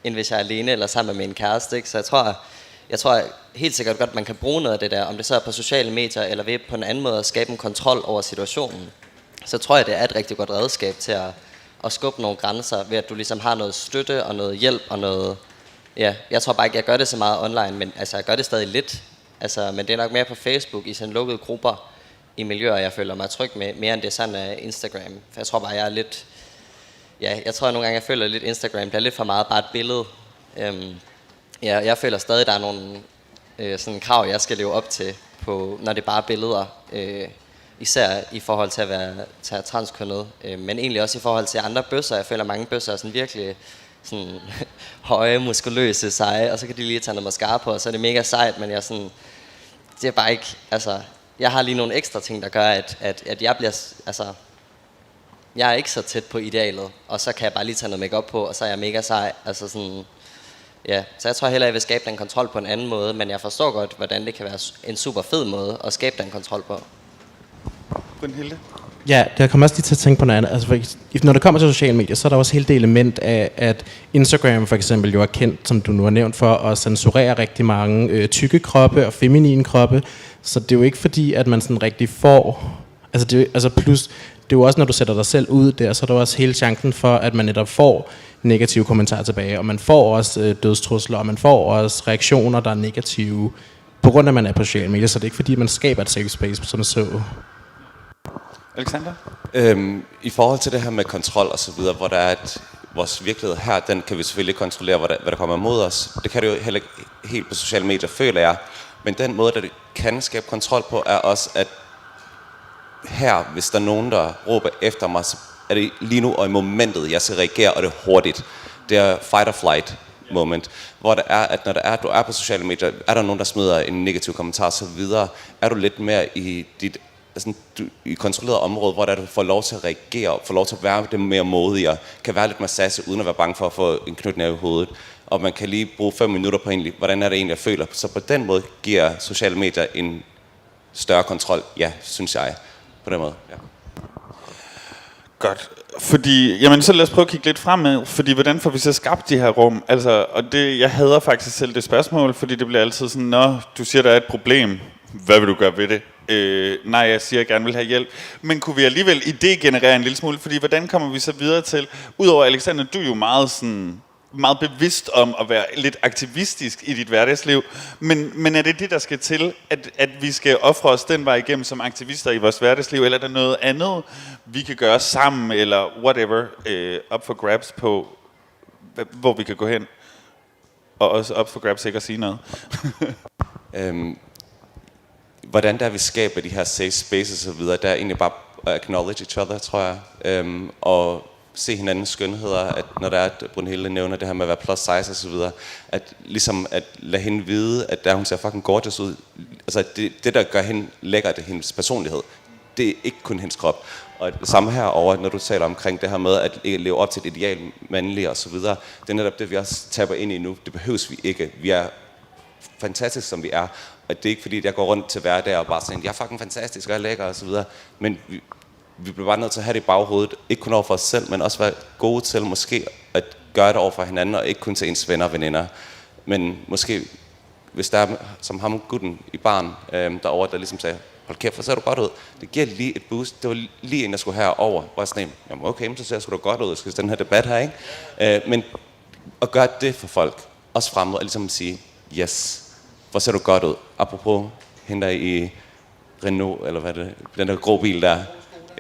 end hvis jeg er alene eller sammen med min kæreste. Ikke? Så jeg tror helt sikkert godt, man kan bruge noget af det der, om det så er på sociale medier, eller ved på en anden måde at skabe en kontrol over situationen. Så tror jeg, det er et rigtig godt redskab til at skubbe nogle grænser, ved at du ligesom har noget støtte og noget hjælp og noget... Ja, jeg tror bare ikke, jeg gør det så meget online, men altså, jeg gør det stadig lidt. Altså, men det er nok mere på Facebook, i sådan lukkede grupper, i miljøer, jeg føler mig tryg med, mere end det sådan af Instagram. For jeg tror bare, jeg er lidt... Ja, jeg tror nogle gange, jeg føler lidt, Instagram bliver lidt for meget bare et billede. Ja, jeg føler stadig, der er nogle sådan krav, jeg skal leve op til, når det er bare billeder. Især i forhold til at være transkønnet, men egentlig også i forhold til andre bøsser. Jeg føler, mange bøsser er sådan virkelig sådan høje, muskuløse, seje, og så kan de lige tage noget mascara på, og så er det mega sejt, men det er bare ikke... Altså, jeg har lige nogle ekstra ting, der gør, at jeg bliver... Altså, jeg er ikke så tæt på idealet, og så kan jeg bare lige tage noget makeup på, og så er jeg mega sej. Altså sådan... Ja, så jeg tror hellere, jeg vil skabe den kontrol på en anden måde, men jeg forstår godt, hvordan det kan være en super fed måde at skabe den kontrol på. Brynhilde? Ja, jeg kommer også lige til at tænke på noget andet. Altså, når det kommer til sociale medier, så er der også hele det element af, at Instagram for eksempel jo er kendt, som du nu har nævnt, for at censurere rigtig mange tykke kroppe og feminine kroppe. Så det er jo ikke fordi, at man sådan rigtig får... plus, det er jo også, når du sætter dig selv ud der, så er der også hele chancen for, at man netop får negative kommentarer tilbage, og man får også dødstrusler, og man får også reaktioner, der er negative, på grund af, at man er på sociale medier, så det er ikke fordi, man skaber et safe space, som så. Alexander? I forhold til det her med kontrol og så videre, hvor der er vores virkelighed her, den kan vi selvfølgelig ikke kontrollere, hvad der kommer imod os. Det kan det jo heller ikke helt på sociale medier, føler jeg. Men den måde, der det kan skabe kontrol på, er også, at her, hvis der er nogen, der råber efter mig, så er det lige nu og i momentet, jeg skal reagere, og det er hurtigt. Det er fight or flight moment, hvor det er, at når du er på sociale medier, er der nogen, der smider en negativ kommentar, så videre, er du lidt mere i dit i kontrolleret område, hvor der du får lov til at reagere, får lov til at være det mere modigere, kan være lidt massage, uden at være bange for at få en knytnæve i hovedet. Og man kan lige bruge 5 minutter på egentlig, hvordan er det egentlig, jeg føler. Så på den måde giver sociale medier en større kontrol, ja, synes jeg, på den måde. Ja. Godt. Fordi, jamen så lad os prøve at kigge lidt fremad, fordi hvordan får vi så skabt de her rum? Altså, og det, jeg hader faktisk selv det spørgsmål, fordi det bliver altid sådan, nå, du siger, der er et problem, hvad vil du gøre ved det? Nej, jeg siger, jeg gerne vil have hjælp. Men kunne vi alligevel idégenerere en lille smule? Fordi hvordan kommer vi så videre til? Udover Alexander, du er jo meget bevidst om at være lidt aktivistisk i dit hverdagsliv. Men er det det, der skal til, at vi skal ofre os den vej igennem som aktivister i vores hverdagsliv? Eller er der noget andet, vi kan gøre sammen, eller whatever, up for grabs på, hvor vi kan gå hen? Og også up for grabs ikke at sige noget. hvordan der vi skaber de her safe spaces og så videre, der er egentlig bare acknowledge each other, tror jeg, og se hinandens skønheder, at når der er, at Brunhilde nævner det her med at være plus size og så videre, at ligesom at lade hende vide, at der hun ser fucking gorgeous ud, altså det der gør hende lækker, det er hendes personlighed, det er ikke kun hendes krop. Og det samme herover, når du taler omkring det her med at ikke leve op til et ideal mandlige og så videre, det er netop det, vi også taber ind i nu. Det behøves vi ikke. Vi er fantastisk, som vi er. Og det er ikke fordi, jeg går rundt til hverdag og bare siger, jeg er fucking fantastisk og jeg er lækker og så videre. Men vi bliver bare nødt til at have det i baghovedet. Ikke kun over for os selv, men også være gode til måske at gøre det over for hinanden, og ikke kun til ens venner og veninder. Men måske, hvis der er som ham gutten i baren derovre, der ligesom sagde, hold kæft, hvor ser du godt ud. Det giver lige et boost. Det var lige en, der skulle herover. Hvor jeg sådan, jamen okay, så ser du godt ud. Jeg skal den her debat her, ikke? Men at gøre det for folk, også fremmede, og ligesom at sige, yes, hvor ser du godt ud. Apropos hende der i Renault, eller hvad det er, den der grå bil der.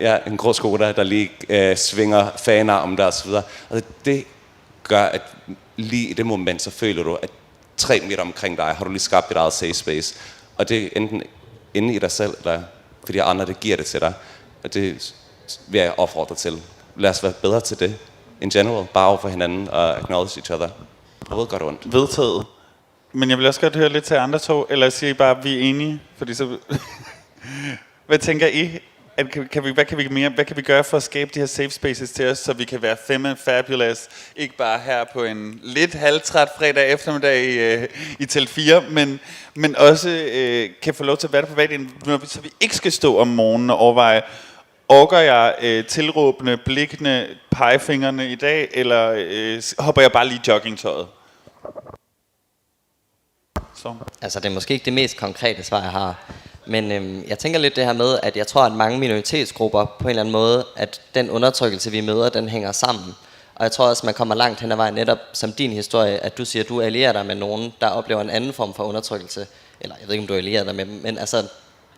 Ja, en grå Skoda, der lige svinger fanarmen der og så videre. Og det gør, at lige i det moment, så føler du, at 3 meter omkring dig, har du lige skabt dit eget safe space. Og det er enten inde i dig selv, eller fordi andre, det giver det til dig. Og det vil jeg opfordre til. Lad os være bedre til det. In general, bare over for hinanden og acknowledge each other. Både godt og ondt. Vedtaget. Men jeg vil også godt høre lidt til andre to, eller siger I bare, at vi er enige? Fordi så... Hvad tænker I? Hvad kan vi gøre for at skabe de her safe spaces til os, så vi kan være Femme fabulous, ikke bare her på en lidt halvtræt fredag eftermiddag i Tel 4, men også kan få lov til at være der privat, så vi ikke skal stå om morgenen og overveje, orker jeg tilråbende, blikkende, pegefingrene i dag, eller hopper jeg bare lige i joggingtøjet? Så. Altså, det er måske ikke det mest konkrete svar, jeg har. Men jeg tænker lidt det her med, at jeg tror, at mange minoritetsgrupper på en eller anden måde, at den undertrykkelse, vi møder, den hænger sammen. Og jeg tror også, man kommer langt hen ad vejen, netop som din historie, at du siger, at du allierer dig med nogen, der oplever en anden form for undertrykkelse. Eller jeg ved ikke, om du allierer dig med dem, men altså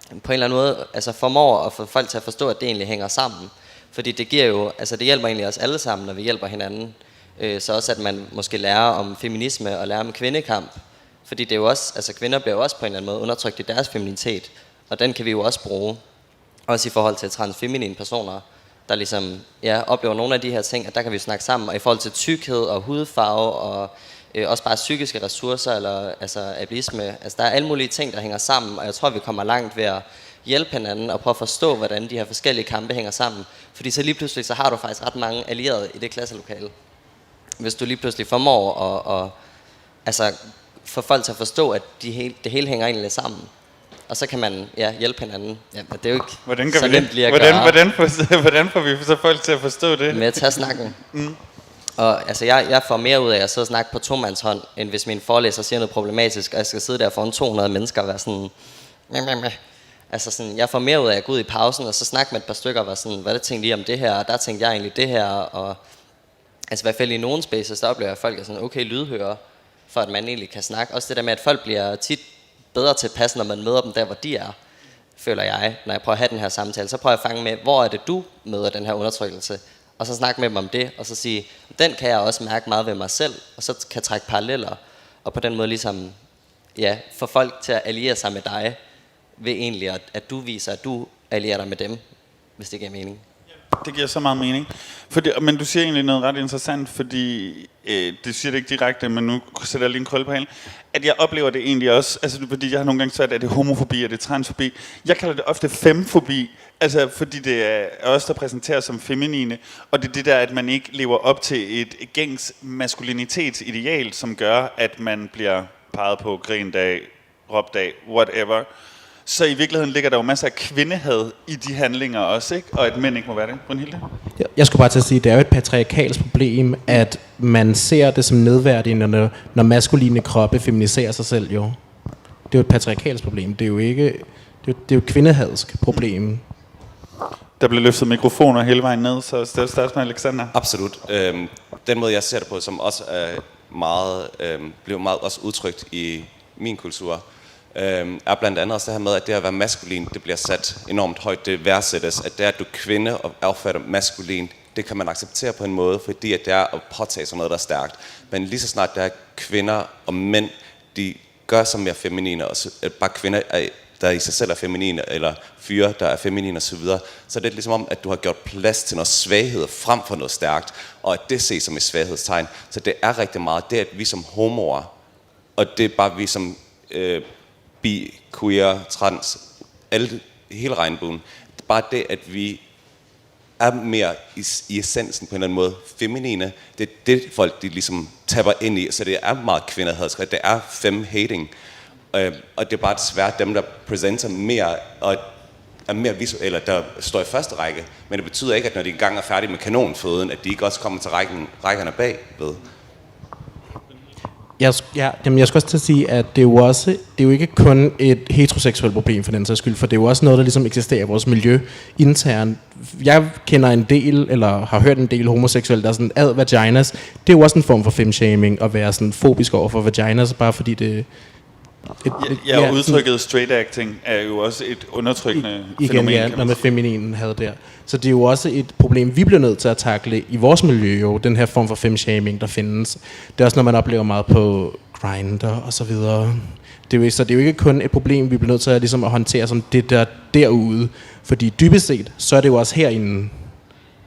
på en eller anden måde altså formår at få folk til at forstå, at det egentlig hænger sammen. Fordi det giver jo, altså det hjælper egentlig os alle sammen, når vi hjælper hinanden. Så også, at man måske lærer om feminisme og lærer om kvindekamp. Fordi det er jo også, altså kvinder bliver jo også på en eller anden måde undertrykt i deres feminitet, og den kan vi jo også bruge, også i forhold til transfeminine personer, der ligesom oplever nogle af de her ting, at der kan vi snakke sammen, og i forhold til tykkhed og hudfarve, og også bare psykiske ressourcer, eller altså ableisme, altså der er alle mulige ting, der hænger sammen, og jeg tror, vi kommer langt ved at hjælpe hinanden, og prøve at forstå, hvordan de her forskellige kampe hænger sammen, fordi så lige pludselig, så har du faktisk ret mange allierede i det klasselokale. Hvis du lige pludselig formår at altså få folk til at forstå, at det hele hænger egentlig sammen. Og så kan man hjælpe hinanden. Ja, det er jo ikke så nemt lige at gøre. Hvordan får vi så folk til at forstå det? Med at tage snakken. Og altså, jeg får mere ud af at sidde og snakke på tomandshånd, end hvis min forelæser siger noget problematisk, og jeg skal sidde der foran 200 mennesker og være sådan... Altså sådan, jeg får mere ud af at gå ud i pausen, og så snakke med et par stykker og være sådan, hvad tænkte I om det her? Og der tænkte jeg egentlig det her, og... Altså i hvert fald i nogle spaces, der oplever jeg, at folk er sådan, okay, lydhører, for at man egentlig kan snakke. Også det der med, at folk bliver tit bedre tilpas, når man møder dem der, hvor de er, føler jeg, når jeg prøver at have den her samtale. Så prøver jeg at fange med, hvor er det, du møder den her undertrykkelse? Og så snakke med dem om det, og så sige, den kan jeg også mærke meget ved mig selv, og så kan jeg trække paralleller, og på den måde ligesom, få folk til at alliere sig med dig, ved egentlig, at du viser, at du allierer dig med dem, hvis det giver mening. Det giver så meget mening. Men du siger egentlig noget ret interessant, fordi det siger det ikke direkte, men nu sætter jeg lige en krølle på halen, at jeg oplever det egentlig også, altså fordi jeg har nogle gange svært, at det er homofobi, og det er transfobi. Jeg kalder det ofte femfobi, altså fordi det er os, der præsenterer som feminine, og det er det der, at man ikke lever op til et gængs maskulinitetsideal, som gør, at man bliver peget på grindag, råbdag, whatever. Så i virkeligheden ligger der jo masser af kvindehad i de handlinger også, ikke? Og at mænd ikke må være det. Brunhilde? Jeg skulle bare til at sige, at det er jo et patriarkalsk problem, at man ser det som nedværdigende, når maskuline kroppe feminiserer sig selv, jo. Det er jo et patriarkalsk problem. Det er jo ikke... Det er jo et kvindehadsk problem. Der blev løftet mikrofoner hele vejen ned, så start med Alexander. Absolut. Den måde, jeg ser det på, som også er meget, blev meget også udtrykt i min kultur, er blandt andet også det her med, at det at være maskulin, det bliver sat enormt højt, det værdsættes, at det er, at du er kvinde og opfatter maskulin, det kan man acceptere på en måde, fordi at det er at påtage sig noget, der er stærkt. Men lige så snart der er kvinder og mænd, de gør sig mere feminine, og at bare kvinder er der i sig selv er feminine, eller fyre, der er feminine osv., så er det ligesom om, at du har gjort plads til noget svaghed frem for noget stærkt, og at det ses som et svaghedstegn. Så det er rigtig meget det, at vi som homoer, og det er bare vi som bi, queer, trans, hele regnbuen, det er bare det, at vi er mere i essensen på en eller anden måde feminine. Det er det, folk de ligesom tapper ind i, så det er meget kvinderhadskridt, det er femme-hating. Og det er bare desværre dem, der præsenterer mere, og er mere visuelle, der står i første række. Men det betyder ikke, at når de engang er færdige med kanonføden, at de ikke også kommer til rækkerne bagved. Jeg skulle også til at sige, at det er jo ikke kun et heteroseksuelt problem for den sags skyld, for det er jo også noget, der ligesom eksisterer i vores miljø internt. Jeg kender en del, eller har hørt en del homoseksuelle, der er sådan, ad vaginas. Det er jo også en form for femshaming, at være sådan fobisk over for vaginas, bare fordi det... Udtrykket straight acting er jo også et undertrykkende fænomen. Igen, når med femininen havde der. Så det er jo også et problem, vi bliver nødt til at takle i vores miljø, jo, den her form for femshaming, der findes. Det er også noget, man oplever meget på Grindr og så videre. Så det er jo ikke kun et problem, vi bliver nødt til at, ligesom, at håndtere som det der derude. Fordi dybest set, så er det jo også herinde.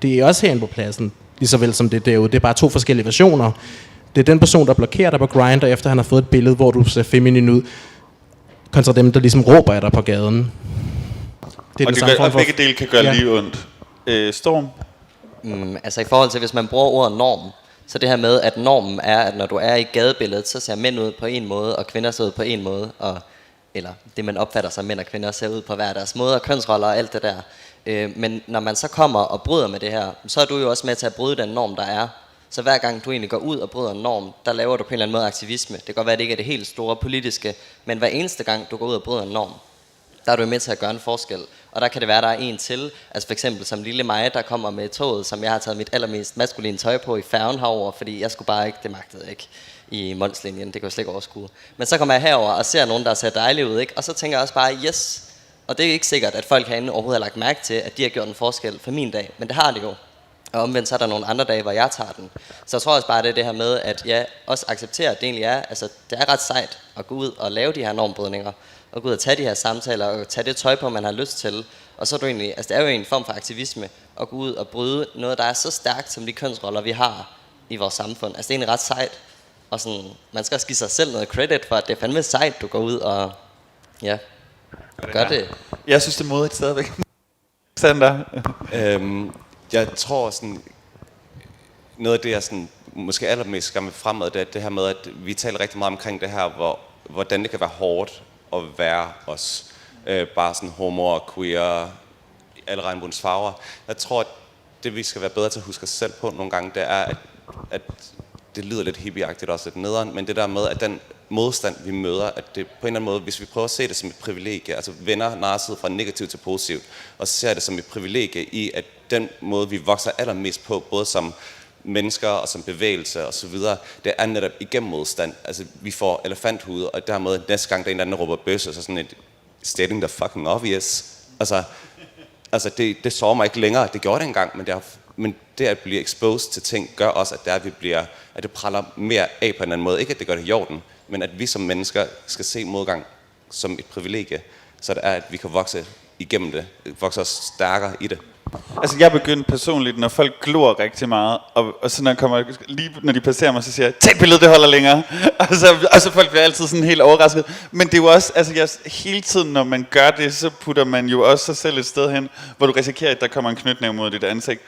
Det er også herinde på pladsen, lige så vel som det derude. Det er bare to forskellige versioner. Det er den person, der blokerer dig på Grindr, efter han har fået et billede, hvor du ser feminin ud, kontra dem, der ligesom råber af dig på gaden. Det er og begge dele kan gøre lige ondt. Storm? Altså i forhold til, hvis man bruger ordet norm, så det her med, at normen er, at når du er i gadebilledet, så ser mænd ud på en måde, og kvinder ser ud på en måde, eller det man opfatter sig, mænd og kvinder ser ud på hver deres måde, og kønsroller og alt det der. Men når man så kommer og bryder med det her, så er du jo også med til at bryde den norm, der er. Så hver gang du egentlig går ud og bryder en norm, der laver du på en eller anden måde aktivisme. Det kan godt være, at det ikke er det helt store politiske, men hver eneste gang du går ud og bryder en norm, der er du med til at gøre en forskel. Og der kan det være, der er en til, altså for eksempel som lille mig, der kommer med toget, som jeg har taget mit allermest maskuline tøj på i færgen herover, fordi jeg skulle bare ikke, det magtede ikke i Molslinjen, det kan jeg slet ikke overskue. Men så kommer jeg herover og ser nogen, der ser dejlige ud, ikke? Og så tænker jeg også bare, yes. Og det er ikke sikkert, at folk herinde overhovedet har lagt mærke til, at de har gjort en forskel for min dag, men det har de jo. Og omvendt så er der nogle andre dage, hvor jeg tager den. Så jeg tror også bare, det er det her med, at jeg også accepterer, at det egentlig er, altså det er ret sejt at gå ud og lave de her normbrydninger, og gå ud og tage de her samtaler, og tage det tøj på, man har lyst til. Og så er du egentlig, altså det er jo en form for aktivisme, at gå ud og bryde noget, der er så stærkt, som de kønsroller, vi har i vores samfund. Altså det er egentlig ret sejt, og sådan, man skal også give sig selv noget credit for, at det er fandme sejt, du går ud og, ja, gør det. Jeg synes, det er modigt stadigvæk. Sander? Jeg tror sådan, noget af det, jeg sådan, måske allermest skal med fremad, det er det her med, at vi taler rigtig meget omkring det her, hvordan det kan være hårdt at være os. Bare sådan homo og queer, alle regnbuens farver. Jeg tror, at det vi skal være bedre til at huske os selv på nogle gange, det er, at det lyder lidt hippieagtigt også lidt nederen, men det der med, at den modstand, vi møder, at det på en eller anden måde, hvis vi prøver at se det som et privilegie, altså vender narrativet fra negativt til positivt, og ser det som et privilegie i, at den måde, vi vokser allermest på, både som mennesker og som bevægelse og så videre, det er netop igennem modstand. Altså, vi får elefanthud, og dermed næste gang, der er en eller anden råber bøsse, så sådan et stating the fucking obvious. Altså det sårer mig ikke længere. Det gjorde det engang, men det at blive exposed til ting, gør også, at det praller mere af på en anden måde. Ikke at det gør det i orden, men at vi som mennesker skal se modgang som et privilegie, så det er, at vi kan vokse igennem det, vokse os stærkere i det. Altså jeg begyndte personligt, når folk glor rigtig meget, og så når de passerer mig, så siger jeg, tag billedet, det holder længere. Og så folk bliver altid sådan helt overrasket. Men det er jo også, altså hele tiden, når man gør det, så putter man jo også sig selv et sted hen, hvor du risikerer, at der kommer en knytnæve mod dit ansigt.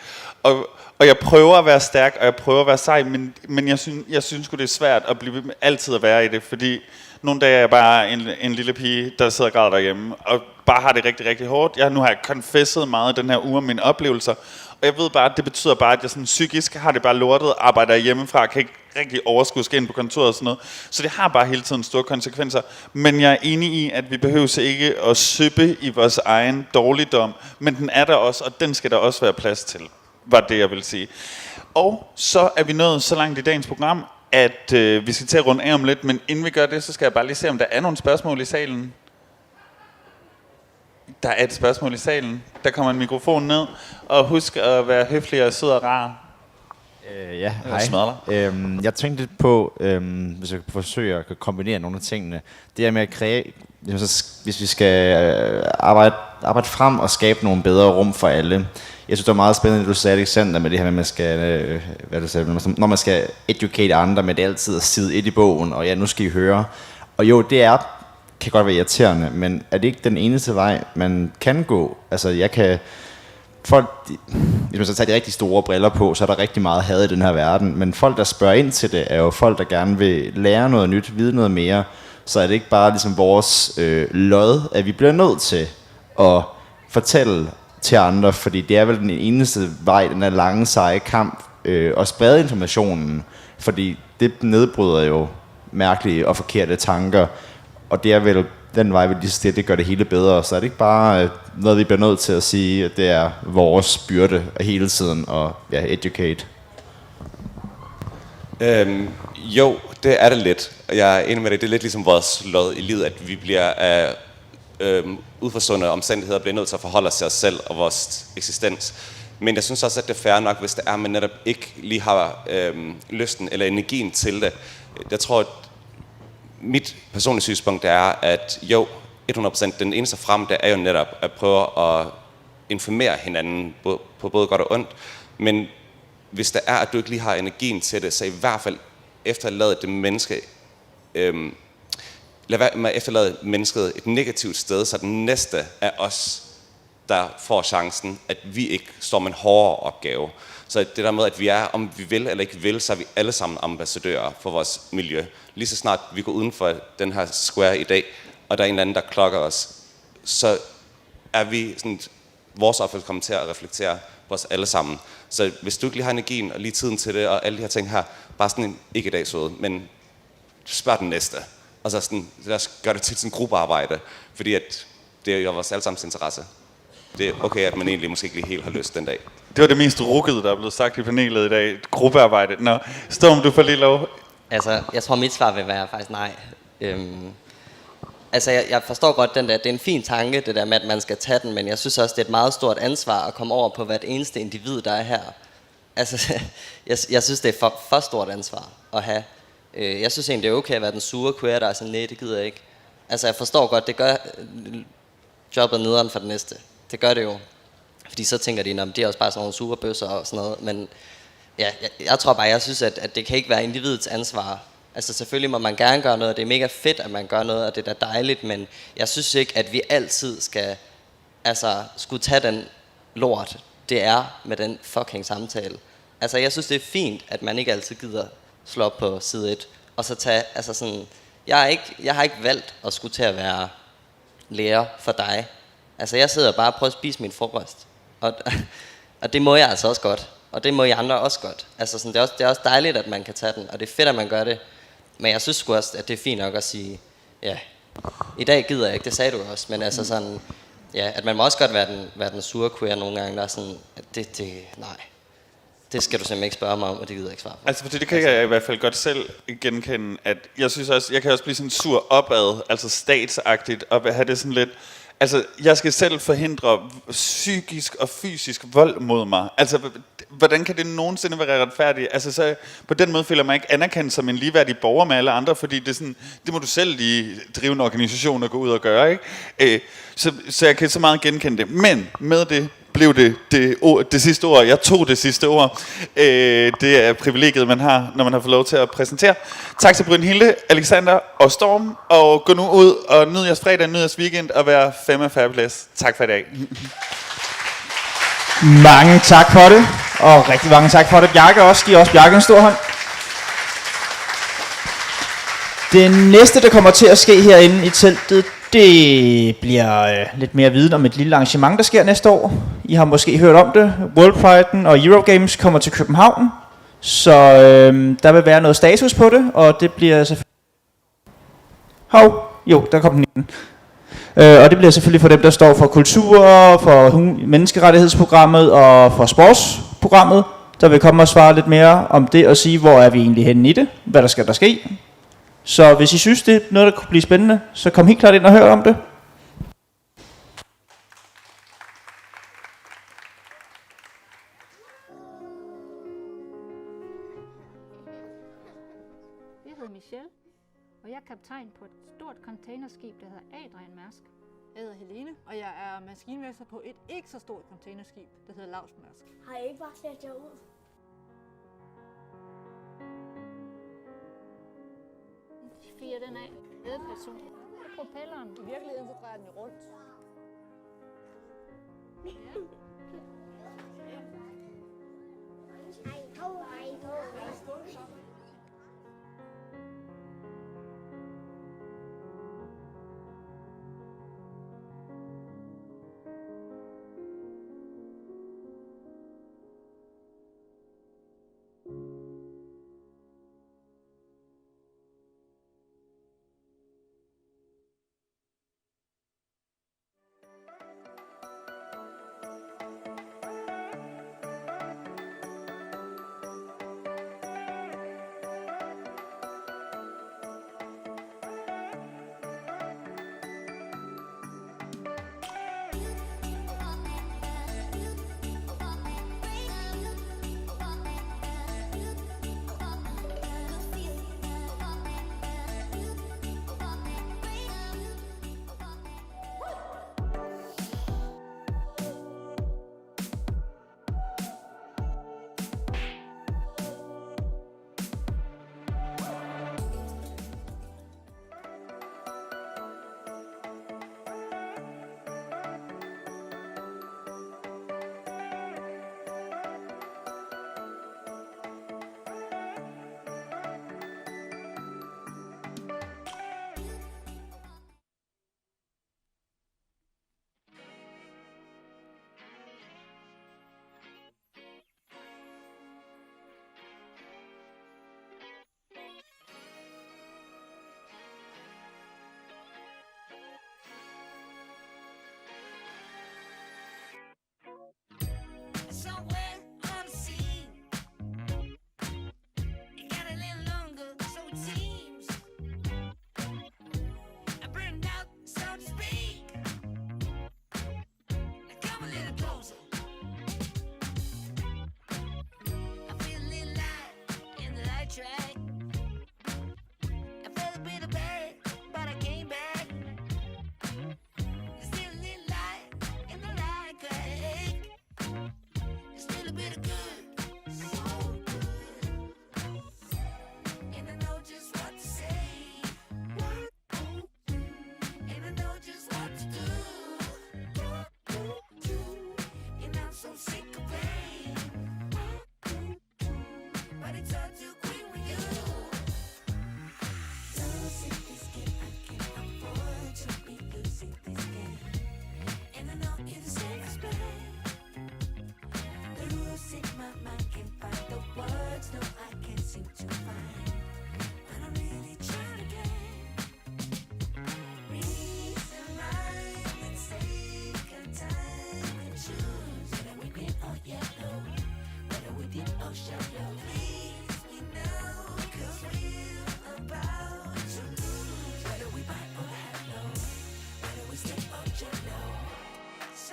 Og jeg prøver at være stærk, og jeg prøver at være sej, men jeg synes sgu, det er svært at blive altid at være i det, fordi nogle dage er jeg bare en lille pige, der sidder og græder derhjemme, og bare har det rigtig, rigtig hårdt. Nu har jeg confesset meget den her uge om mine oplevelser, og jeg ved bare, at det betyder bare, at jeg sådan psykisk har det bare lortet, arbejder hjemmefra, kan ikke rigtig overskue skal ind på kontoret og sådan noget. Så det har bare hele tiden store konsekvenser. Men jeg er enig i, at vi behøver ikke at syppe i vores egen dårligdom, men den er der også, og den skal der også være plads til, var det jeg vil sige. Og så er vi nået så langt i dagens program, at vi skal til at runde af om lidt, men inden vi gør det, så skal jeg bare lige se, om der er nogle spørgsmål i salen. Der er et spørgsmål i salen. Der kommer en mikrofon ned, og husk at være høflig og sød og rar. Ja, hej. Jeg tænkte lidt på, hvis jeg kan forsøge at kombinere nogle af tingene. Det er med at kreere, hvis vi skal arbejde frem og skabe nogle bedre rum for alle. Jeg synes, det var meget spændende, at du sagde, Alexander, med det her med, at man skal, når man skal educate andre, med det altid at side 1 i bogen, og ja, nu skal I høre. Og jo, det kan godt være irriterende, men er det ikke den eneste vej, man kan gå? Altså, hvis man så tager de rigtig store briller på, så er der rigtig meget had i den her verden, men folk, der spørger ind til det, er jo folk, der gerne vil lære noget nyt, vide noget mere, så er det ikke bare ligesom vores lod, at vi bliver nødt til at fortælle til andre, fordi det er vel den eneste vej, den er lange, seje kamp, at sprede informationen, fordi det nedbryder jo mærkelige og forkerte tanker, og det er vel den vej, vi lige det gør det hele bedre, så er det ikke bare noget, vi bliver nødt til at sige, at det er vores byrde hele tiden at educate. Jo, det er det lidt. Jeg er enig med det. Det er lidt ligesom vores lod i livet, at vi bliver af udforstående omstændigheder bliver nødt til at forholde os til os selv og vores eksistens. Men jeg synes også, at det er fair nok, hvis det er, at man netop ikke lige har lysten eller energien til det. Jeg tror, at mit personlige synspunkt er, at jo, 100% den eneste frem, det er jo netop at prøve at informere hinanden på både godt og ondt. Men hvis det er, at du ikke lige har energien til det, så i hvert fald efterlade det menneske, lad være med at efterlade mennesket et negativt sted, så den næste af os, der får chancen, at vi ikke står med en hårdere opgave. Så det der med, at vi er, om vi vil eller ikke vil, så er vi alle sammen ambassadører for vores miljø. Lige så snart vi går uden for den her square i dag, og der er en eller anden, der klokker os, så er vi sådan, vores opfattelse kommer til at reflektere på os alle sammen. Så hvis du ikke lige har energien og lige tiden til det, og alle de her ting her, bare sådan en, ikke i dag søde, men spørg den næste. Og så sådan, lad os gøre det til sådan en gruppearbejde, fordi at det er jo vores allesammens interesse. Det er okay, at man egentlig måske ikke lige helt har lyst den dag. Det var det mest rukkede, der er blevet sagt i panelet i dag. Gruppearbejde. Nå, Storm, du får lige lov. Altså, jeg tror, mit svar vil være faktisk nej. Altså, jeg forstår godt den der, det er en fin tanke, det der med, at man skal tage den, men jeg synes også, det er et meget stort ansvar at komme over på hvert eneste individ, der er her. Altså, jeg synes, det er for stort ansvar at have. Jeg synes egentlig, det er okay at være den sure queer, der er sådan, nej, det gider jeg ikke. Altså, jeg forstår godt, det gør jobbet nederen for det næste. Det gør det jo. Fordi så tænker de, det er også bare sådan nogle sure bøsser og sådan noget. Men ja, jeg tror bare, jeg synes, at det kan ikke være individets ansvar. Altså selvfølgelig må man gerne gøre noget, og det er mega fedt, at man gør noget, og det er da dejligt, men jeg synes ikke, at vi altid skulle tage den lort, det er med den fucking samtale. Altså jeg synes, det er fint, at man ikke altid gider slå op på side 1, og så tage, altså sådan, jeg har ikke valgt at skulle til at være lærer for dig. Altså jeg sidder bare og prøver at spise min frokost, og det må jeg altså også godt, og det må I andre også godt. Altså sådan, det er også dejligt, at man kan tage den, og det er fedt, at man gør det. Men jeg synes sgu også, at det er fint nok at sige, ja, i dag gider jeg ikke, det sagde du også, men altså sådan, ja, at man må også godt være den sure queer nogle gange, der er sådan, at nej, det skal du simpelthen ikke spørge mig om, og det gider jeg ikke svare på. Altså, fordi det kan jeg i hvert fald godt selv genkende, at jeg synes også, jeg kan også blive sådan sur opad, altså statsagtigt, og have det sådan lidt, altså, jeg skal selv forhindre psykisk og fysisk vold mod mig. Altså, hvordan kan det nogensinde være retfærdigt? Altså, så på den måde føler man ikke anerkendt som en ligeværdig borger med alle andre, fordi det er sådan, det må du selv lige drive en organisation og gå ud og gøre, ikke? Så jeg kan så meget genkende det. Men med det blev det sidste ord. Jeg tog det sidste ord. Det er privilegiet, man har, når man har fået lov til at præsentere. Tak til Brynhilde, Alexander og Storm. Og gå nu ud og nyd jeres fredag, nyd jeres weekend og vær Femme fabulous. Tak for i dag. Mange tak for det. Og rigtig mange tak for det. Bjarke også. Giv også Bjarke en stor hånd. Det næste, der kommer til at ske herinde i teltet, det bliver lidt mere viden om et lille arrangement, der sker næste år. I har måske hørt om det. World Pride'en og Eurogames kommer til København. Så der vil være noget status på det, og det bliver selvfølgelig... der kom den igen. Og det bliver selvfølgelig for dem, der står for kultur, for menneskerettighedsprogrammet og for sportsprogrammet. Der vil komme og svare lidt mere om det og sige, hvor er vi egentlig henne i det, hvad der skal der ske. Så hvis I synes, det er noget, der kunne blive spændende, så kom helt klart ind og hør om det. hedder Michelle, og jeg er kaptajn på et stort containerskib, der hedder Adrian Mærsk. Jeg hedder Helene, og jeg er maskinmester på et ikke så stort containerskib, der hedder Lausmærsk. Har I ikke bare slet jer ud? Fire den af. Ledperson. Propelleren. I virkeligheden så drejer den jo rundt.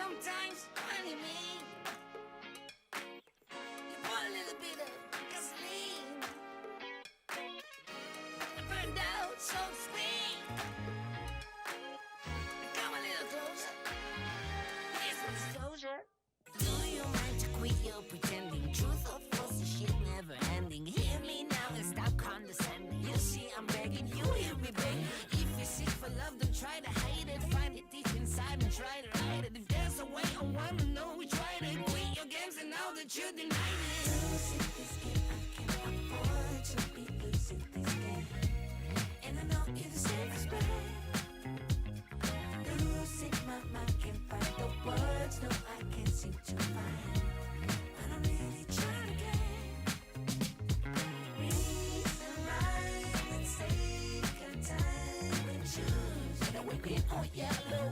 Sometimes, honey, me, you want a little bit of gasoline. I burned out, so to speak. Come a little closer. Here's some disclosure. Do you mind to quit your pretending? Truth or false, this shit never ending. Hear me now and stop condescending. You see, I'm begging, you hear me begging. If you're sick for love, don't try to hide it. Find it deep inside and try to hide it. If there's a way, I wanna know we tried it. Quit your games and now that you denied it. Losing this game, I can't afford to be losing this game. And I know you're the safest bet. Losing my mind, can't find the words, no, I can't seem to find. But I'm really trying to get reason right and take our time and choose. Whether we green or yellow,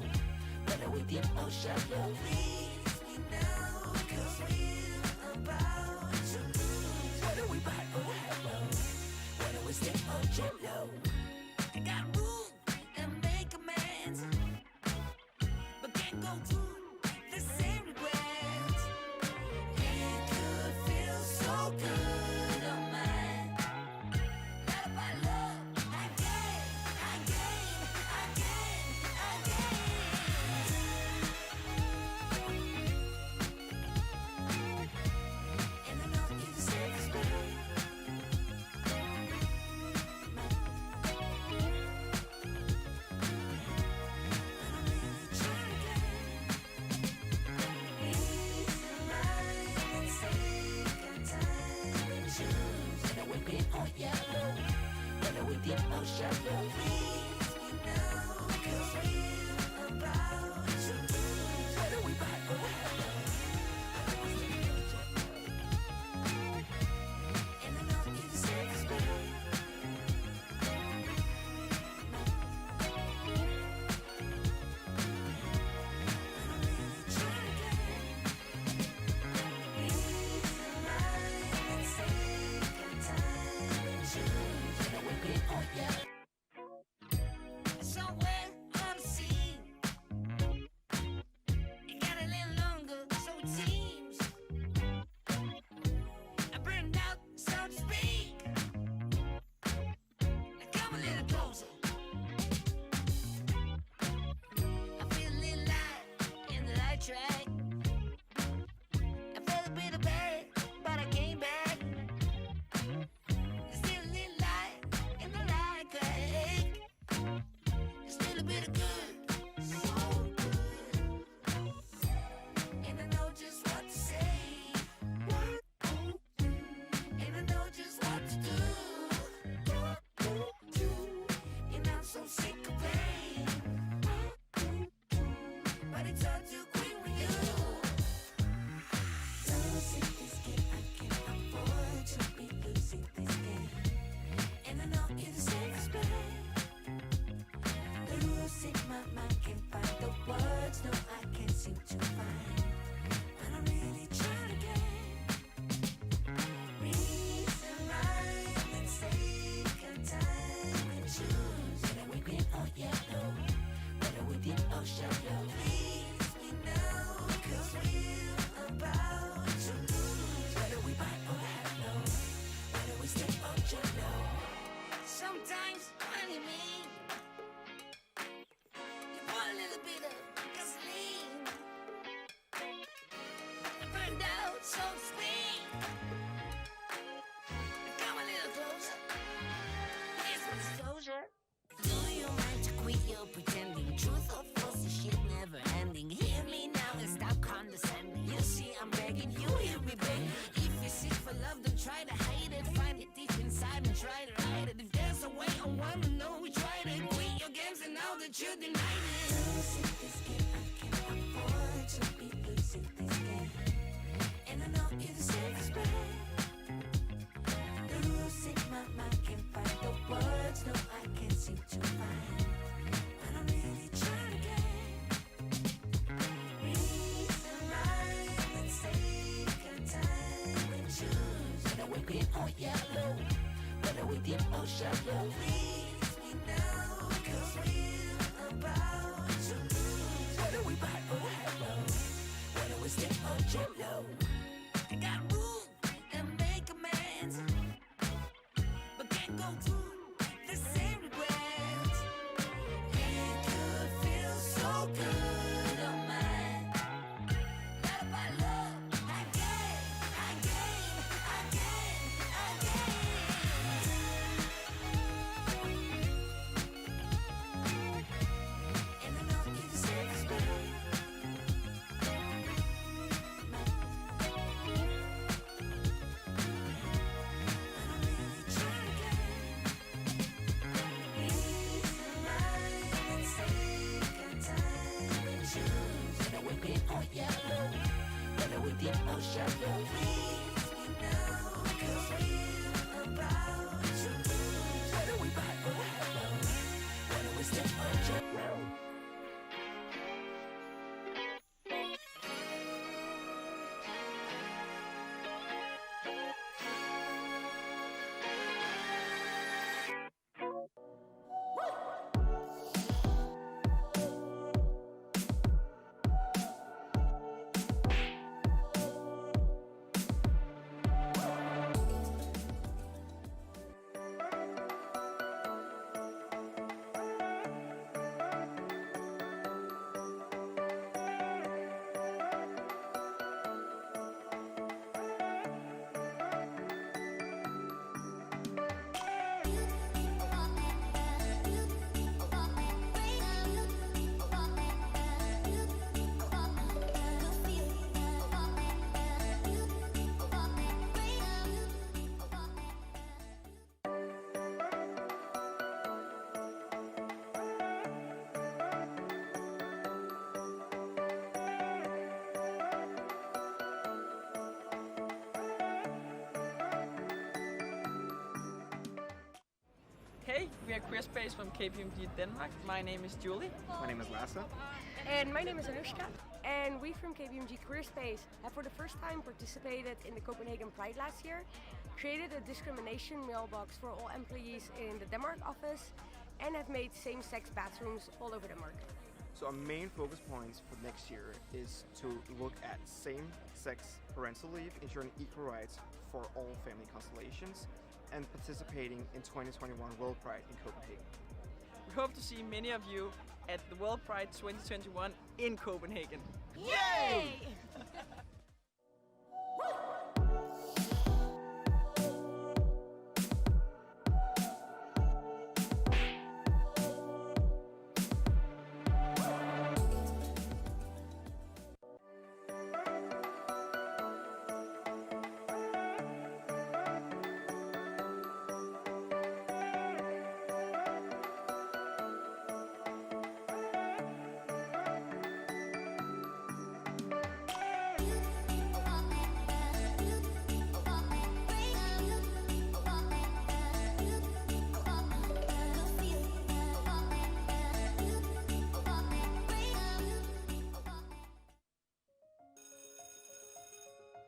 whether we deep or shallow. Please me now, cause we're about to lose. Whether we buy or hello, whether we stay or jello. I got room and make amends, but can't go through the same regrets. It could feel so good on mine. Not about love, shallow. Please me now, 'cause we're about to lose. Whether we buy or hello. And I know you're the safest bet. Somewhere on the sea, it got a little longer, so it seems. I burned out, so to speak. Now come a little closer. I feel a little light in the light track. I felt a bit of bad, but I came back. There's still a little light in the light crack. There's still a bit of good, so good. And I know just what to say. And I know just what to do. And I'm so sick of pain. But it's all too quick with you. Losing this game, I can't afford to be losing this game. And I know you're the safest bet. Losing my mind, can't find the words, no, I can't seem to find. But I'm really trying again. Reason, rhyme, and take a time and choose. Whether we green or yellow, whether we deep or shallow. Please me now, 'cause we're about to lose. Whether we buy or hello, whether we stay or jello. Sometimes, honey, me. You put a little bit of gasoline. I burned out, so to speak. Come a little closer. Here's some disclosure. Do you mind to quit your pretending? Truth or false, this shit never ending. Hear me now and stop condescending. You see, I'm begging, you hear me begging. If you seek for love, don't try to hide it. Find it deep inside and try to hide it. If there's a way, I wanna know we tried it. Quit your games and now that you denied it. Losing this game, I can't afford to be losing this game. And I know you're the safest bet. Losing my mind, can't find the words, no, I can't seem to find. But I'm really trying again. Reason, rhyme, and take a time and choose. Whether we're green or yellow, whether we deep or shallow. Please me now, 'cause we're about to lose. Whether we buy or hello, whether we stay or jello. I gotta move and make amends, but can't go through the same regrets. It could feel so good on mine. Love by love, again, again, again, again. And I know you're the safest bet. Or yellow, whether we deep or shallow. Please me now, 'cause we're about to lose. Whether we buy or hello, whether we stay or jello. Today we are Queer Space from KPMG Denmark. My name is Julie. My name is Lasse. And my name is Anushka. And we from KPMG Career Space have for the first time participated in the Copenhagen Pride last year, created a discrimination mailbox for all employees in the Denmark office, and have made same-sex bathrooms all over Denmark. So our main focus points for next year is to look at same-sex parental leave, ensuring equal rights for all family constellations, and participating in 2021 World Pride in Copenhagen. We hope to see many of you at the World Pride 2021 in Copenhagen. Yay!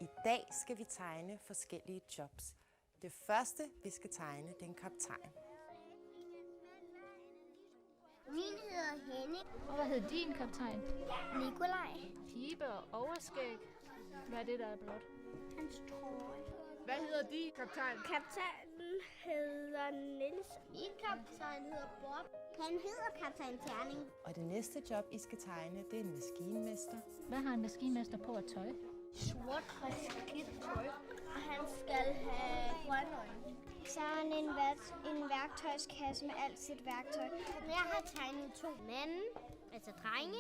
I dag skal vi tegne forskellige jobs. Det første, vi skal tegne, det er en kaptajn. Min hedder Henning. Og hvad hedder din kaptajn? Nikolaj. Pibe og overskæg. Hvad er det, der er blot? Hans trøje. Hvad hedder din kaptajn? Kaptajnen hedder Niels. Min kaptajn hedder Bob. Han hedder kaptajn Terning. Og det næste job, I skal tegne, det er en maskinmester. Hvad har en maskinmester på at tøj? Sort og skidt tøj. Og han skal have grønne øjne. Så har han en værktøjskasse med alt sit værktøj. Jeg har tegnet 2 mænd, altså drenge.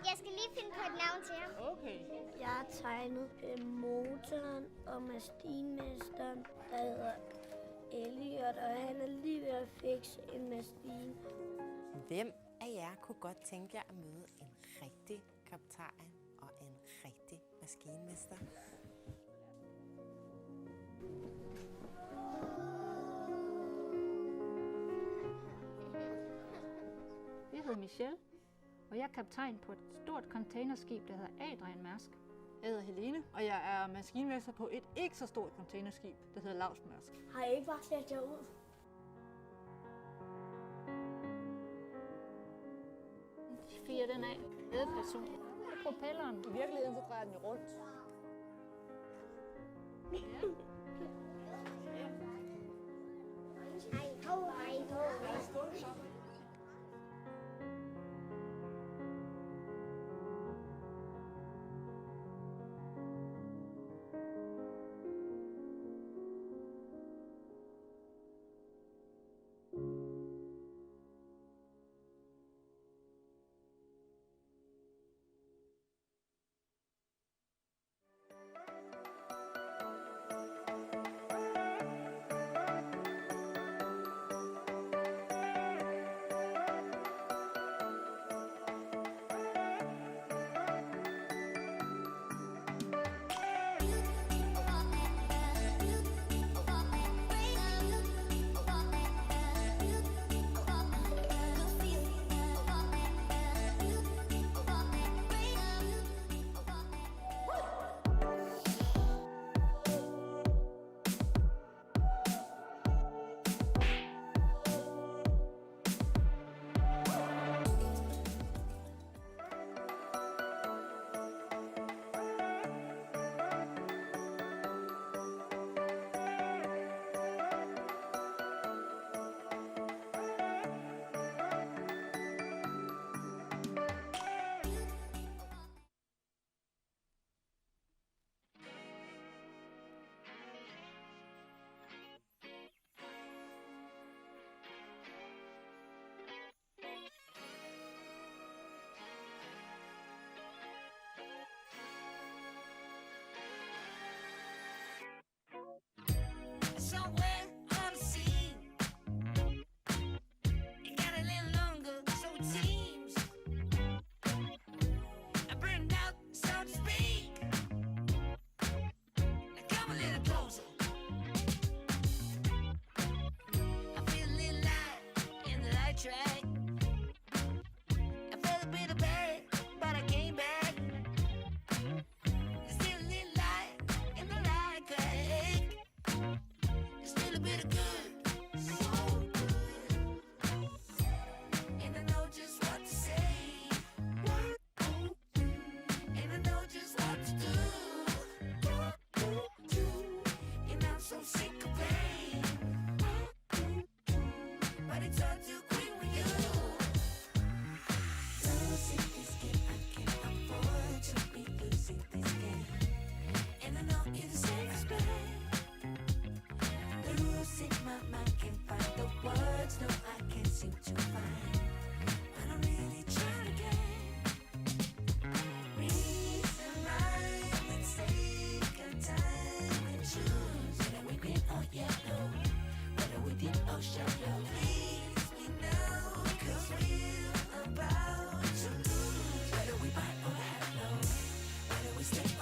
Jeg skal lige finde på et navn til ham. Okay. Jeg har tegnet motoren og maskinmesteren, der hedder Elliot, og han er lige ved at fikse en maskine. Hvem af jer kunne godt tænke jer at møde en rigtig kaptajn og en rigtig maskinmester? Jeg hedder Michelle, og jeg er kaptajn på et stort containerskib, der hedder Adrian Mærsk. Jeg hedder Helene, og jeg er maskinmester på et ikke så stort containerskib, der hedder Mærsk. Har I ikke bare sat jer ud? Fyre den af. Ledperson. Propelleren. I virkeligheden så drejer den jo rundt.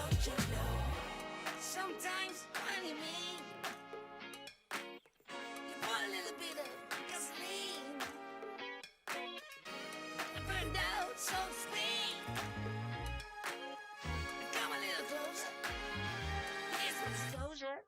or jello. Sometimes when you mean, you pour a little bit of gasoline. Burned out, so to speak. Come a little closer. Here's some disclosure.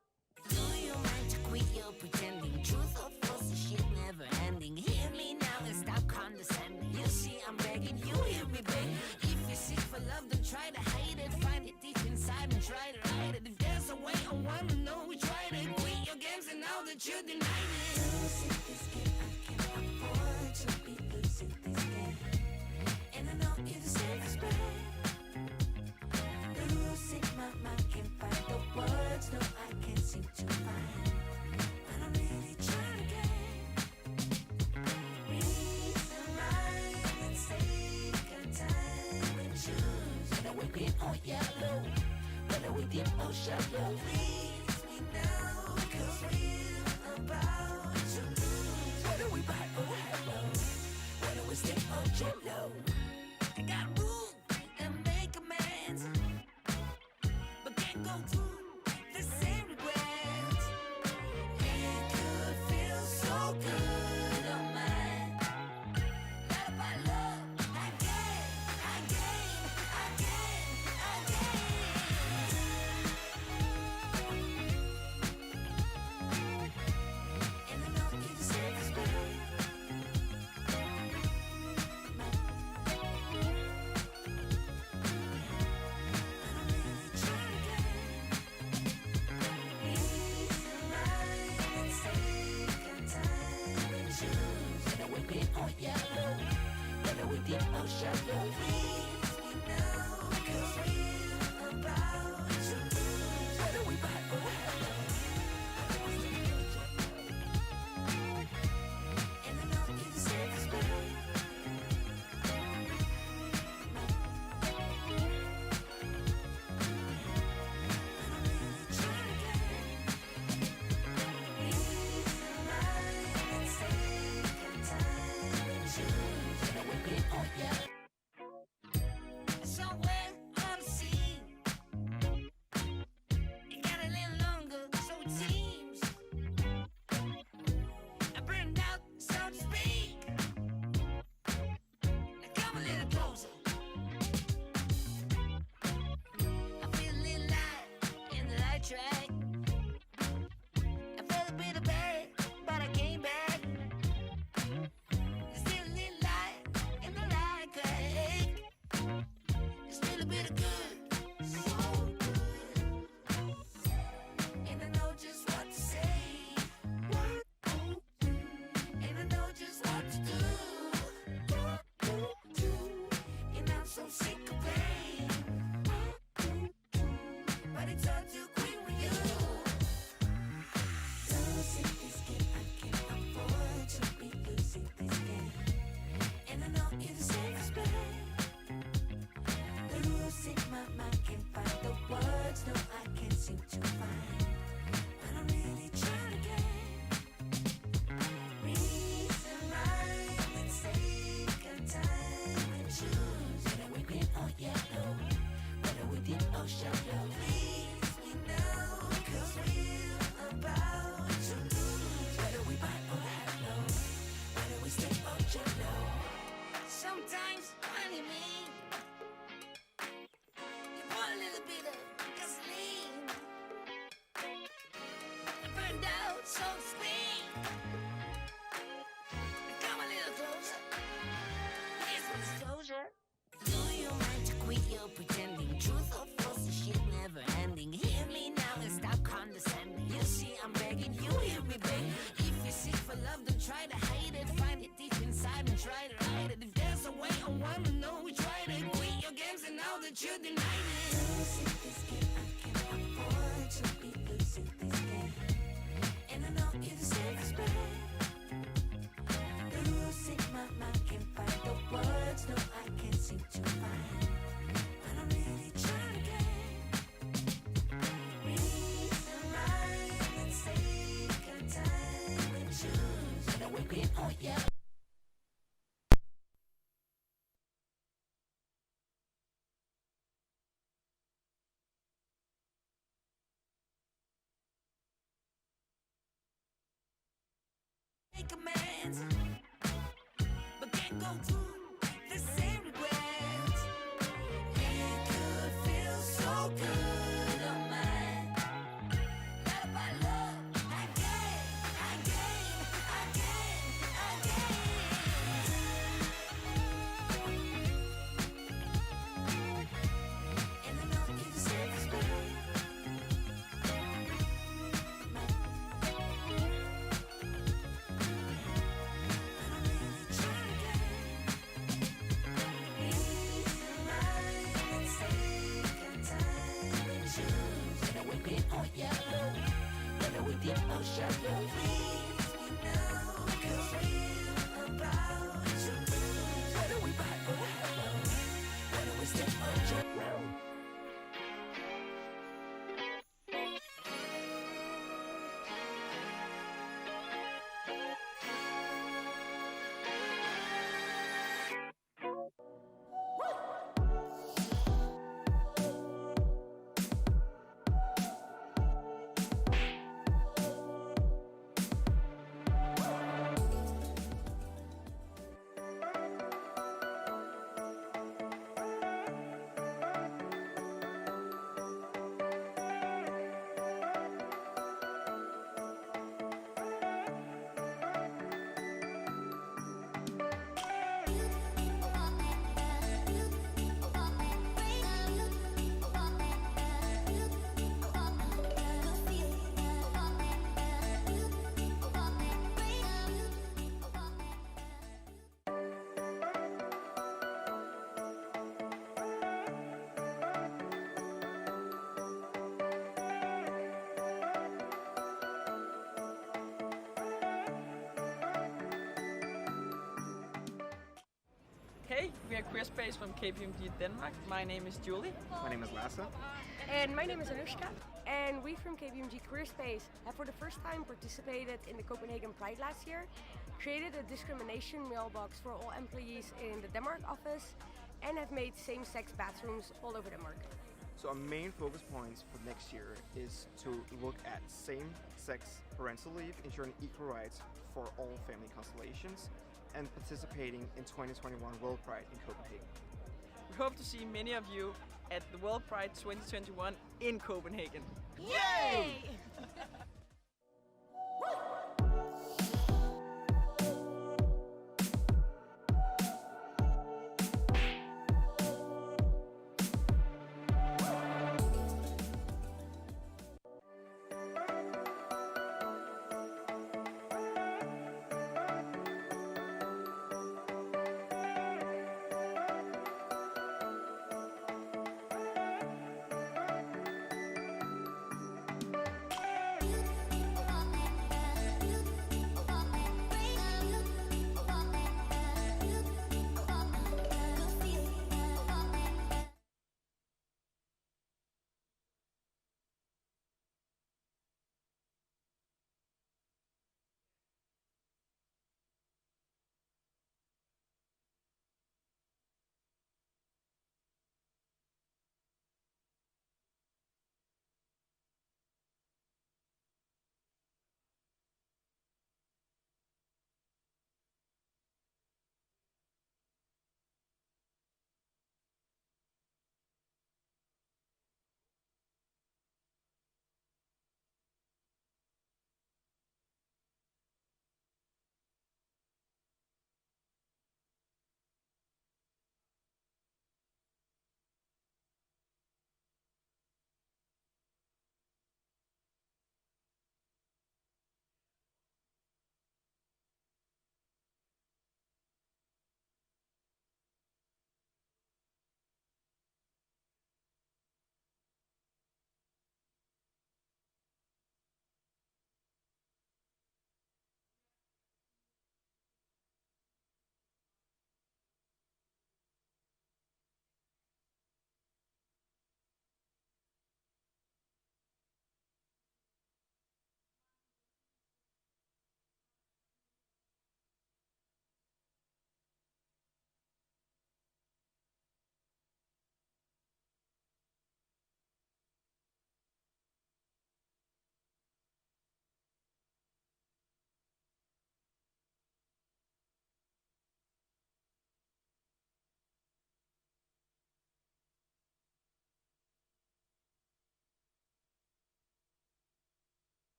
Do you mind to quit your pretending? Truth or false, the shit never ending. Hear me now and stop condescending. You see, I'm begging, you hear me beg. If you seek for love, then try to hide it. Find it deep inside and try to hide it. If there's a way, I wanna know we tried it. Quit your games and now that you denied it. Losing this game, I can't afford to be losing this game. And I know you deserve respect. Losing my mind, can't find the words. No, I can't seem to find. But I'm really trying to get reason, rhyme, and take a time and choose. Whether we green or yellow, whether we deep or shallow. Please me now, 'cause we're about to lose. Whether we buy or hello, whether we stick or jello. I gotta move and make amends, but can't go through the same regrets. It could feel so good on mine. Love by love, again. And I know you deserve respect. Or yellow, whether we deep or shallow. Please me now, 'cause we're about to lose. Whether we buy or hello, and I know you deserve respect. Somewhere on the sea, it got a little longer, so it seems. I burned out, so to speak. Now come a little closer. I feel a little light in the light track. I felt a bit of bad, but I came back. There's still a little light in the light crack. There's still a bit of good, so good. And I know just what to say. And I know just what to do. And I'm so sick of pain. But it's all too quick with you. Losing this game, I can't afford to be losing this game. And I know you deserve respect. Losing my mind, can't find the words. No, I can't seem to find. But I'm really trying to get reason, rhyme, and take a time and choose. Whether we green or yellow, whether we deep or shallow. Please me now, 'cause we're about to lose. Whether we buy or hello, whether we stick or jello. Sometimes when you mean, you pour a little bit of gasoline. Burned out, so to speak. Come a little closer. Here's some disclosure. Do you mind to quit your pretending? Truth or false, the shit never ending. Hear me now and stop condescending. You see, I'm begging, you hear me beg. If you seek for love, then try to hide it. Find it deep inside and try to hide it. If there's a way, I wanna know we tried it. Quit your games and now that you denied it. Losing this game, I can't afford to be losing this game. And I know you deserve respect. Losing my mind, can't find the words. No, I can't seem to find. But I'm really trying to get reason, rhyme, and take a time and choose. Whether we green or yellow. make amends, but can't go through the same regrets. It could feel so good on mine. Not about love, again. And I know you deserve this better. Hey, we are Queer Space from KPMG Denmark. My name is Julie. My name is Lasse. And my name is Anushka. And we from KPMG Queer Space have for the first time participated in the Copenhagen Pride last year, created a discrimination mailbox for all employees in the Denmark office, and have made same-sex bathrooms all over Denmark. So our main focus points for next year is to look at same-sex parental leave, ensuring equal rights for all family constellations, and participating in 2021 World Pride in Copenhagen. We hope to see many of you at the World Pride 2021 in Copenhagen. Yay!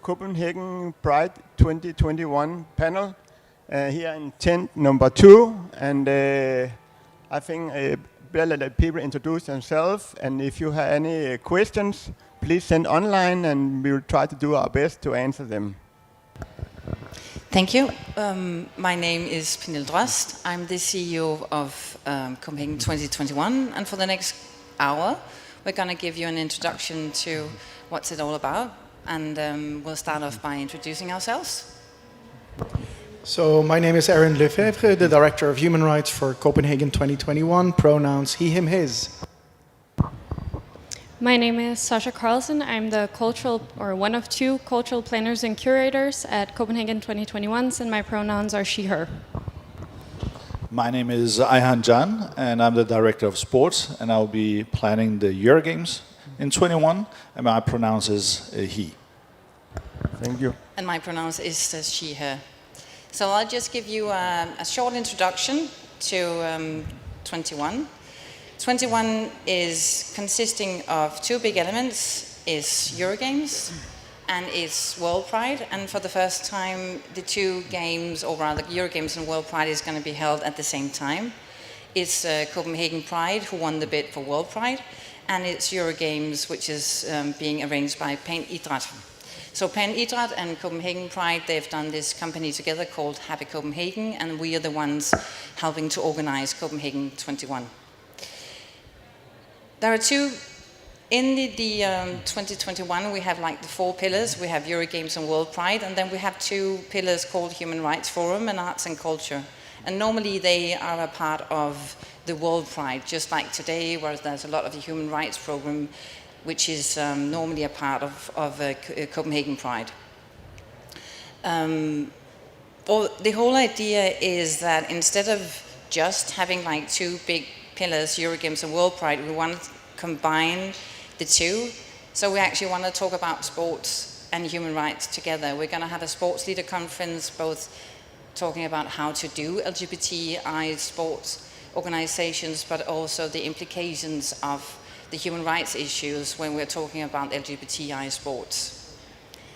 Copenhagen Pride 2021 panel here in tent number 2, and I think better let people introduce themselves, and if you have any questions, please send online and we will try to do our best to answer them. Thank you. My name is Pernille Drost. I'm the CEO of Copenhagen 2021, and for the next hour we're going to give you an introduction to what's it all about, and we'll start off by introducing ourselves. So my name is Aaron Lefebvre, the Director of Human Rights for Copenhagen 2021, pronouns he, him, his. My name is Sasha Carlson. I'm the one of 2 cultural planners and curators at Copenhagen 2021, and my pronouns are she, her. My name is Ayhan Can, and I'm the Director of Sports, and I'll be planning the Eurogames in 21, and my pronouns is he. Thank you. And my pronouns is she, her. So I'll just give you a short introduction to 21. 21 is consisting of 2 big elements, is Eurogames and is World Pride. And for the first time, the 2 games, or rather Eurogames and World Pride, is going to be held at the same time. It's Copenhagen Pride, who won the bid for World Pride, and it's Eurogames, which is being arranged by Pan Idræt. So Pan Idræt and Copenhagen Pride, they've done this company together called Happy Copenhagen, and we are the ones helping to organize Copenhagen 21. There are 2, in the 2021 we have like the 4 pillars. We have Eurogames and World Pride, and then we have 2 pillars called Human Rights Forum and Arts and Culture. And normally they are a part of the World Pride, just like today, where there's a lot of the Human Rights Program, which is normally a part of Copenhagen Pride. The whole idea is that instead of just having like 2 big pillars, Eurogames and World Pride, we want to combine the 2. So we actually want to talk about sports and human rights together. We're going to have a sports leader conference, both talking about how to do LGBTI sports organizations, but also the implications of the human rights issues when we're talking about LGBTI sports.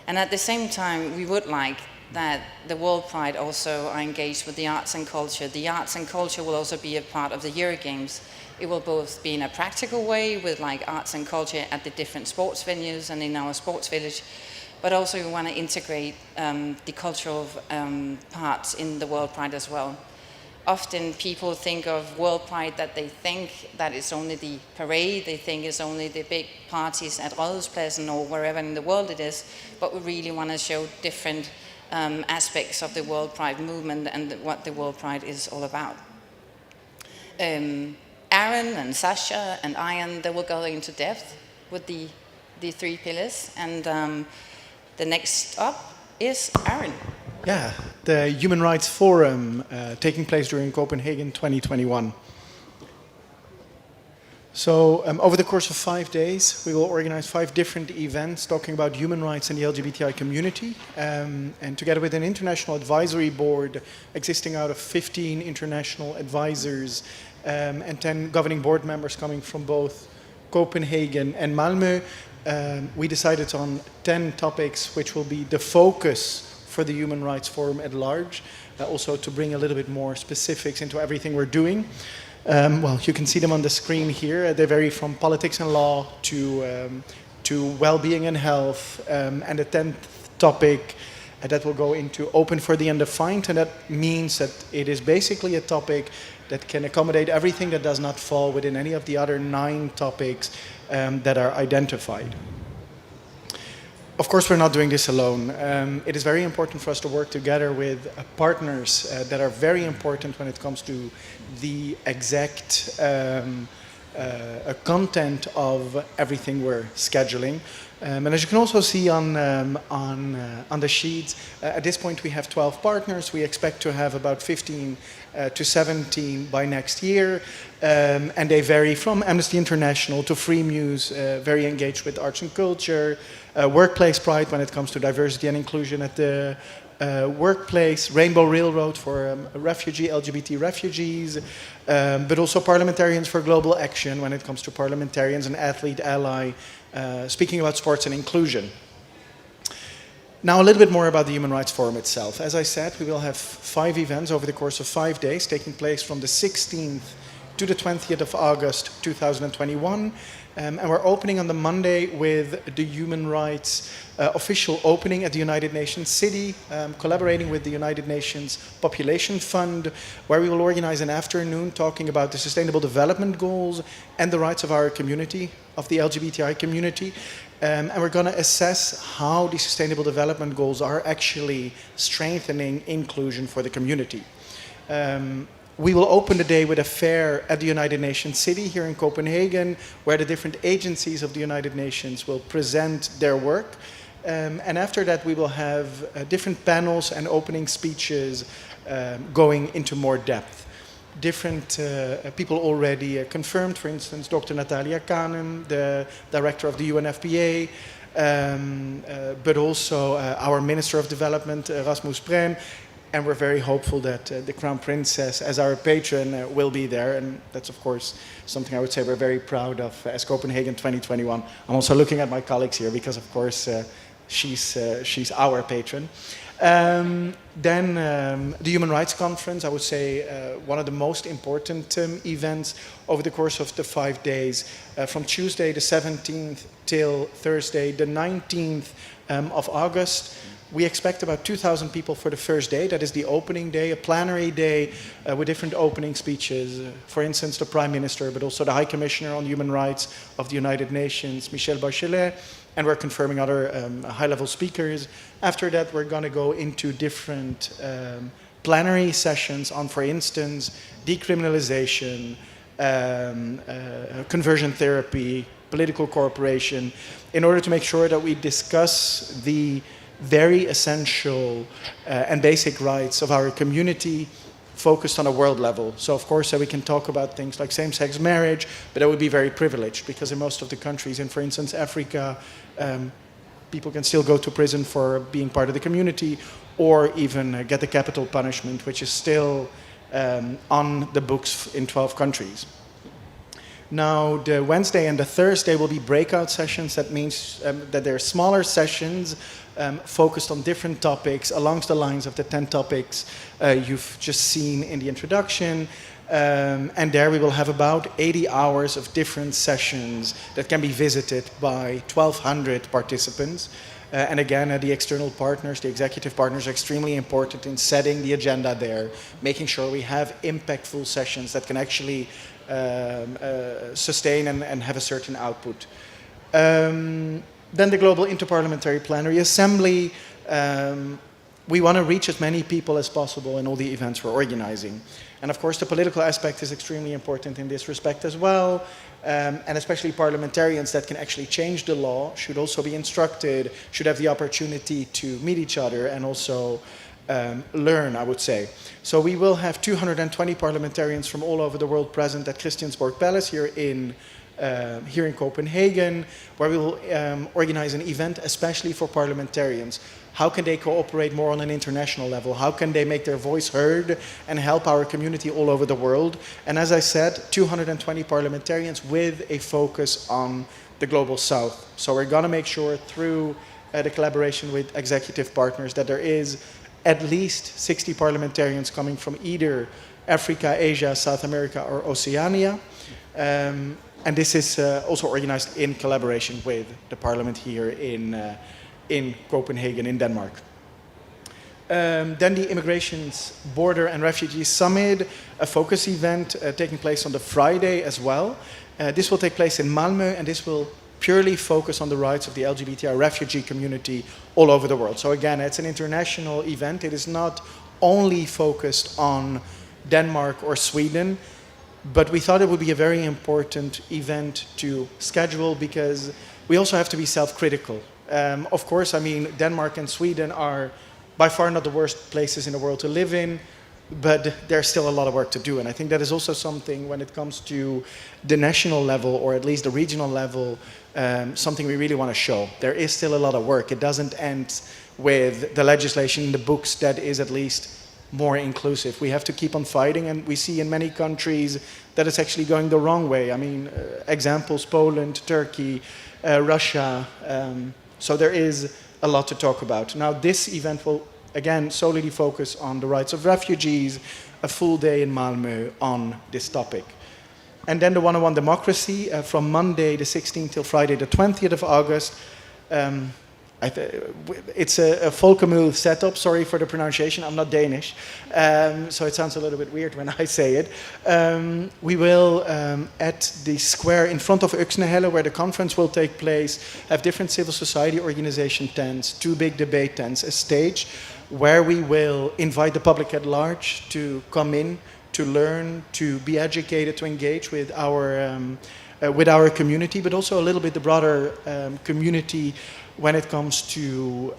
And at the same time, we would like that the World Pride also are engaged with the arts and culture. The arts and culture will also be a part of the Eurogames. It will both be in a practical way with like arts and culture at the different sports venues and in our sports village, but also we want to integrate the cultural parts in the World Pride as well. Often people think of World Pride that they think that it's only the parade, they think it's only the big parties at Rådhuspladsen or wherever in the world it is, but we really want to show different aspects of the World Pride movement and what the World Pride is all about. Aaron and Sasha and Ian, they will go into depth with the 3 pillars, and the next up is Aaron. Yeah, the Human Rights Forum taking place during Copenhagen 2021. So over the course of 5 days, we will organize 5 different events talking about human rights in the LGBTI community. And together with an international advisory board existing out of 15 international advisors and 10 governing board members coming from both Copenhagen and Malmö, we decided on 10 topics which will be the focus for the Human Rights Forum at large, also to bring a little bit more specifics into everything we're doing. Well, you can see them on the screen here. They vary from politics and law to well-being and health. And the 10th topic that will go into open for the undefined, and that means that it is basically a topic that can accommodate everything that does not fall within any of the other 9 topics that are identified. Of course, we're not doing this alone. It is very important for us to work together with partners that are very important when it comes to the exact content of everything we're scheduling. And as you can also see on the sheets, at this point we have 12 partners. We expect to have about 15 to 17 by next year. And they vary from Amnesty International to Free Muse, very engaged with arts and culture, Workplace Pride when it comes to diversity and inclusion at the workplace, Rainbow Railroad for LGBT refugees, but also Parliamentarians for Global Action when it comes to parliamentarians and Athlete Ally, speaking about sports and inclusion. Now a little bit more about the Human Rights Forum itself. As I said, we will have 5 events over the course of 5 days, taking place from the 16th to the 20th of August 2021. And we're opening on the Monday with the human rights official opening at the United Nations City, collaborating with the United Nations Population Fund, where we will organize an afternoon talking about the Sustainable Development Goals and the rights of our community, of the LGBTI community. And we're going to assess how the Sustainable Development Goals are actually strengthening inclusion for the community. We will open the day with a fair at the United Nations City here in Copenhagen, where the different agencies of the United Nations will present their work. And after that, we will have different panels and opening speeches going into more depth. Different people already confirmed, for instance, Dr. Natalia Kanem, the director of the UNFPA, but also our Minister of Development, Rasmus Prehn. And we're very hopeful that the Crown Princess, as our patron, will be there. And that's, of course, something I would say we're very proud of as Copenhagen 2021. I'm also looking at my colleagues here because, of course, she's our patron. Then the Human Rights Conference, I would say one of the most important events over the course of the 5 days, from Tuesday the 17th till Thursday the 19th of August. We expect about 2,000 people for the first day. That is the opening day, a plenary day with different opening speeches. For instance, the Prime Minister, but also the High Commissioner on Human Rights of the United Nations, Michelle Bachelet, and we're confirming other high-level speakers. After that, we're going to go into different plenary sessions on, for instance, decriminalization, conversion therapy, political cooperation, in order to make sure that we discuss the very essential and basic rights of our community focused on a world level. So of course we can talk about things like same-sex marriage, but that would be very privileged because in most of the countries, in for instance Africa, people can still go to prison for being part of the community or even get the capital punishment, which is still on the books in 12 countries. Now, the Wednesday and the Thursday will be breakout sessions. That means that they're smaller sessions focused on different topics along the lines of the 10 topics you've just seen in the introduction. And there we will have about 80 hours of different sessions that can be visited by 1,200 participants. And again, the external partners, the executive partners are extremely important in setting the agenda there, making sure we have impactful sessions that can actually sustain and have a certain output. Then the Global Interparliamentary Plenary Assembly. We want to reach as many people as possible in all the events we're organizing. And of course, the political aspect is extremely important in this respect as well. And especially parliamentarians that can actually change the law should also be instructed, should have the opportunity to meet each other and also learn, I would say. So we will have 220 parliamentarians from all over the world present at Christiansborg Palace here in Copenhagen, where we will organize an event especially for parliamentarians. How can they cooperate more on an international level? How can they make their voice heard and help our community all over the world? And as I said, 220 parliamentarians with a focus on the Global South. So we're going to make sure through the collaboration with executive partners that there is at least 60 parliamentarians coming from either Africa, Asia, South America, or Oceania. And this is also organized in collaboration with the parliament here in Copenhagen, in Denmark. Then the Immigrations, Border and Refugees Summit, a focus event taking place on the Friday as well. This will take place in Malmö, and this will purely focus on the rights of the LGBTI refugee community all over the world. So again, it's an international event. It is not only focused on Denmark or Sweden, but we thought it would be a very important event to schedule because we also have to be self-critical. Of course, I mean, Denmark and Sweden are by far not the worst places in the world to live in, but there's still a lot of work to do. And I think that is also something when it comes to the national level, or at least the regional level, something we really want to show. There is still a lot of work. It doesn't end with the legislation in the books that is at least more inclusive. We have to keep on fighting, and we see in many countries that it's actually going the wrong way. I mean, examples, Poland, Turkey, Russia. So there is a lot to talk about. Now, this event will, again, solely focus on the rights of refugees, a full day in Malmö on this topic. And then the one-on-one democracy from Monday the 16th till Friday the 20th of August. It's a Folkemøde setup, sorry for the pronunciation, I'm not Danish, so it sounds a little bit weird when I say it. We will, at the square in front of Øksnehelle, where the conference will take place, have different civil society organization tents, 2 big debate tents, a stage where we will invite the public at large to come in, to learn, to be educated, to engage with our community, but also a little bit the broader community when it comes to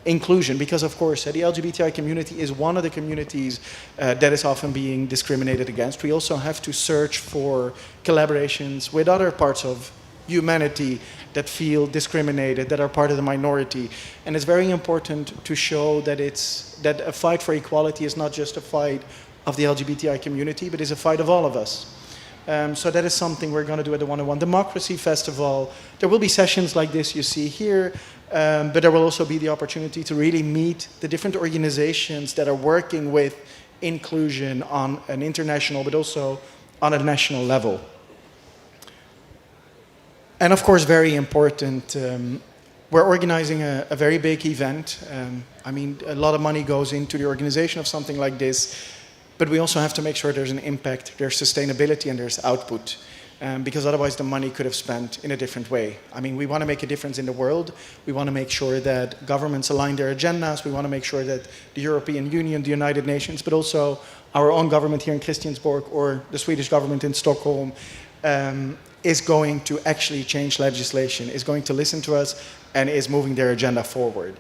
inclusion, because of course the LGBTI community is one of the communities that is often being discriminated against. We also have to search for collaborations with other parts of humanity that feel discriminated, that are part of the minority. And it's very important to show that that a fight for equality is not just a fight of the LGBTI community, but is a fight of all of us. So that is something we're going to do at the One-on-One Democracy Festival. There will be sessions like this you see here, but there will also be the opportunity to really meet the different organizations that are working with inclusion on an international, but also on a national level. And of course, very important, we're organizing a very big event. I mean, a lot of money goes into the organization of something like this. But we also have to make sure there's an impact, there's sustainability, and there's output. Because otherwise the money could have spent in a different way. I mean, we want to make a difference in the world. We want to make sure that governments align their agendas. We want to make sure that the European Union, the United Nations, but also our own government here in Christiansborg or the Swedish government in Stockholm is going to actually change legislation, is going to listen to us, and is moving their agenda forward.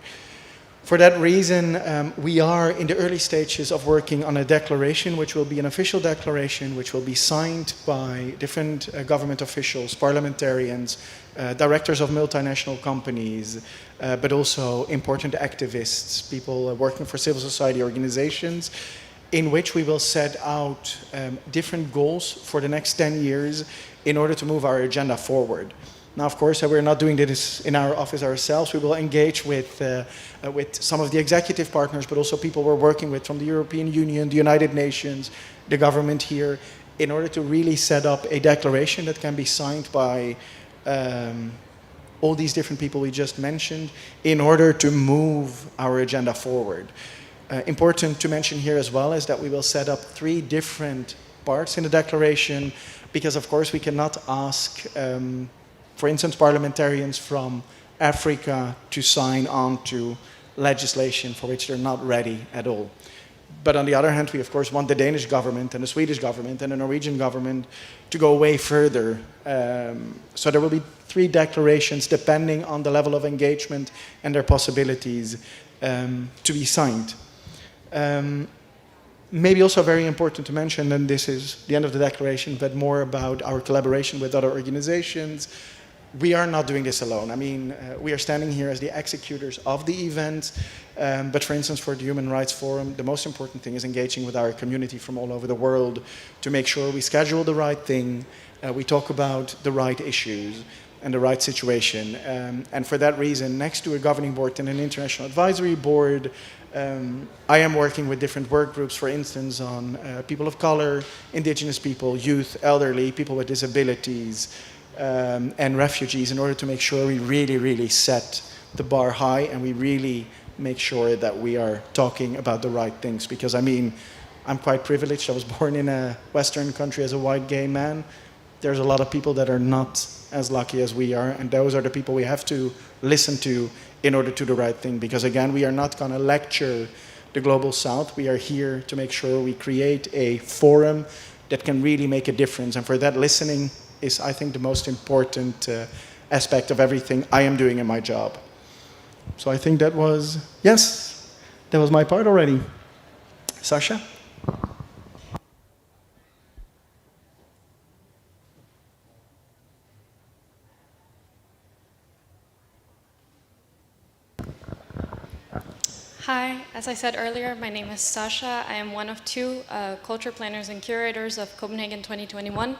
For that reason, we are in the early stages of working on a declaration, which will be an official declaration, which will be signed by different government officials, parliamentarians, directors of multinational companies, but also important activists, people working for civil society organizations, in which we will set out different goals for the next 10 years in order to move our agenda forward. Now, of course, we're not doing this in our office ourselves. We will engage with some of the executive partners, but also people we're working with from the European Union, the United Nations, the government here, in order to really set up a declaration that can be signed by all these different people we just mentioned in order to move our agenda forward. Important to mention here as well is that we will set up 3 different parts in the declaration, because of course we cannot ask for instance, parliamentarians from Africa to sign on to legislation for which they're not ready at all. But on the other hand, we of course want the Danish government and the Swedish government and the Norwegian government to go way further. So there will be 3 declarations depending on the level of engagement and their possibilities to be signed. Maybe also very important to mention, and this is the end of the declaration, but more about our collaboration with other organizations. We are not doing this alone. I mean, we are standing here as the executors of the event, but for instance, for the Human Rights Forum, the most important thing is engaging with our community from all over the world to make sure we schedule the right thing, we talk about the right issues and the right situation. And for that reason, next to a governing board and an international advisory board, I am working with different work groups, for instance, on people of color, indigenous people, youth, elderly, people with disabilities, and refugees, in order to make sure we really, really set the bar high and we really make sure that we are talking about the right things. Because I mean, I'm quite privileged. I was born in a Western country as a white gay man. There's a lot of people that are not as lucky as we are, and those are the people we have to listen to in order to do the right thing. Because again, we are not going to lecture the Global South. We are here to make sure we create a forum that can really make a difference. And for that, listening is, I think, the most important aspect of everything I am doing in my job. So I think that was, yes, that was my part already. Sasha? Hi, as I said earlier, my name is Sasha. I am one of 2 culture planners and curators of Copenhagen 2021.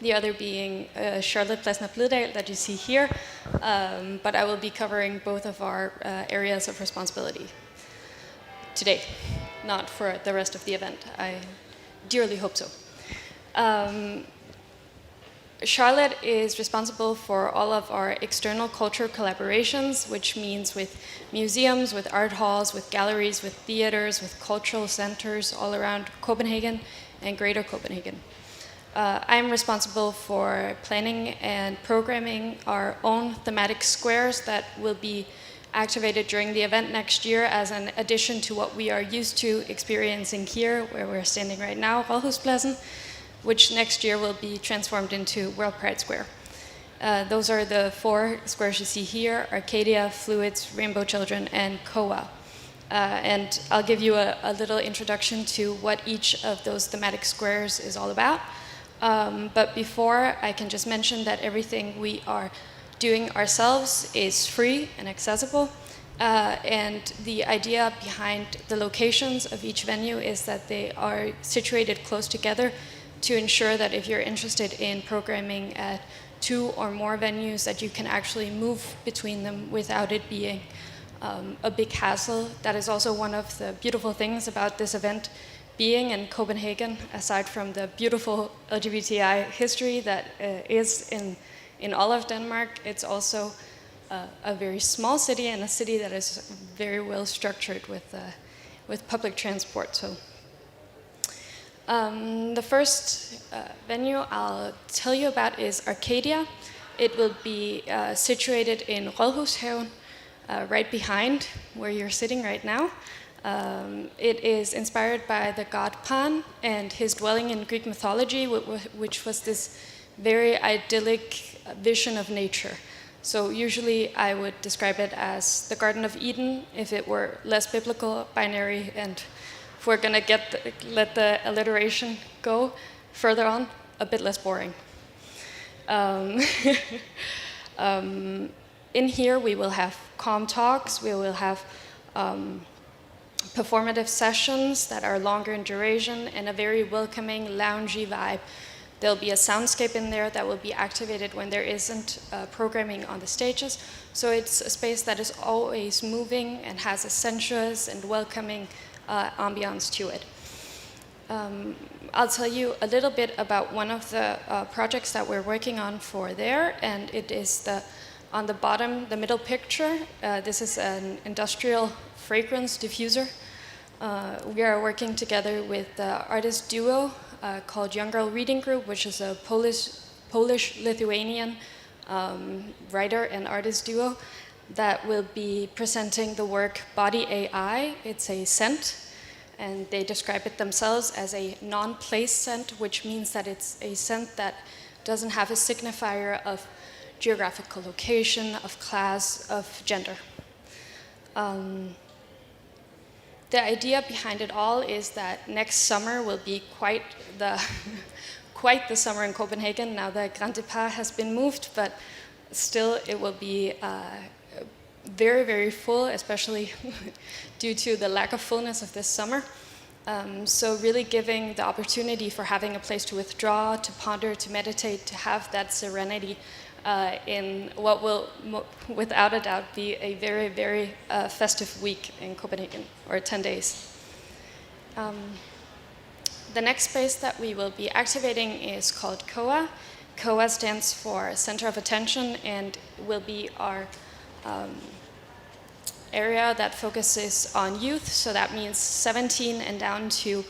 the other being Charlotte Plesner-Blidal that you see here, but I will be covering both of our areas of responsibility today, not for the rest of the event. I dearly hope so. Charlotte is responsible for all of our external culture collaborations, which means with museums, with art halls, with galleries, with theaters, with cultural centers all around Copenhagen and Greater Copenhagen. I'm responsible for planning and programming our own thematic squares that will be activated during the event next year as an addition to what we are used to experiencing here, where we're standing right now, Rådhuspladsen, which next year will be transformed into World Pride Square. Those are the 4 squares you see here: Arcadia, Fluids, Rainbow Children, and COA. And I'll give you a little introduction to what each of those thematic squares is all about. But before, I can just mention that everything we are doing ourselves is free and accessible. And the idea behind the locations of each venue is that they are situated close together to ensure that if you're interested in programming at 2 or more venues, that you can actually move between them without it being a big hassle. That is also one of the beautiful things about this event being in Copenhagen, aside from the beautiful LGBTI history that is in all of Denmark. It's also a very small city, and a city that is very well structured with public transport. So the first venue I'll tell you about is Arcadia. It will be situated in Rådhushaven, right behind where you're sitting right now. It is inspired by the god Pan and his dwelling in Greek mythology, which was this very idyllic vision of nature. So usually I would describe it as the Garden of Eden if it were less biblical, binary, and if we're going to let the alliteration go further on, a bit less boring. In here we will have calm talks, we will have performative sessions that are longer in duration and a very welcoming, loungy vibe. There'll be a soundscape in there that will be activated when there isn't programming on the stages. So it's a space that is always moving and has a sensuous and welcoming ambiance to it. I'll tell you a little bit about one of the projects that we're working on for there, and it is on the bottom, the middle picture. This is an industrial fragrance diffuser. We are working together with the artist duo called Young Girl Reading Group, which is a Polish-Lithuanian writer and artist duo that will be presenting the work Body AI. It's a scent, and they describe it themselves as a non-place scent, which means that it's a scent that doesn't have a signifier of geographical location, of class, of gender. The idea behind it all is that next summer will be quite the summer in Copenhagen, now that Grand Depart has been moved, but still it will be very, very full, especially due to the lack of fullness of this summer. So really giving the opportunity for having a place to withdraw, to ponder, to meditate, to have that serenity in what will, without a doubt, be a very, very festive week in Copenhagen, or 10 days. The next space that we will be activating is called COA. COA stands for Center of Attention and will be our area that focuses on youth. So that means 17 and down to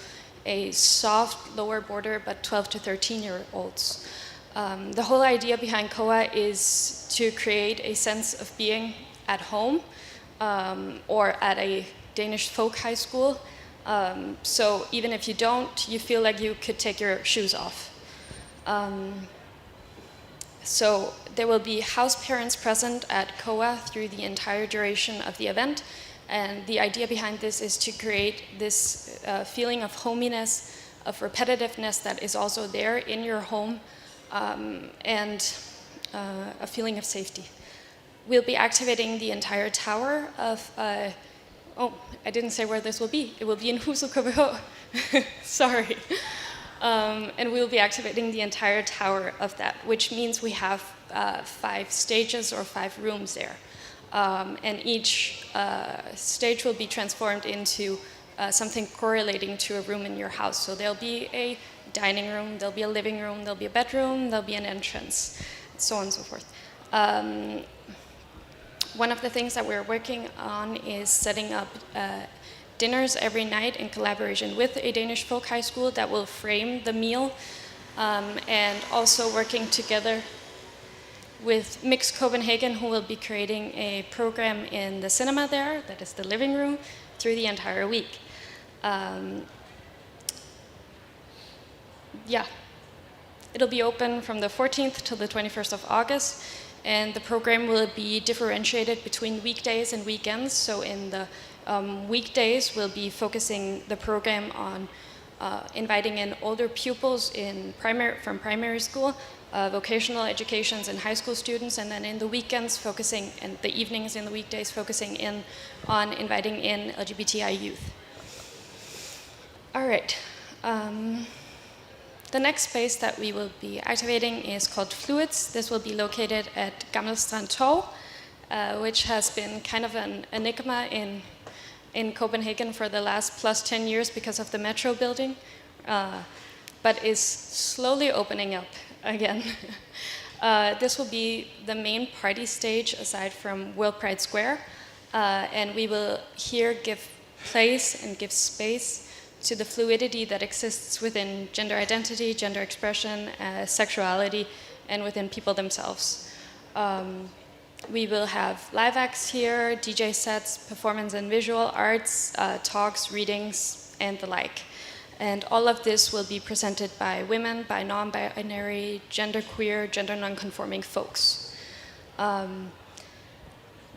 a soft lower border, but 12 to 13-year-olds. The whole idea behind COA is to create a sense of being at home or at a Danish folk high school. So even if you don't, you feel like you could take your shoes off. So there will be house parents present at COA through the entire duration of the event. And the idea behind this is to create this feeling of hominess, of repetitiveness that is also there in your home, and a feeling of safety. We'll be activating the entire tower of, oh, I didn't say where this will be. It will be in Huset KBH. Sorry. And we'll be activating the entire tower of that, which means we have 5 stages or 5 rooms there. And each stage will be transformed into something correlating to a room in your house. So there'll be a dining room, there'll be a living room, there'll be a bedroom, there'll be an entrance, so on and so forth. One of the things that we're working on is setting up dinners every night in collaboration with a Danish folk high school that will frame the meal, and also working together with Mix Copenhagen, who will be creating a program in the cinema there, that is the living room, through the entire week. Yeah, it'll be open from the 14th till the 21st of August, and the program will be differentiated between weekdays and weekends. So in the weekdays, we'll be focusing the program on inviting in older pupils from primary school, vocational educations and high school students, and then in the weekends focusing, and the evenings in the weekdays focusing on inviting in LGBTI youth. All right. The next space that we will be activating is called Fluids. This will be located at Gammel Strand Torv, which has been kind of an enigma in Copenhagen for the last plus 10 years because of the metro building, but is slowly opening up again. This will be the main party stage aside from World Pride Square, and we will here give place and give space to the fluidity that exists within gender identity, gender expression, sexuality, and within people themselves. We will have live acts here, DJ sets, performance and visual arts, talks, readings, and the like. And all of this will be presented by women, by non-binary, genderqueer, gender non-conforming folks.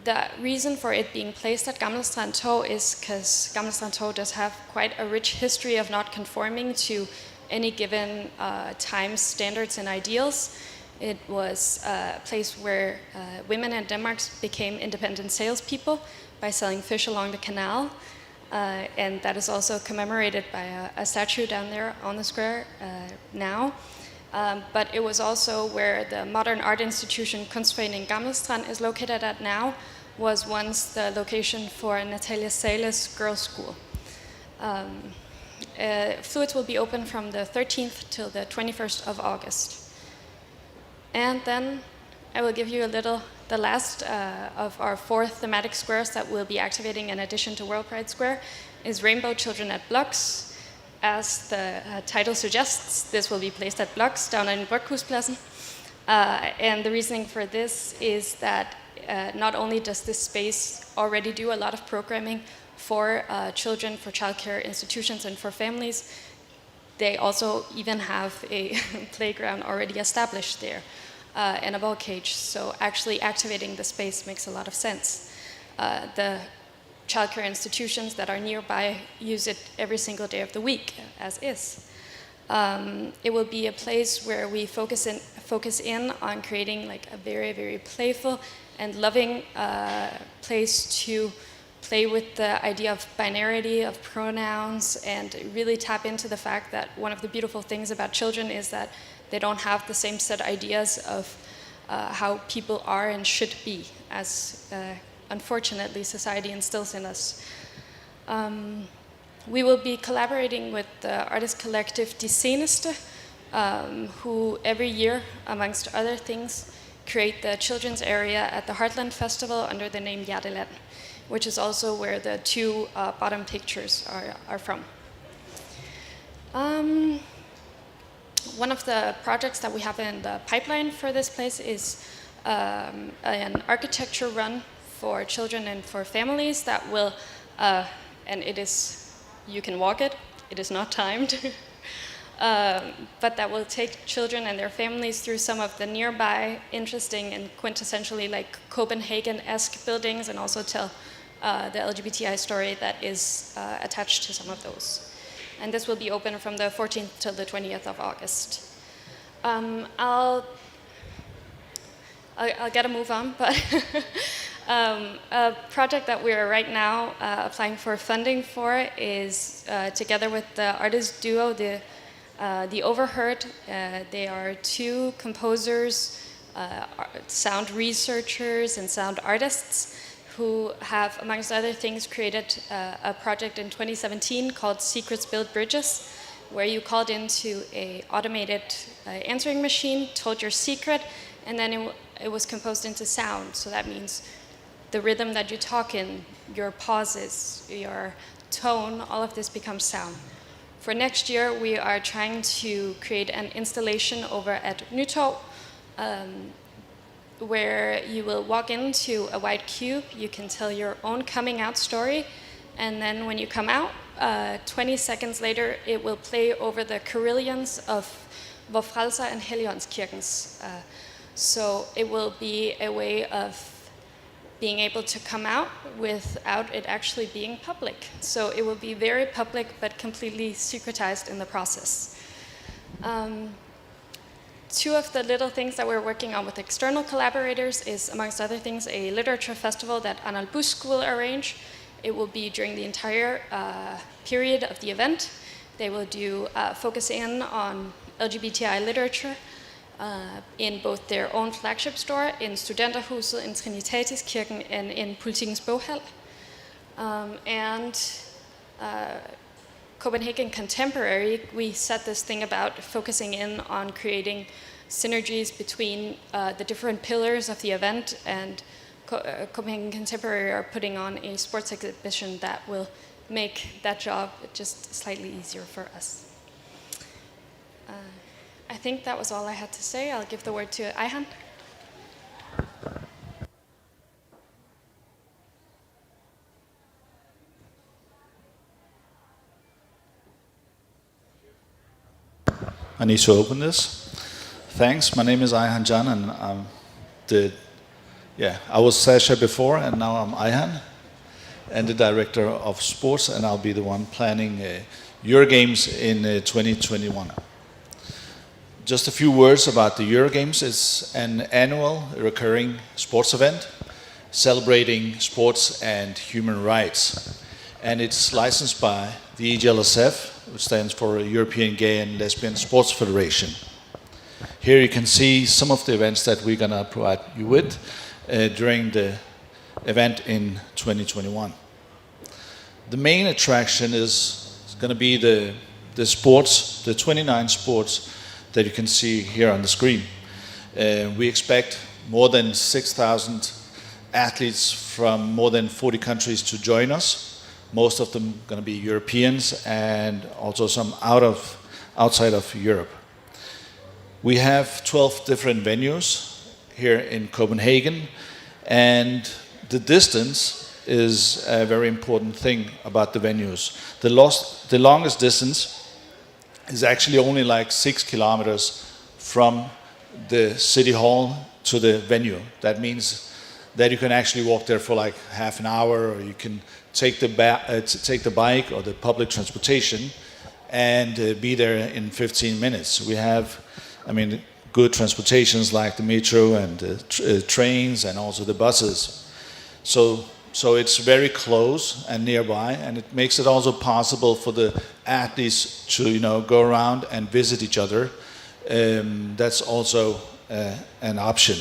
The reason for it being placed at Gammel Strand Torv is because Gammel Strand Torv does have quite a rich history of not conforming to any given time's standards and ideals. It was a place where women in Denmark became independent salespeople by selling fish along the canal. And that is also commemorated by a statue down there on the square now. But it was also where the modern art institution Kunstforeningen Gammel Strand is located at now, was once the location for Natalia Sale's girls' school. Fluids will be open from the 13th till the 21st of August. And then I will give you the last of our 4 thematic squares that we'll be activating in addition to World Pride Square is Rainbow Children at Blocks. As the title suggests, this will be placed at Blocks down in Bryghuspladsen. And the reasoning for this is that not only does this space already do a lot of programming for children, for childcare institutions, and for families, they also even have a playground already established there and a ball cage. So actually activating the space makes a lot of sense. The childcare institutions that are nearby use it every single day of the week, as is. It will be a place where we focus in on creating like a very, very playful and loving place to play with the idea of binarity, of pronouns, and really tap into the fact that one of the beautiful things about children is that they don't have the same set ideas of how people are and should be, as unfortunately society instills in us. We will be collaborating with the artist collective De Seneste, who every year, amongst other things, create the children's area at the Heartland Festival under the name Hjerteland, which is also where the 2 bottom pictures are from. One of the projects that we have in the pipeline for this place is an architecture run for children and for families that will, and it is, you can walk it, it is not timed, but that will take children and their families through some of the nearby interesting and quintessentially like Copenhagen-esque buildings, and also tell the LGBTI story that is attached to some of those. And this will be open from the 14th till the 20th of August. I'll get a move on, but a project that we are right now applying for funding for is together with the artist duo, the The Overheard, they are two composers, sound researchers and sound artists who have, amongst other things, created a project in 2017 called Secrets Build Bridges, where you called into a automated answering machine, told your secret, and then it was composed into sound. So that means the rhythm that you talk in, your pauses, your tone, all of this becomes sound. For next year, we are trying to create an installation over at Nytorv, where you will walk into a white cube, you can tell your own coming out story, and then when you come out, 20 seconds later, it will play over the carillons of Vor Frelser and Helligåndskirkens. So it will be a way of being able to come out without it actually being public. So it will be very public, but completely secretized in the process. Two of the little things that we're working on with external collaborators is, amongst other things, a literature festival that Arnold Busk will arrange. It will be during the entire period of the event. They will do focus in on LGBTI literature in both their own flagship store, in Studenterhuset, in Trinitatiskirken, and in Politikens Boghal. Copenhagen Contemporary, we set this thing about focusing in on creating synergies between the different pillars of the event, and Copenhagen Contemporary are putting on a sports exhibition that will make that job just slightly easier for us. I think that was all I had to say. I'll give the word to Ayhan. I need to open this. Thanks. My name is Ayhan Can, and I was Sasha before, and now I'm Ayhan, and the director of sports, and I'll be the one planning Eurogames in 2021. Just a few words about the Eurogames. It's an annual recurring sports event celebrating sports and human rights. And it's licensed by the EGLSF, which stands for European Gay and Lesbian Sports Federation. Here you can see some of the events that we're going to provide you with during the event in 2021. The main attraction is going to be the sports, the 29 sports that you can see here on the screen. We expect more than 6,000 athletes from more than 40 countries to join us. Most of them going to be Europeans and also some outside of Europe. We have 12 different venues here in Copenhagen, and the distance is a very important thing about the venues. The longest distance is actually only like 6 kilometers from the city hall to the venue. That means that you can actually walk there for like half an hour, or you can take the bike or the public transportation and be there in 15 minutes. We have, good transportations like the metro and the trains and also the buses. So it's very close and nearby, and it makes it also possible for the athletes to go around and visit each other. That's also an option.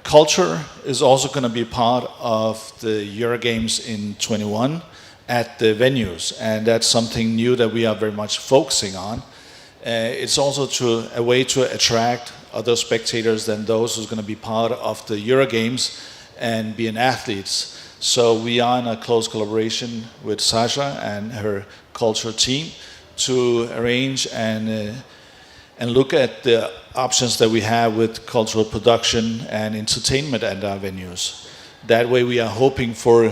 Culture is also going to be part of the Eurogames in 21 at the venues, and that's something new that we are very much focusing on. It's also a way to attract other spectators than those who's going to be part of the Eurogames and being athletes. So we are in a close collaboration with Sasha and her culture team to arrange and look at the options that we have with cultural production and entertainment at our venues. That way we are hoping for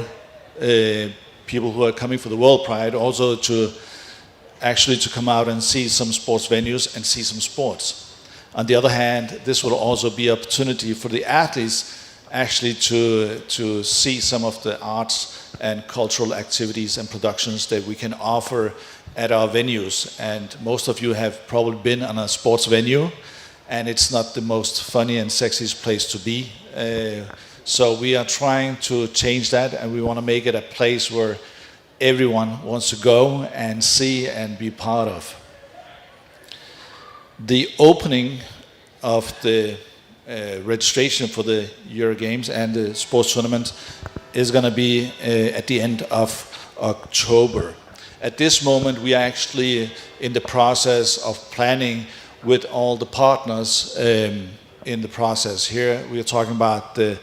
people who are coming for the World Pride also to come out and see some sports venues and see some sports. On the other hand, this will also be an opportunity for the athletes actually to see some of the arts and cultural activities and productions that we can offer at our venues. And most of you have probably been on a sports venue, and it's not the most funny and sexiest place to be. So we are trying to change that, and we want to make it a place where everyone wants to go and see and be part of. The opening of the registration for the Euro Games and the sports tournament is going to be at the end of October. At this moment, we are actually in the process of planning with all the partners in the process. Here we are talking about the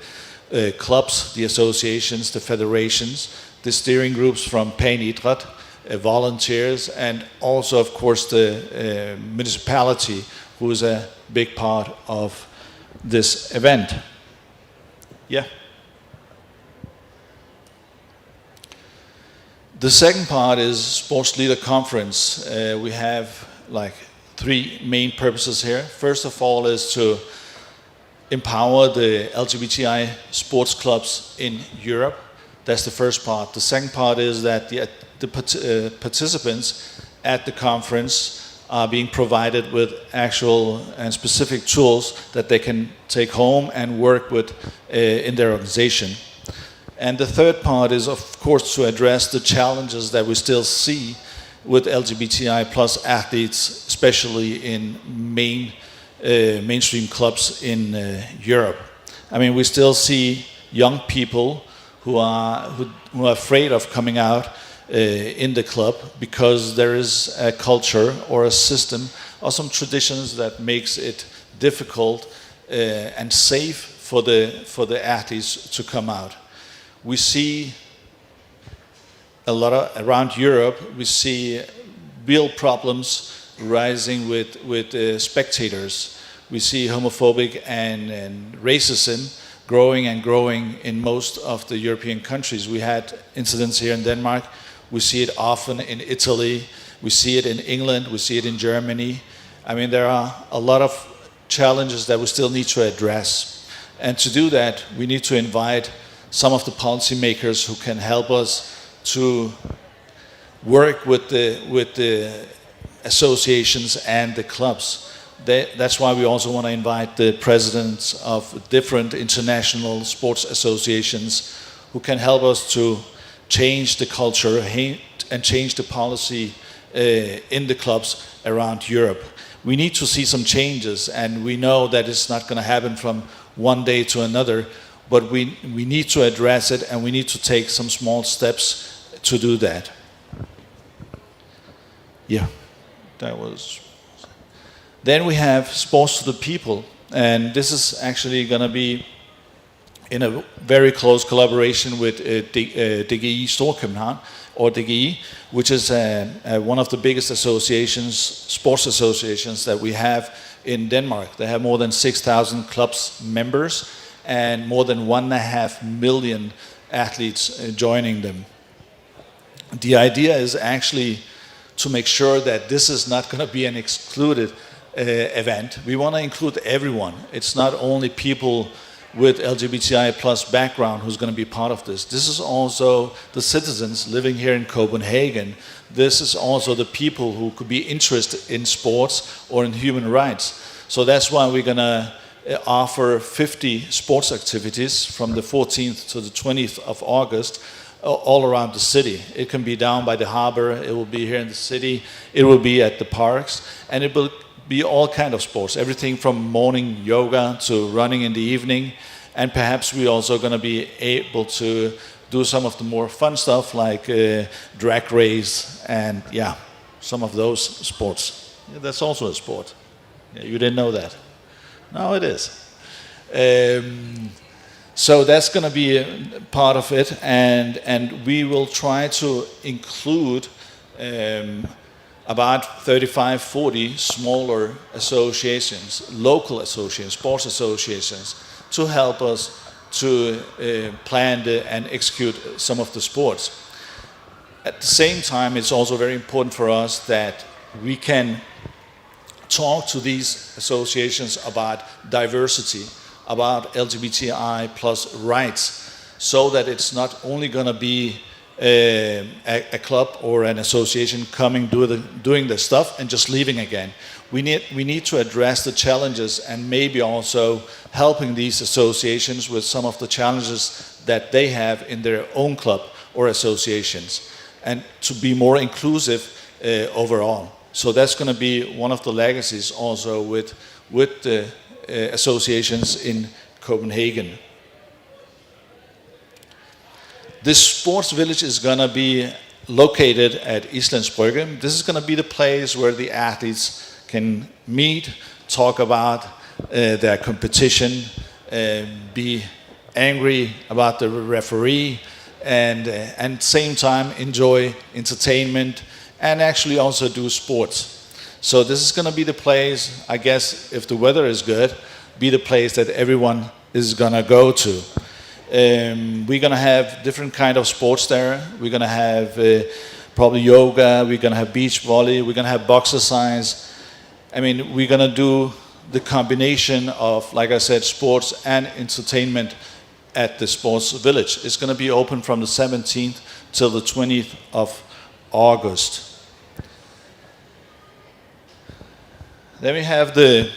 clubs, the associations, the federations, the steering groups from Pæn Idræt, volunteers, and also, of course, the municipality, who is a big part of this event. Yeah. The second part is Sports Leader Conference. We have like 3 main purposes here. First of all is to empower the LGBTI sports clubs in Europe. That's the first part. The second part is that the participants at the conference are being provided with actual and specific tools that they can take home and work with in their organization. And the third part is, of course, to address the challenges that we still see with LGBTI plus athletes, especially in mainstream clubs in Europe. I mean, we still see young people who are afraid of coming out in the club because there is a culture or a system or some traditions that makes it difficult and safe for the athletes to come out. We see a lot around Europe. We see real problems rising with spectators. We see homophobic and racism growing and growing in most of the European countries. We had incidents here in Denmark. We see it often in Italy. We see it in England. We see it in Germany. I mean, there are a lot of challenges that we still need to address. And to do that, we need to invite some of the policymakers who can help us to work with the associations and the clubs. That's why we also want to invite the presidents of different international sports associations who can help us to change the culture and change the policy in the clubs around Europe. We need to see some changes, and we know that it's not going to happen from one day to another, but we need to address it, and we need to take some small steps to do that. Yeah, that was... Then we have Sports to the People, and this is actually going to be in a very close collaboration with DGI Storkøbenhavn, or DGI, which is one of the biggest associations, sports associations that we have in Denmark. They have more than 6,000 clubs members and more than 1.5 million athletes joining them. The idea is actually to make sure that this is not going to be an excluded event. We want to include everyone. It's not only people with LGBTI plus background who's going to be part of this. This is also the citizens living here in Copenhagen. This is also the people who could be interested in sports or in human rights. So that's why we're going to offer 50 sports activities from the 14th to the 20th of August all around the city. It can be down by the harbor, it will be here in the city, it will be at the parks, and it will be all kind of sports, everything from morning yoga to running in the evening, and perhaps we're also going to be able to do some of the more fun stuff like drag race and some of those sports. Yeah, that's also a sport. Yeah, you didn't know that? No, it is. So that's going to be a part of it, and we will try to include about 35-40 smaller associations, local associations, sports associations, to help us to plan and execute some of the sports. At the same time, it's also very important for us that we can talk to these associations about diversity, about LGBTI plus rights, so that it's not only going to be a club or an association coming doing the stuff and just leaving again. We need to address the challenges and maybe also helping these associations with some of the challenges that they have in their own club or associations. and to be more inclusive overall. So that's going to be one of the legacies also with the associations in Copenhagen. This sports village is going to be located at Islands Brygge. This is going to be the place where the athletes can meet, talk about their competition, be angry about the referee, and at the same time enjoy entertainment and actually also do sports. So this is going to be the place, I guess, if the weather is good, be the place that everyone is going to go to. We're going to have different kind of sports there. We're going to have probably yoga, we're going to have beach volley, we're going to have boxercise. I mean, we're going to do the combination of, like I said, sports and entertainment at the sports village. It's going to be open from the 17th till the 20th of August. Then we have the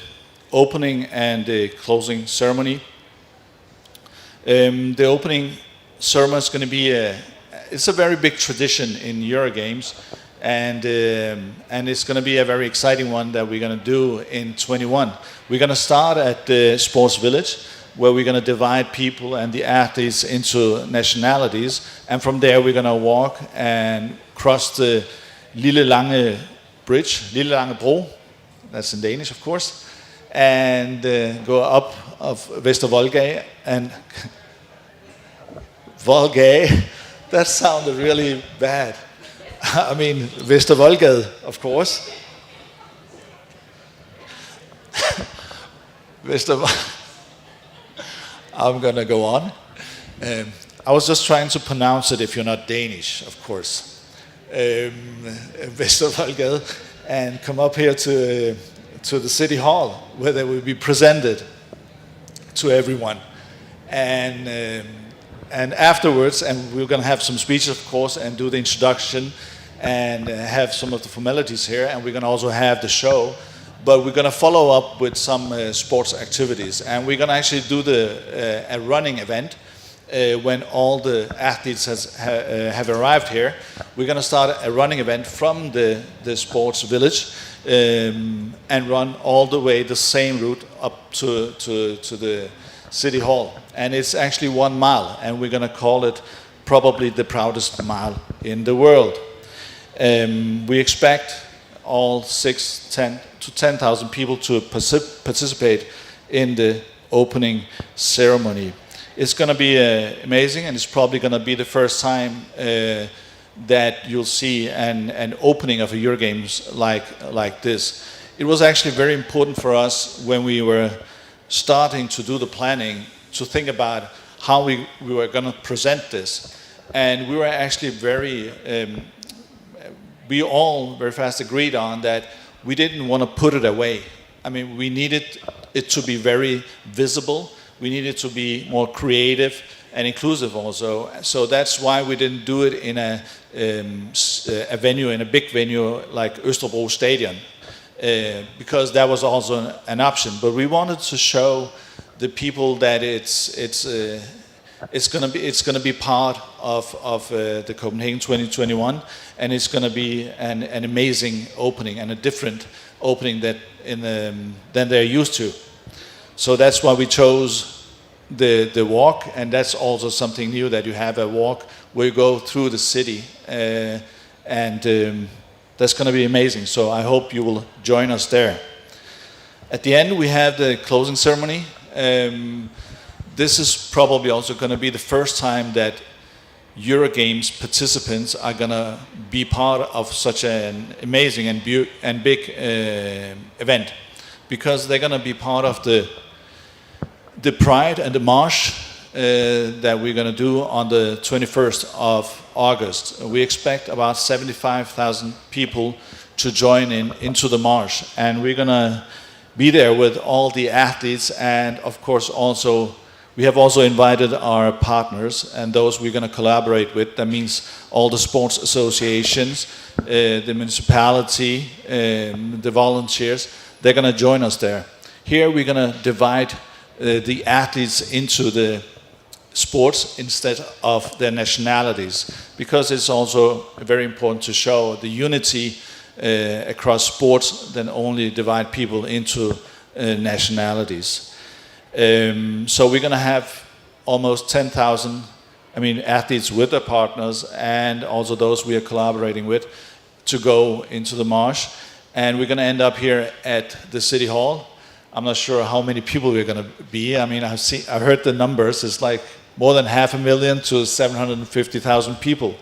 opening and the closing ceremony. The opening ceremony is going to be it's a very big tradition in Eurogames, and it's going to be a very exciting one that we're going to do in 21. We're going to start at the Sports Village, where we're going to divide people and the athletes into nationalities, and from there we're going to walk and cross the Lille Lange Bridge, Lille Lange Bro, that's in Danish of course, and go up of Vestervoldgade and Voldgade. That sounded really bad. I mean, Vestervoldgade, of course. I'm going to go on. I was just trying to pronounce it if you're not Danish, of course. Vestervoldgade, and come up here to the City Hall, where they will be presented to everyone. And afterwards, and we're going to have some speeches, of course, and do the introduction, and have some of the formalities here, and we're going to also have the show. But we're going to follow up with some sports activities, and we're going to actually do a running event when all the athletes have arrived here. We're going to start a running event from the sports village and run all the way the same route up to the City Hall. And it's actually 1 mile, and we're going to call it probably the proudest mile in the world. We expect all 10,000 to 10,000 people to participate in the opening ceremony. It's going to be amazing, and it's probably going to be the first time that you'll see an opening of a Eurogames like this. It was actually very important for us when we were starting to do the planning to think about how we were going to present this. And we were actually we all very fast agreed on that we didn't want to put it away. I mean, we needed it to be very visible. We needed to be more creative and inclusive also. So that's why we didn't do it in a venue, in a big venue like Østerbro Stadion, because that was also an option. But we wanted to show the people that it's going to be part of the Copenhagen 2021, and it's going to be an amazing opening and a different opening than they're used to. So that's why we chose the walk, and that's also something new, that you have a walk where you go through the city, and that's going to be amazing. So I hope you will join us there. At the end we have the closing ceremony. This is probably also going to be the first time that Eurogames participants are going to be part of such an amazing and big event, because they're going to be part of the Pride and the March that we're going to do on the 21st of August. We expect about 75,000 people to join into the march, and we're going to be there with all the athletes, and of course also we have also invited our partners and those we're going to collaborate with. That means all the sports associations, the municipality, the volunteers. They're going to join us there. Here we're going to divide the athletes into sports instead of their nationalities, because it's also very important to show the unity across sports than only divide people into nationalities. So we're going to have almost 10,000 athletes with their partners and also those we are collaborating with to go into the march. And we're going to end up here at the City Hall. I'm not sure how many people we're going to be. I've heard the numbers. It's like more than 500,000 to 750,000 people.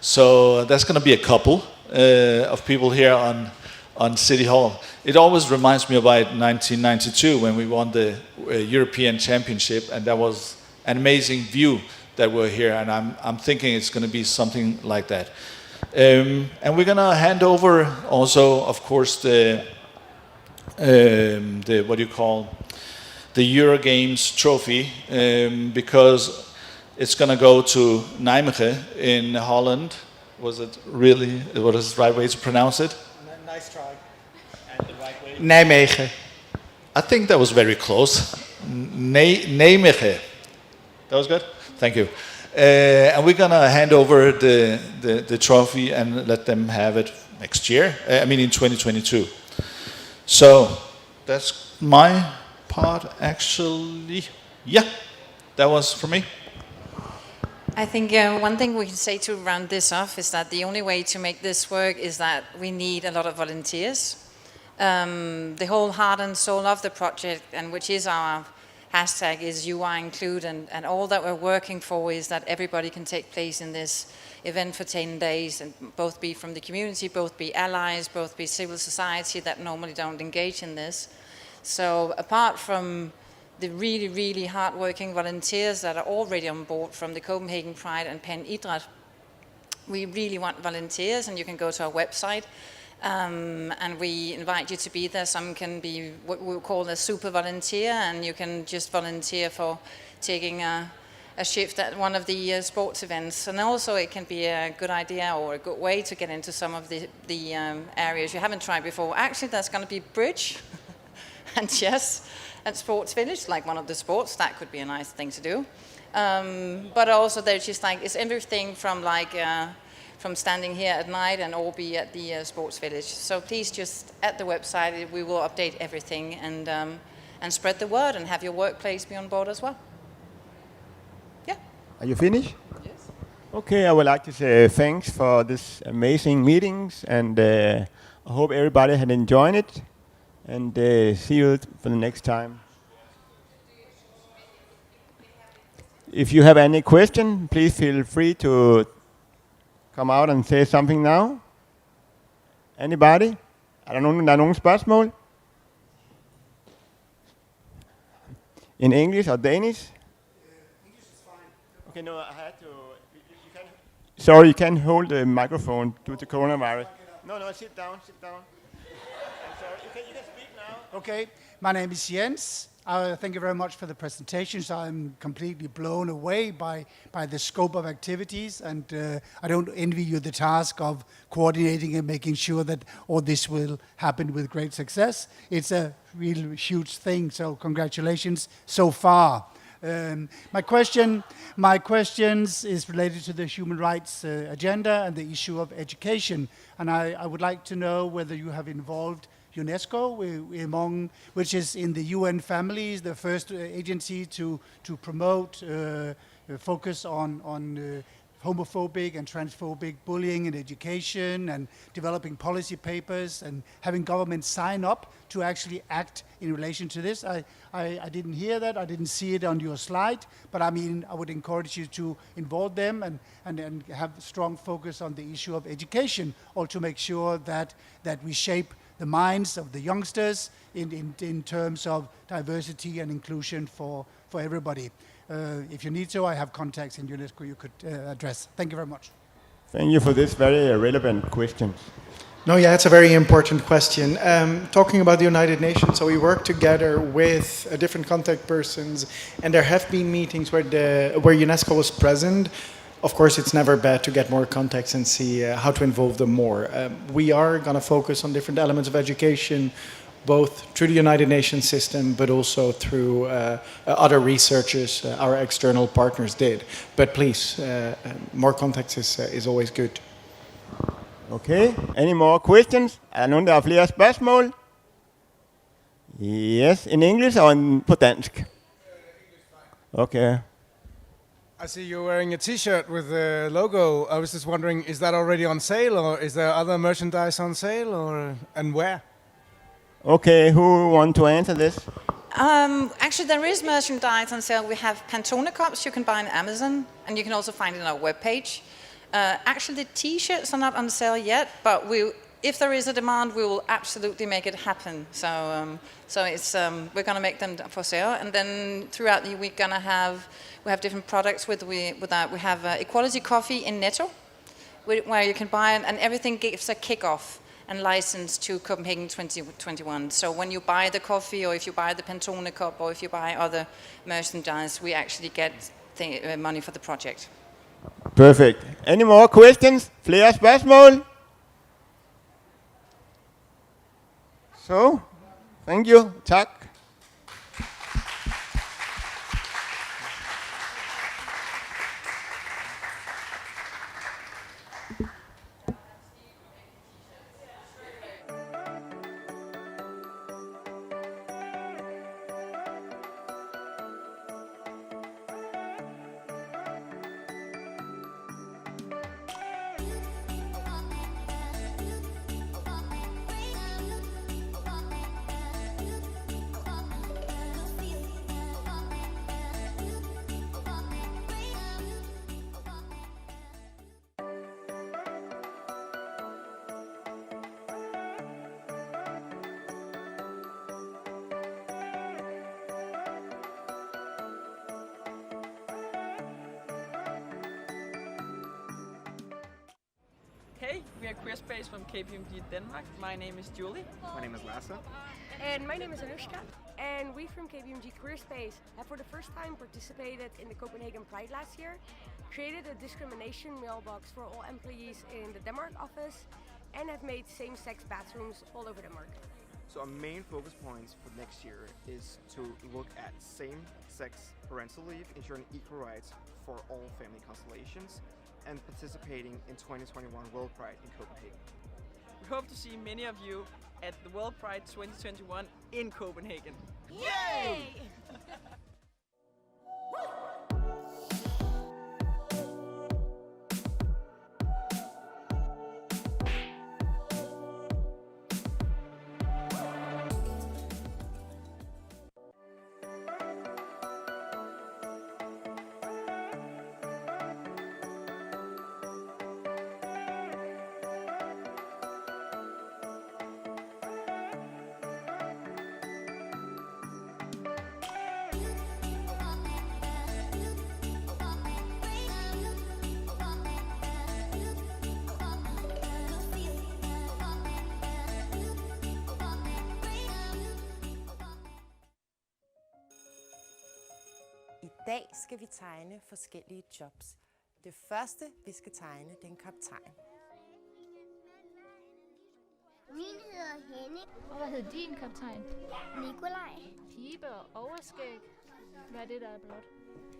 So that's going to be a couple of people here on City Hall. It always reminds me about 1992 when we won the European Championship, and that was an amazing view that we're here, and I'm thinking it's going to be something like that. And we're going to hand over also, of course, the Euro Games trophy, because it's going to go to Nijmegen in Holland. Was it really, what is the right way to pronounce it? Nice try. And the right way? Nijmegen. I think that was very close. Nijmegen. That was good? Thank you. And we're going to hand over the trophy and let them have it next year, in 2022. So that's my part, actually. Yeah, that was for me. I think one thing we can say to round this off is that the only way to make this work is that we need a lot of volunteers. The whole heart and soul of the project, and which is our hashtag, is You Are Include, and all that we're working for is that everybody can take place in this event for 10 days, and both be from the community, both be allies, both be civil society that normally don't engage in this. So apart from the really, really hard-working volunteers that are already on board from the Copenhagen Pride and Penn Idræt, we really want volunteers, and you can go to our website, and we invite you to be there. Some can be what we call a super volunteer, and you can just volunteer for taking a shift at one of the sports events. And also it can be a good idea or a good way to get into some of the areas you haven't tried before. Actually, there's going to be bridge and chess at Sports Village, like one of the sports. That could be a nice thing to do. But also there's just like, it's everything from from standing here at night and all be at the Sports Village. So please just at the website, we will update everything and spread the word and have your workplace be on board as well. Yeah. Are you finished? Yes. Okay, I would like to say thanks for this amazing meetings, and I hope everybody had enjoyed it. And see you for the next time. If you have any question, please feel free to come out and say something now. Anybody? Er der nogen spørgsmål? In English or Danish? English is fine. Okay, no, I had to. You can't. Sorry, you can't hold the microphone due to coronavirus. No, sit down. I'm sorry. You can speak now. Okay, my name is Jens. Thank you very much for the presentations. I'm completely blown away by the scope of activities, and I don't envy you the task of coordinating and making sure that all this will happen with great success. It's a real huge thing, so congratulations so far. My questions is related to the human rights agenda and the issue of education, and I would like to know whether you have involved UNESCO, which is in the UN family, the first agency to promote focus on homophobic and transphobic bullying in education, and developing policy papers and having governments sign up to actually act in relation to this. I didn't hear that, I didn't see it on your slide, but I would encourage you to involve them and have strong focus on the issue of education, or to make sure that we shape the minds of the youngsters in terms of diversity and inclusion for everybody. If you need to, I have contacts in UNESCO you could address. Thank you very much. Thank you for this very relevant question. No, yeah, it's a very important question. Talking about the United Nations, so we work together with different contact persons, and there have been meetings where UNESCO was present. Of course, it's never bad to get more contacts and see how to involve them more. We are going to focus on different elements of education both through the United Nations system, but also through other researchers our external partners did. But please, more context is always good. Okay, any more questions? Er nogen, der har flere spørgsmål? Yes, in English or på dansk? Okay. I see you're wearing a t-shirt with the logo. I was just wondering, is that already on sale, or is there other merchandise on sale, and where? Okay, who want to answer this? Actually, there is merchandise on sale. We have Pantone cups you can buy on Amazon, and you can also find it on our webpage. Actually, the t-shirts are not on sale yet, but if there is a demand, we will absolutely make it happen. So we're going to make them for sale, and then throughout the week, we have different products with that. We have Equality Coffee in Netto, where you can buy it, and everything gives a kick-off and license to Copenhagen 2021. So when you buy the coffee, or if you buy the Pantone cup, or if you buy other merchandise, we actually get money for the project. Perfect. Any more questions? Flere spørgsmål? So, thank you. Tak. Hey, we are Queer Space from KPMG Denmark. My name is Julie. My name is Lasse. And my name is Anushka. And we from KPMG Queer Space have for the first time participated in the Copenhagen Pride last year, created a discrimination mailbox for all employees in the Denmark office, and have made same-sex bathrooms all over Denmark. So our main focus points for next year is to look at same-sex parental leave, ensuring equal rights for all family constellations, and participating in 2021 World Pride in Copenhagen. We hope to see many of you at the World Pride 2021 in Copenhagen. Yay! I dag skal vi tegne forskellige jobs. Det første, vi skal tegne, det er en kaptajn. Min hedder Henning. Og hvad hedder din kaptajn? Nikolaj. Pibe og overskæg. Hvad er det, der er blot?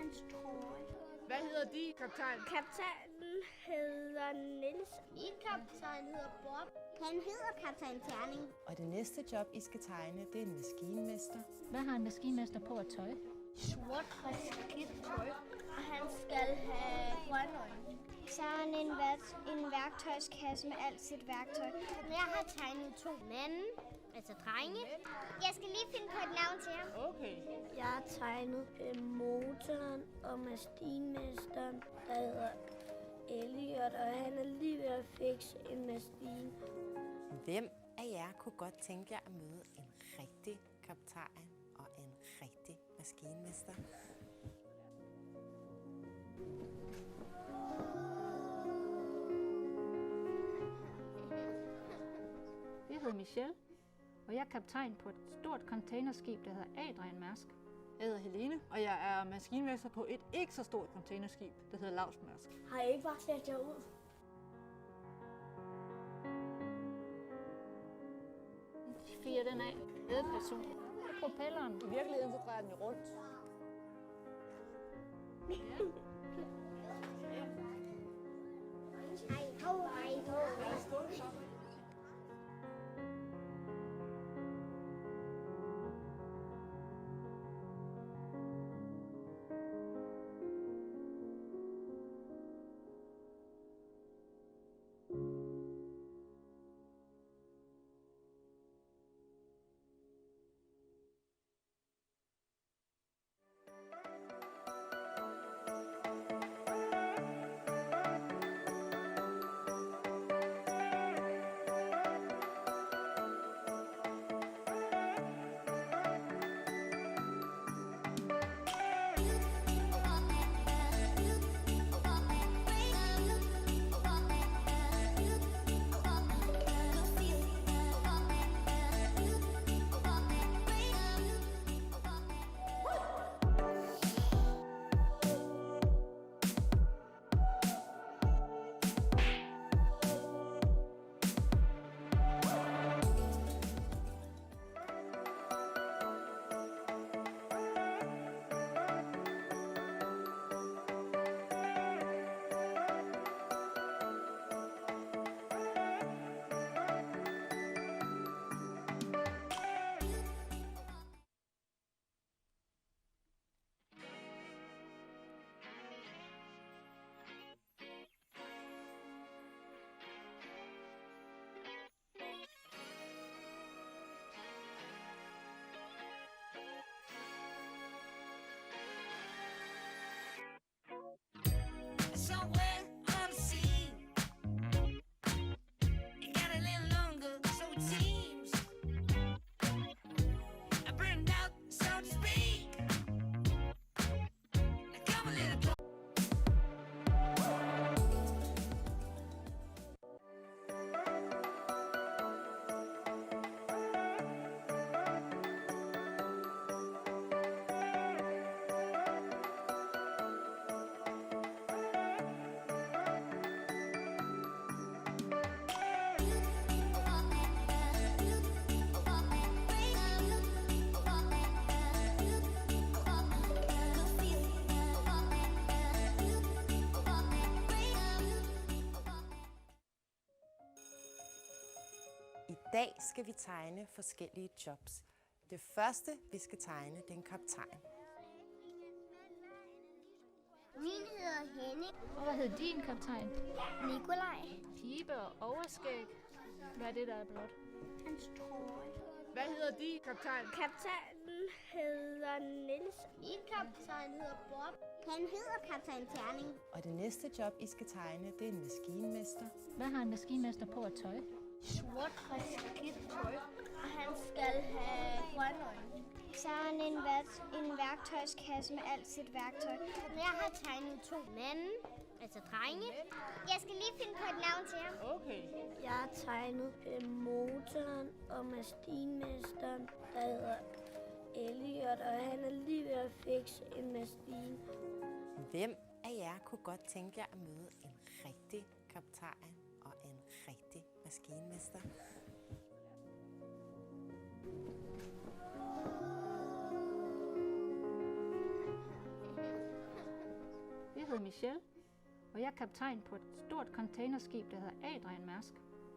Hans trøje. Hvad hedder din kaptajn? Kaptajnen hedder Niels. Min kaptajn hedder Bob. Han hedder kaptajn Terning. Og det næste job, I skal tegne, det er en maskinmester. Hvad har en maskinmester på at tøj? Sort og skidt tøj. Og han skal have grønne øjne. Så har han en værktøjskasse med alt sit værktøj. Jeg har tegnet 2 mænd, altså drenge. Jeg skal lige finde på et navn til ham. Okay. Jeg har tegnet motoren og maskinmesteren, der hedder Elliot, og han er lige ved at fikse en maskine. Hvem af jer kunne godt tænke jer at møde en rigtig kaptajn og en rigtig maskinmester? Jeg hedder Michelle, og jeg er kaptajn på et stort containerskib, der hedder Adrian Mærsk. Jeg hedder Helene, og jeg er maskinmester på et ikke så stort containerskib, der hedder Mærsk. Har I ikke bare sat jer ud? Fyr den af. Medperson. Propelleren. I virkeligheden så drejer den jo rundt. Somewhere unseen, it got a little longer, so it seems. I burned out, so to speak. Now come a little closer. I dag skal vi tegne forskellige jobs. Det første, vi skal tegne, det er en kaptajn. Min hedder Henning. Og hvad hed din kaptajn? Nikolaj. Pibe og overskæg. Hvad er det, der er blot? Hans trøje. Hvad hedder din kaptajn? Kaptajnen hedder Niels. Min kaptajn hedder Bob. Han hedder kaptajn Terning. Og det næste job, I skal tegne, det er en maskinmester. Hvad har en maskinmester på at tøj? Sort og skidt tøj. Og han skal have grønne øjne. Så er han en værktøjskasse med alt sit værktøj. Jeg har tegnet 2 mænd, altså drenge. Jeg skal lige finde på et navn til ham. Okay. Jeg har tegnet motoren og maskinmesteren, der hedder Elliot, og han er lige ved at fikse en maskine. Hvem af jer kunne godt tænke jer at møde en rigtig kaptajn og en rigtig maskinmester? Jeg hedder Michelle, og jeg er kaptajn på et stort containerskib, der hedder Adrian Mærsk.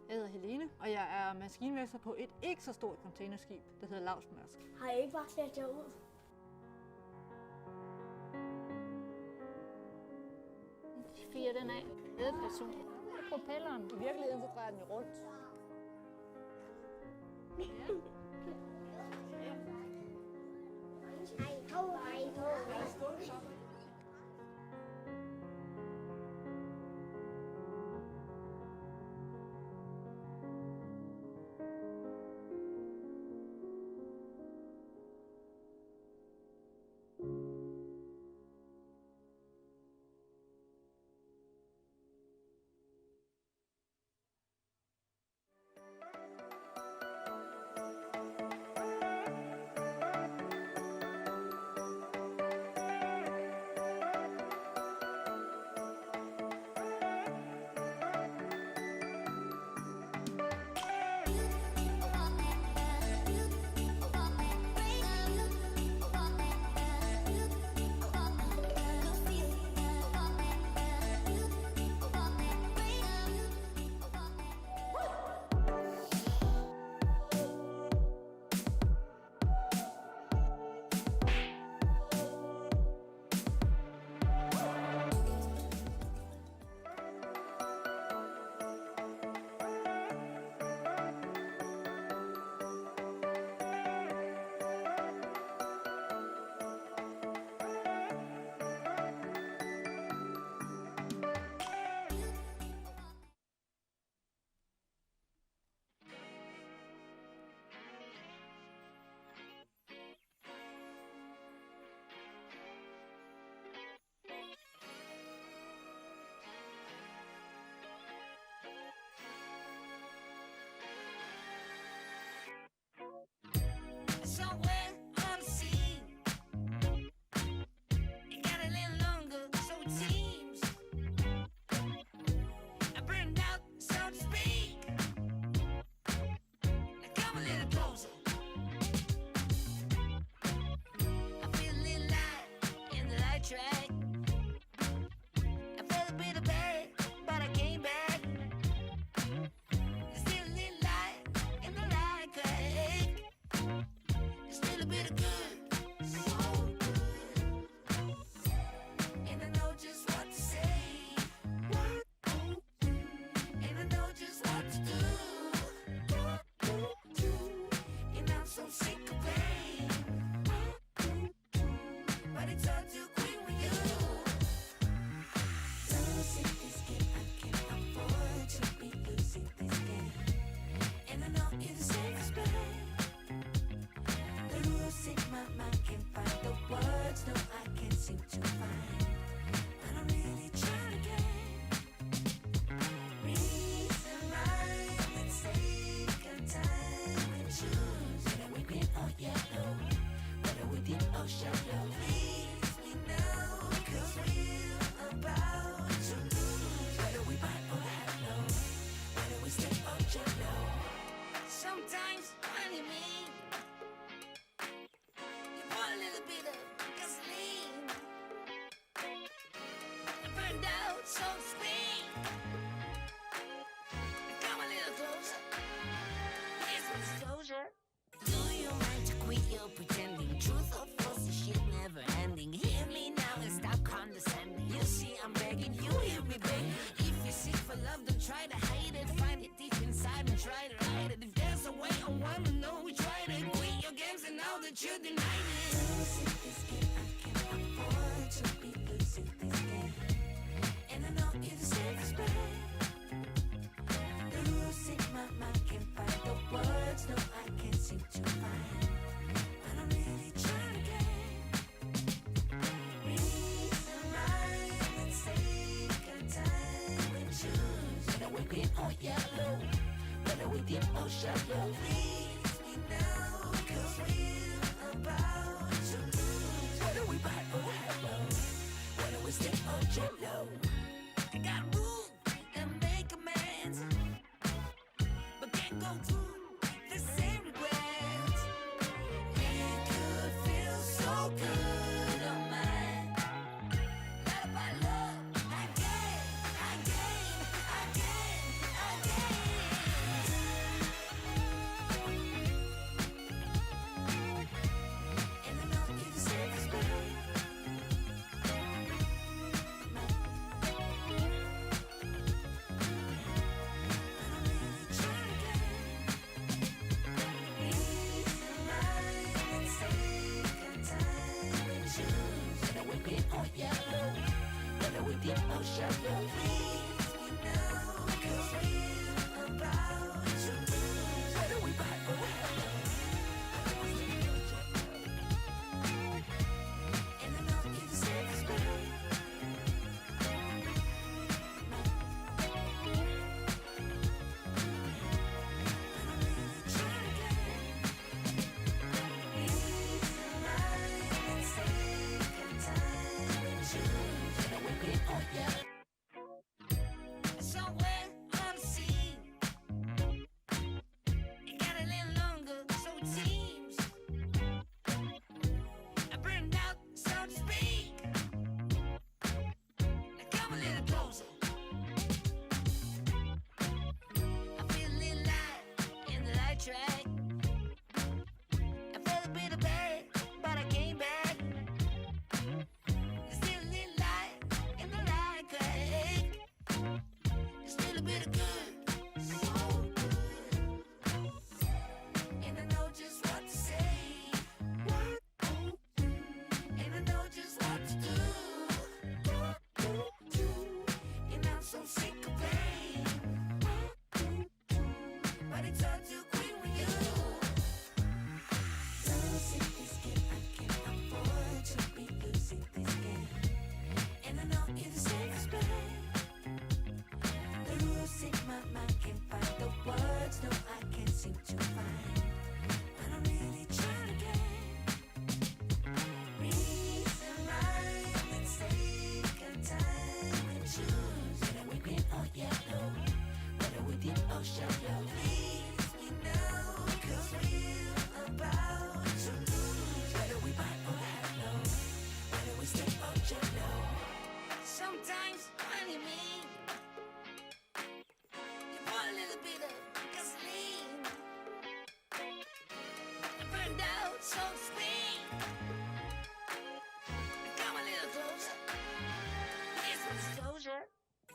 Jeg hedder Helene, og jeg er maskinmester på et ikke så stort containerskib, der hedder Lavsmærsk. Har I ikke bare klædt jer ud? De fire den af. Medperson. Propelleren. I virkeligheden så drejer den jo rundt. burned out, so to speak. Come a little closer. Here's some disclosure. Do you mind to quit your pretending? Truth or false, this shit never ending. Hear me now and stop condescending. You see, I'm begging, you hear me begging. If you're sick for love, don't try to hide it. Find it deep inside and try to hide it. If there's a way, I wanna know we tried it. Quit your games and now that you denied it. Losing this game, I can't afford to be losing this game. And I know it is self-respect. Losing my mind, can't find the words. No, I can't seem to find. But I'm really trying to get reason, rhyme, and take our time and choose. Whether we're green or yellow, whether we deep or shallow. Please me now, 'cause we're about to lose. Whether we buy or hello, whether we stick or jello. I gotta move and make amends, but can't go through the same regrets. It could feel so good on mine. Let my love again, again, again, again. And I know you deserve respect. Oh, shallow, please me now, 'cause we're about to lose. Whether we buy or hello, and I know you deserve respect. Somewhere on the sea, it got a little longer, so it seems. I burned out, so to speak. Now come a little closer. I feel a little light in the light track. I felt a bit of bad, but I came back. There's still a little light in the light track. Still a bit of good, so good. And I know just what to say. And I know just what to do. And I'm so sick of pain. But it's all too quick with you. Losing this game, I can't afford to be losing this game. And I know you deserve respect. Losing my mind, can't find the words. No, I can't seem to find. But I'm really trying to get reason, rhyme, and take our time and choose. Whether we're green or yellow, whether we deep or shallow. Please me now, 'cause we're about to lose. Whether we buy or hello, whether we stay or jello. Sometimes when you mean, you pour a little bit of gasoline. I burned out, so to speak. Come a little closer. Here's some disclosure.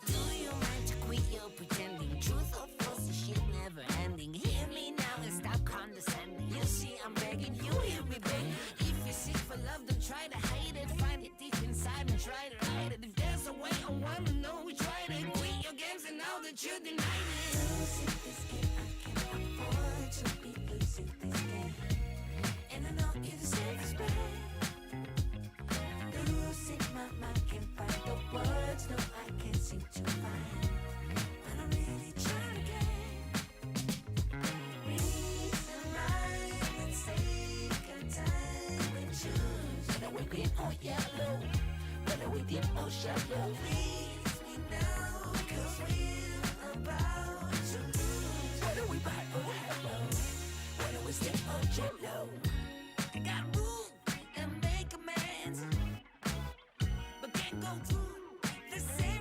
Do you mind to quit your pretending? Truth or false, this shit never ending. Hear me now and stop condescending. You see, I'm begging, you hear me begging. If you're sick for love, don't try to hide it. Find it deep inside and try to hide it. If there's a way, I wanna know we tried it. Quit your games and now that you denied it. Losing this game, I can't afford to be losing this game. And I know you deserve respect. Losing my mind, can't find the words. No, I can't seem to find. But I'm really trying to get reason, rhyme, and take our time and choose. Whether we're green or yellow, whether we deep or shallow. Please me now, 'cause we're about to lose. Whether we buy or hello, whether we stick or jello. I gotta move and make amends, but can't go through the same.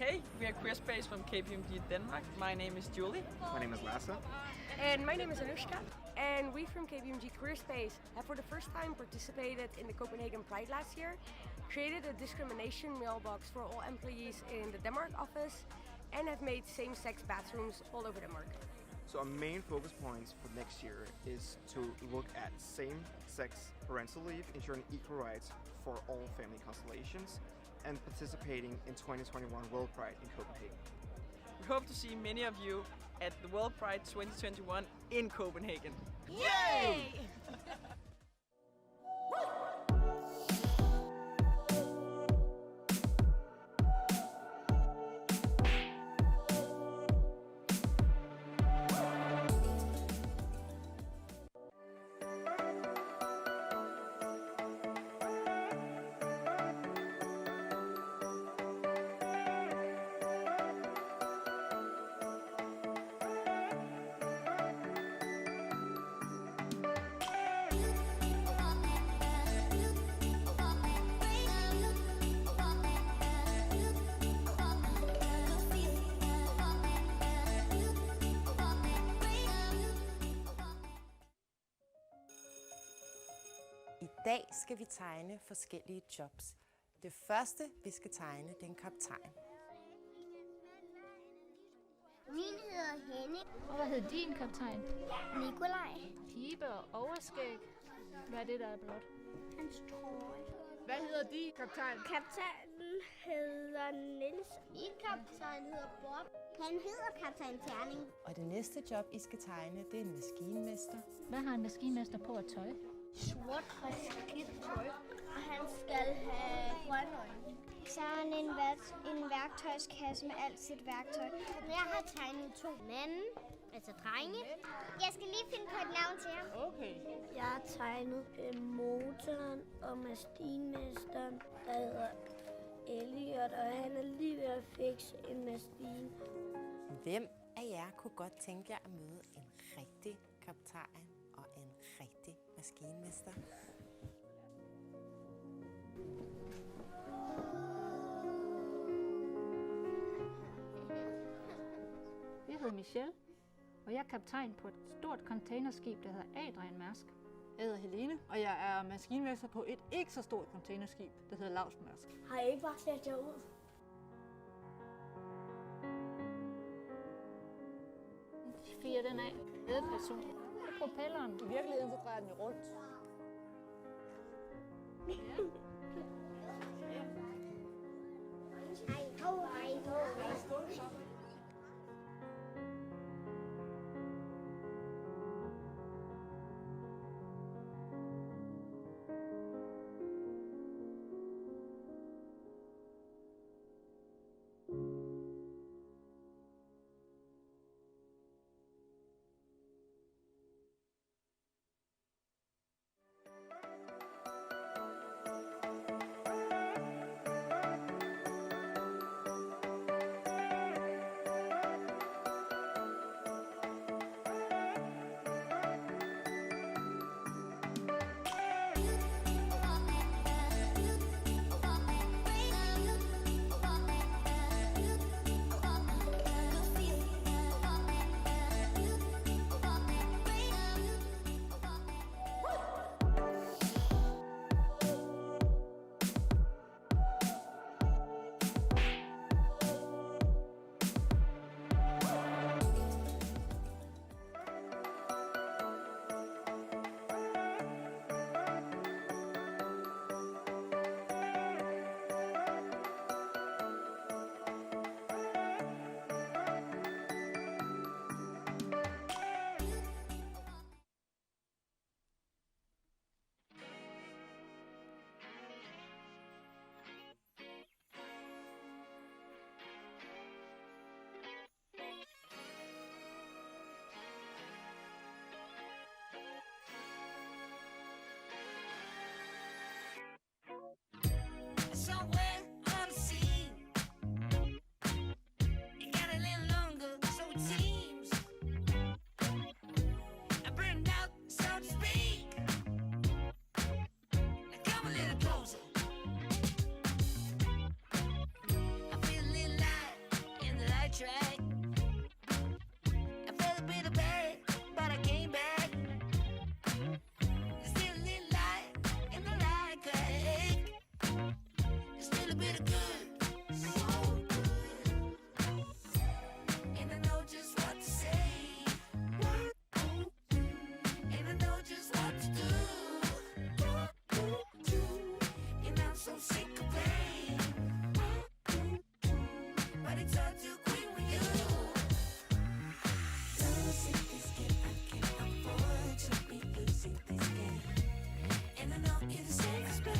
Hey, we are Queer Space from KPMG Denmark. My name is Julie. My name is Lasse. And my name is Anushka. And we from KPMG Queer Space have for the first time participated in the Copenhagen Pride last year, created a discrimination mailbox for all employees in the Denmark office, and have made same-sex bathrooms all over Denmark. So our main focus points for next year is to look at same-sex parental leave, ensuring equal rights for all family constellations, and participating in 2021 World Pride in Copenhagen. We hope to see many of you at the World Pride 2021 in Copenhagen. Yay! I dag skal vi tegne forskellige jobs. Det første, vi skal tegne, det er en kaptajn. Min hedder Henning. Og hvad hedder din kaptajn? Nikolaj. Pibe og overskæg. Hvad er det, der er blot? Hans trøje. Hvad hedder din kaptajn? Kaptajnen hedder Niels. Min kaptajn hedder Bob. Han hedder kaptajn Terning. Og det næste job, I skal tegne, det er en maskinmester. Hvad har en maskinmester på at tøj? Sort og skidt tøj. Og han skal have grønne øjne. Så har han en værktøjskasse med alt sit værktøj. Jeg har tegnet 2 mænd, altså drenge. Jeg skal lige finde på et navn til ham. Okay. Jeg har tegnet motoren og maskinmesteren, der hedder Elliot, og han er lige ved at fikse en maskine. Hvem af jer kunne godt tænke jer at møde en rigtig kaptajn og en rigtig maskinmester? Jeg hedder Michelle, og jeg er kaptajn på et stort containerskib, der hedder Adrian Mærsk. Jeg hedder Helene, og jeg er maskinmester på et ikke så stort containerskib, der hedder Lausmærsk. Har I ikke bare sat jer ud? Fire den af. Ledperson. Propelleren. I virkeligheden så drejer den jo rundt. Hej ho. hard to agree with you. Losing this game, I can't afford to be losing this game. And I know you're the safest bet.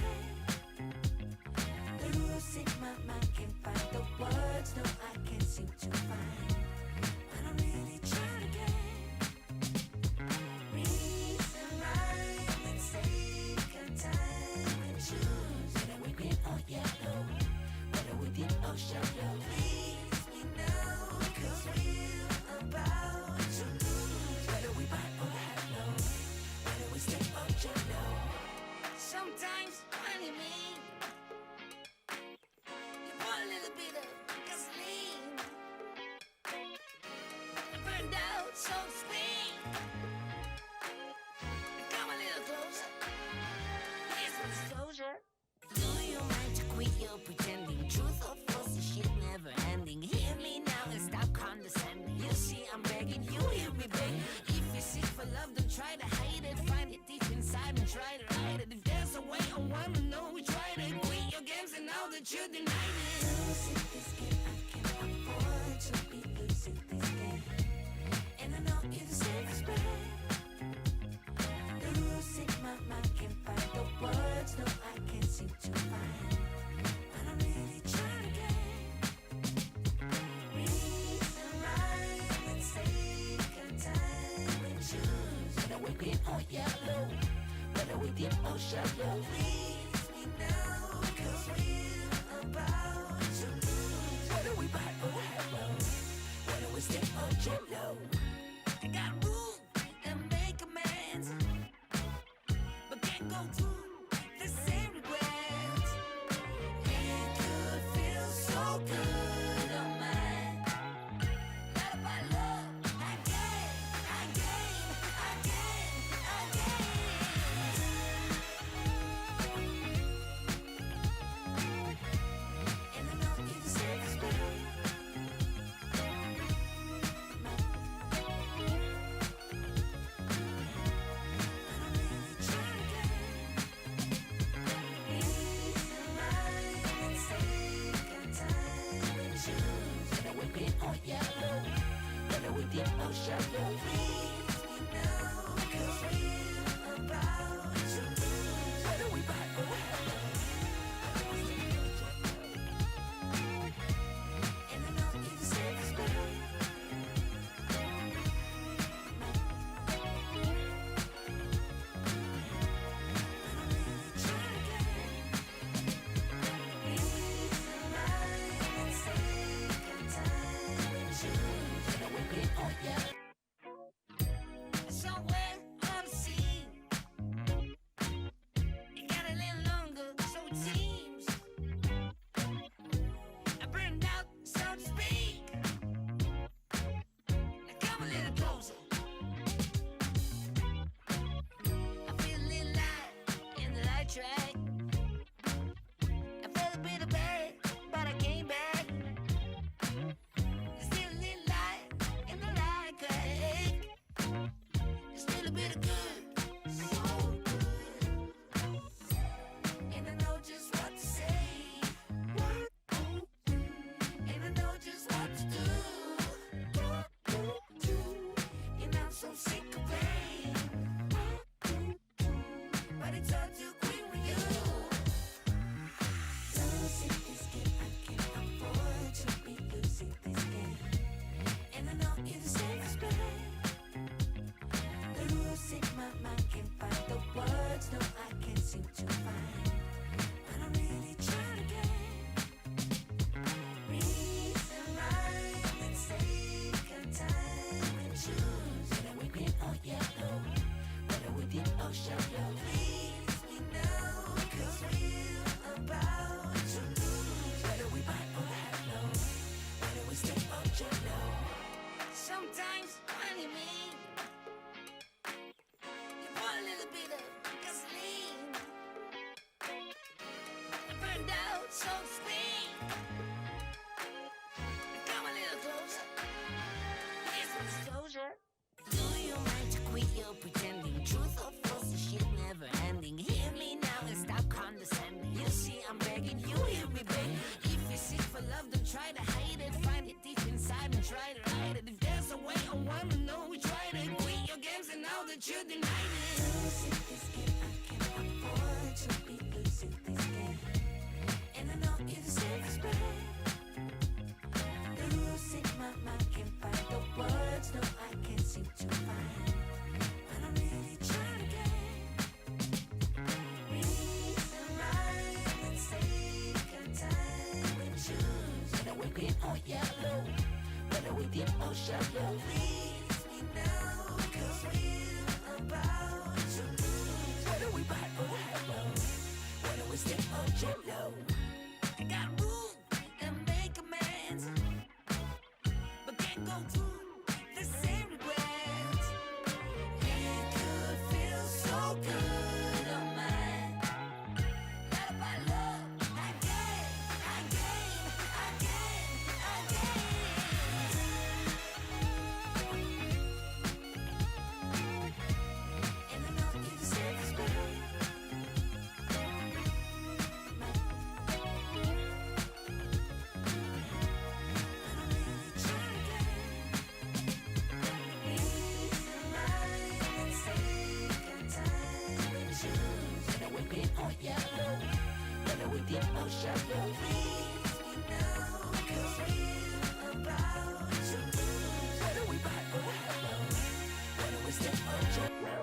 Losing my mind, can't find the words, no, I can't seem to find. But I'm really trying again. Reason, rhyme, and say, got time and choose. Whether we green or yellow, whether we deep or shallow. Please me now, 'cause we're about to lose. Whether we buy or hello, whether we stay or jello. Sometimes, funny me, you pour a little bit of gasoline. I burned out, so to speak. Come a little closer. Here's some disclosure. Do you mind to quit your pretending? Truth or false, this shit never ending. Hear me now and stop condescending. You see, I'm begging you, hear me beg. If you're sick for love, don't try to hide it. Find it deep inside and try to hide it. If there's a way, I wanna know we tried it. Quit your games and now that you denied it. Losing this game, I can't afford to be losing this game. And I know you're the safest bet. Losing my mind, can't find the words, no, I can't seem to find. But I'm really trying again. Reason, rhyme, and say, got time and choose. Whether we green or yellow, whether we deep or shallow. Please me now, 'cause we're about to lose. Whether we buy or hello, whether we stay or jello. I got room and make amends, but can't go through the same regrets. It could feel so good on mine. Not about love, again. And I know you're the safest bet. know that you're denying it. Losing this game, I can't afford to be losing this game. And I know you deserve respect. Losing my mind, can't find the words, no, I can't seem to find. But I'm really trying to get reason right and take our time and choose. Whether we're green or yellow, whether we deep or shallow. Please me now, cause we're about to lose. Whether we buy or hello, whether we step or jello. I got room and make amends, but can't go through the same regrets. It could feel so good on mine. Not about love, again. And I know you deserve respect. Yellow, whether we deep or shallow. Please me now, cause we're about to lose. Whether we buy or hello, whether we step or jello.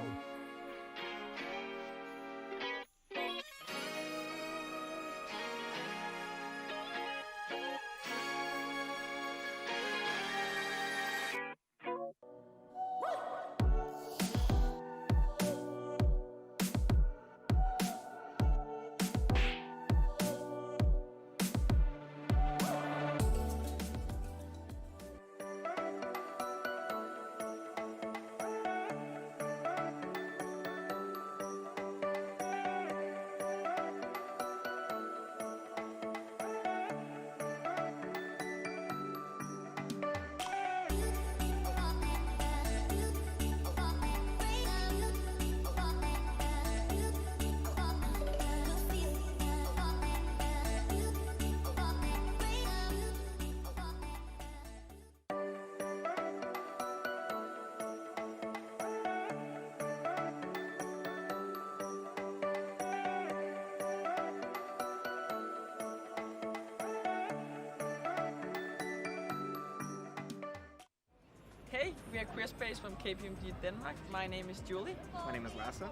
Hey, we are Queer Space from KPMG Denmark. My name is Julie. My name is Lasse.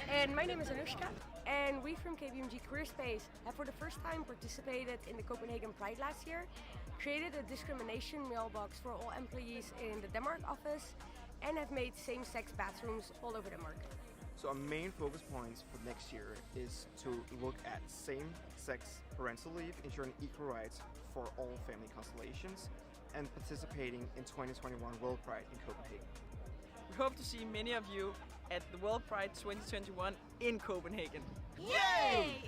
And my name is Anushka. And we from KPMG Career Space have for the first time participated in the Copenhagen Pride last year, created a discrimination mailbox for all employees in the Denmark office, and have made same-sex bathrooms all over Denmark. So our main focus points for next year is to look at same-sex parental leave, ensuring equal rights for all family constellations, and participating in 2021 World Pride in Copenhagen. We hope to see many of you at the World Pride 2021 in Copenhagen. Yay!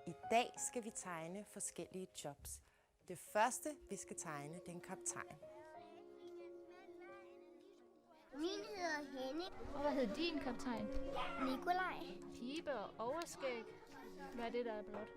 I dag skal vi tegne forskellige jobs. Det første, vi skal tegne, det er en kaptajn. Min hedder Henning. Og hvad hed din kaptajn? Nikolaj. Pibe og overskæg. Hvad er det, der er blot?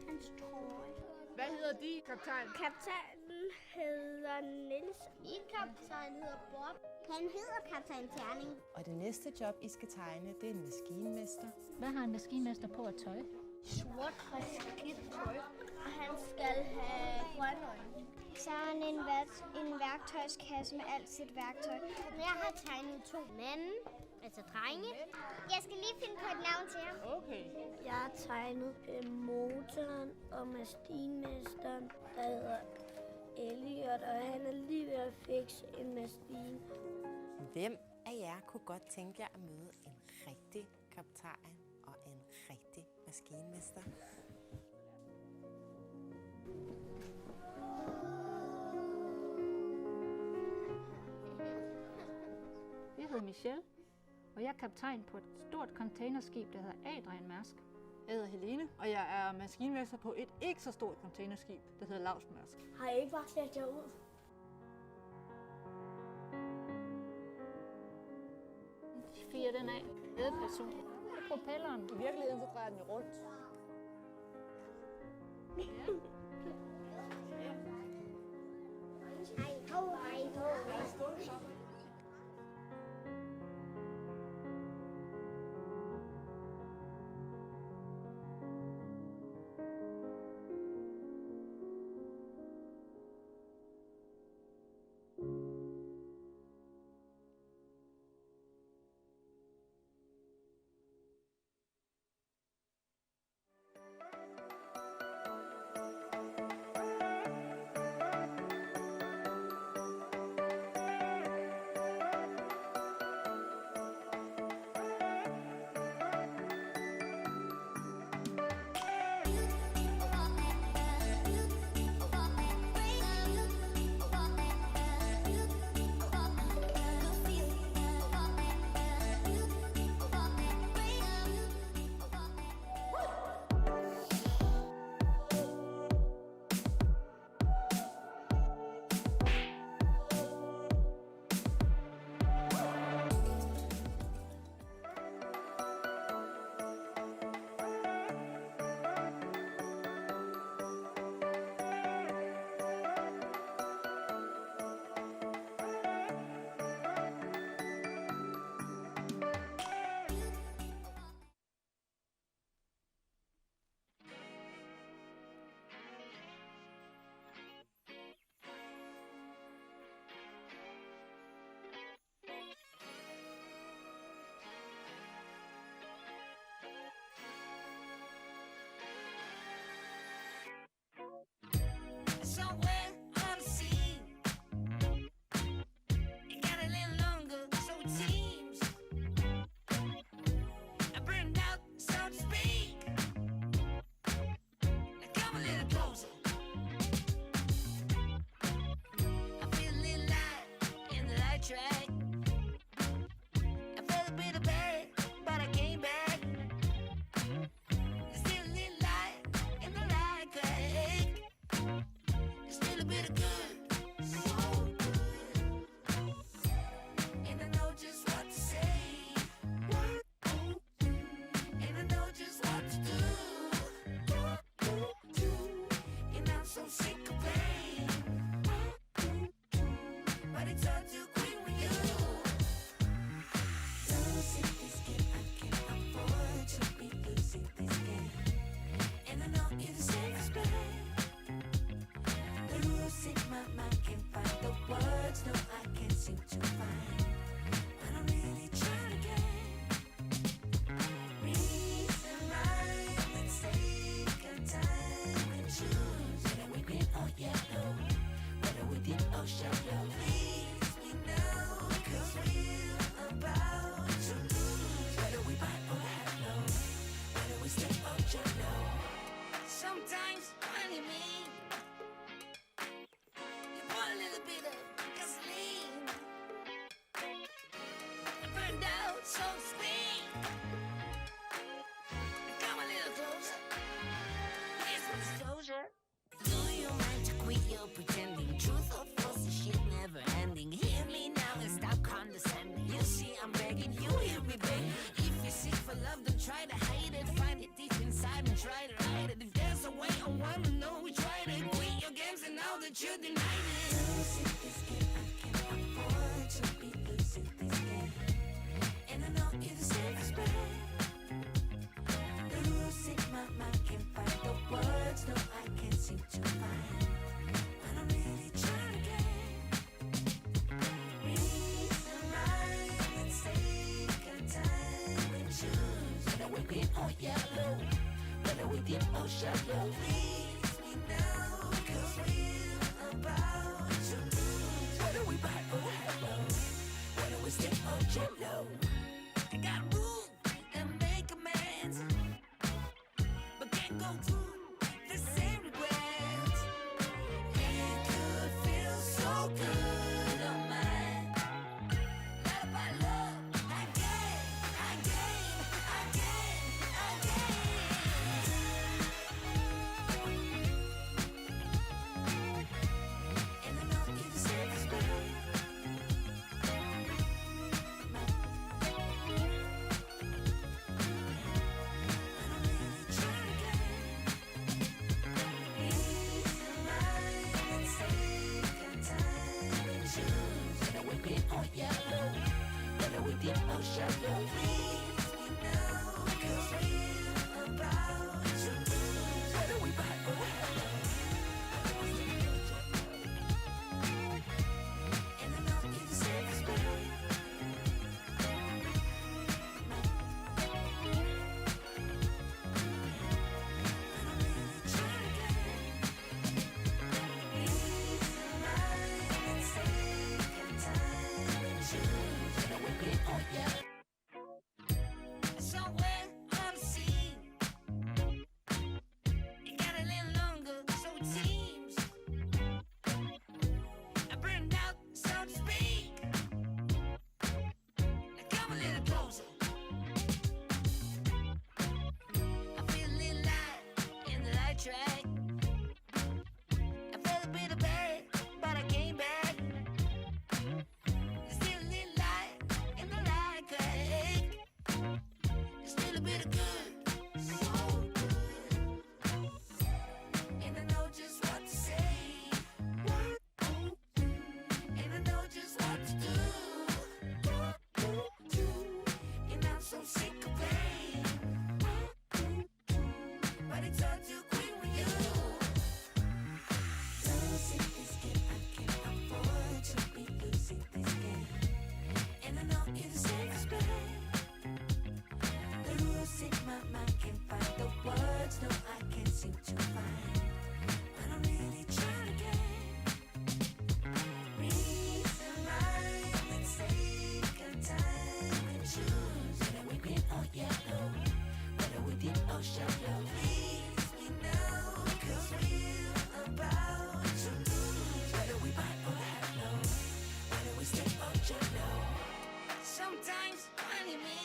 Hans trøje. Hvad hedder din kaptajn? Kaptajnen hedder Niels. Min kaptajn hedder Bob. Han hedder kaptajn Terning. Og det næste job, I skal tegne, det er en maskinmester. Hvad har en maskinmester på at tøj? Sort og skidt tøj. Og han skal have grønne øjne. Så har han en værktøjskasse med alt sit værktøj. Jeg har tegnet 2 mænd, altså drenge. Jeg skal lige finde på et navn til ham. Okay. Jeg har tegnet motoren og maskinmesteren, der hedder Elliot, og han er lige ved at fikse en maskine. Hvem af jer kunne godt tænke jer at møde en rigtig kaptajn og en rigtig maskinmester? Jeg hedder Michelle, og jeg er kaptajn på et stort containerskib, der hedder Adrian Mærsk. Jeg hedder Helene, og jeg er maskinmester på et ikke så stort containerskib, der hedder Lavsmærsk. Har I ikke bare slæbt jer ud? De fire den af. Ledperson. Propelleren. I virkeligheden så drejer den jo rundt. Hej ho, hej ho. Sometimes, funny me, you put a little bit of gasoline. I burned out, so to speak. Come a little closer. Here's some disclosure. Do you mind to quit your pretending? Truth or false, this shit never ending. Hear me now and stop condescending. You see, I'm begging, you hear me begging. If you're sick for love, don't try to hide it. Find it deep inside and try to hide it. If there's a way, I wanna know we tried it. Quit your games and now that you denied it. Losing this game, I can't afford to be losing this game. And I know you deserve respect. Losing my mind, can't find the words. No, I can't seem to find. But I'm really trying again. Reason, rhyme, and take a time and choose. Whether we green or yellow, whether we deep or shallow. Please me now, cause we're about to lose. Whether we buy or hello, whether we stay or jello. dip or shallow. Please me now, 'cause we're about to lose. Whether we buy or hello. And I know you're the safest way. Somewhere on the sea, it got a little longer, so it seems. I burned out, so to speak. Now come a little closer. I feel a little light in the light track. I felt a bit of bad, but I came back. There's still a little light in the light track. Still a bit of good, so good. And I know just what to say. And I know just what to do. And I'm so sick of pain. But it's all too quick with you. Losing this game, I can't afford to be losing this game. And I know you're the safest bet. Losing my mind, can't find the words, no I can't seem to find. But I'm really trying again. Reason, rhyme, and take a time and choose. Whether we green or yellow, whether we deep or shallow. Please me now, 'cause we're about to lose. Whether we buy or hello, whether we stay or jello. Sometimes funny me.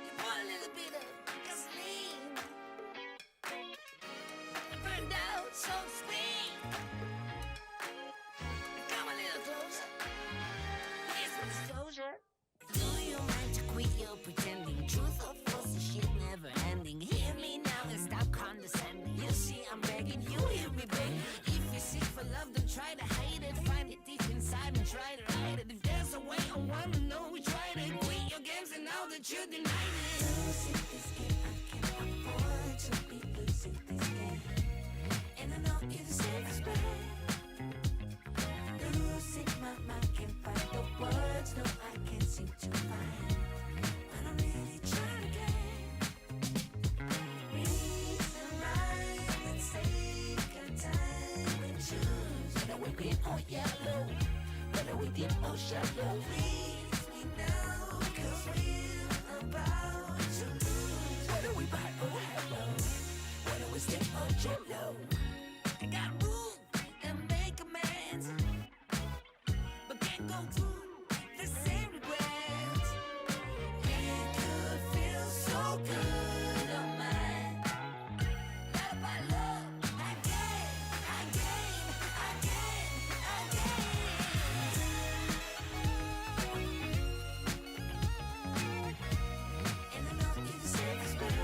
You put a little bit of gasoline. I burned out, so to speak. Come a little closer. Here's some disclosure. Do you mind to quit your pretending? Truth or false, the shit never ending. Hear me now and stop condescending. You see, I'm begging, you hear me begging. If you're sick for love, don't try to hide it. Find it deep inside and try to hide it. If there's a way, I wanna know which way to quit your games and now that you denied it. Losing this game, I can't afford to be losing this game. And I know you're the safest bet. Losing my mind, can't find the words, no I can't seem to find. But I'm really trying again. Reason, rhyme, and take a time and choose. Whether we're green or yellow, whether we deep or shallow. Please me now, 'cause we're about to lose. Whether we buy or hello, whether we stay or jello. I got room and make amends, but can't go through the same regrets. It could feel so good on mine. Love by love, again, again, again, again. And I know you're the safest bet.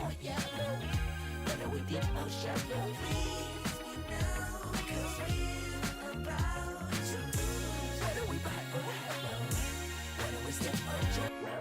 Or yellow, whether we deep or shallow. Please me now, 'cause we're about to lose. Whether we buy or hello, whether we stay or jello.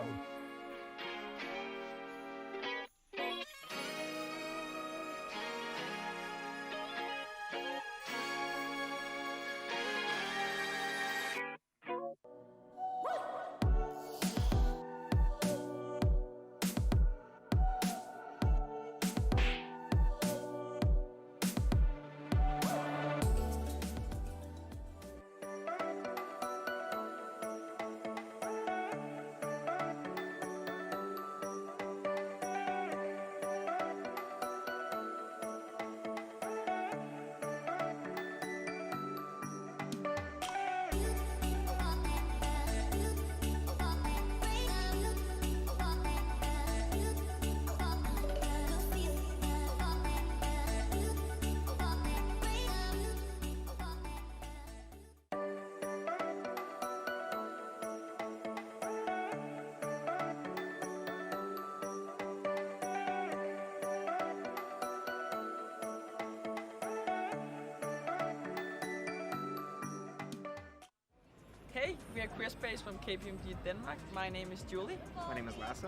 We are Queer Space from KPMG Denmark. My name is Julie. My name is Lasse.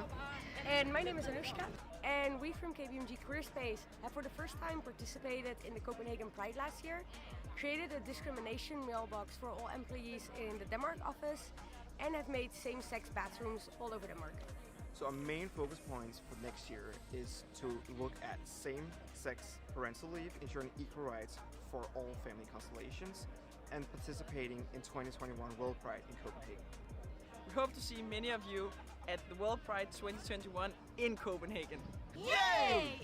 And my name is Anushka. And we from KPMG Queer Space have for the first time participated in the Copenhagen Pride last year, created a discrimination mailbox for all employees in the Denmark office, and have made same-sex bathrooms all over Denmark. So our main focus points for next year is to look at same-sex parental leave, ensuring equal rights for all family constellations, and participating in 2021 World Pride in Copenhagen. We hope to see many of you at the World Pride 2021 in Copenhagen. Yay!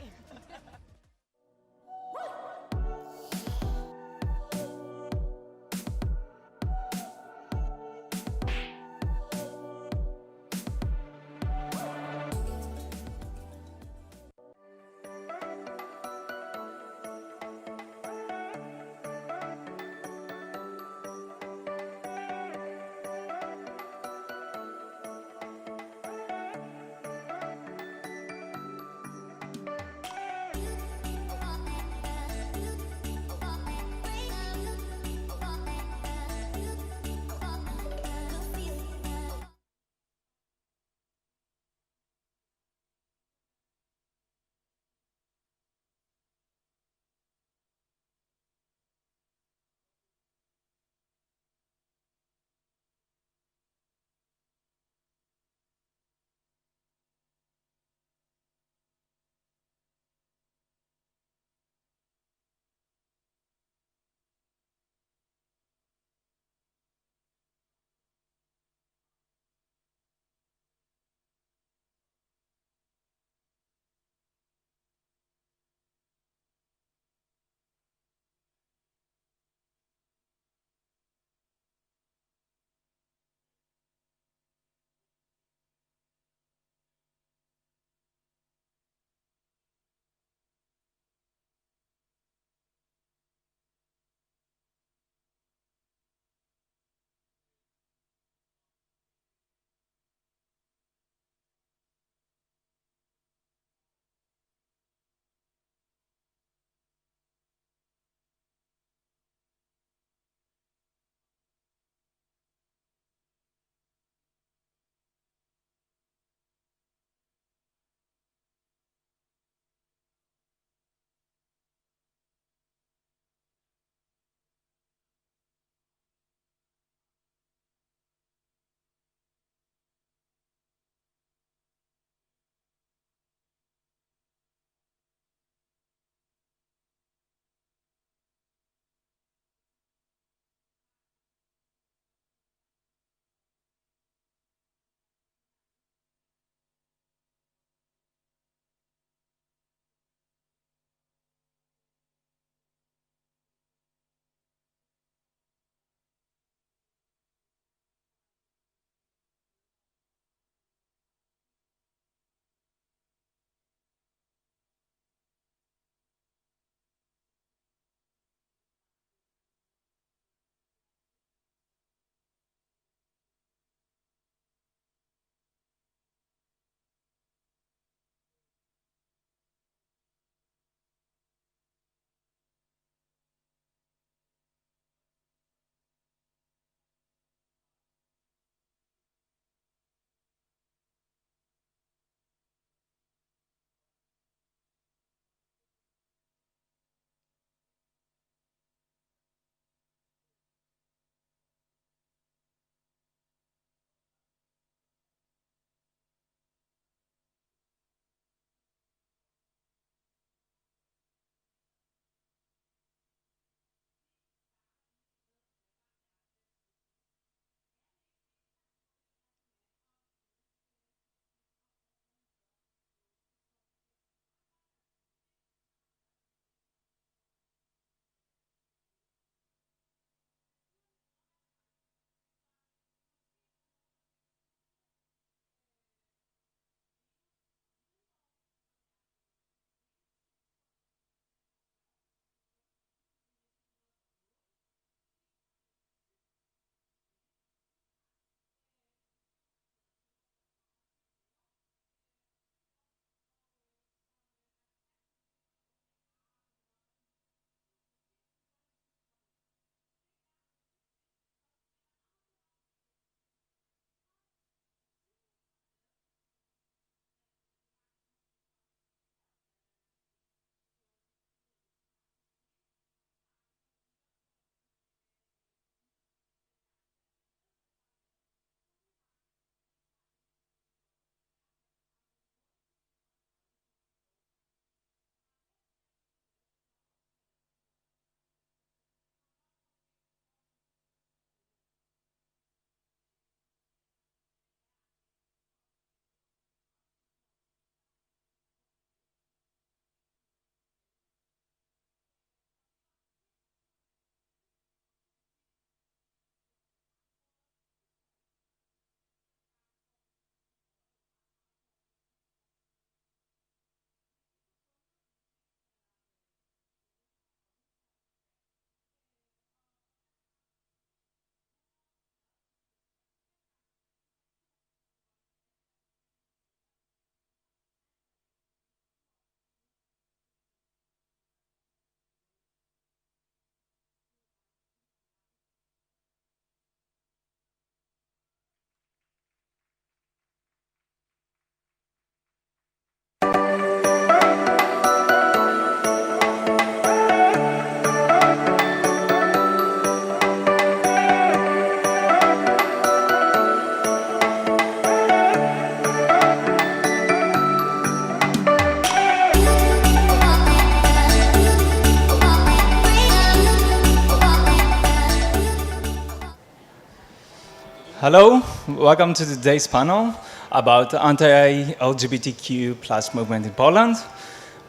Hello, welcome to today's panel about the anti-LGBTQ plus movement in Poland.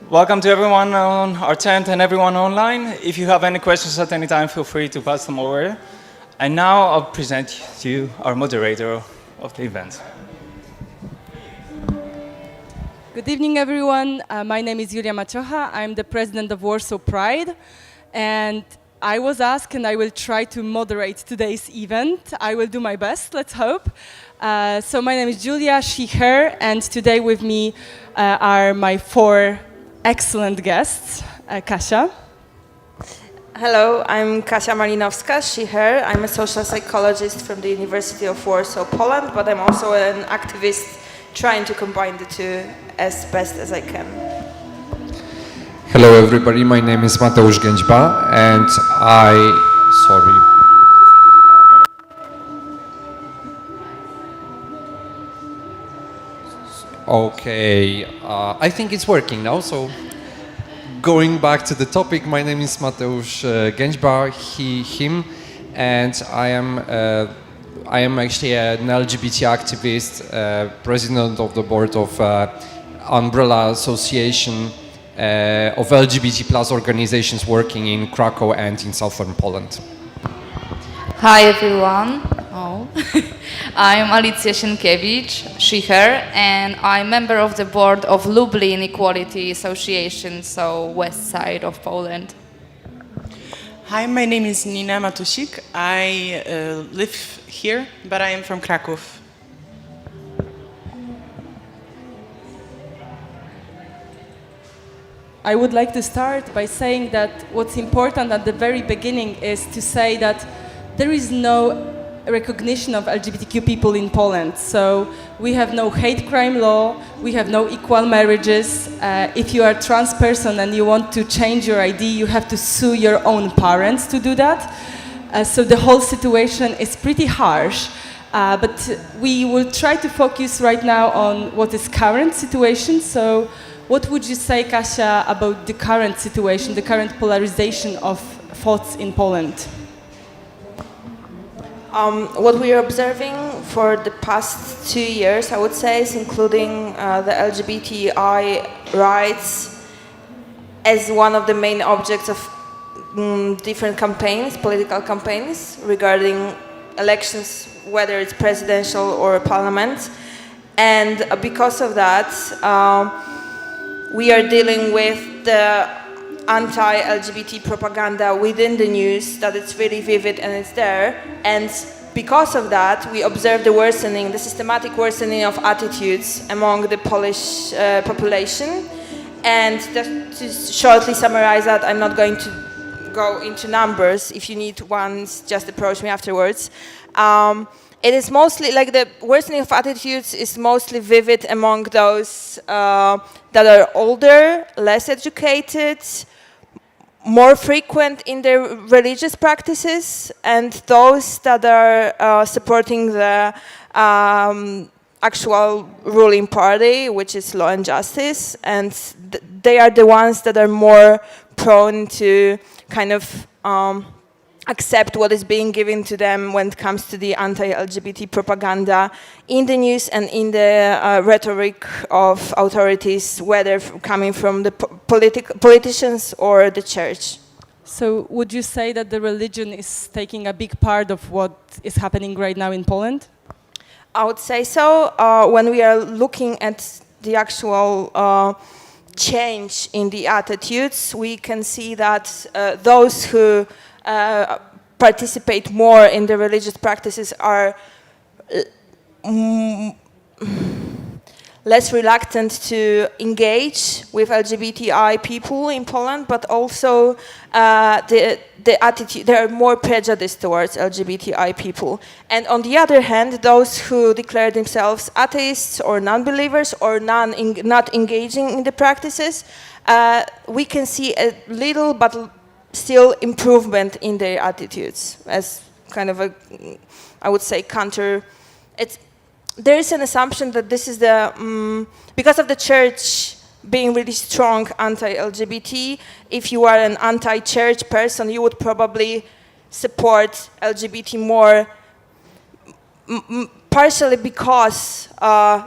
Welcome to everyone on our tent and everyone online. If you have any questions at any time, feel free to pass them over. And now I'll present to you our moderator of the event. Good evening, everyone. My name is Julia Maciocha. I'm the president of Warsaw Pride. And I was asked, and I will try to moderate today's event. I will do my best, let's hope. So my name is Julia, she, her, and today with me are my 4 excellent guests. Kasia. Hello, I'm Kasia Malinowska, she, her. I'm a social psychologist from the University of Warsaw, Poland, but I'm also an activist trying to combine the two as best as I can. Hello everybody, my name is Mateusz Gęćba and I think it's working now, so going back to the topic, my name is Mateusz Gęćba, he, him, and I am actually an LGBT activist, president of the board of Umbrella Association of LGBT plus organizations working in Krakow and in southern Poland. Hi everyone. I'm Alicja Sienkiewicz, she, her, and I'm member of the board of Lublin Equality Association, so west side of Poland. Hi, my name is Nina Matusik. I live here, but I am from Krakow. I would like to start by saying that what's important at the very beginning is to say that there is no recognition of LGBTQ people in Poland. So we have no hate crime law, we have no equal marriages. If you are a trans person and you want to change your ID, you have to sue your own parents to do that. So the whole situation is pretty harsh. But we will try to focus right now on what is current situation. So what would you say, Kasia, about the current situation, the current polarization of thoughts in Poland? What we are observing for the past 2 years, I would say, is including the LGBTI rights as one of the main objects of different campaigns, political campaigns, regarding elections, whether it's presidential or parliament. And because of that, we are dealing with the anti-LGBT propaganda within the news, that it's really vivid and it's there. And because of that, we observe the worsening, the systematic worsening of attitudes among the Polish population. And to shortly summarize that, I'm not going to go into numbers. If you need ones, just approach me afterwards. It is mostly, like, the worsening of attitudes is mostly vivid among those that are older, less educated, more frequent in their religious practices, and those that are supporting the actual ruling party, which is Law and Justice, and they are the ones that are more prone to kind of accept what is being given to them when it comes to the anti-LGBT propaganda in the news and in the rhetoric of authorities, whether coming from the politicians or the church. So would you say that the religion is taking a big part of what is happening right now in Poland? I would say so. When we are looking at the actual change in the attitudes, we can see that those who participate more in the religious practices are less reluctant to engage with LGBTI people in Poland, but also the attitude, they are more prejudiced towards LGBTI people. And on the other hand, those who declare themselves atheists or non-believers or not engaging in the practices, we can see a little but still improvement in their attitudes as kind of a, I would say, counter. There is an assumption that this is the, because of the church being really strong anti-LGBT, if you are an anti-church person, you would probably support LGBT more partially because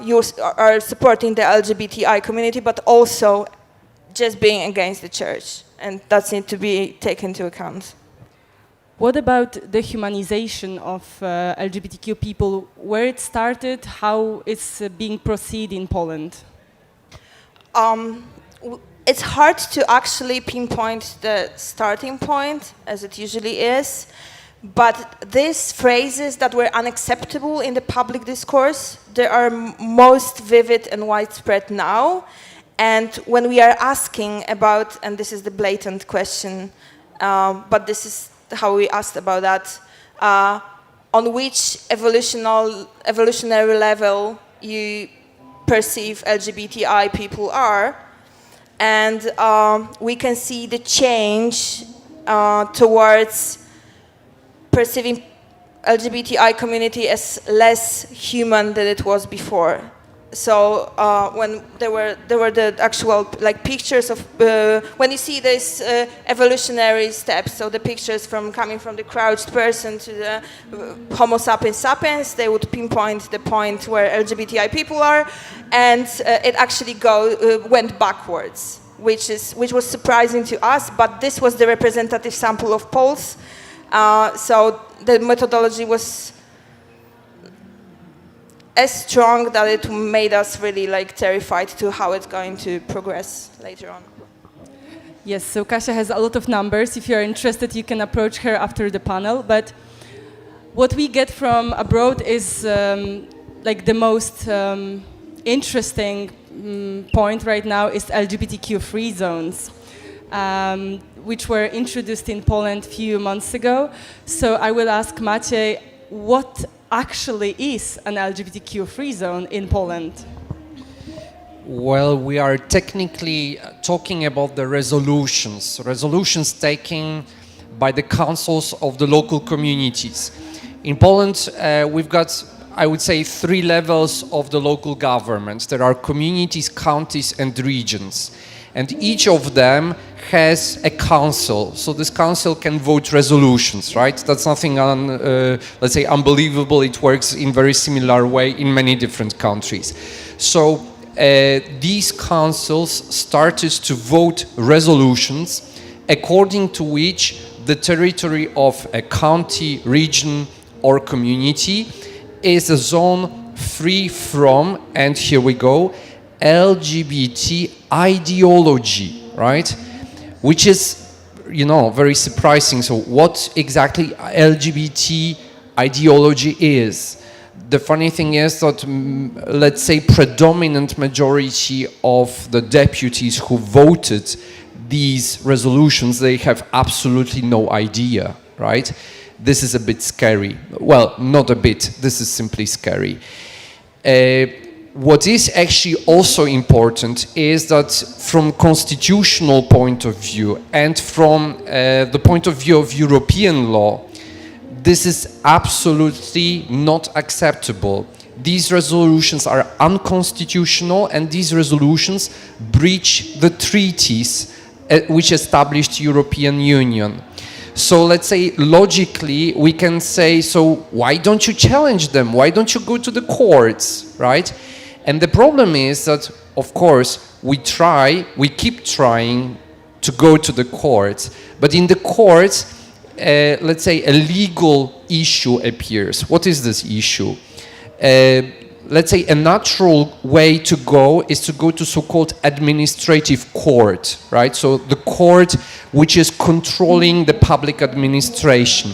you are supporting the LGBTI community, but also just being against the church, and that needs to be taken into account. What about the humanization of LGBTQ people? Where it started, how it's being proceeded in Poland? It's hard to actually pinpoint the starting point, as it usually is, but these phrases that were unacceptable in the public discourse, they are most vivid and widespread now. And when we are asking about, and this is the blatant question, but this is how we asked about that, on which evolutionary level you perceive LGBTI people are, and we can see the change towards perceiving LGBTI community as less human than it was before. So when there were the actual like pictures of when you see this evolutionary steps, so the pictures coming from the crouched person to the Homo sapiens sapiens, they would pinpoint the point where LGBTI people are, and it actually went backwards, which was surprising to us. But this was the representative sample of Poles, so the methodology was as strong that it made us really like terrified to how it's going to progress later on. Yes, so Kasia has a lot of numbers. If you're interested, you can approach her after the panel. But what we get from abroad is like the most interesting point right now is LGBTQ free zones, which were introduced in Poland a few months ago. So I will ask Maciej, what actually is an LGBTQ free zone in Poland? Well, we are technically talking about the resolutions taken by the councils of the local communities. In Poland, we've got, I would say, 3 levels of the local government. There are communities, counties, and regions. And each of them has a council, so this council can vote resolutions, right? That's nothing, let's say, unbelievable. It works in very similar way in many different countries. So these councils started to vote resolutions according to which the territory of a county, region, or community is a zone free from, and here we go, LGBT ideology, right? Which is, you know, very surprising. So what exactly LGBT ideology is? The funny thing is that, let's say, predominant majority of the deputies who voted these resolutions, they have absolutely no idea, right? This is a bit scary. Well, not a bit, this is simply scary. What is actually also important is that from constitutional point of view and from the point of view of European law, this is absolutely not acceptable. These resolutions are unconstitutional, and these resolutions breach the treaties which established European Union. So let's say logically we can say, so why don't you challenge them? Why don't you go to the courts, right? And the problem is that, of course, we keep trying to go to the courts, but in the courts, let's say a legal issue appears. What is this issue? Let's say a natural way to go is to go to so-called administrative court, right? So the court which is controlling the public administration.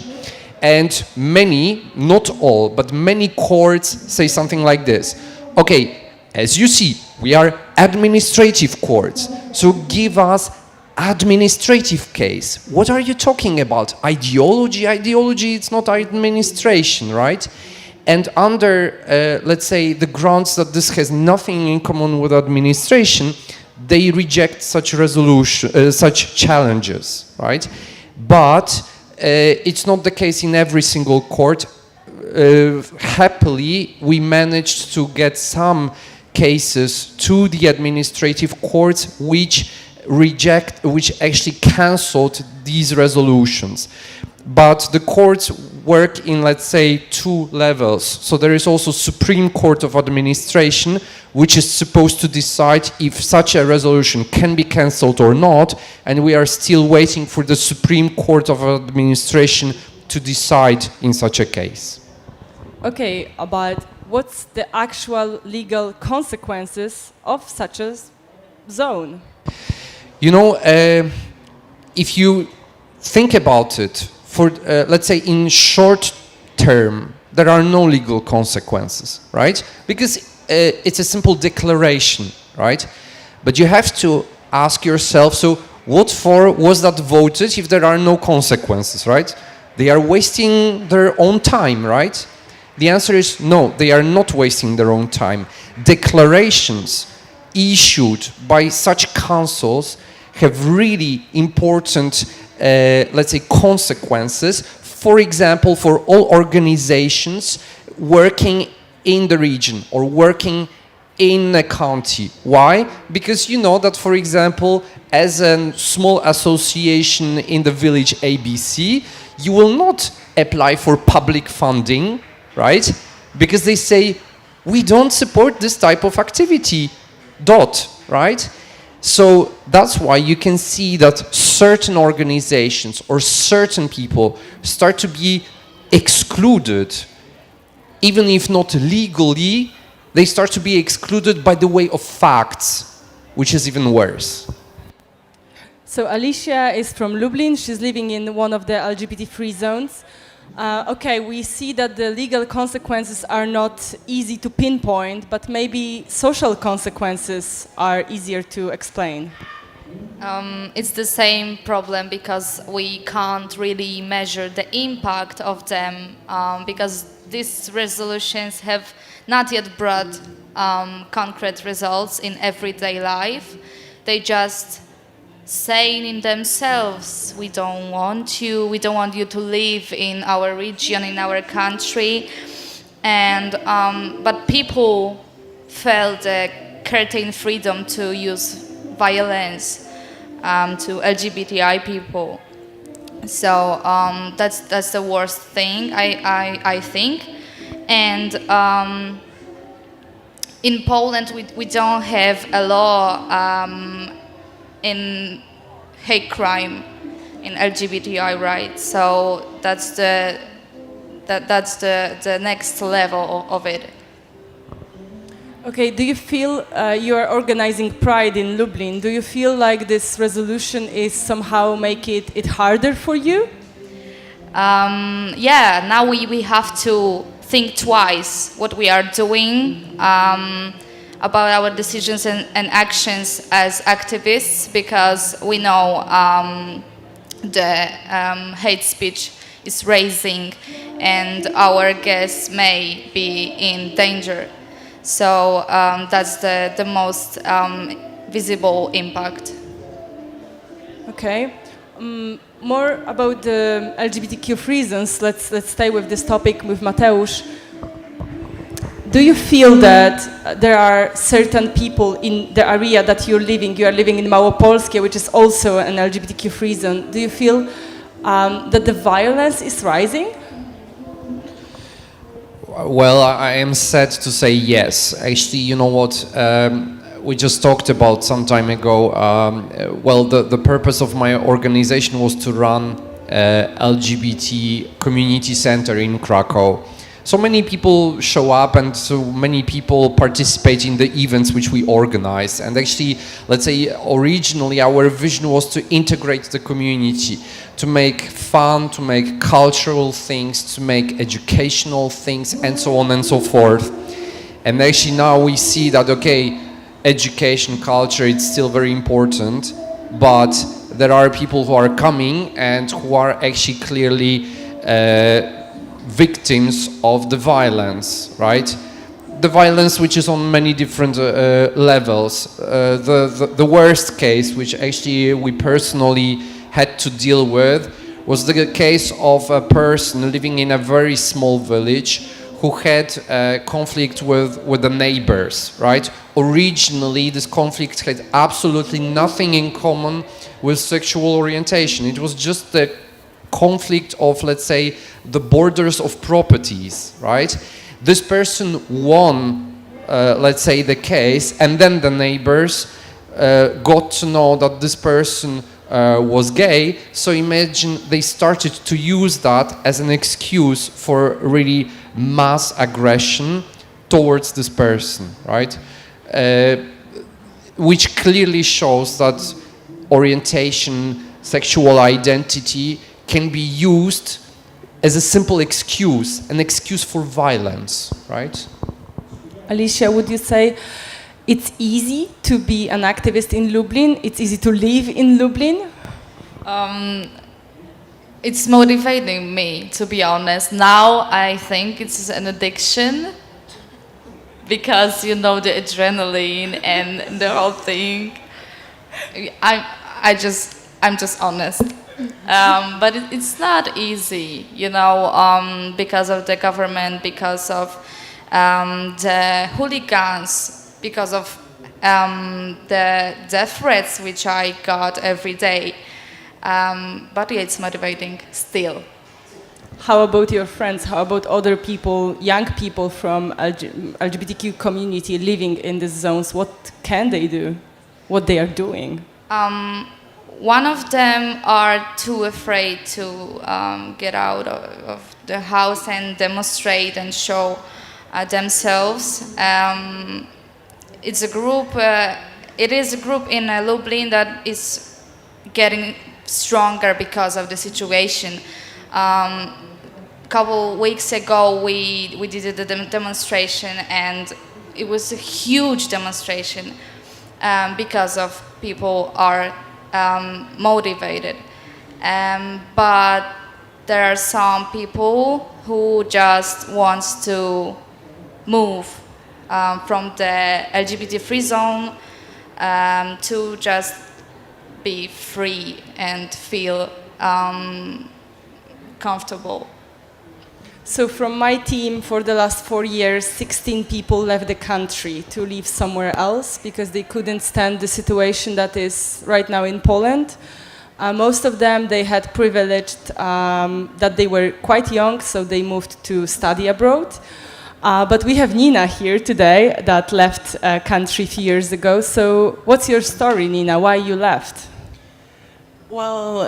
And many, not all, but many courts say something like this. Okay, as you see, we are administrative courts, so give us administrative case. What are you talking about? Ideology? Ideology, it's not administration, right? And under, let's say, the grounds that this has nothing in common with administration, they reject such such challenges, right? But it's not the case in every single court. Happily, we managed to get some cases to the administrative courts which actually cancelled these resolutions. but the courts work in, let's say, 2 levels. So there is also Supreme Court of Administration, which is supposed to decide if such a resolution can be cancelled or not, and we are still waiting for the Supreme Court of Administration to decide in such a case. Okay, but what's the actual legal consequences of such a zone? You know, if you think about it, for let's say in short term, there are no legal consequences, right? Because it's a simple declaration, right? But you have to ask yourself, so what for was that voted if there are no consequences, right? They are wasting their own time, right? The answer is no, they are not wasting their own time. Declarations issued by such councils have really important, let's say, consequences. For example, for all organizations working in the region or working in a county. Why? Because you know that, for example, as a small association in the village ABC, you will not apply for public funding, right? Because they say, we don't support this type of activity, right? So that's why you can see that certain organizations or certain people start to be excluded, even if not legally, they start to be excluded by the way of facts, which is even worse. So Alicia is from Lublin. She's living in one of the LGBT-free zones. Okay, we see that the legal consequences are not easy to pinpoint, but maybe social consequences are easier to explain. It's the same problem because we can't really measure the impact of them because these resolutions have not yet brought concrete results in everyday life. They just saying in themselves, we don't want you to live in our region, in our country, and but people felt the certain freedom to use violence to LGBTI people. So that's the worst thing, I think. And in Poland, we don't have a law in hate crime in LGBTI rights, so that's the next level of it. Okay, do you feel you are organizing Pride in Lublin? Do you feel like this resolution is somehow make it harder for you? Yeah, now we have to think twice what we are doing about our decisions and actions as activists, because we know the hate speech is rising and our guests may be in danger. So that's the most visible impact. Okay. More about the LGBTQ reasons. Let's stay with this topic with Mateusz. Do you feel that there are certain people in the area that you are living in Małopolskie, which is also an LGBTQ reason? Do you feel that the violence is rising? Well, I am sad to say yes. Actually, you know what? We just talked about some time ago. Well, the purpose of my organization was to run LGBT community center in Krakow. So many people show up and so many people participate in the events which we organize. And actually, let's say originally our vision was to integrate the community, to make fun, to make cultural things, to make educational things, and so on and so forth. And actually now we see that, okay, education, culture, it's still very important, but there are people who are coming and who are actually clearly victims of the violence, right? The violence which is on many different levels. The worst case, which actually we personally had to deal with, was the case of a person living in a very small village who had a conflict with the neighbors, right? Originally, this conflict had absolutely nothing in common with sexual orientation. It was just the conflict of, let's say, the borders of properties, right? This person won, let's say, the case, and then the neighbors got to know that this person was gay, so imagine they started to use that as an excuse for really mass aggression towards this person, right? Which clearly shows that orientation, sexual identity can be used as a simple excuse, an excuse for violence, right? Alicia, would you say it's easy to be an activist in Lublin? It's easy to live in Lublin? It's motivating me, to be honest. Now I think it's an addiction because, you know, the adrenaline and the whole thing. I'm just honest. But it's not easy, you know, because of the government, because of the hooligans, because of the death threats which I got every day. But yeah, it's motivating still. How about your friends? How about other people, young people from LGBTQ community living in these zones? What can they do? What they are doing? One of them are too afraid to get out of the house and demonstrate and show themselves. It's a group. It is a group in Lublin that is getting stronger because of the situation. Couple weeks ago, we did a demonstration, and it was a huge demonstration because of people are motivated. But there are some people who just wants to move from the LGBT free zone to just be free and feel comfortable. So from my team, for the last 4 years, 16 people left the country to live somewhere else because they couldn't stand the situation that is right now in Poland. Most of them, they had privileged that they were quite young, so they moved to study abroad. But we have Nina here today that left country a few years ago. So what's your story, Nina? Why you left? Well,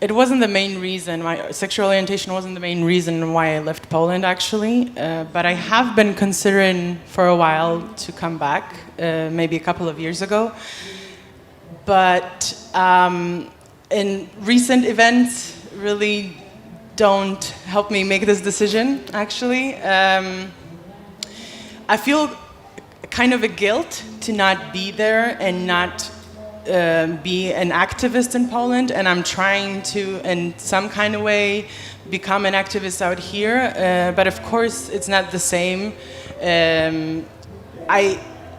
it wasn't the main reason. My sexual orientation wasn't the main reason why I left Poland, actually. But I have been considering for a while to come back, maybe a couple of years ago. But in recent events, really don't help me make this decision, actually. I feel kind of a guilt to not be there and not be an activist in Poland, and I'm trying to, in some kind of way, become an activist out here. But of course, it's not the same.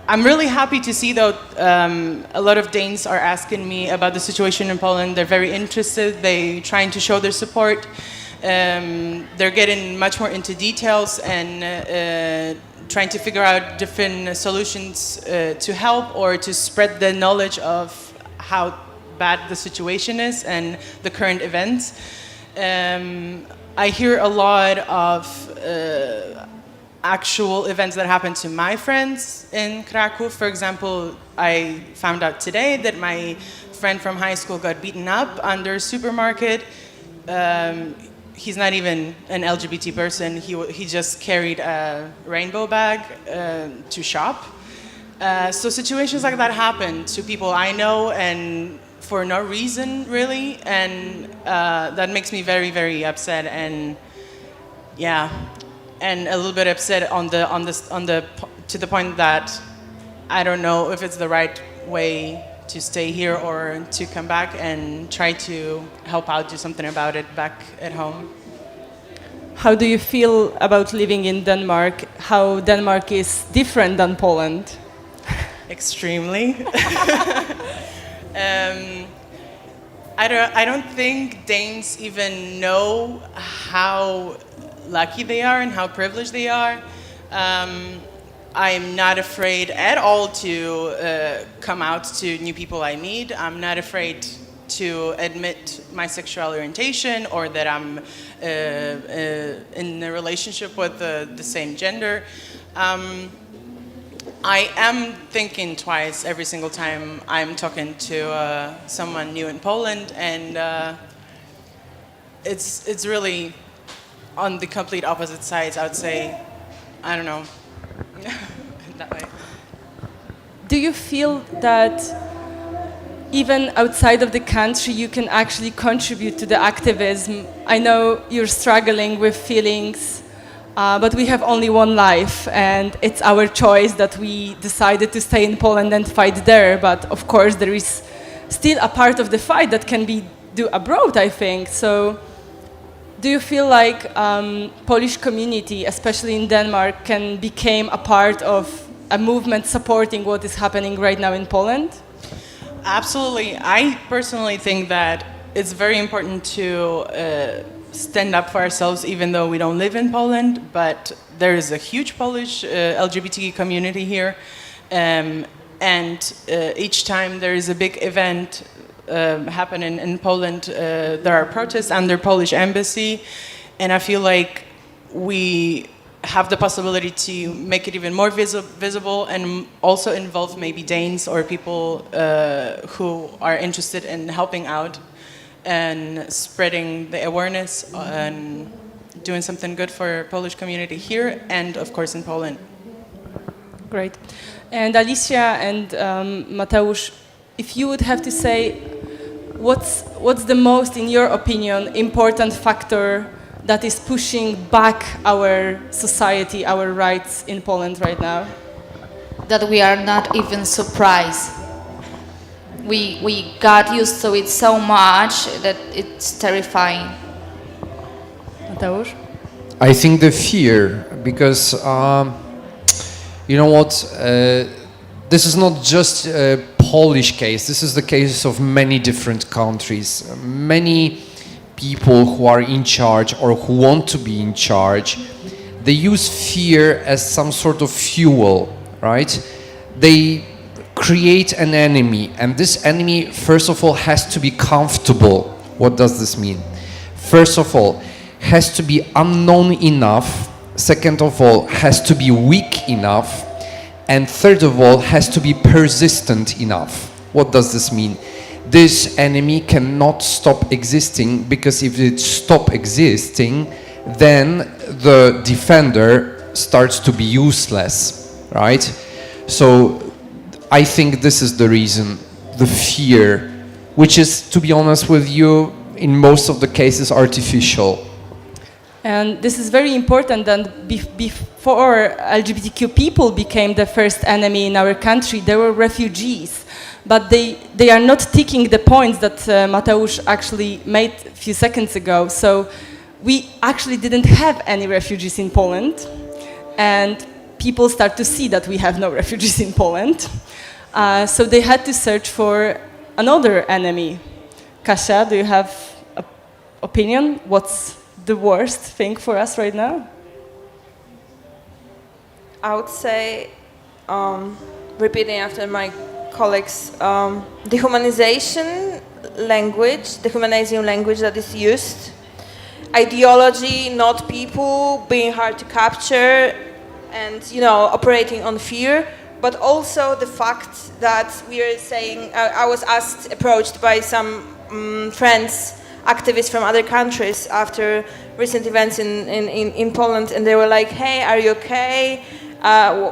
I'm really happy to see, though, a lot of Danes are asking me about the situation in Poland. They're very interested. They're trying to show their support. They're getting much more into details and trying to figure out different solutions to help or to spread the knowledge of how bad the situation is and the current events. I hear a lot of actual events that happen to my friends in Krakow. For example, I found out today that my friend from high school got beaten up under a supermarket. He's not even an LGBT person. He just carried a rainbow bag to shop. So situations like that happen to people I know and for no reason, really. And that makes me very, very upset. And yeah, and a little bit upset to the point that I don't know if it's the right way to stay here or to come back and try to help out, do something about it back at home. How do you feel about living in Denmark? How Denmark is different than Poland? Extremely. I don't think Danes even know how lucky they are and how privileged they are. I'm not afraid at all to come out to new people I meet. I'm not afraid to admit my sexual orientation or that I'm in a relationship with the same gender. I am thinking twice every single time I'm talking to someone new in Poland, and it's really on the complete opposite sides, I would say. I don't know. That way. Do you feel that even outside of the country you can actually contribute to the activism? I know you're struggling with feelings, but we have only one life, and it's our choice that we decided to stay in Poland and fight there. But of course there is still a part of the fight that can be do abroad, I think. So do you feel like Polish community, especially in Denmark, can become a part of a movement supporting what is happening right now in Poland? Absolutely. I personally think that it's very important to stand up for ourselves, even though we don't live in Poland. But there is a huge Polish LGBT community here, and each time there is a big event happening in Poland, there are protests under Polish embassy, and I feel like we have the possibility to make it even more visible and also involve maybe Danes or people who are interested in helping out and spreading the awareness and doing something good for Polish community here and of course in Poland. Great. And Alicia and Mateusz, if you would have to say what's the most, in your opinion, important factor that is pushing back our society, our rights in Poland right now? That we are not even surprised. We got used to it so much that it's terrifying. Mateusz? I think the fear, because you know what, this is not just a Polish case, this is the case of many different countries. Many people who are in charge or who want to be in charge, they use fear as some sort of fuel, right? They create an enemy, and this enemy, first of all, has to be comfortable. What does this mean? First of all, has to be unknown enough. Second of all, has to be weak enough. And third of all, has to be persistent enough. What does this mean? This enemy cannot stop existing, because if it stops existing, then the defender starts to be useless, right? So I think this is the reason, the fear, which is, to be honest with you, in most of the cases artificial. And this is very important that before LGBTQ people became the first enemy in our country, there were refugees. But they are not ticking the points that Mateusz actually made a few seconds ago. So we actually didn't have any refugees in Poland. And people start to see that we have no refugees in Poland. So they had to search for another enemy. Kasia, do you have an opinion? What's the worst thing for us right now? I would say, repeating after my colleagues, dehumanizing language that is used, ideology, not people, being hard to capture, and operating on fear, but also the fact that we are saying, I was approached by some friends, activists from other countries after recent events in Poland, and they were like, hey, are you okay?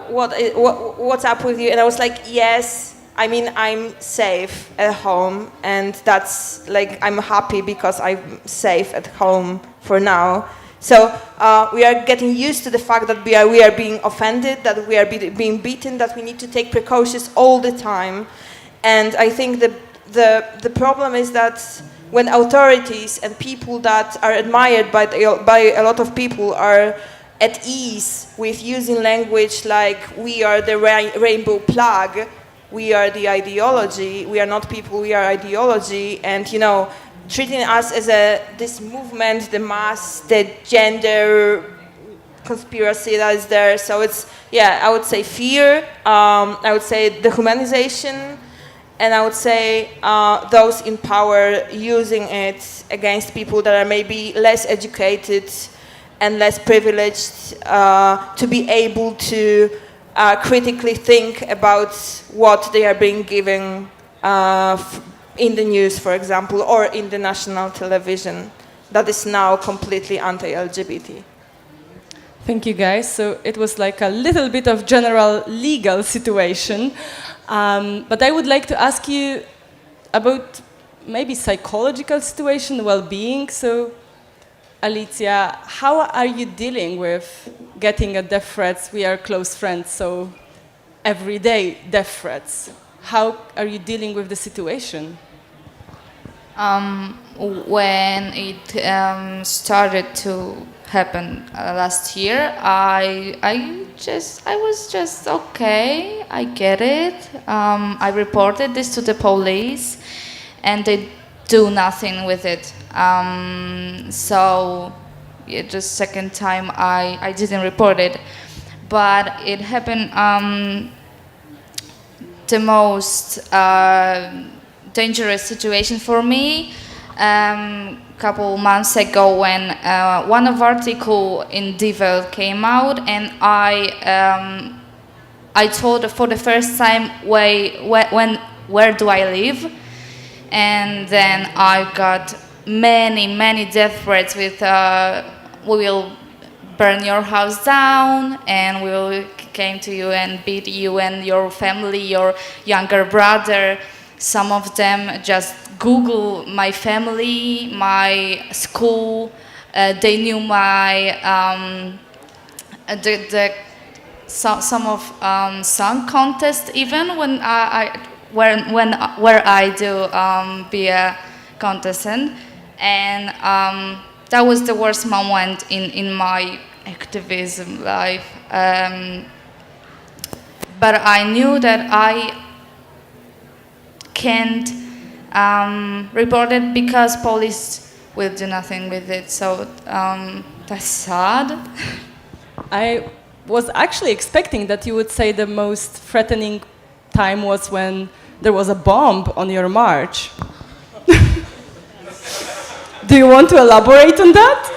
What's up with you? And I was like, yes, I mean, I'm safe at home, and that's like, I'm happy because I'm safe at home for now. So we are getting used to the fact that we are being offended, that we are being beaten, that we need to take precautions all the time. And I think the problem is that when authorities and people that are admired by a lot of people are at ease with using language like we are the rainbow flag, we are the ideology, we are not people, we are ideology, and treating us as this movement, the mass, the gender conspiracy that is there. So it's, I would say fear, I would say dehumanization, and I would say those in power using it against people that are maybe less educated and less privileged to be able to critically think about what they are being given in the news, for example, or in the national television that is now completely anti-LGBT. Thank you, guys. So it was like a little bit of general legal situation. But I would like to ask you about maybe psychological situation, well-being. So, Alicia, how are you dealing with getting a death threats? We are close friends, so everyday death threats. How are you dealing with the situation? When it started to happen last year, I was just okay. I get it. I reported this to the police, and they do nothing with it. So, yeah, just second time I didn't report it, but it happened. The most dangerous situation for me. Couple months ago when one of article in Die Welt came out, and I told for the first time where do I live, and then I got many death threats with we will burn your house down, and we will come to you and beat you and your family, your younger brother. Some of them just Google my family, my school. They knew my some of song contest even when where I do be a contestant, and that was the worst moment in my activism life. But I knew that I can't report it because police will do nothing with it. So that's sad. I was actually expecting that you would say the most threatening time was when there was a bomb on your march. Do you want to elaborate on that?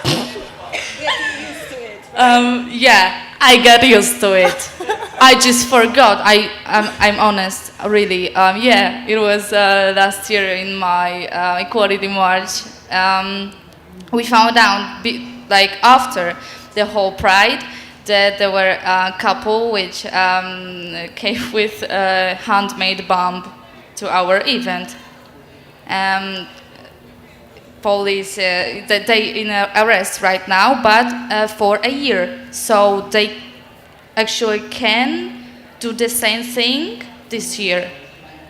Yeah, I got used to it. I just forgot. I'm honest, really. Yeah, it was last year in my equality march. We found out, like after the whole Pride, that there were a couple which came with a handmade bomb to our event. Police, they in arrest right now, but for a year. So they actually can do the same thing this year.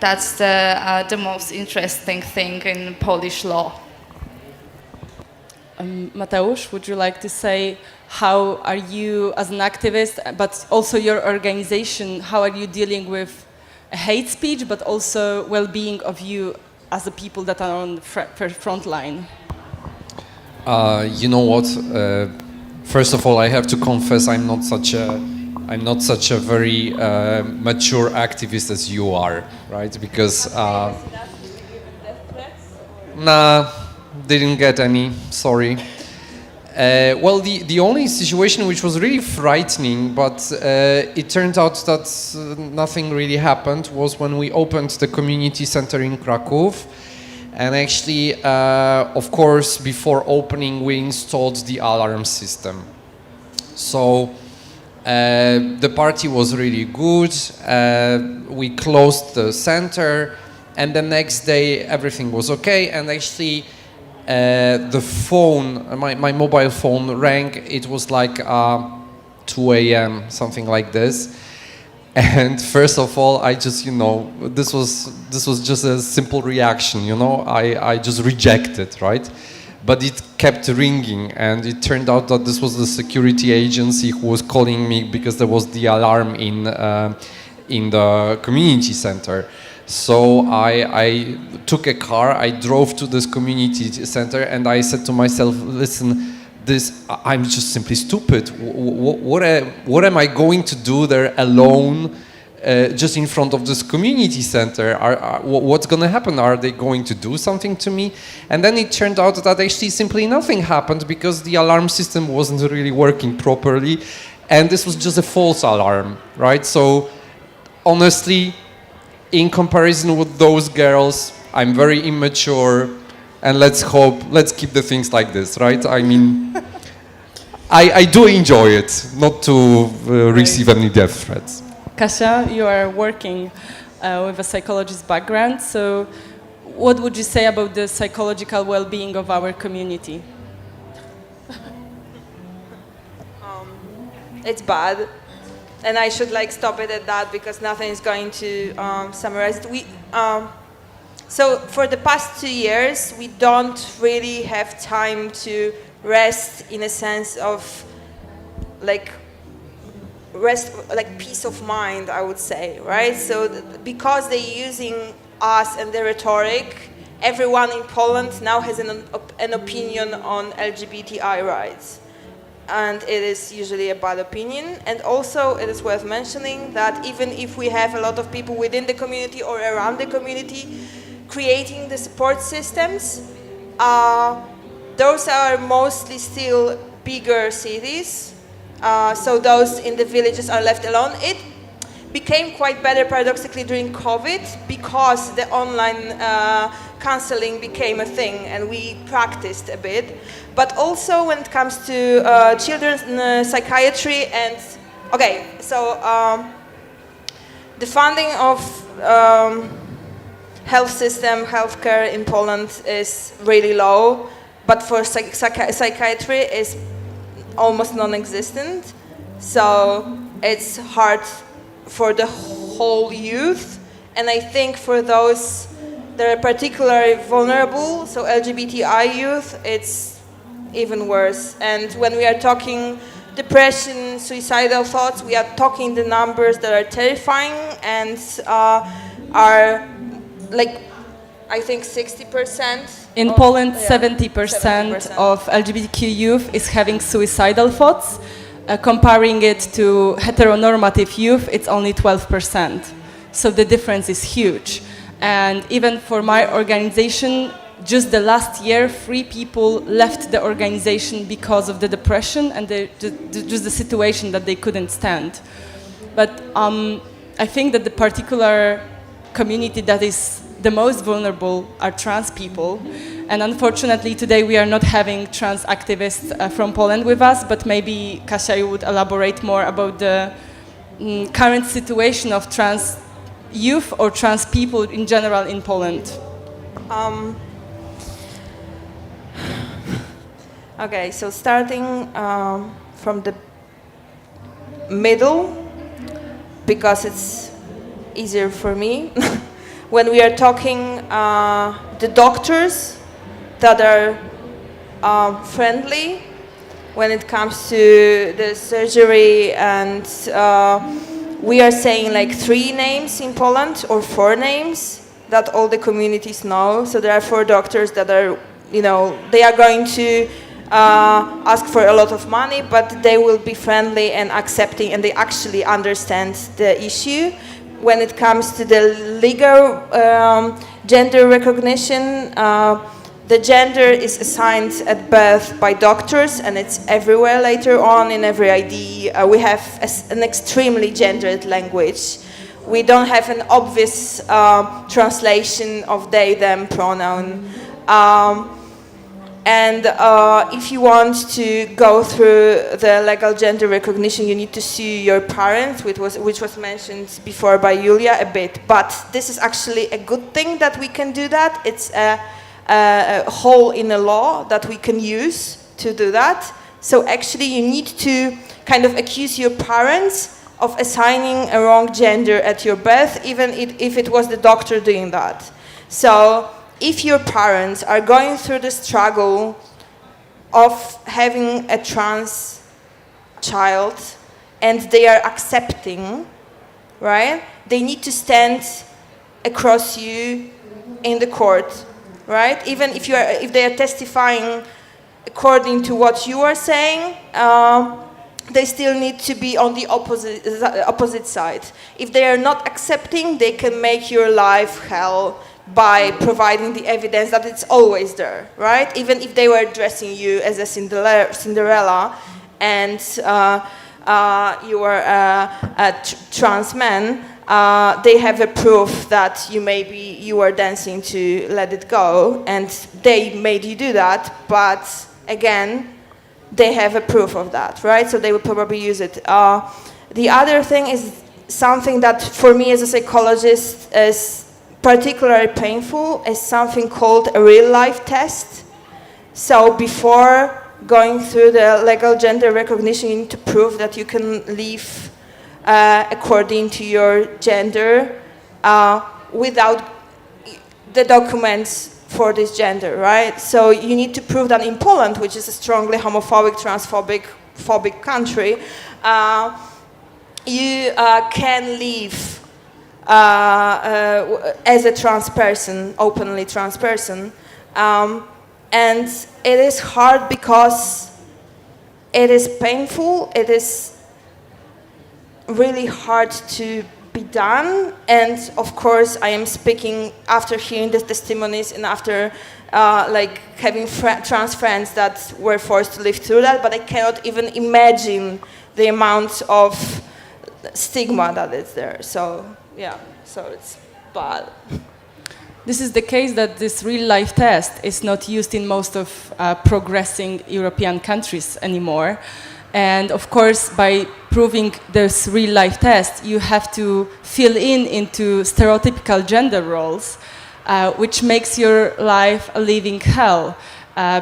That's the most interesting thing in Polish law. Mateusz, would you like to say how are you as an activist, but also your organization, how are you dealing with hate speech, but also well-being of you as the people that are on the front line? You know what? First of all, I have to confess I'm not such a very mature activist as you are, right? Because nah, didn't get any. Sorry. Well, the only situation which was really frightening, but it turned out that nothing really happened, was when we opened the community center in Krakow. And actually, of course, before opening, we installed the alarm system. So the party was really good. We closed the center, and the next day everything was okay. And actually, the phone, my mobile phone rang. It was like 2 a.m., something like this. And first of all, I just, this was just a simple reaction, I just rejected, right? But it kept ringing, and it turned out that this was the security agency who was calling me because there was the alarm in the community center. So I took a car, I drove to this community center, and I said to myself, listen, I'm just simply stupid. What am I going to do there alone just in front of this community center. What's going to happen? Are they going to do something to me? And then it turned out that actually simply nothing happened because the alarm system wasn't really working properly. And this was just a false alarm, right? So honestly, in comparison with those girls, I'm very immature, and let's keep the things like this, right? I mean, I do enjoy it, not to receive any death threats. Kasia, you are working with a psychologist background, so what would you say about the psychological well-being of our community? It's bad, and I should stop it at that because nothing is going to summarize it. So for the past 2 years, we don't really have time to rest in a sense of peace of mind, I would say, right? So because they're using us and the rhetoric, everyone in Poland now has an opinion on LGBTI rights. And it is usually a bad opinion. And also it is worth mentioning that even if we have a lot of people within the community or around the community creating the support systems, those are mostly still bigger cities. So those in the villages are left alone. It became quite better paradoxically during COVID because the online counseling became a thing and we practiced a bit. But also when it comes to children's psychiatry and, the funding of healthcare in Poland is really low, but for psychiatry is almost non-existent. So it's hard for the whole youth, and I think for those that are particularly vulnerable, so LGBTI youth, it's even worse. And when we are talking depression, suicidal thoughts, we are talking the numbers that are terrifying and are I think 60%. In Poland, 70% of LGBTQ youth is having suicidal thoughts. Comparing it to heteronormative youth, it's only 12%. So the difference is huge. And even for my organization, just the last year, 3 people left the organization because of the depression and just the situation that they couldn't stand. But I think that the particular community that is the most vulnerable are trans people. And unfortunately, today we are not having trans activists from Poland with us, but maybe Kasia, you would elaborate more about the current situation of trans youth or trans people in general in Poland. Okay, so starting from the middle, because it's easier for me. When we are talking the doctors that are friendly when it comes to the surgery, and we are saying 3 names in Poland or 4 names that all the communities know. So there are 4 doctors that are, they are going to ask for a lot of money, but they will be friendly and accepting, and they actually understand the issue. When it comes to the legal gender recognition, the gender is assigned at birth by doctors, and it's everywhere later on in every ID. We have an extremely gendered language. We don't have an obvious translation of they, them pronoun. And if you want to go through the legal gender recognition, you need to sue your parents, which was mentioned before by Julia a bit. But this is actually a good thing that we can do that. It's a hole in the law that we can use to do that. So actually you need to kind of accuse your parents of assigning a wrong gender at your birth, even if it was the doctor doing that. So if your parents are going through the struggle of having a trans child and they are accepting, right, they need to stand across you in the court, right? Even if they are testifying according to what you are saying, they still need to be on the opposite side. If they are not accepting, they can make your life hell by providing the evidence that it's always there, right? Even if they were dressing you as a Cinderella and you were a trans man, they have a proof that you were dancing to Let It Go, and they made you do that, but again, they have a proof of that, right? So they would probably use it. The other thing is something that for me as a psychologist is particularly painful, is something called a real life test. So before going through the legal gender recognition, you need to prove that you can live according to your gender without the documents for this gender, right? So you need to prove that in Poland, which is a strongly homophobic, transphobic country, you can live as a trans person, openly trans person. And it is hard because it is painful, it is really hard to be done, and of course I am speaking after hearing the testimonies and after like having trans friends that were forced to live through that, but I cannot even imagine the amount of stigma that is there. So yeah, so it's bad. This is the case that this real-life test is not used in most of progressing European countries anymore. And of course, by proving this real-life test, you have to fill into stereotypical gender roles, which makes your life a living hell.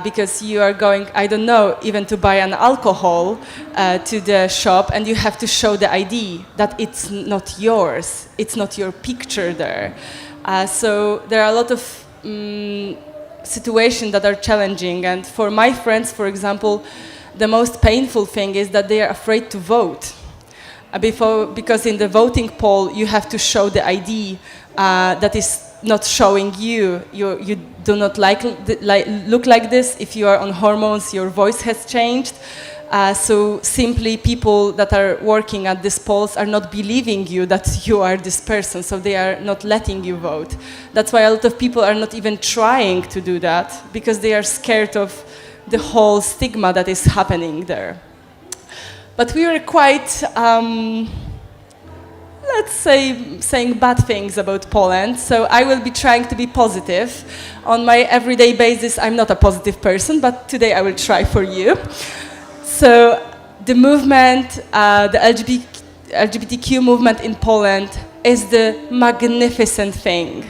Because you are going, I don't know, even to buy an alcohol to the shop, and you have to show the ID that it's not yours, it's not your picture there. So there are a lot of situations that are challenging, and for my friends, for example, the most painful thing is that they are afraid to vote. Because in the voting poll, you have to show the ID that is not showing you do not look like this. If you are on hormones, your voice has changed. So simply people that are working at these polls are not believing you that you are this person, so they are not letting you vote. That's why a lot of people are not even trying to do that, because they are scared of the whole stigma that is happening there. But we were quite, let's say, saying bad things about Poland, so I will be trying to be positive. On my everyday basis, I'm not a positive person, but today I will try for you. So the movement, the LGBTQ movement in Poland is the magnificent thing.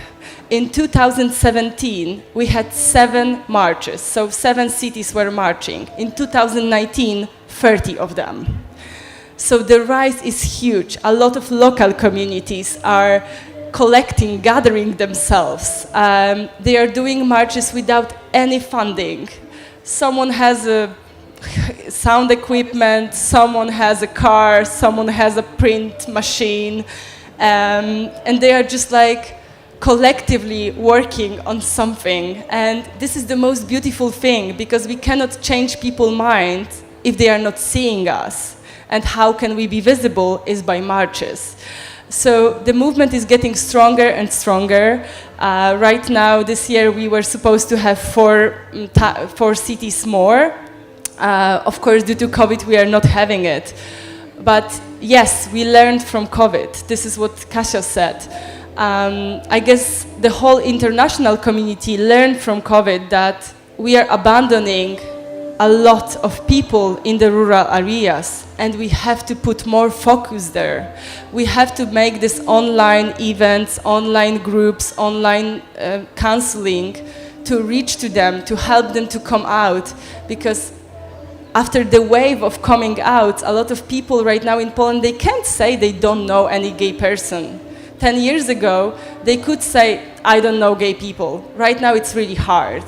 In 2017, we had 7 marches, so 7 cities were marching. In 2019, 30 of them. So the rise is huge. A lot of local communities are collecting, gathering themselves. They are doing marches without any funding. Someone has a sound equipment, someone has a car, someone has a print machine, and they are just like collectively working on something. And this is the most beautiful thing, because we cannot change people's minds if they are not seeing us. And how can we be visible is by marches. So the movement is getting stronger and stronger. Right now, this year, we were supposed to have 4 cities more. Of course, due to COVID, we are not having it. But yes, we learned from COVID. This is what Kasia said. I guess the whole international community learned from COVID that we are abandoning a lot of people in the rural areas, and we have to put more focus there. We have to make this online events, online groups, online counseling to reach to them, to help them to come out, because after the wave of coming out, a lot of people right now in Poland, they can't say they don't know any gay person. 10 years ago, they could say, I don't know gay people. Right now, it's really hard.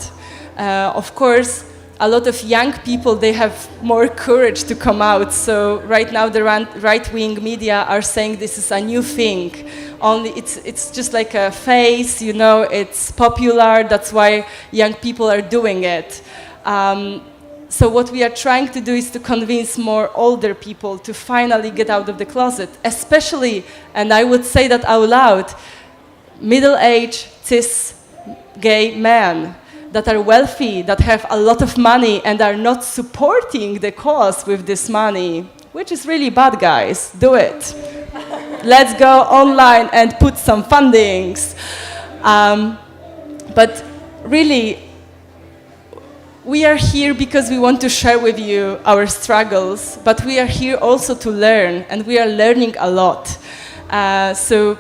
Of course, a lot of young people, they have more courage to come out. So right now, the right-wing media are saying this is a new thing. Only it's just like a phase, you know, it's popular. That's why young people are doing it. So what we are trying to do is to convince more older people to finally get out of the closet, especially, and I would say that out loud, middle-aged, cis, gay men that are wealthy, that have a lot of money and are not supporting the cause with this money, which is really bad, guys. Do it. Let's go online and put some fundings. But really, we are here because we want to share with you our struggles, but we are here also to learn, and we are learning a lot. So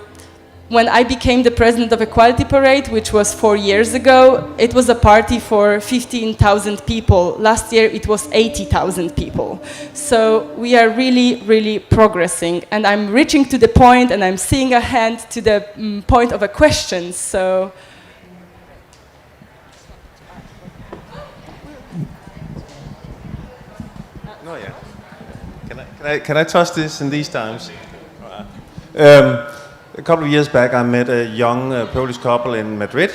when I became the president of Equality Parade, which was 4 years ago, it was a party for 15,000 people. Last year it was 80,000 people. So we are really, really progressing. And I'm reaching to the point, and I'm seeing a hand to the point of a question. So. No, yeah. Can I toss this in these times? A couple of years back, I met a young Polish couple in Madrid,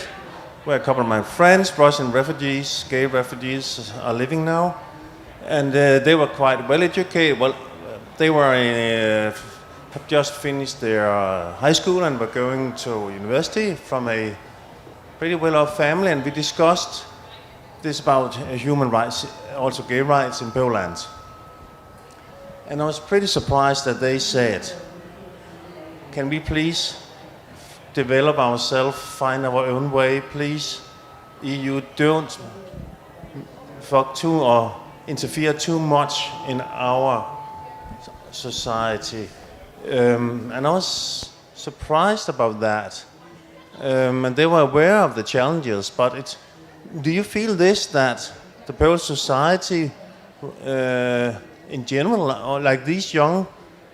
where a couple of my friends, Russian refugees, gay refugees, are living now, and they were quite well educated. Well, they were have just finished their high school and were going to university from a pretty well-off family, and we discussed this about human rights, also gay rights in Poland. And I was pretty surprised that they said, can we please develop ourselves, find our own way, please? EU, don't fuck too or interfere too much in our society. And I was surprised about that. And they were aware of the challenges, but do you feel this, that the Polish society in general, or like these young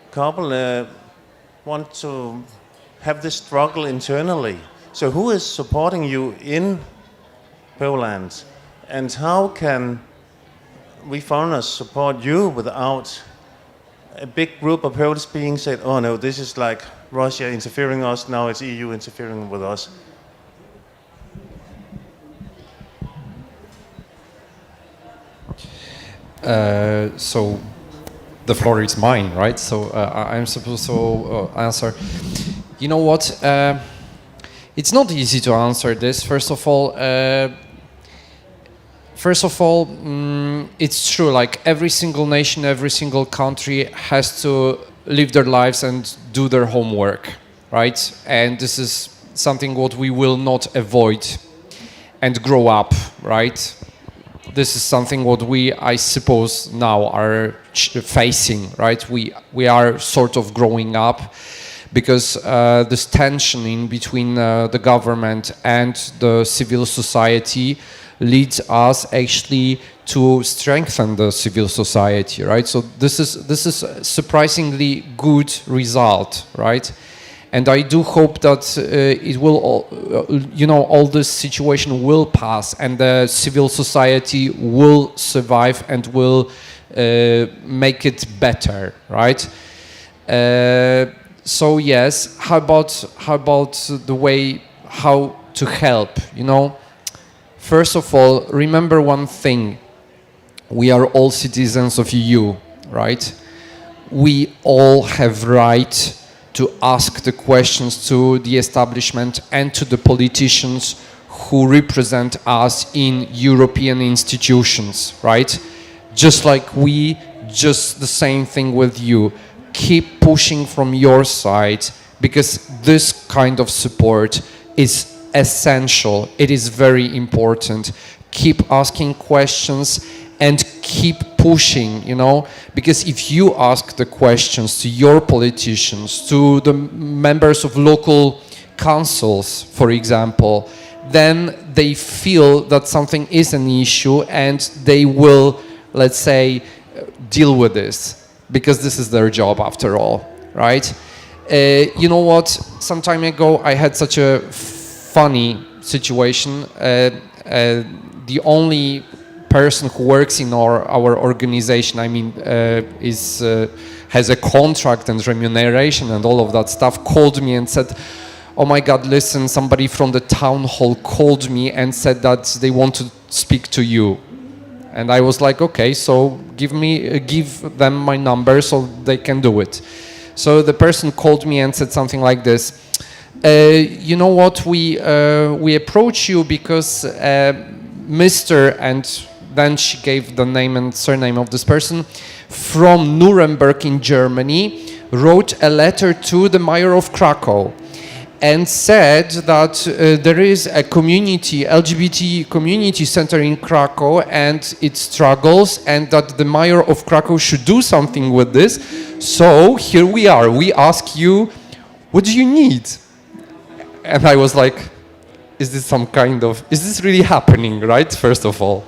couple, want to have this struggle internally? So who is supporting you in Poland? And how can we foreigners support you without a big group of Polish being said, oh no, this is like Russia interfering us, now it's EU interfering with us? So the floor is mine, right? So I'm supposed to answer. You know what? It's not easy to answer this. First of all, it's true. Like every single nation, every single country has to live their lives and do their homework, right? And this is something what we will not avoid and grow up, right? This is something what we, I suppose, now are facing, right? We are sort of growing up because this tension in between the government and the civil society leads us actually to strengthen the civil society, right? So this is a surprisingly good result, right? And I do hope that it will, all this situation will pass and the civil society will survive and will make it better, right? So yes, how about the way how to help? First of all, remember one thing: we are all citizens of EU, right? We all have right to ask the questions to the establishment and to the politicians who represent us in European institutions, right? Just like just the same thing with you. Keep pushing from your side, because this kind of support is essential. It is very important. Keep asking questions and keep pushing, because if you ask the questions to your politicians, to the members of local councils, for example, then they feel that something is an issue and they will, let's say, deal with this, because this is their job after all, right? You know what? Some time ago I had such a funny situation. The only person who works in our organization, has a contract and remuneration and all of that stuff, called me and said, oh my God, listen, somebody from the town hall called me and said that they want to speak to you. And I was like, okay, so give them my number so they can do it. So the person called me and said something like this. You know what, we approach you because Mr. and then she gave the name and surname of this person from Nuremberg in Germany wrote a letter to the mayor of Krakow and said that there is a community, LGBT community center in Krakow and it struggles, and that the mayor of Krakow should do something with this. So here we are, we ask you, what do you need? And I was like, is this really happening, right? First of all.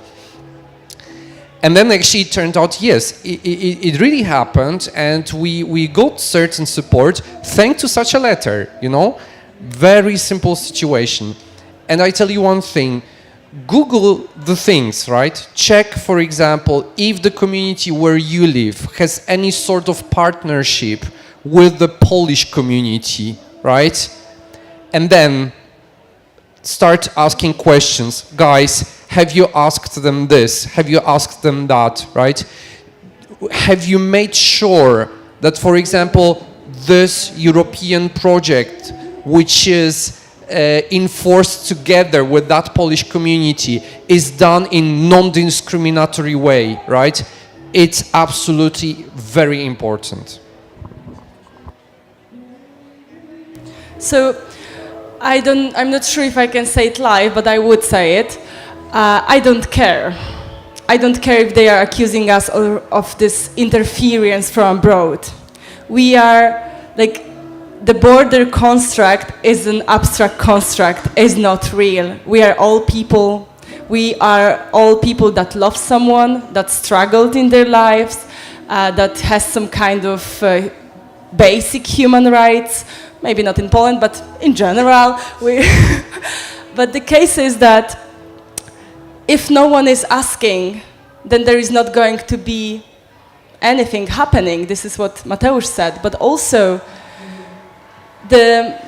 And then actually it turned out, yes, it really happened, and we got certain support thanks to such a letter, you know? Very simple situation. And I tell you one thing, Google the things, right? Check, for example, if the community where you live has any sort of partnership with the Polish community, right? And then start asking questions. Guys, have you asked them this? Have you asked them that, right? Have you made sure that, for example, this European project, which is enforced together with that Polish community, is done in non-discriminatory way, right? It's absolutely very important. So, I'm not sure if I can say it live, but I would say it. I don't care. I don't care if they are accusing us of this interference from abroad. We are, like, the border construct is an abstract construct, is not real. We are all people. We are all people that love someone, that struggled in their lives, that has some kind of basic human rights. Maybe not in Poland, but in general. But the case is that if no one is asking, then there is not going to be anything happening. This is what Mateusz said. But also, the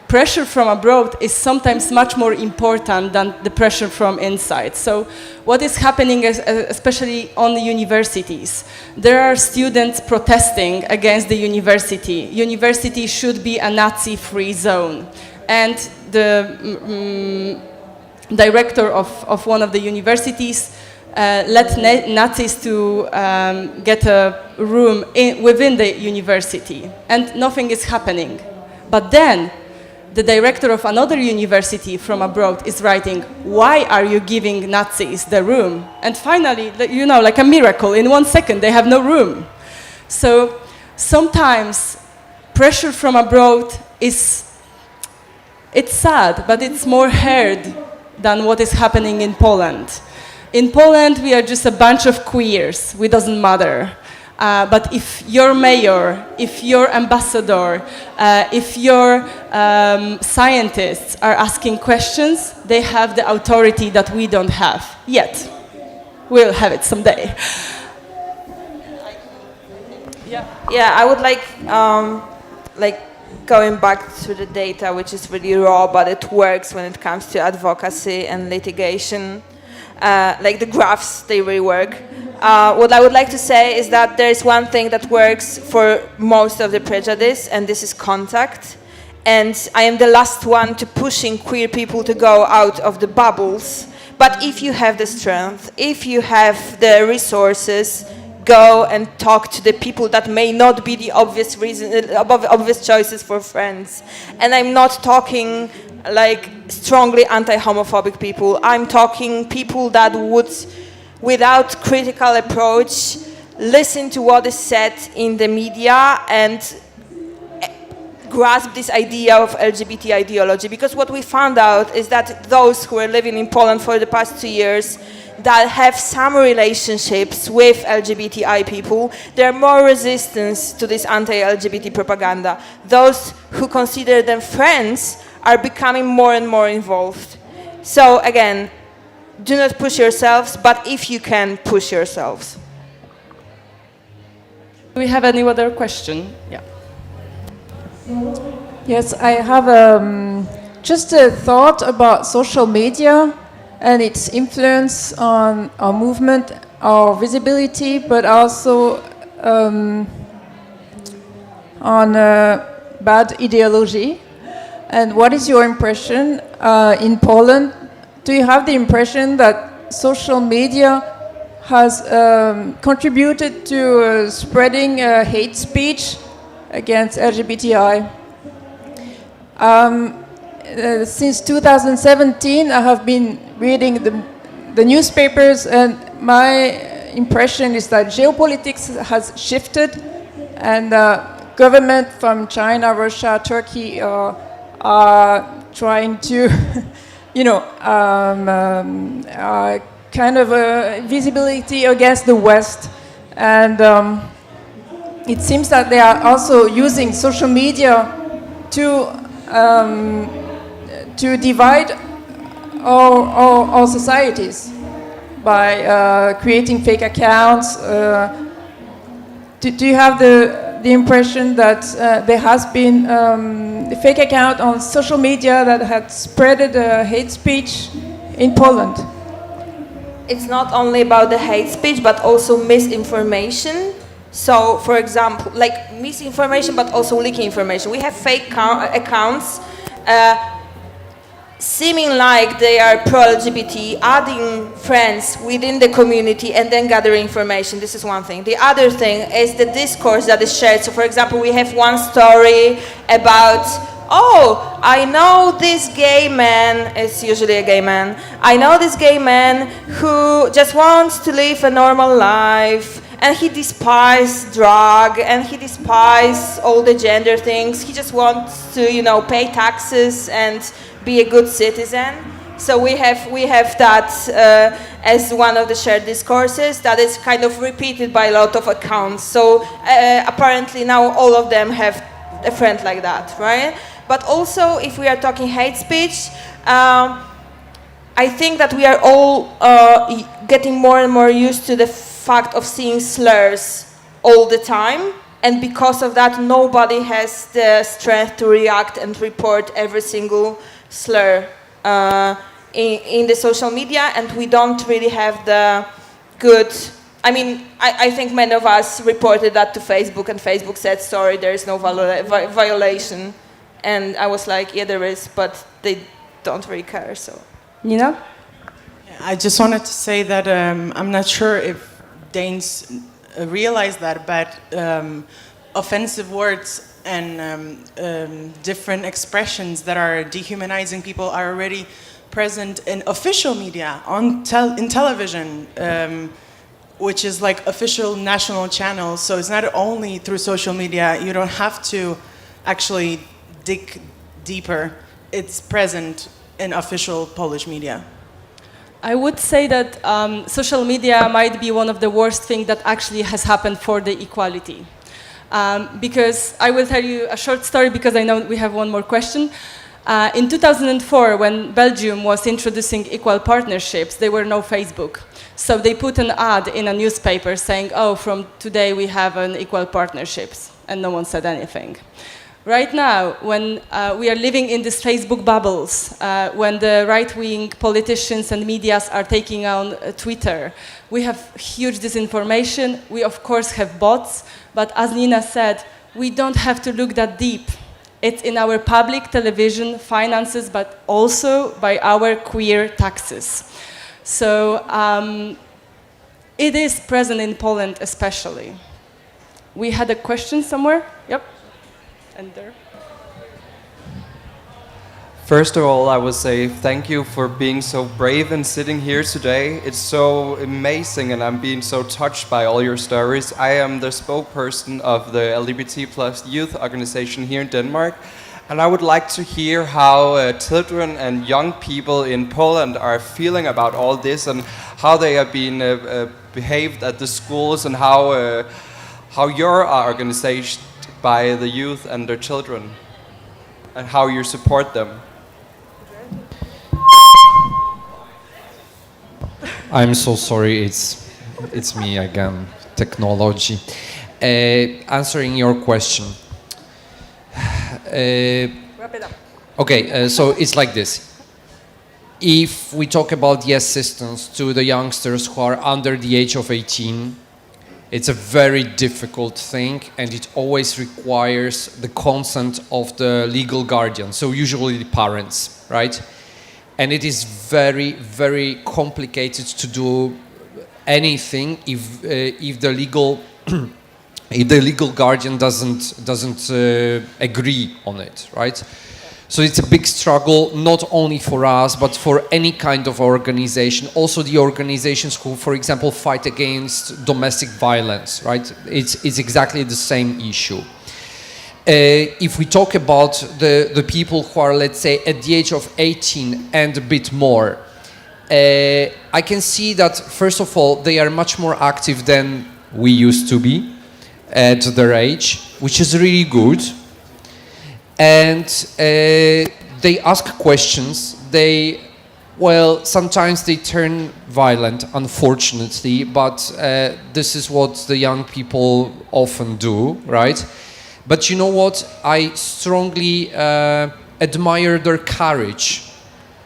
pressure from abroad is sometimes much more important than the pressure from inside. So what is happening, especially on the universities? There are students protesting against the university. University should be a Nazi-free zone. And the director of one of the universities let Nazis to get a room within the university, and nothing is happening. But then the director of another university from abroad is writing, why are you giving Nazis the room? And finally, you know, like a miracle, in 1 second they have no room. So sometimes pressure from abroad it's sad, but it's more heard than what is happening in Poland. In Poland, we are just a bunch of queers. It doesn't matter. But if your mayor, if your ambassador, if your scientists are asking questions, they have the authority that we don't have yet. We'll have it someday. Yeah, I would like going back to the data, which is really raw, but it works when it comes to advocacy and litigation. Like the graphs, they really work. What I would like to say is that there is one thing that works for most of the prejudice, and this is contact. And I am the last one to pushing queer people to go out of the bubbles. But if you have the strength, if you have the resources, go and talk to the people that may not be the obvious obvious choices for friends. And I'm not talking like strongly anti-homophobic people. I'm talking people that would, without critical approach, listen to what is said in the media and grasp this idea of LGBT ideology. Because what we found out is that those who are living in Poland for the past 2 years that have some relationships with LGBTI people, there are more resistance to this anti-LGBT propaganda. Those who consider them friends are becoming more and more involved. So again, do not push yourselves, but if you can, push yourselves. Do we have any other question? Yeah. Yes, I have just a thought about social media and its influence on our movement, our visibility, but also on bad ideology. And what is your impression in Poland? Do you have the impression that social media has contributed to spreading hate speech against LGBTI? Since 2017, I have been reading the newspapers, and my impression is that geopolitics has shifted, and government from China, Russia, Turkey are trying to, kind of visibility against the West, and it seems that they are also using social media to divide our societies by creating fake accounts. Do you have the impression that there has been a fake account on social media that had spreaded hate speech in Poland? It's not only about the hate speech, but also misinformation. So, for example, like misinformation, but also leaking information. We have fake accounts seeming like they are pro-LGBT, adding friends within the community and then gathering information. This is one thing. The other thing is the discourse that is shared. So, for example, we have one story about, oh, I know this gay man, it's usually a gay man, I know this gay man who just wants to live a normal life, and he despises drug, and he despises all the gender things. He just wants to, pay taxes and be a good citizen. So we have that as one of the shared discourses that is kind of repeated by a lot of accounts. So apparently now all of them have a friend like that, right? But also, if we are talking hate speech, I think that we are all getting more and more used to the fact of seeing slurs all the time, and because of that, nobody has the strength to react and report every single slur in the social media, and we don't really have the good. I think many of us reported that to Facebook, and Facebook said, sorry, there is no violation. And I was like, yeah, there is, but they don't really care, so. Nina? I just wanted to say that I'm not sure if Danes realize that, but offensive words and different expressions that are dehumanizing people are already present in official media, in television, which is like official national channels. So it's not only through social media. You don't have to actually dig deeper. It's present in official Polish media. I would say that social media might be one of the worst things that actually has happened for the equality. Because I will tell you a short story, because I know we have one more question. In 2004, when Belgium was introducing equal partnerships, there were no Facebook. So they put an ad in a newspaper saying, oh, from today we have an equal partnerships, and no one said anything. Right now, when we are living in these Facebook bubbles, when the right-wing politicians and medias are taking on Twitter, we have huge disinformation. We, of course, have bots, but as Nina said, we don't have to look that deep. It's in our public television finances, but also by our queer taxes. So it is present in Poland especially. We had a question somewhere? Yep. And there. First of all, I would say thank you for being so brave and sitting here today. It's so amazing, and I'm being so touched by all your stories. I am the spokesperson of the LGBT+ youth organization here in Denmark, and I would like to hear how children and young people in Poland are feeling about all this, and how they have been behaved at the schools, and how your organization by the youth and their children, and how you support them. I'm so sorry, it's me again, technology. Answering your question. Wrap it up. Okay, so it's like this. if we talk about the assistance to the youngsters who are under the age of 18, it's a very difficult thing, and it always requires the consent of the legal guardian, so usually the parents, right? And it is very, very complicated to do anything if the legal if the legal guardian doesn't agree on it, right? So it's a big struggle, not only for us, but for any kind of organization. Also the organizations who, for example, fight against domestic violence, right? It's exactly the same issue. If we talk about the people who are, let's say, at the age of 18 and a bit more, I can see that, first of all, they are much more active than we used to be at their age, which is really good. And they ask questions. Sometimes they turn violent, unfortunately, but this is what the young people often do, right? But you know what? I strongly admire their courage.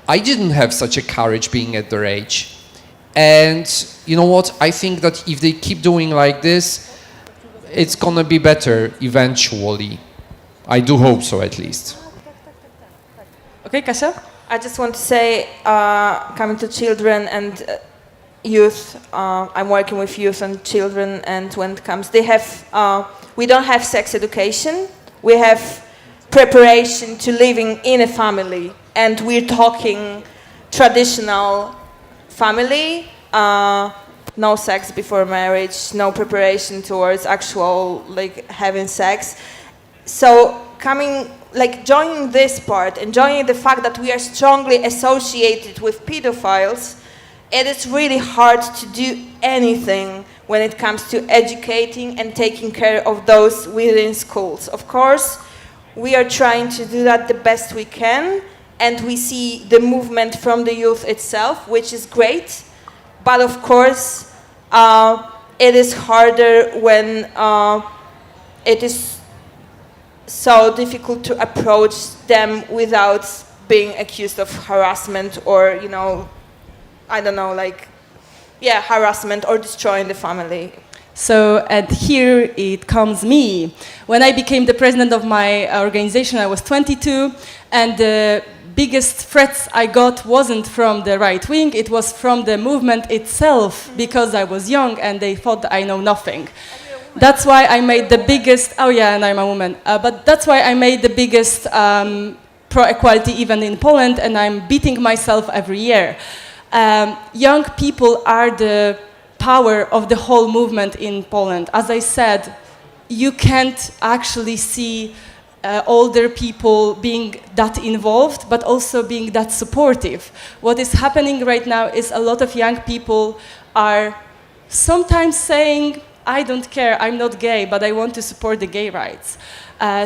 I didn't have such a courage being at their age. And you know what? I think that if they keep doing like this, it's gonna be better eventually. I do hope so, at least. Okay, Kasia? I just want to say, coming to children and youth, I'm working with youth and children, and when it comes, we don't have sex education, we have preparation to living in a family, and we're talking traditional family, no sex before marriage, no preparation towards actual, having sex. So joining this part and joining the fact that we are strongly associated with pedophiles, it is really hard to do anything when it comes to educating and taking care of those within schools. Of course, we are trying to do that the best we can, and we see the movement from the youth itself, which is great, but of course, it is harder when it is so difficult to approach them without being accused of harassment or, harassment or destroying the family. So, and here it comes me. When I became the president of my organization, I was 22, and the biggest threats I got wasn't from the right wing, it was from the movement itself, because I was young and they thought I know nothing. That's why I made the biggest, and I'm a woman, but that's why I made the biggest pro-equality event in Poland, and I'm beating myself every year. Young people are the power of the whole movement in Poland. As I said, you can't actually see older people being that involved, but also being that supportive. What is happening right now is a lot of young people are sometimes saying, I don't care, I'm not gay, but I want to support the gay rights.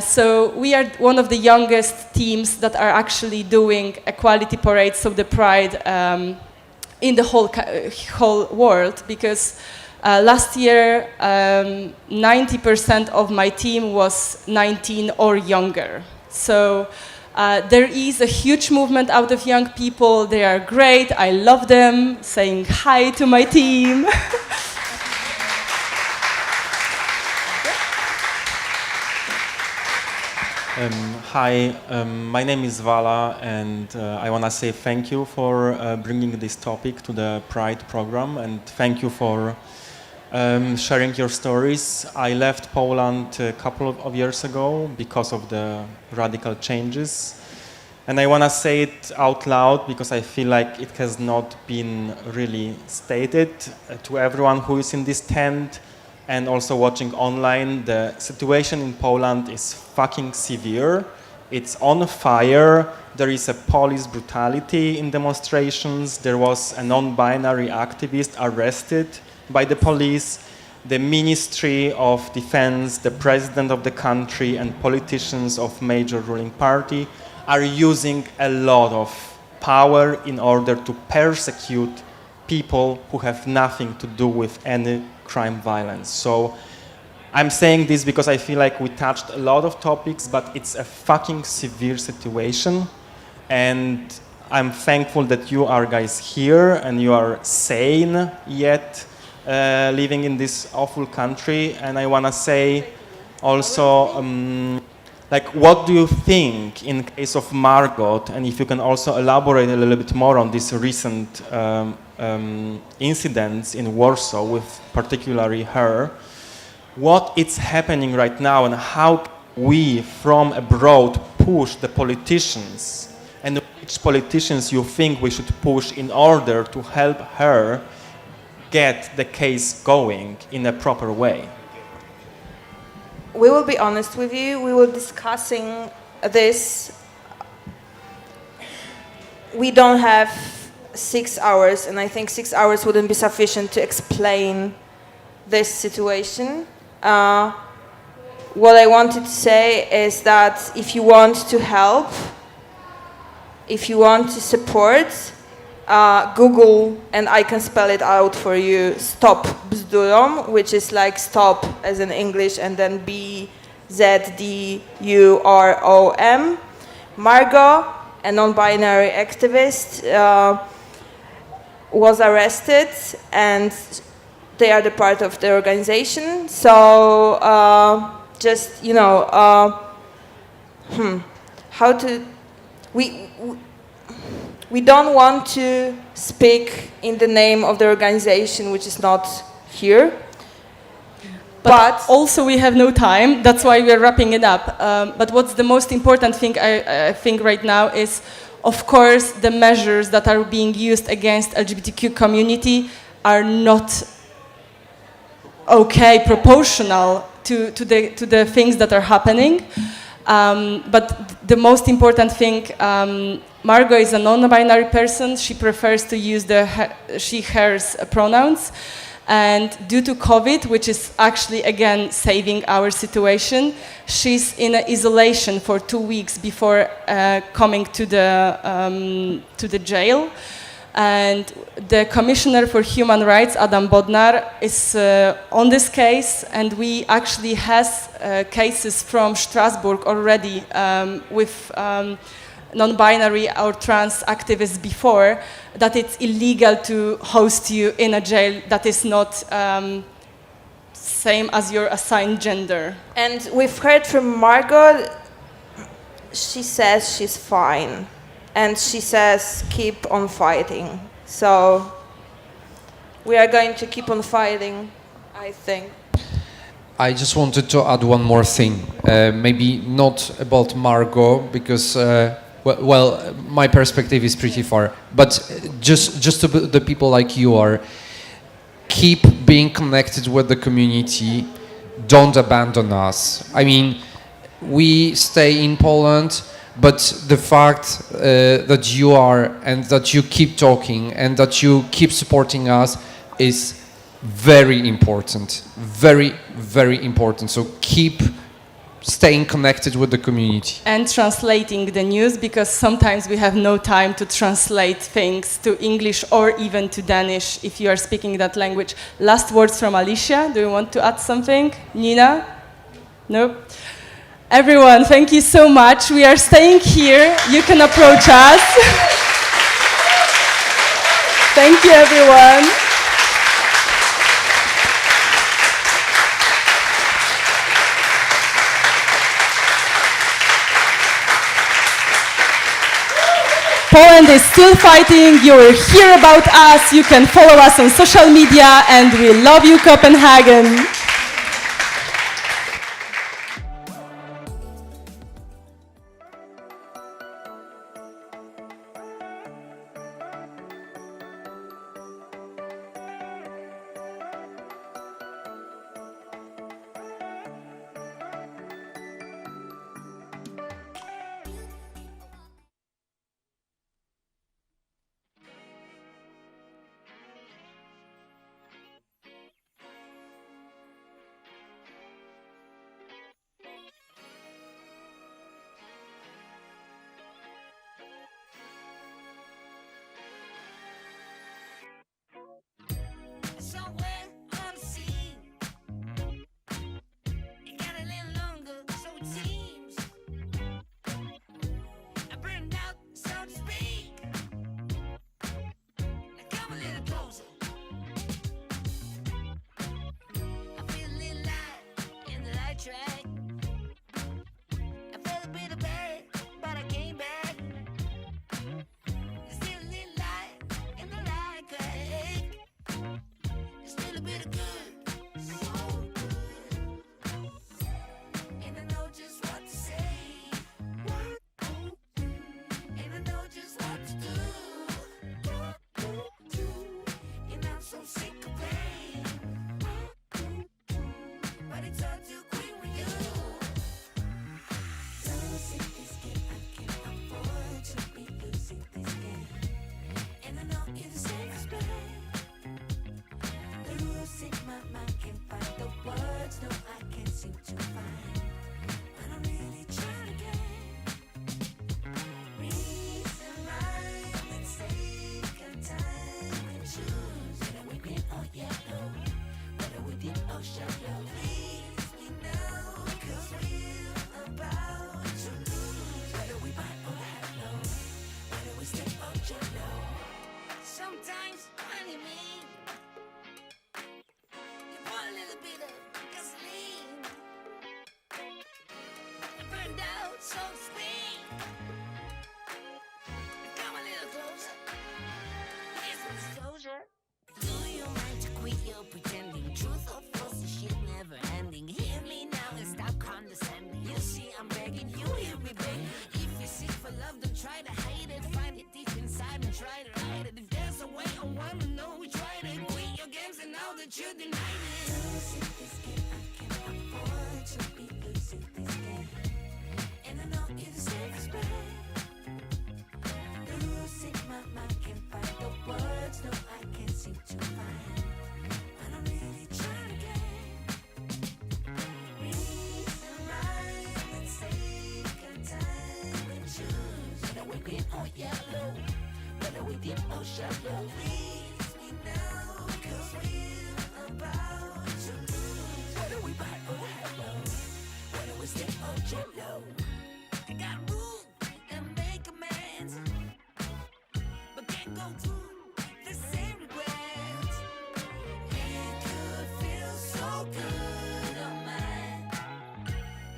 So we are one of the youngest teams that are actually doing equality parades of the Pride in the whole world, because last year 90% of my team was 19 or younger. So there is a huge movement out of young people. They are great, I love them, saying hi to my team. Hi, my name is Vala, and I want to say thank you for bringing this topic to the Pride program, and thank you for sharing your stories. I left Poland a couple of years ago because of the radical changes, and I want to say it out loud because I feel like it has not been really stated to everyone who is in this tent and also watching online. The situation in Poland is fucking severe. It's on fire. There is a police brutality in demonstrations. There was a non-binary activist arrested by the police. The Ministry of Defense, the president of the country, and politicians of major ruling party are using a lot of power in order to persecute people who have nothing to do with any crime violence. So I'm saying this because I feel like we touched a lot of topics, but it's a fucking severe situation, and I'm thankful that you are guys here and you are sane yet living in this awful country. And I want to say also, like, what do you think in case of Margot? And if you can also elaborate a little bit more on these recent incidents in Warsaw, with particularly her. What is happening right now, and how we from abroad push the politicians, and which politicians you think we should push in order to help her get the case going in a proper way? We will be honest with you. We were discussing this. We don't have 6 hours, and I think 6 hours wouldn't be sufficient to explain this situation. What I wanted to say is that if you want to help, if you want to support, Google, and I can spell it out for you, Stop Bzdurom, which is like stop as in English, and then BZDUROM. Margot, a non-binary activist, was arrested, and they are the part of the organization. So just, you know, how to, we don't want to speak in the name of the organization, which is not here. But also we have no time, that's why we're wrapping it up. But what's the most important thing I think right now is, of course, the measures that are being used against LGBTQ community are not okay, proportional to the things that are happening. But the most important thing, Margot is a non-binary person. She prefers to use the she, hers pronouns. And due to COVID, which is actually, again, saving our situation, she's in isolation for 2 weeks before coming to the jail. And the Commissioner for Human Rights, Adam Bodnar, is on this case, and we actually has cases from Strasbourg already with non-binary or trans activists before, that it's illegal to host you in a jail that is not same as your assigned gender. And we've heard from Margot, she says she's fine. And she says, keep on fighting. So we are going to keep on fighting, I think. I just wanted to add one more thing. Maybe not about Margot, because, well, my perspective is pretty far. But just to the people like you are, keep being connected with the community. Don't abandon us. I mean, we stay in Poland, but the fact that you are, and that you keep talking, and that you keep supporting us is very important. Very, very important. So keep staying connected with the community. And translating the news, because sometimes we have no time to translate things to English or even to Danish if you are speaking that language. Last words from Alicia. Do you want to add something? Nina? No? Everyone, thank you so much. We are staying here. You can approach us. Thank you, everyone. Poland is still fighting. You will hear about us. You can follow us on social media, and we love you, Copenhagen. or shallow. Please me now, 'cause we're about to lose. Whether we buy or hello, whether we stay or jello. Sometimes when you mean, you want a little bit of gasoline. I burned out, so to speak. Come a little closer. Here's some disclosure. Do you mind to quit your pretending? Truth or false, the shit never ending. Hear me now and stop condescending. You see I'm begging, you hear me begging. If you're sick for love, don't try to hide it. Find it deep inside and try to hide it. If there's a way, I wanna know we tried it. Quit your games and now that you denied it. Losing this game, I can't afford to be losing this game. And I know it is self-respect. Losing my mind, can't find the words, no I can't seem to find. But I'm really trying to get reason right and take our time and choose. Whether we green or yellow, whether we deep or shallow. Please me now, 'cause we're about to lose. Whether we buy or hello, whether we stay or jello. I got room and make amends, but can't go through the same regrets. It could feel so good on mine.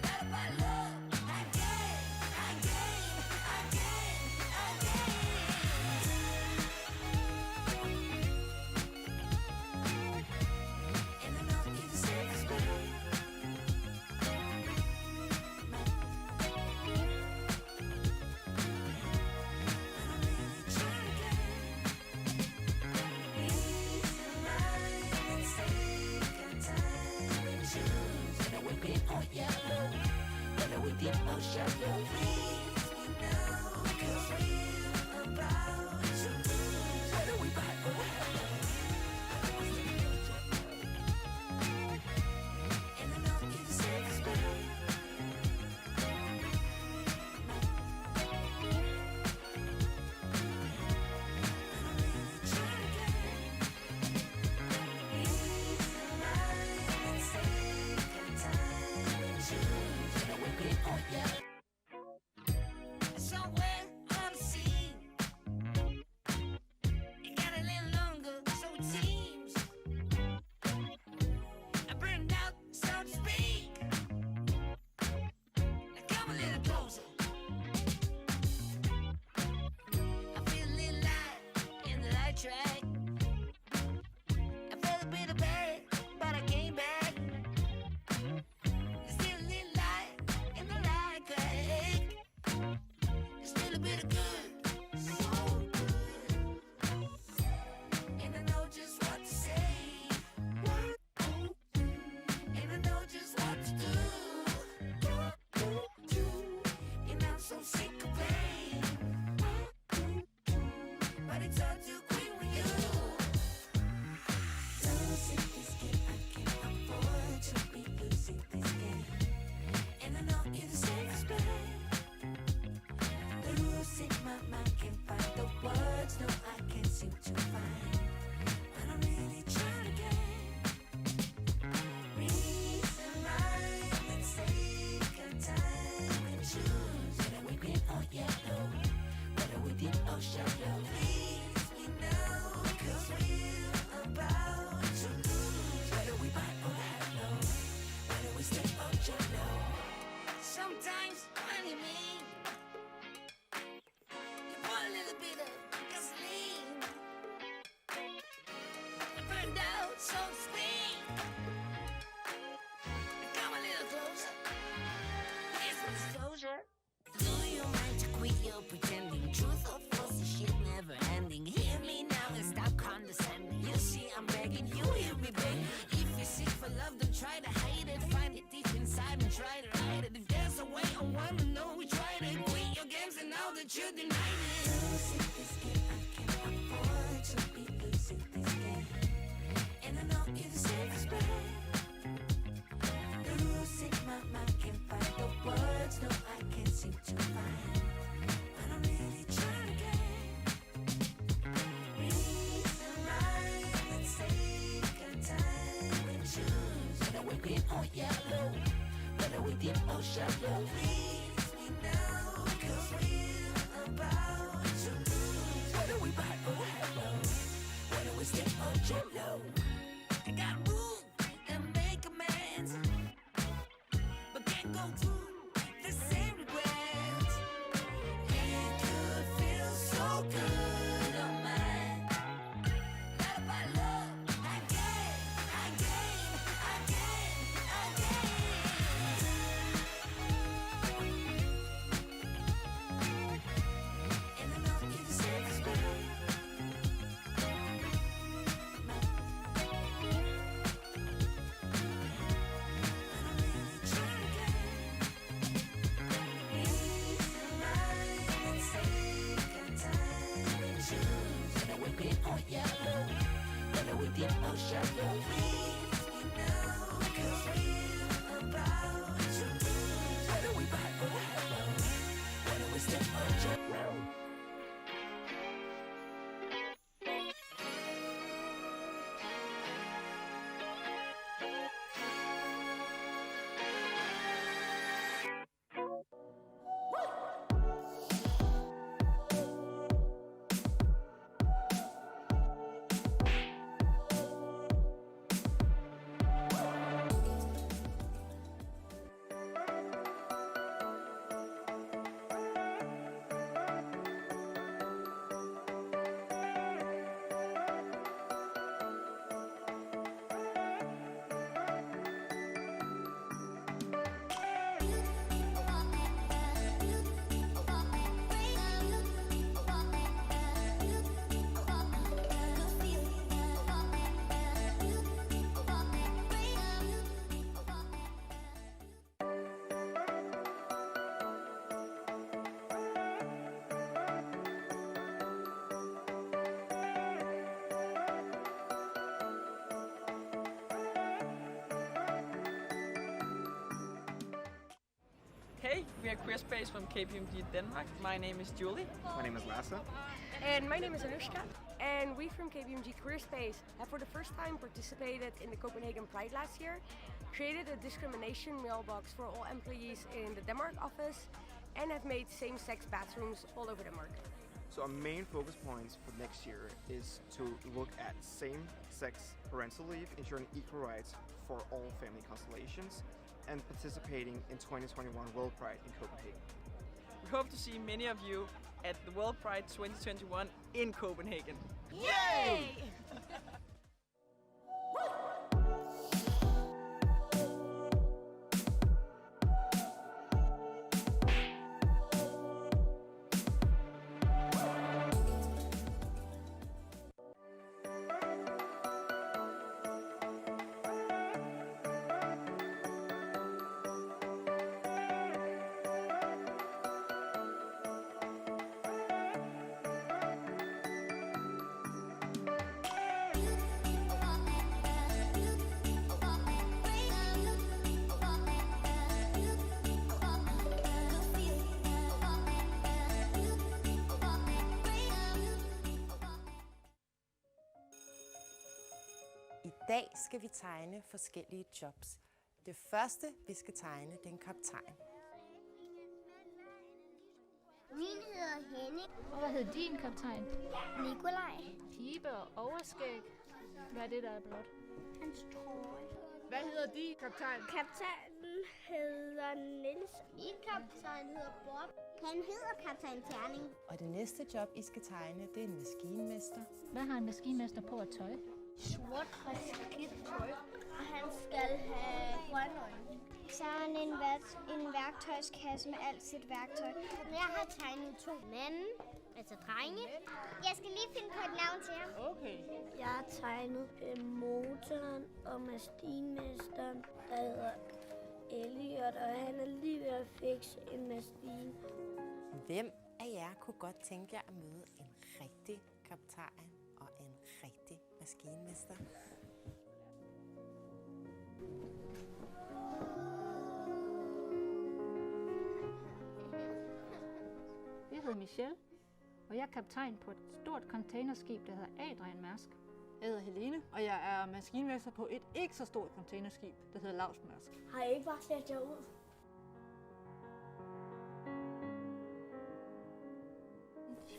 Not about love, again. And I know it's self-respect. Yellow, whether we deep or shallow. Please me now, 'cause we're about to lose. Whether we buy or hello, and I know it's self-respect. Somewhere on the scene, it got a little longer, so it seems. I burned out, so to speak. Now come a little closer. I feel a little light in the light track. I felt a bit of bad, but I came back. There's still a little light in the light track. There's still a bit of good, so good. And I know just what to say. And I know just what to do. And I'm so sick of pain. But it's all too quick with you. Losing this game, I can't afford to be losing this game. And I know it's self-respect. Losing my mind, can't find the words, no I can't seem to find. But I'm really trying to get reason right. Let's take our time and choose. Whether we green or yellow, whether we deep or shallow. Please me now, 'cause we're about to lose. Whether we buy or hello, whether we stay or jello. Sometimes when you mean, you want a little bit of gasoline. I burned out, so to speak. Come a little closer. Here's some disclosure. Do you mind to quit your pretending? Truth or false, the shit never ending. Hear me now and stop condescending. You see I'm begging, you hear me begging. If you're sick for love, don't try to hide it. Find it deep inside and try to hide it. If there's a way, I wanna know we tried it. Quit your games and now that you denied it. Losing this game, I can't afford to be losing this game. And I know it's self-respect. Losing my mind, can't find the words, no I can't seem to find. But I'm really trying to get reason right. Let's take our time and choose. or yellow, whether we deep or shallow. Please me now, 'cause we're about to lose. Whether we buy or hello, whether we step or jello. I gotta move and make amends, but can't go through the same regrets. It could feel so good on mine. Not about love, again. And I know you deserve this better. Shallow. Please me now, 'cause we're about to lose. Whether we buy or hello, whether we step or jello. Hey, we are Queer Space from KPMG Denmark. My name is Julie. My name is Lasse. And my name is Anushka. And we from KPMG Career Space have for the first time participated in the Copenhagen Pride last year, created a discrimination mailbox for all employees in the Denmark office, and have made same-sex bathrooms all over Denmark. So our main focus points for next year is to look at same-sex parental leave, ensuring equal rights for all family constellations, and participating in 2021 World Pride in Copenhagen. We hope to see many of you at the World Pride 2021 in Copenhagen. Yay! I dag skal vi tegne forskellige jobs. Det første, vi skal tegne, det er en kaptajn. Min hedder Henning. Og hvad hedder din kaptajn? Nikolaj. Pibe og overskæg. Hvad er det, der er blot? Hans trøje. Hvad hedder din kaptajn? Kaptajnen hedder Niels. Min kaptajn hedder Bob. Han hedder kaptajn Terning. Og det næste job, I skal tegne, det er en maskinmester. Hvad har en maskinmester på at tøj? Sort og skidt tøj. Og han skal have grønne øjne. Så er han en værktøjskasse med alt sit værktøj. Jeg har tegnet 2 mænd, altså drenge. Jeg skal lige finde på et navn til ham. Okay. Jeg har tegnet motoren og maskinmesteren, der hedder Elliot, og han er lige ved at fikse en maskine. Hvem af jer kunne godt tænke jer at møde en rigtig kaptajn og en rigtig maskinmester? Jeg hedder Michelle, og jeg er kaptajn på et stort containerskib, der hedder Adrian Mærsk. Jeg hedder Helene, og jeg er maskinmester på et ikke så stort containerskib, der hedder Lavsmærsk. Har I ikke bare klædt jer ud?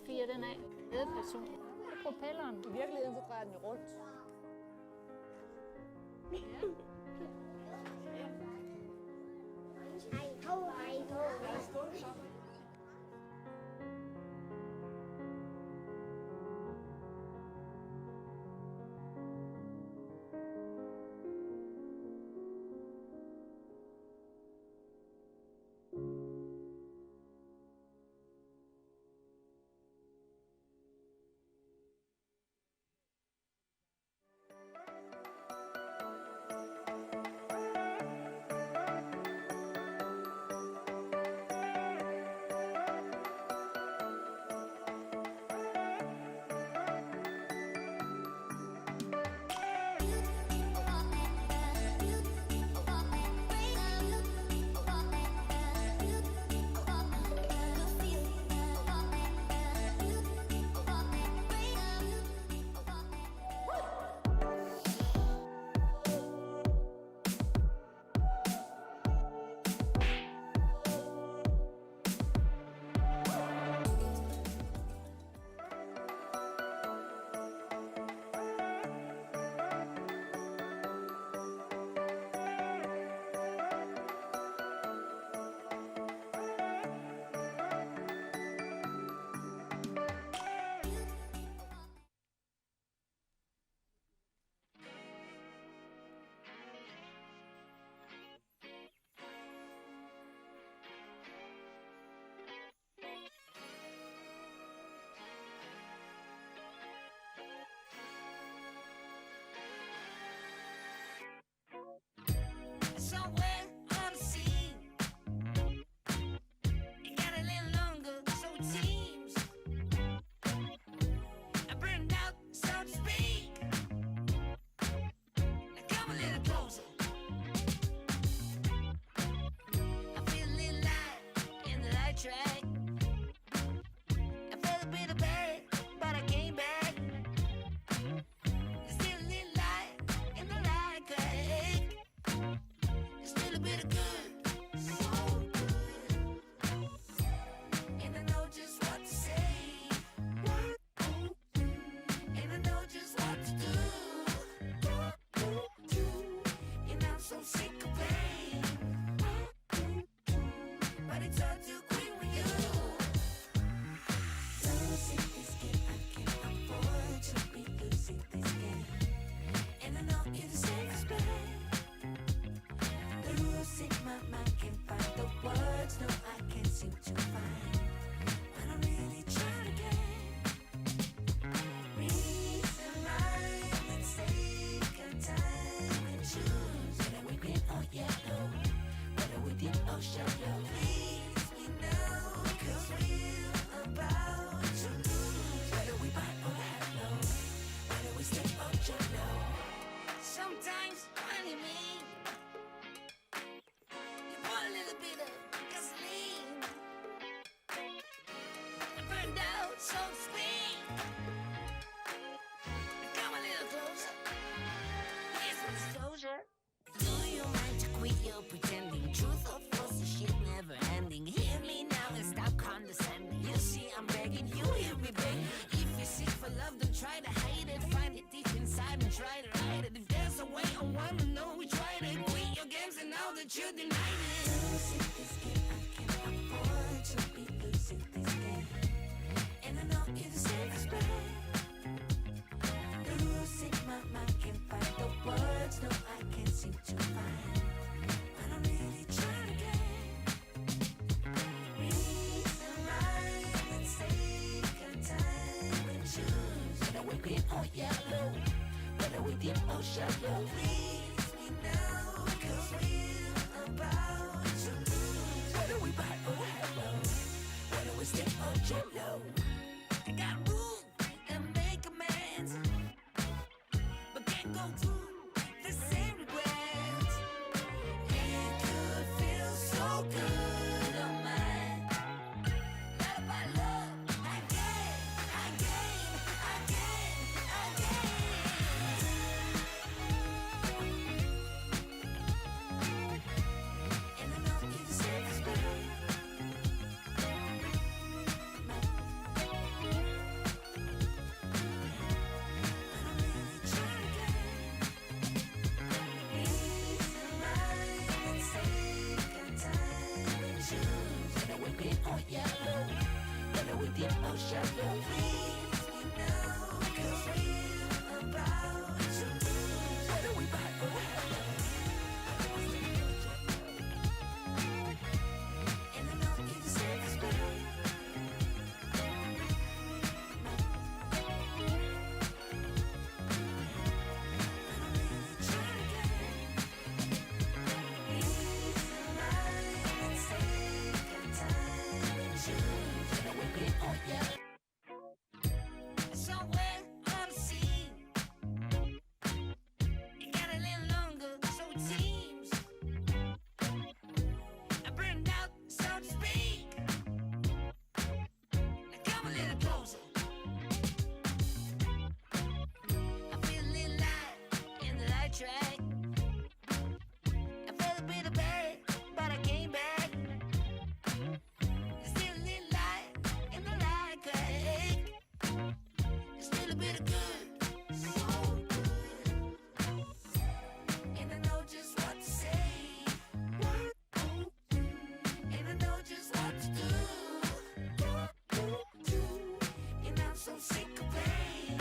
Fyre den af. Ledperson. Propelleren. I virkeligheden så drejer den jo rundt. Somewhere on the scene, it got a little longer, so it seems. I burned out, so to speak. Now come a little closer. I feel a little light in the light track. I felt a bit of bad, but I came back. There's still a little light in the light track. Still a bit of good, so good. And I know just what to say. And I know just what to do. And I'm so sick of pain. But it's all too quick with you. Losing this game, I can't afford to be losing this game. And I know you're the safest bet. Losing my mind, can't find the words, no, I can't seem to find. But I'm really trying again. Reason, rhyme, and take a time and choose. Whether we green or yellow, whether we deep or shallow. Please me now, cause we're about to lose. Whether we buy or hello, whether we stay or jello. Sometimes, honey, me. You pour a little bit of gasoline. I burned out, so to speak. Come a little closer. Here's some disclosure. Do you mind to quit your pretending? Truth or false, the shit never ending. Hear me now and stop condescending. You see, I'm begging, you hear me begging. If you're sick for love, don't try to hide it. Find it deep inside and try to hide it. If there's a way, I wanna know we tried it. Quit your games and now that you denied it. Losing this game, I can't afford to be losing this game. And I know you're the safest bet. Losing my mind, can't find the words, no, I can't seem to find. But I'm really trying again. Reason, rhyme, and take a time and choose. Whether we're green or yellow, whether we deep or shallow. Please me now, cause we're about to lose. Whether we buy or hello, whether we stay or jello. I got room and make amends, but can't go through the same regrets. It could feel so good on mine. Love by love, I gave. or shallow. Please me now, 'cause we're about to lose. Whether we fight or hello. And I know you're the safest way. Somewhere on the sea, it got a little longer, so it seems. I burned out, so to speak. Now come a little closer. I feel a little light in the light track. I felt a bit of bad, but I came back. There's still a little light in the light crack. There's still a bit of good, so good. And I know just what to say. And I know just what to do. And I'm so sick of pain.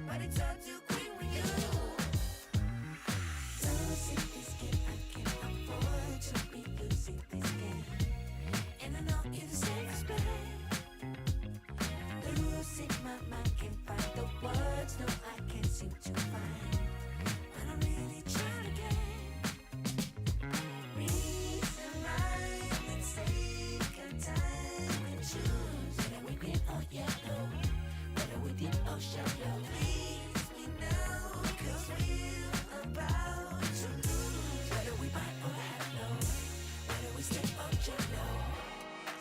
But it's all too quick with you. Losing this game, I can't afford to be losing this game. And I know you're the safest bet. The rules in my mind can't find the words, no, I can't seem to find. But I'm really trying to get reason, rhyme, and take our time and choose. Whether we green or yellow, whether we deep or shallow. Please me now, 'cause we're about to lose. Whether we bite or hello, whether we stay or jello.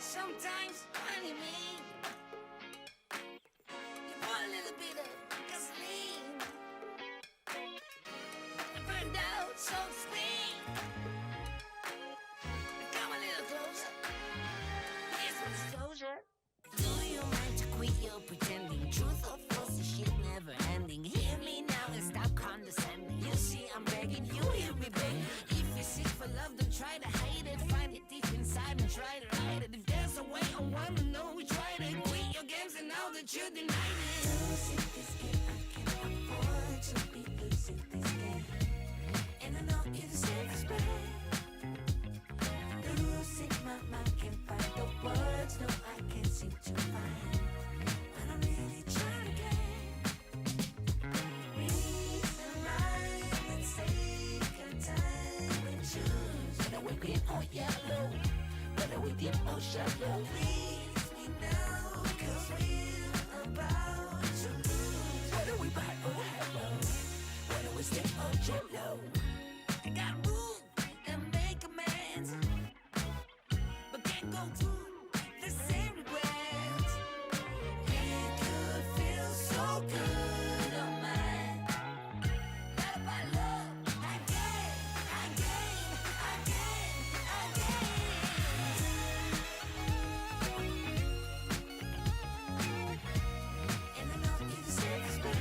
Sometimes when you mean, you pour a little bit of gasoline. I burned out, so to speak. Now come a little closer. Here's some disclosure. Do you mind to quit your pretending? Truth or false, this shit never ending. Hear me now and stop condescending. You see, I'm begging, you hear me begging. If you're sick for love, don't try to hide it. Find it deep inside and try to hide it. If there's a way, I wanna know we tried it. Quit your games and now that you denied it. Losing this game, I can't afford to be losing this game. And I know you're the safest bet. The rules in my mind can't find the words, no, I can't seem to find. But I'm really trying to get reason, rhyme, and take our time and choose. Whether we're green or yellow, whether we deep or shallow. Please me now, 'cause we're about to lose. Whether we bite or hello, whether we stay or jello. I got move and make amends, but can't go through the same regrets. It could feel so good on mine. Not about love, again. And I know you're the safest bet.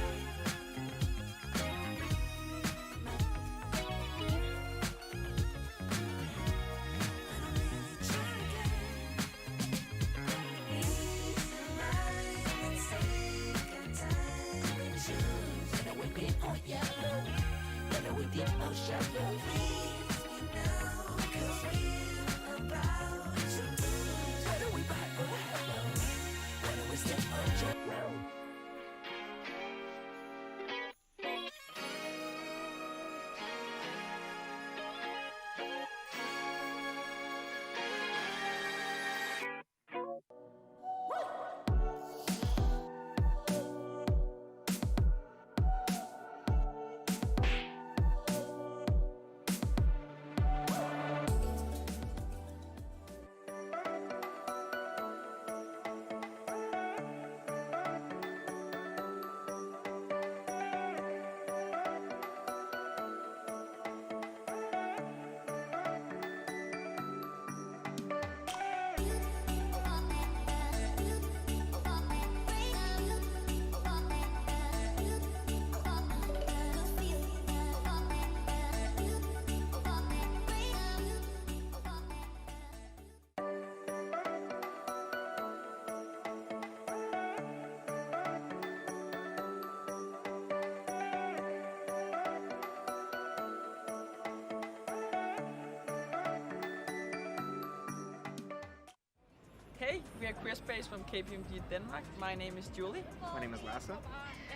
Today we are Queer Space from KPMG Denmark. My name is Julie. My name is Lasse.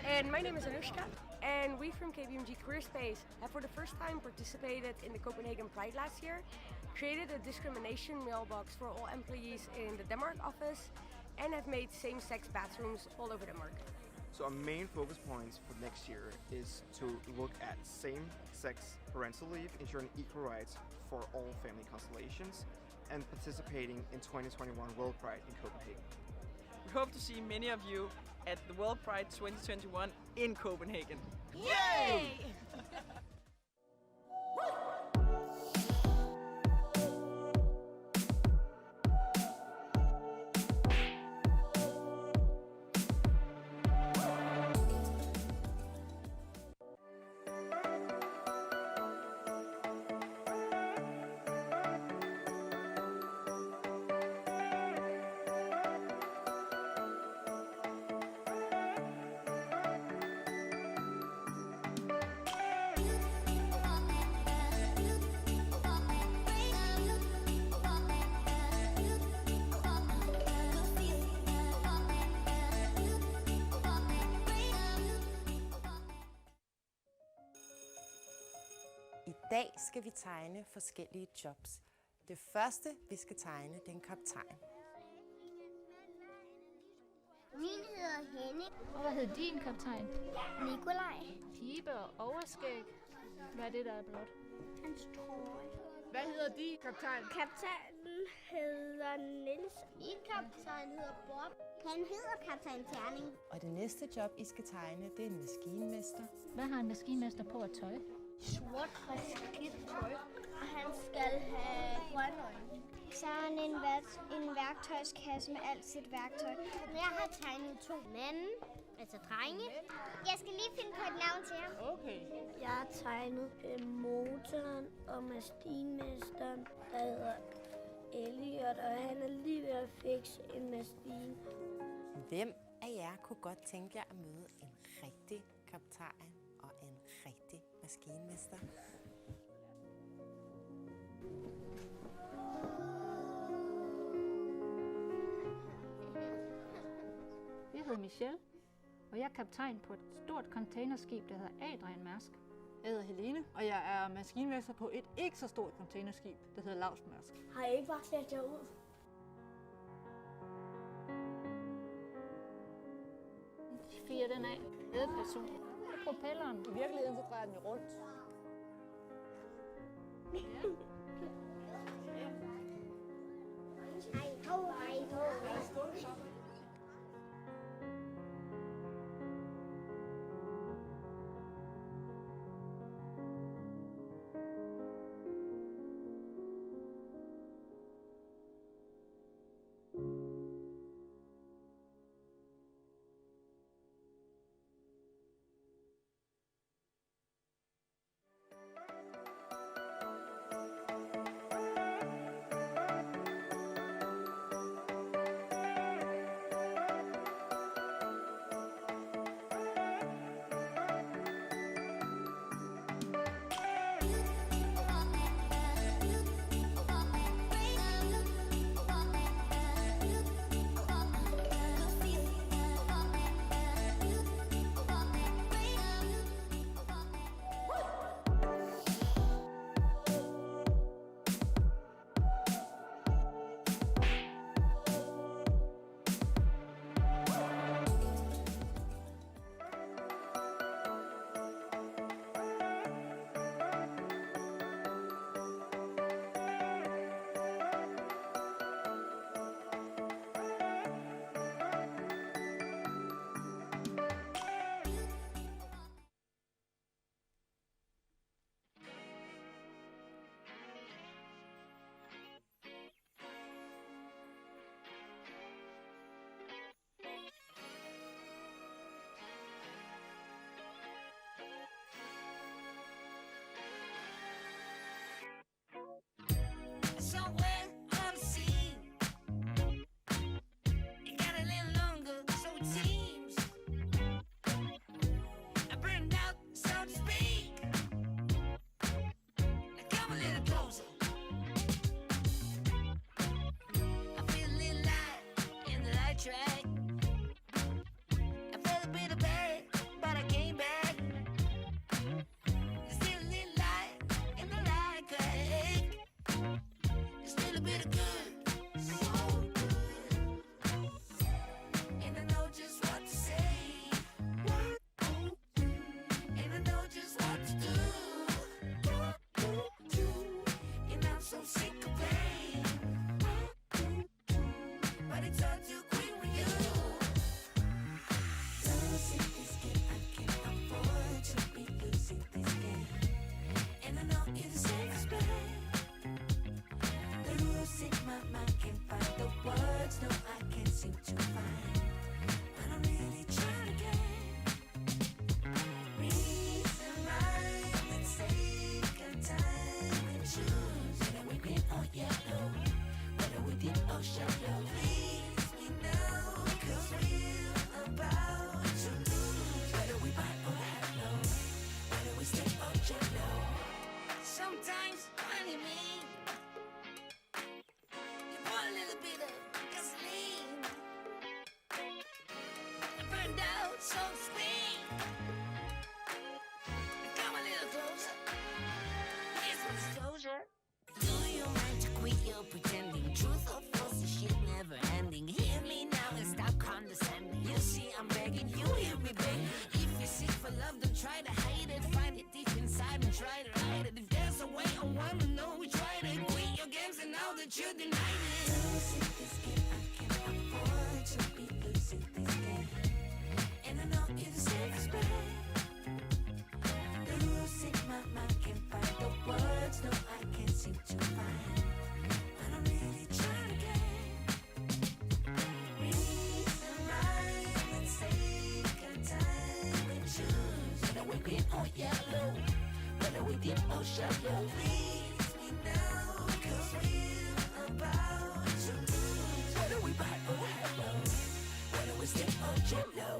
And my name is Anushka. And we from KPMG Queer Space have for the first time participated in the Copenhagen Pride last year, created a discrimination mailbox for all employees in the Denmark office, and have made same-sex bathrooms all over Denmark. So our main focus points for next year is to look at same-sex parental leave, ensuring equal rights for all family constellations, and participating in 2021 World Pride in Copenhagen. We hope to see many of you at the World Pride 2021 in Copenhagen. Yay! I dag skal vi tegne forskellige jobs. Det første, vi skal tegne, det er en kaptajn. Min hedder Henning. Og hvad hedder din kaptajn? Nikolaj. Pibe og overskæg. Hvad er det, der er blot? Hans trøje. Hvad hedder din kaptajn? Kaptajnen hedder Niels. Min kaptajn hedder Bob. Han hedder kaptajn Terning. Og det næste job, I skal tegne, det er en maskinmester. Hvad har en maskinmester på af tøj? Sort skidt tøj. Og han skal have grønne øjne. Så har han en værktøjskasse med alt sit værktøj. Jeg har tegnet 2 mænd, altså drenge. Jeg skal lige finde på et navn til ham. Okay. Jeg har tegnet motoren og maskinmesteren, der hedder Elliot, og han er lige ved at fikse en maskine. Hvem af jer kunne godt tænke jer at møde en rigtig kaptajn og en rigtig maskinmester? Jeg hedder Michelle, og jeg er kaptajn på et stort containerskib, der hedder Adrian Mærsk. Jeg hedder Helene, og jeg er maskinmester på et ikke så stort containerskib, der hedder Mærsk. Har I ikke bare sat jer ud? Fyrer den af. Ledperson. Propelleren. I virkeligheden så drejer den jo rundt. Sometimes when you mean, you want a little bit of gasoline. I burned out, so to speak. Come a little closer. Here's some disclosure. Do you mind to quit your pretending? Truth or false, this shit never ending. Hear me now and stop condescending. You see, I'm begging, you hear me beg. If you're sick for love, don't try to hide it. Find it deep inside and try to hide it. If there's a way, I wanna know we tried it. Quit your games and now that you denied it. Losing this game, I can't afford to be losing this game. And I know you're the safest bet. Losing my mind, can't find the words, no, I can't seem to find. But I'm really trying again. Reason, rhyme, and take our time and choose. Whether we're green or yellow, whether we deep or shallow. Please me now, cause we're about to lose. Whether we buy or hello, whether we stay or jello.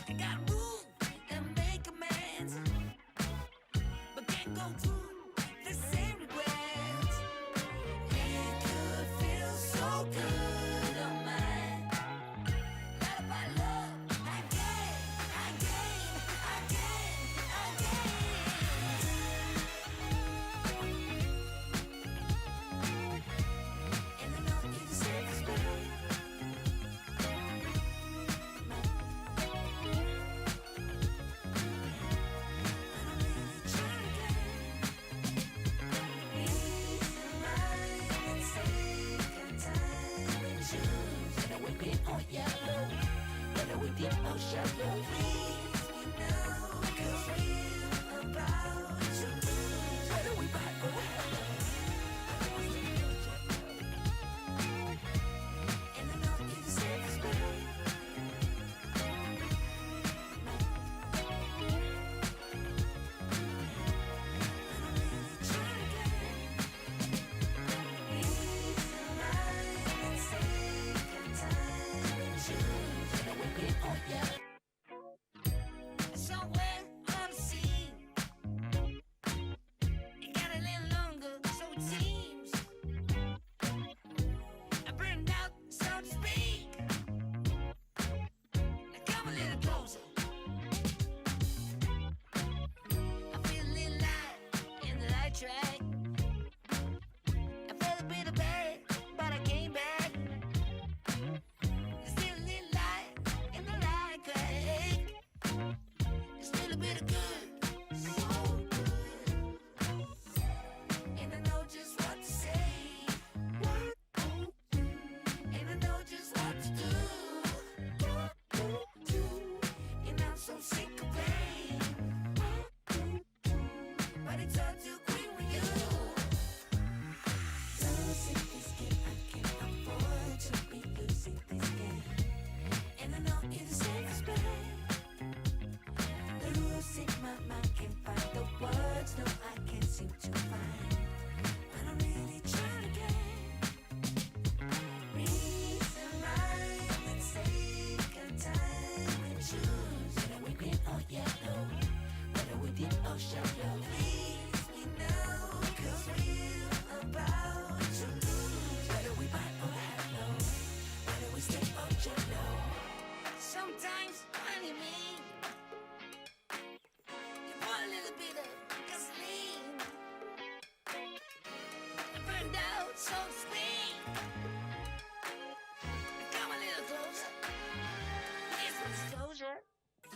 I got room and make amends, but can't go through the same regrets. It could feel so good on mine. Let my love again. And I know you're the safest bet. Yellow, whether we deep or shallow. Please me now, cause we're about to lose. Whether we buy or hello, and I know you're the safest bet. Somewhere on the scene, it got a little longer, so it seems. I burned out, so to speak. Now come a little closer. I feel a little light in the light track. I felt a bit of bad, but I came back. There's still a little light in the light crack. There's still a bit of good, so good. And I know just what to say. And I know just what to do. And I'm so sick of pain. But it's all too quick with you. Losing this game, I can't afford to be losing this game. And I know you're the safest bet. Losing my mind, can't find the words, no, I can't seem to find. But I'm really trying again. Reason, rhyme, and take our time and choose. Whether we green or yellow, whether we deep or shallow. Please me now, cause we're about to lose. Whether we buy or hello, whether we stay or jello. Sometimes when you mean, you want a little bit of gasoline. I burned out, so to speak. Come a little closer. Here's some disclosure.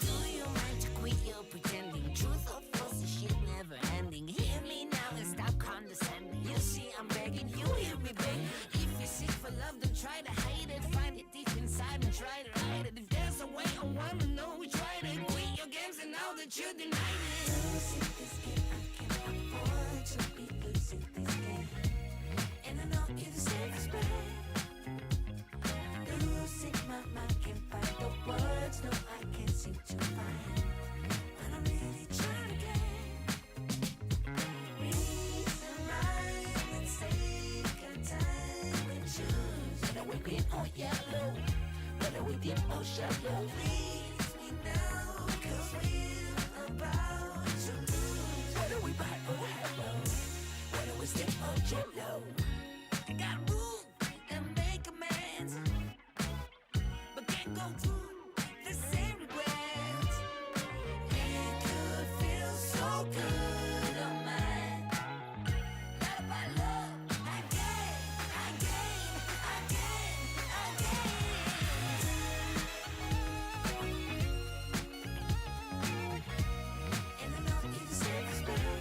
Do you mind to quit your pretending? Truth or false, this shit never ending. Hear me now and stop condescending. You see, I'm begging, you hear me beg. If you're sick for love, don't try to hide it. Find it deep inside and try to hide it. If there's a way, I wanna know we tried it. Quit your games and now that you denied it. Losing this game, I can't afford to be losing this game. And I know you're the safest bet. Losing my mind, can't find the words, no, I can't seem to find. But I'm really trying again. Reason, rhyme, and take our time and choose. Whether we're green or yellow, whether we deep or shallow. Please me now, cause we're about to lose. Whether we buy or hello, we step on jet low? I gotta move and make amends, but can't go through the same regrets. It could feel so good on mine. Not about love, again. And I know you deserve this better.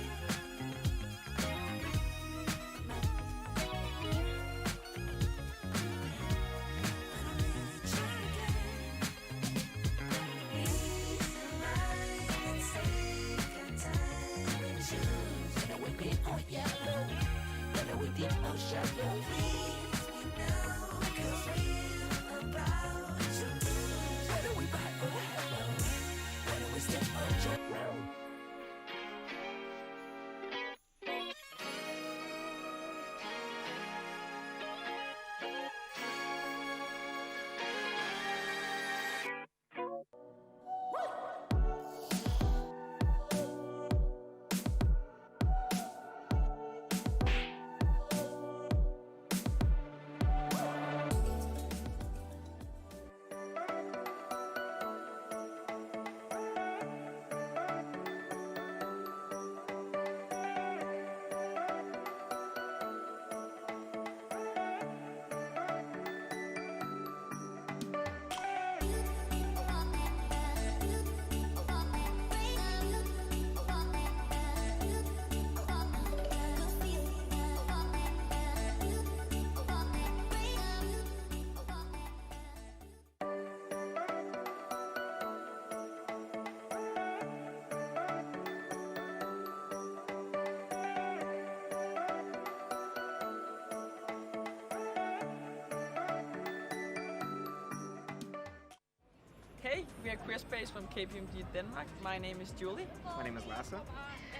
Hey, we are Queer Space from KPMG Denmark. My name is Julie. My name is Lasse.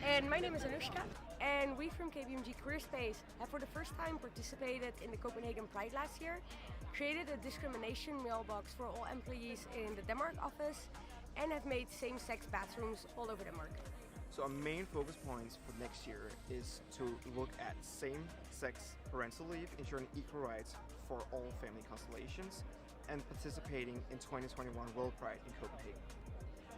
And my name is Anushka. And we from KPMG Career Space have for the first time participated in the Copenhagen Pride last year, created a discrimination mailbox for all employees in the Denmark office, and have made same-sex bathrooms all over Denmark. So our main focus points for next year is to look at same-sex parental leave, ensuring equal rights for all family constellations, and participating in 2021 World Pride in Copenhagen.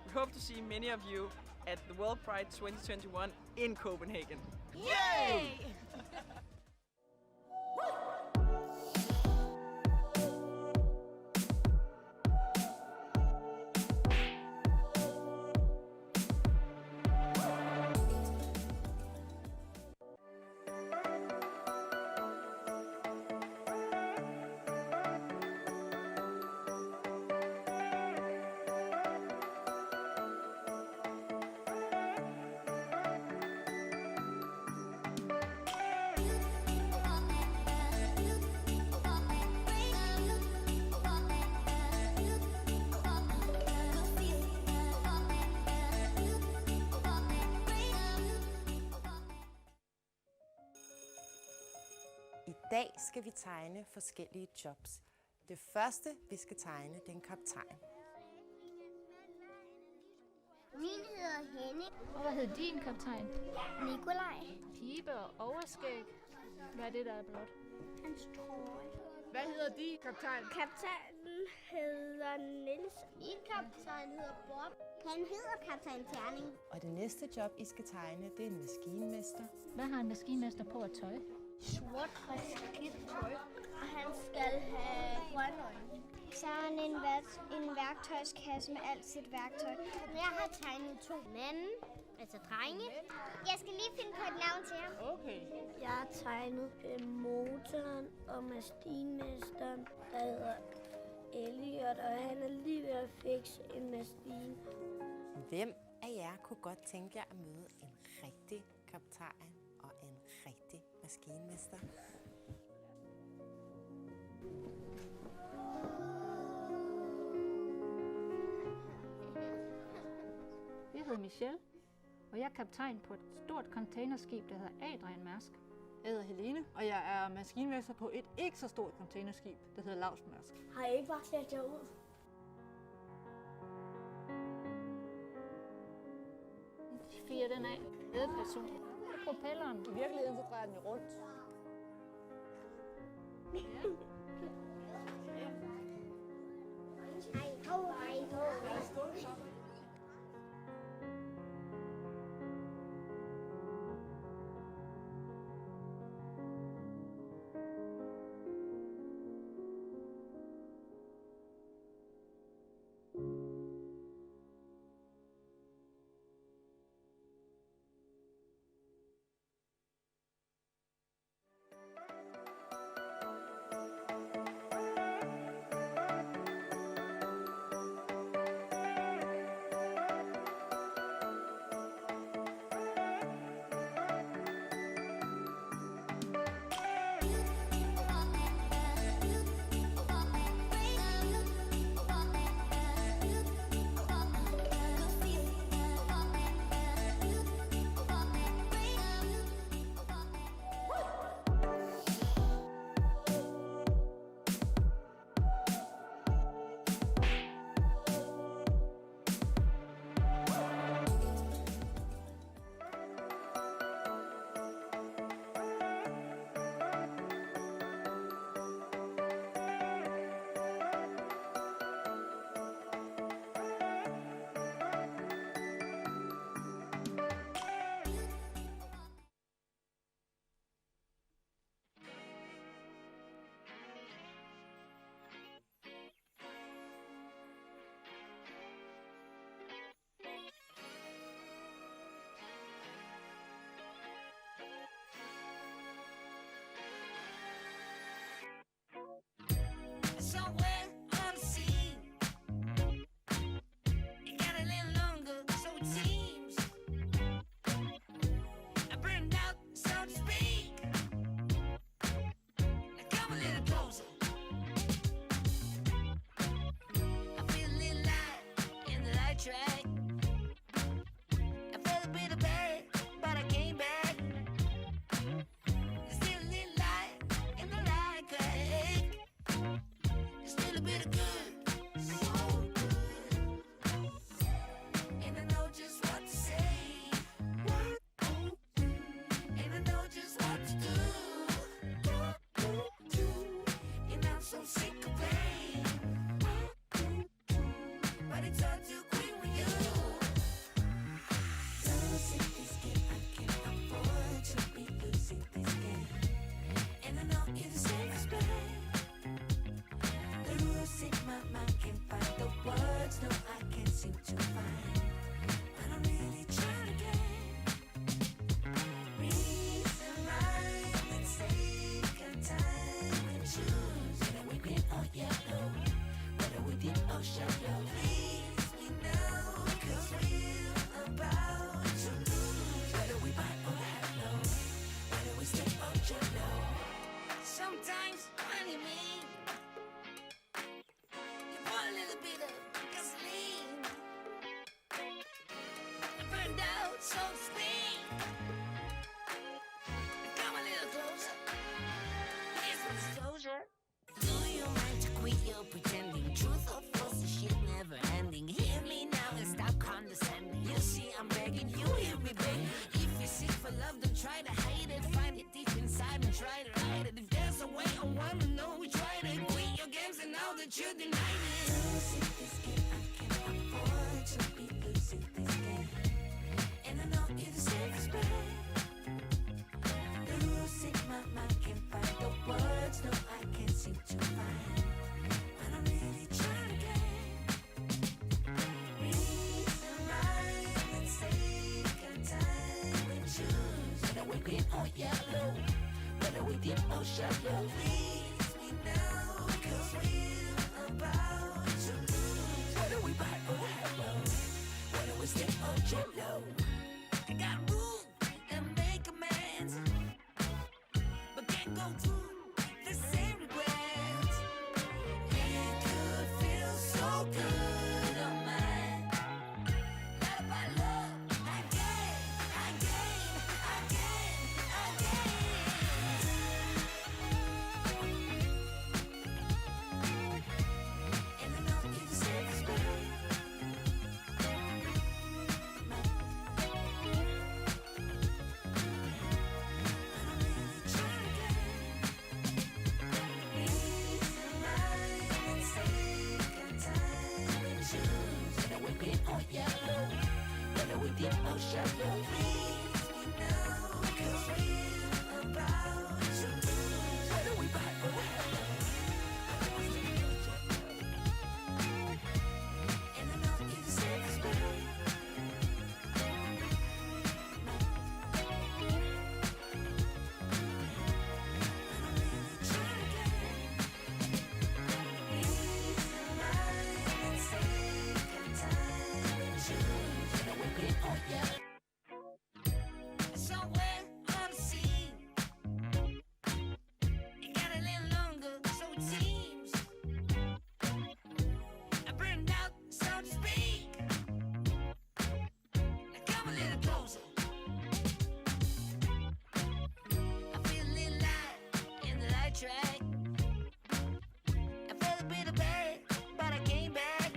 We hope to see many of you at the World Pride 2021 in Copenhagen. Yay! I dag skal vi tegne forskellige jobs. Det første, vi skal tegne, det er en kaptajn. Min hedder Henning. Og hvad hedder din kaptajn? Nikolaj. Pibe og overskæg. Hvad er det, der er blot? Hans trøje. Hvad hedder din kaptajn? Kaptajnen hedder Niels. Min kaptajn hedder Bob. Han hedder kaptajn Terning. Og det næste job, I skal tegne, det er en maskinmester. Hvad har en maskinmester på at tøj? Sort og skidt tøj. Og han skal have grønne øjne. Så er han en værktøjskasse med alt sit værktøj. Jeg har tegnet 2 mænd, altså drenge. Jeg skal lige finde på et navn til ham. Okay. Jeg har tegnet motoren og maskinmesteren, der hedder Elliot, og han er lige ved at fikse en maskine. Hvem af jer kunne godt tænke jer at møde en rigtig kaptajn og en rigtig maskinmester? Jeg hedder Michelle, og jeg er kaptajn på et stort containerskib, der hedder Adrian Mærsk. Jeg hedder Helene, og jeg er maskinmester på et ikke så stort containerskib, der hedder Lausmærsk. Har I ikke bare klædt jer ud? Fyre den af. Person. Propelleren. I virkeligheden så drejer drejer den jo rundt. Somewhere unseen, it got a little longer, so it seems. I burned out, so to speak. Now come a little closer. I feel a little light in the light track. I felt a bit of bad, but I came back. There's still a little light in the light track. There's still a bit of good, so good. And I know just what to say. And I know just what to do. And I'm so sick of pain. But it's all too quick with you. Losing this game, I can't afford to be losing this game. And I know you're the same as me. Losing my mind, can't find the words, no, I can't seem to find. But I'm really trying again. Reason, rhyme, and take a time and choose. Whether we green or yellow, whether we deep or shallow. Please me now, 'cause we're about to lose. Whether we buy or hello, whether we stay or jello. Sometimes, honey, me. You pour a little bit of gasoline. I burned out, so to speak. Come a little closer. Here's some disclosure. Do you mind to quit your pretending? Truth or false, the shit never ending. Hear me now and stop condescending. You see, I'm begging you, hear me beg. If you're sick for love, don't try to hide it. Find it deep inside and try to hide it. If there's a way, I wanna know we tried it. Quit your games and now that you denied it. Losing this game, I can't afford to be losing this game. And I know you're the same as me. Losing my mind, can't find the words, no, I can't seem to find. But I'm really trying again. Reason, rhyme, and take a time and choose. Whether we're green or yellow, whether we deep or shallow. Please me now, 'cause we're about to lose. Whether we buy or hello, whether we stay or jello. I got room and make amends, but can't go through the same regrets. It could feel so good on mine. Love by love, again, again, again, again. And I know you're the same as me. shallow. Please me now, 'cause we're about to lose. Whether we buy or hello. And I know you're the safest way. Somewhere on the sea, it got a little longer, so it seems. I burned out, so to speak. Now come a little closer. I feel a little light in the light track. I felt a bit of bad, but I came back.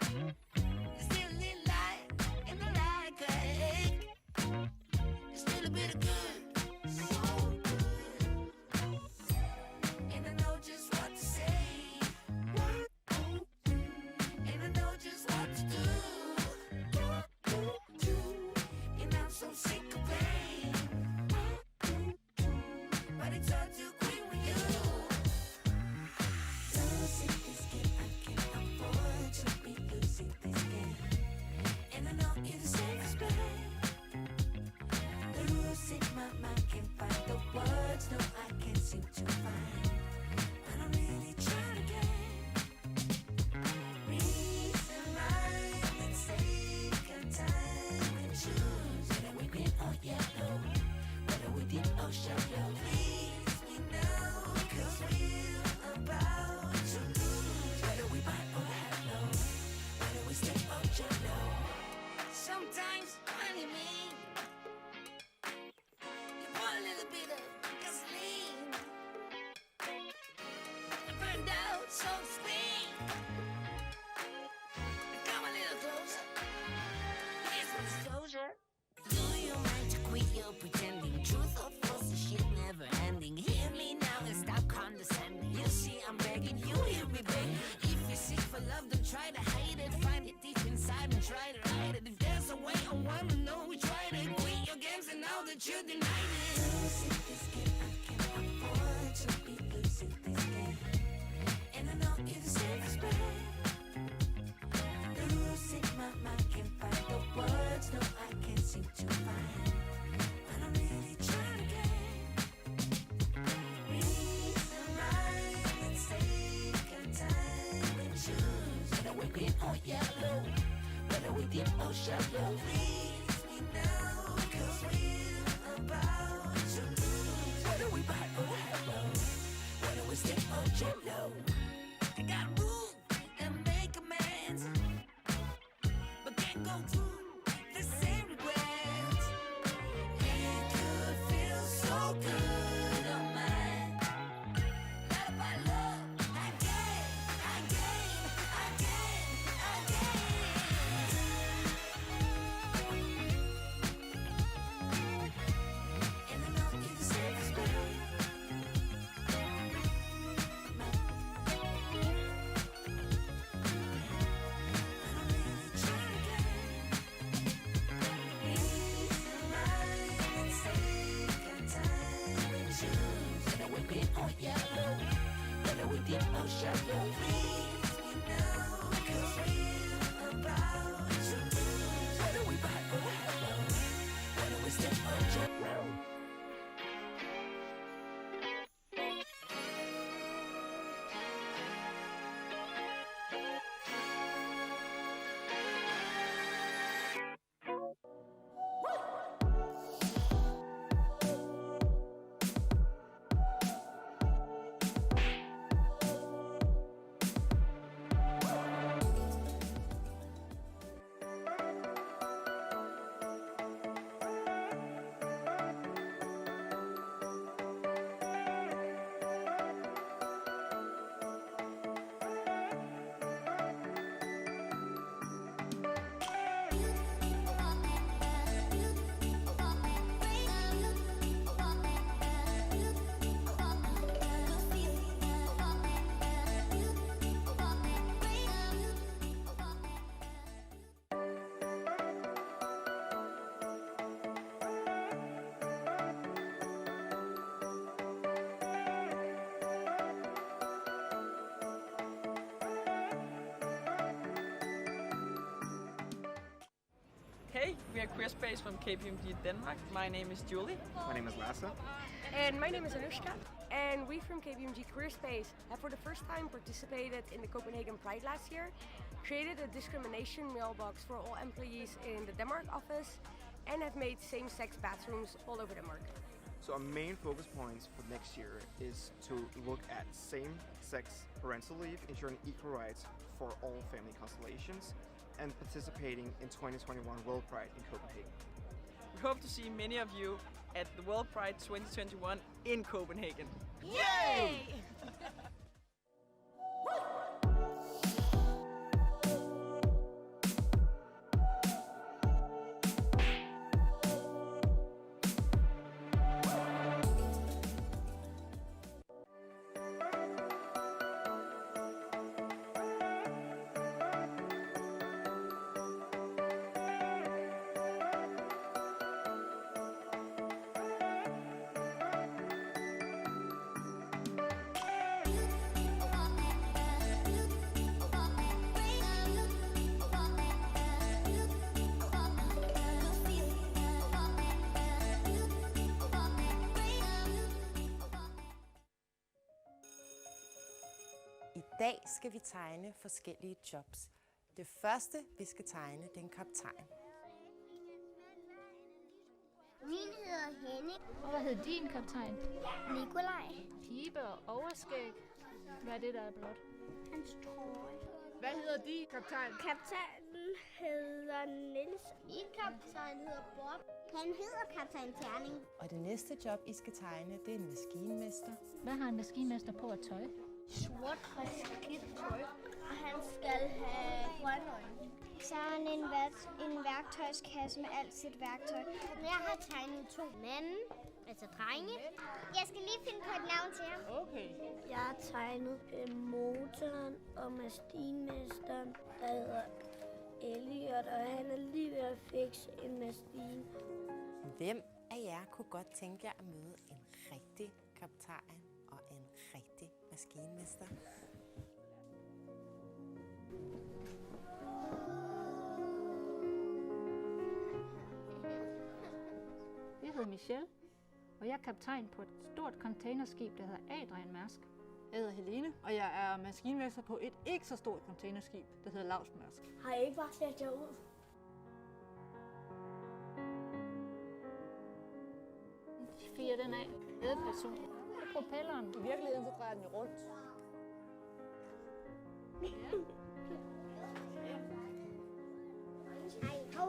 There's still a little light in the light track. There's still a bit of good, so good. And I know just what to say. And I know just what to do. And I'm so sick of pain. But it's all too quick with you. Losing this game, I can't afford to be losing this game. And I know you're the safest bet. Losing my mind, can't find the words, no I can't seem to find. But I'm really trying again. Reason, rhyme, and say, got time and choose. Whether we green or yellow, whether we deep or shallow. Please me now, 'cause we're about to lose. Whether we buy or hello, whether we stay or jello. Sometimes, honey, me. You pour a little bit of gasoline. I burned out, so to speak. Now come a little closer. Here's some disclosure. Do you mind to quit your pretending? Truth or false, the shit never ending. Hear me now and stop condescending. You see, I'm begging you, hear me beg. If you're sick for love, don't try to hide it. Find it deep inside and try to hide it. If there's a way, I wanna know we tried it. Quit your games and now that you denied it. Losing this game, I can't afford to be losing this game. And I know you're the safest bet. Losing my mind, can't find the words, no I can't seem to find. But I'm really trying again. Reason, rhyme, and say, got time and choose. Whether we're green or yellow, whether we deep or shallow. Please me now, 'cause we're about to lose. Whether we buy or hello, whether we stay or jello. I gotta move and make amends, but can't go through the same regrets. It could feel so good on mine. Not about love, again. And I know you're the safest bet. Shallow. Please me now, 'cause we're about to lose. Whether we buy or hello, whether we stay or jello. Hey, we are Queer Space from KPMG Denmark. My name is Julie. My name is Lasse. And my name is Anushka. And we from KPMG Queer Space have for the first time participated in the Copenhagen Pride last year, created a discrimination mailbox for all employees in the Denmark office, and have made same-sex bathrooms all over Denmark. So our main focus points for next year is to look at same-sex parental leave, ensuring equal rights for all family constellations, and participating in 2021 World Pride in Copenhagen. We hope to see many of you at the World Pride 2021 in Copenhagen. Yay! I dag skal vi tegne forskellige jobs. Det første, vi skal tegne, det er en kaptajn. Min hedder Henning. Og hvad hedder din kaptajn? Nikolaj. Pibe og overskæg. Hvad er det, der er blot? Hans trøje. Hvad hedder din kaptajn? Kaptajnen hedder Niels. Min kaptajn hedder Bob. Han hedder kaptajn Terning. Og det næste job, I skal tegne, det er en maskinmester. Hvad har en maskinmester på af tøj? Sort og skidt tøj. Og han skal have grønne øjne. Så har han en værktøjskasse med alt sit værktøj. Jeg har tegnet 2 mænd, altså drenge. Jeg skal lige finde på et navn til ham. Okay. Jeg har tegnet motoren og maskinmesteren, der hedder Elliot, og han er lige ved at fikse en maskine. Hvem af jer kunne godt tænke jer at møde en rigtig kaptajn og en rigtig maskinmester? Jeg hedder Michelle, og jeg er kaptajn på et stort containerskib, der hedder Adrian Mærsk. Jeg hedder Helene, og jeg er maskinmester på et ikke så stort containerskib, der hedder Lausmærsk. Har I ikke bare sat jer ud? Fyrer den af. Ledperson. Det er propelleren. I virkeligheden så drejer den jo rundt. Ja. Hej, hej.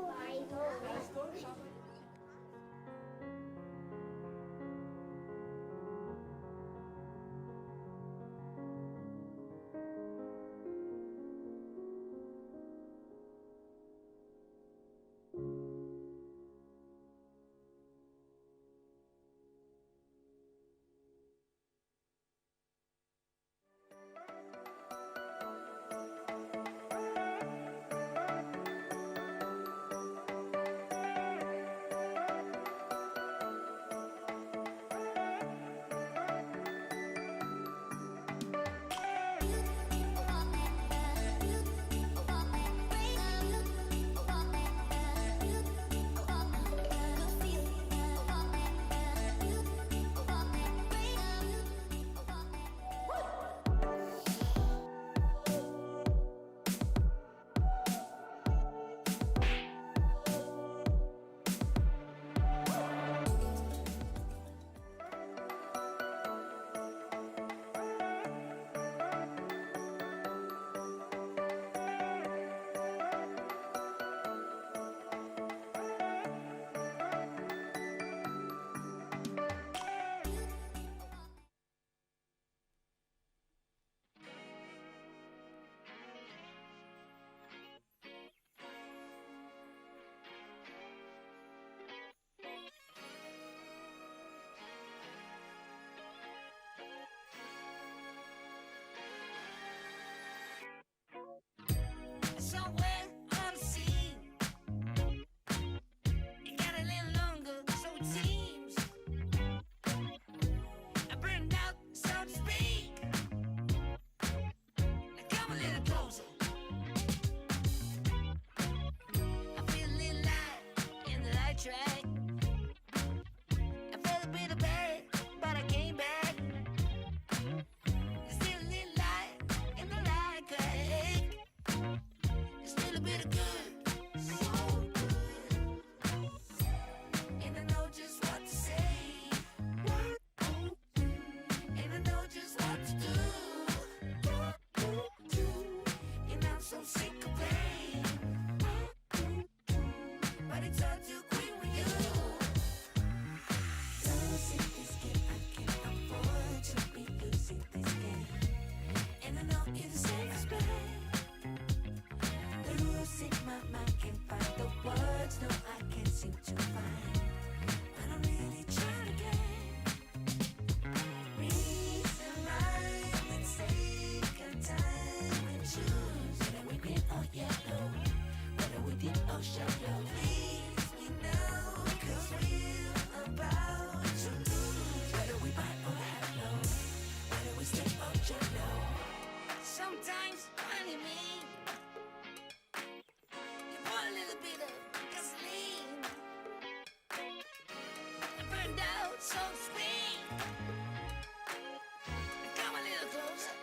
Come a little closer.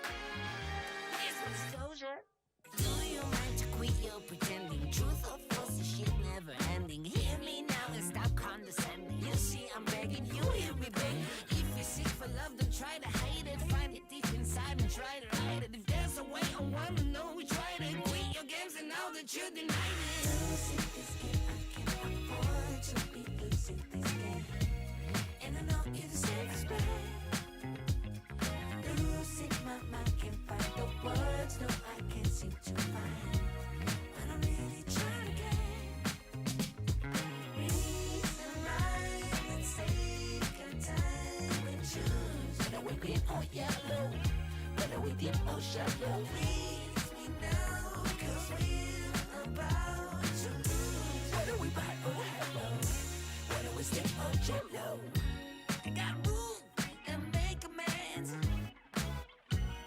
Here's some disclosure. Do you mind to quit your pretending? Truth or false, this shit never ending. Hear me now and stop condescending. You see, I'm begging you, hear me beg. If you seek for love, don't try to hide it. Find it deep inside and try to hide it. If there's a way, I wanna know. We try to quit your games and now that you denied it. Losing this game, I can't afford to be losing this game. And I know you're the safest bet. Losing my mind, can't find the words. No, I can't seem to find. But I'm really trying again. Reason, rhyme, and take our time and choose. Whether we green or yellow, whether we deep or shallow. Please me now, 'cause we're about to lose. Whether we buy or hello, whether we stay or jello. I got room and make amends,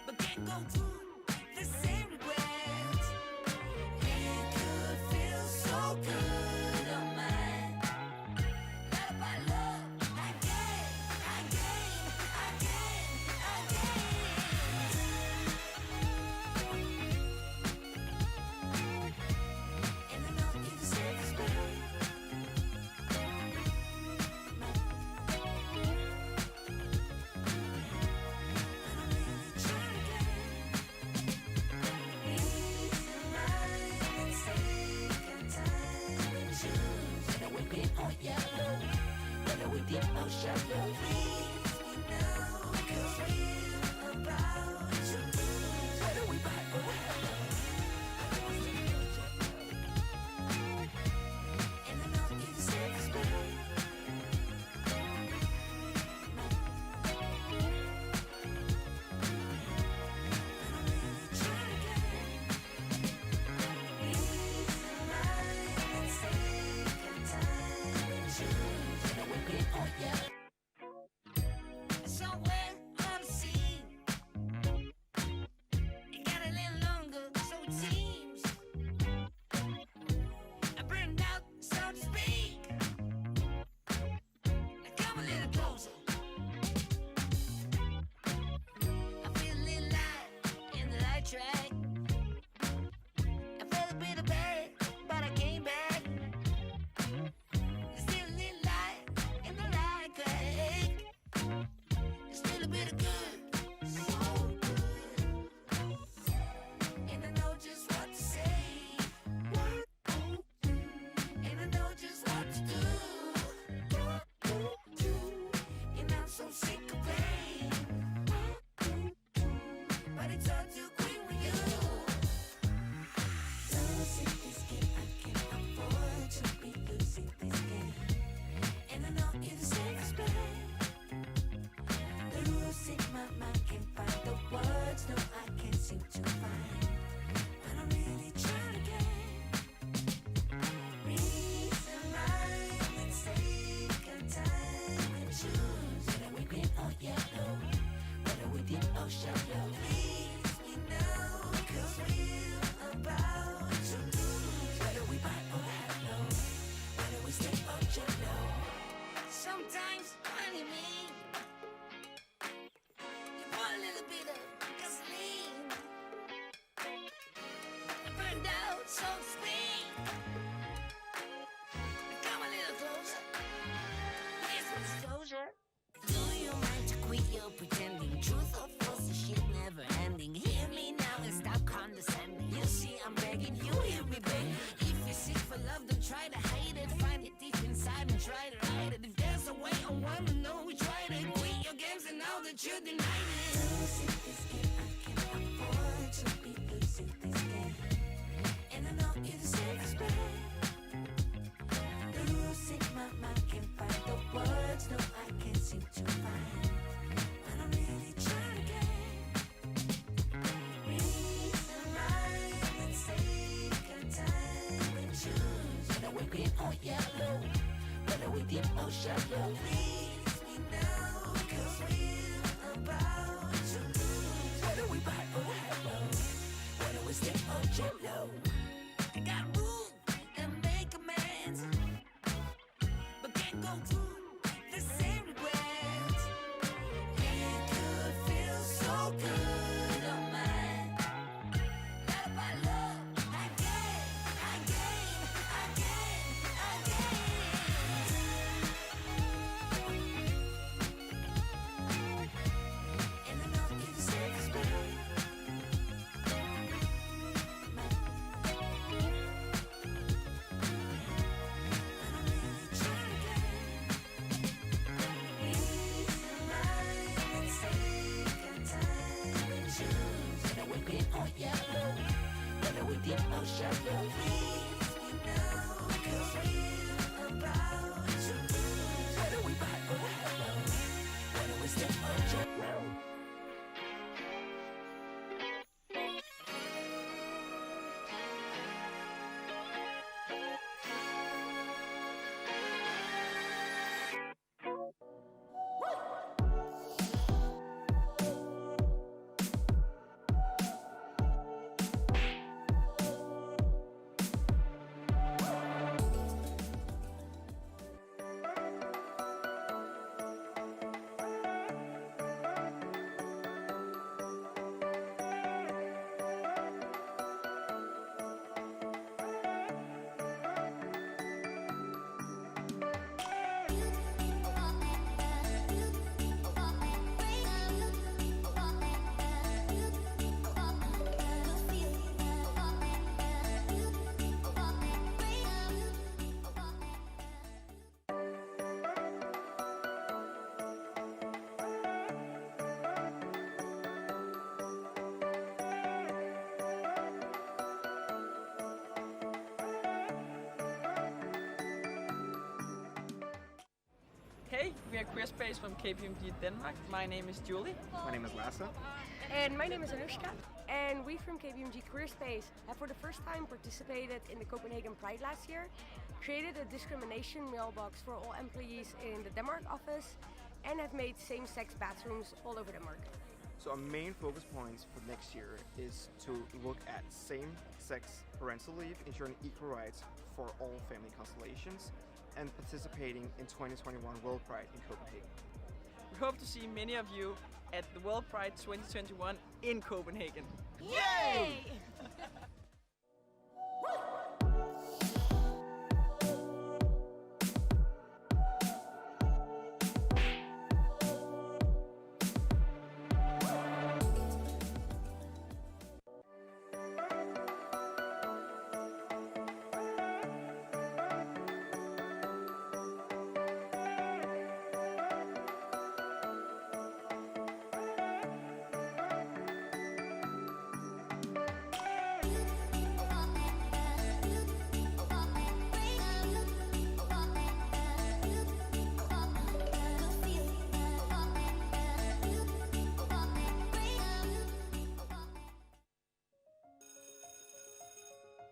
but can't go through the same regrets. It could feel so good on mine. Love by love, again. And I know you're the safest bet. Deep or shallow, please me now, 'cause we're about to lose. Whether we buy or hello, and I know you're the safest bet. Somewhere on the sea, it got a little longer, so it seems. I burned out, so to speak. Now come a little closer. I feel a little light in the light track. I felt a bit of bad, but I came back. There's still a little light in the light track. There's still a bit of good, so good. And I know just what to say. And I know just what to do. And I'm so sick of pain. But it's hard to quit with you. Losing this game, I can't afford to be losing this game. And I know you're the safest bet. Losing my mind, can't find the words. No, I can't seem to find. But I'm really trying again. Reason, rhyme, and take our time and choose. Whether we green or yellow, whether we deep or shallow. Please me now, 'cause we're about to lose. Whether we buy or hello, whether we stay or jello. Sometimes, funny me. You want a little bit of gasoline. I burned out, so to speak. Come a little closer. Here's some disclosure. Do you mind to quit your pretending? Truth or false, this shit never ending. Hear me now and stop condescending. You see, I'm begging you, hear me beg. If you seek for love, don't try to hide it. Find it deep inside and try to hide it. If there's a way, I wanna know. We try to quit your games and now that you denied it. Losing this game, I can't afford to be losing this game. And I know you're the safest bet. Losing my mind, can't find the words. No, I can't seem to find. But I'm really trying again. Reason, rhyme, and take our time and choose. Whether we green or yellow, whether we deep or shallow. Please me now, 'cause we're about to lose. Whether we buy or hello, whether we stay or jello. I got room and make amends, but can't go through the same regrets. shallow. Please me now, 'cause we're about to lose. Whether we ride or hello, whether we step or jump. Hey, we are Queer Space from KPMG Denmark. My name is Julie. My name is Lasse. And my name is Anushka. And we from KPMG Career Space have for the first time participated in the Copenhagen Pride last year, created a discrimination mailbox for all employees in the Denmark office, and have made same-sex bathrooms all over Denmark. So our main focus points for next year is to look at same-sex parental leave, ensuring equal rights for all family constellations, and participating in 2021 World Pride in Copenhagen. We hope to see many of you at the World Pride 2021 in Copenhagen. Yay!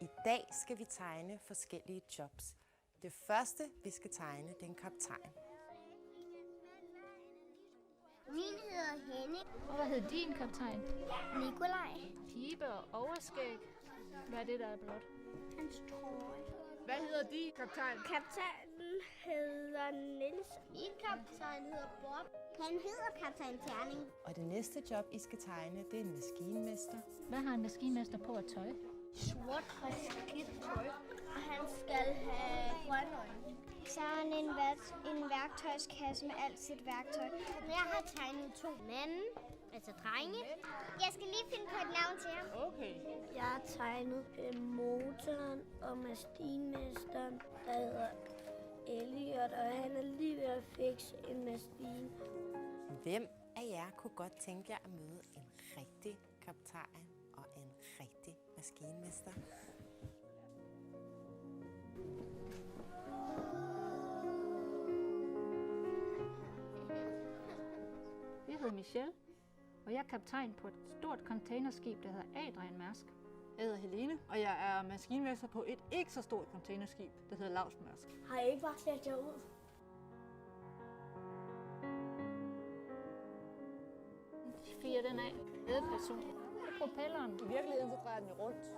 I dag skal vi tegne forskellige jobs. Det første, vi skal tegne, det er en kaptajn. Min hedder Henning. Og hvad hed din kaptajn? Nikolaj. Pibe og overskæg. Hvad er det, der er blot? Hans trøje. Hvad hedder din kaptajn? Kaptajnen hedder Niels. Min kaptajn hedder Bob. Han hedder kaptajn Terning. Og det næste job, I skal tegne, det er en maskinmester. Hvad har en maskinmester på at tøj? Sort og skidt tøj. Og han skal have grønne øjne. Så er han en værktøjskasse med alt sit værktøj. Jeg har tegnet 2 mænd, altså drenge. Jeg skal lige finde på et navn til ham. Okay. Jeg har tegnet motoren og maskinmesteren, der hedder Elliot, og han er lige ved at fikse en maskine. Hvem af jer kunne godt tænke jer at møde en rigtig kaptajn og en rigtig maskinmester? Jeg hedder Michelle, og jeg er kaptajn på et stort containerskib, der hedder Adrian Mærsk. Jeg hedder Helene, og jeg er maskinmester på et ikke så stort containerskib, der hedder Lausmærsk. Har I ikke bare klædt jer ud? Fyrer den af. Ædeperson. Det er propelleren. I virkeligheden så drejer den jo rundt.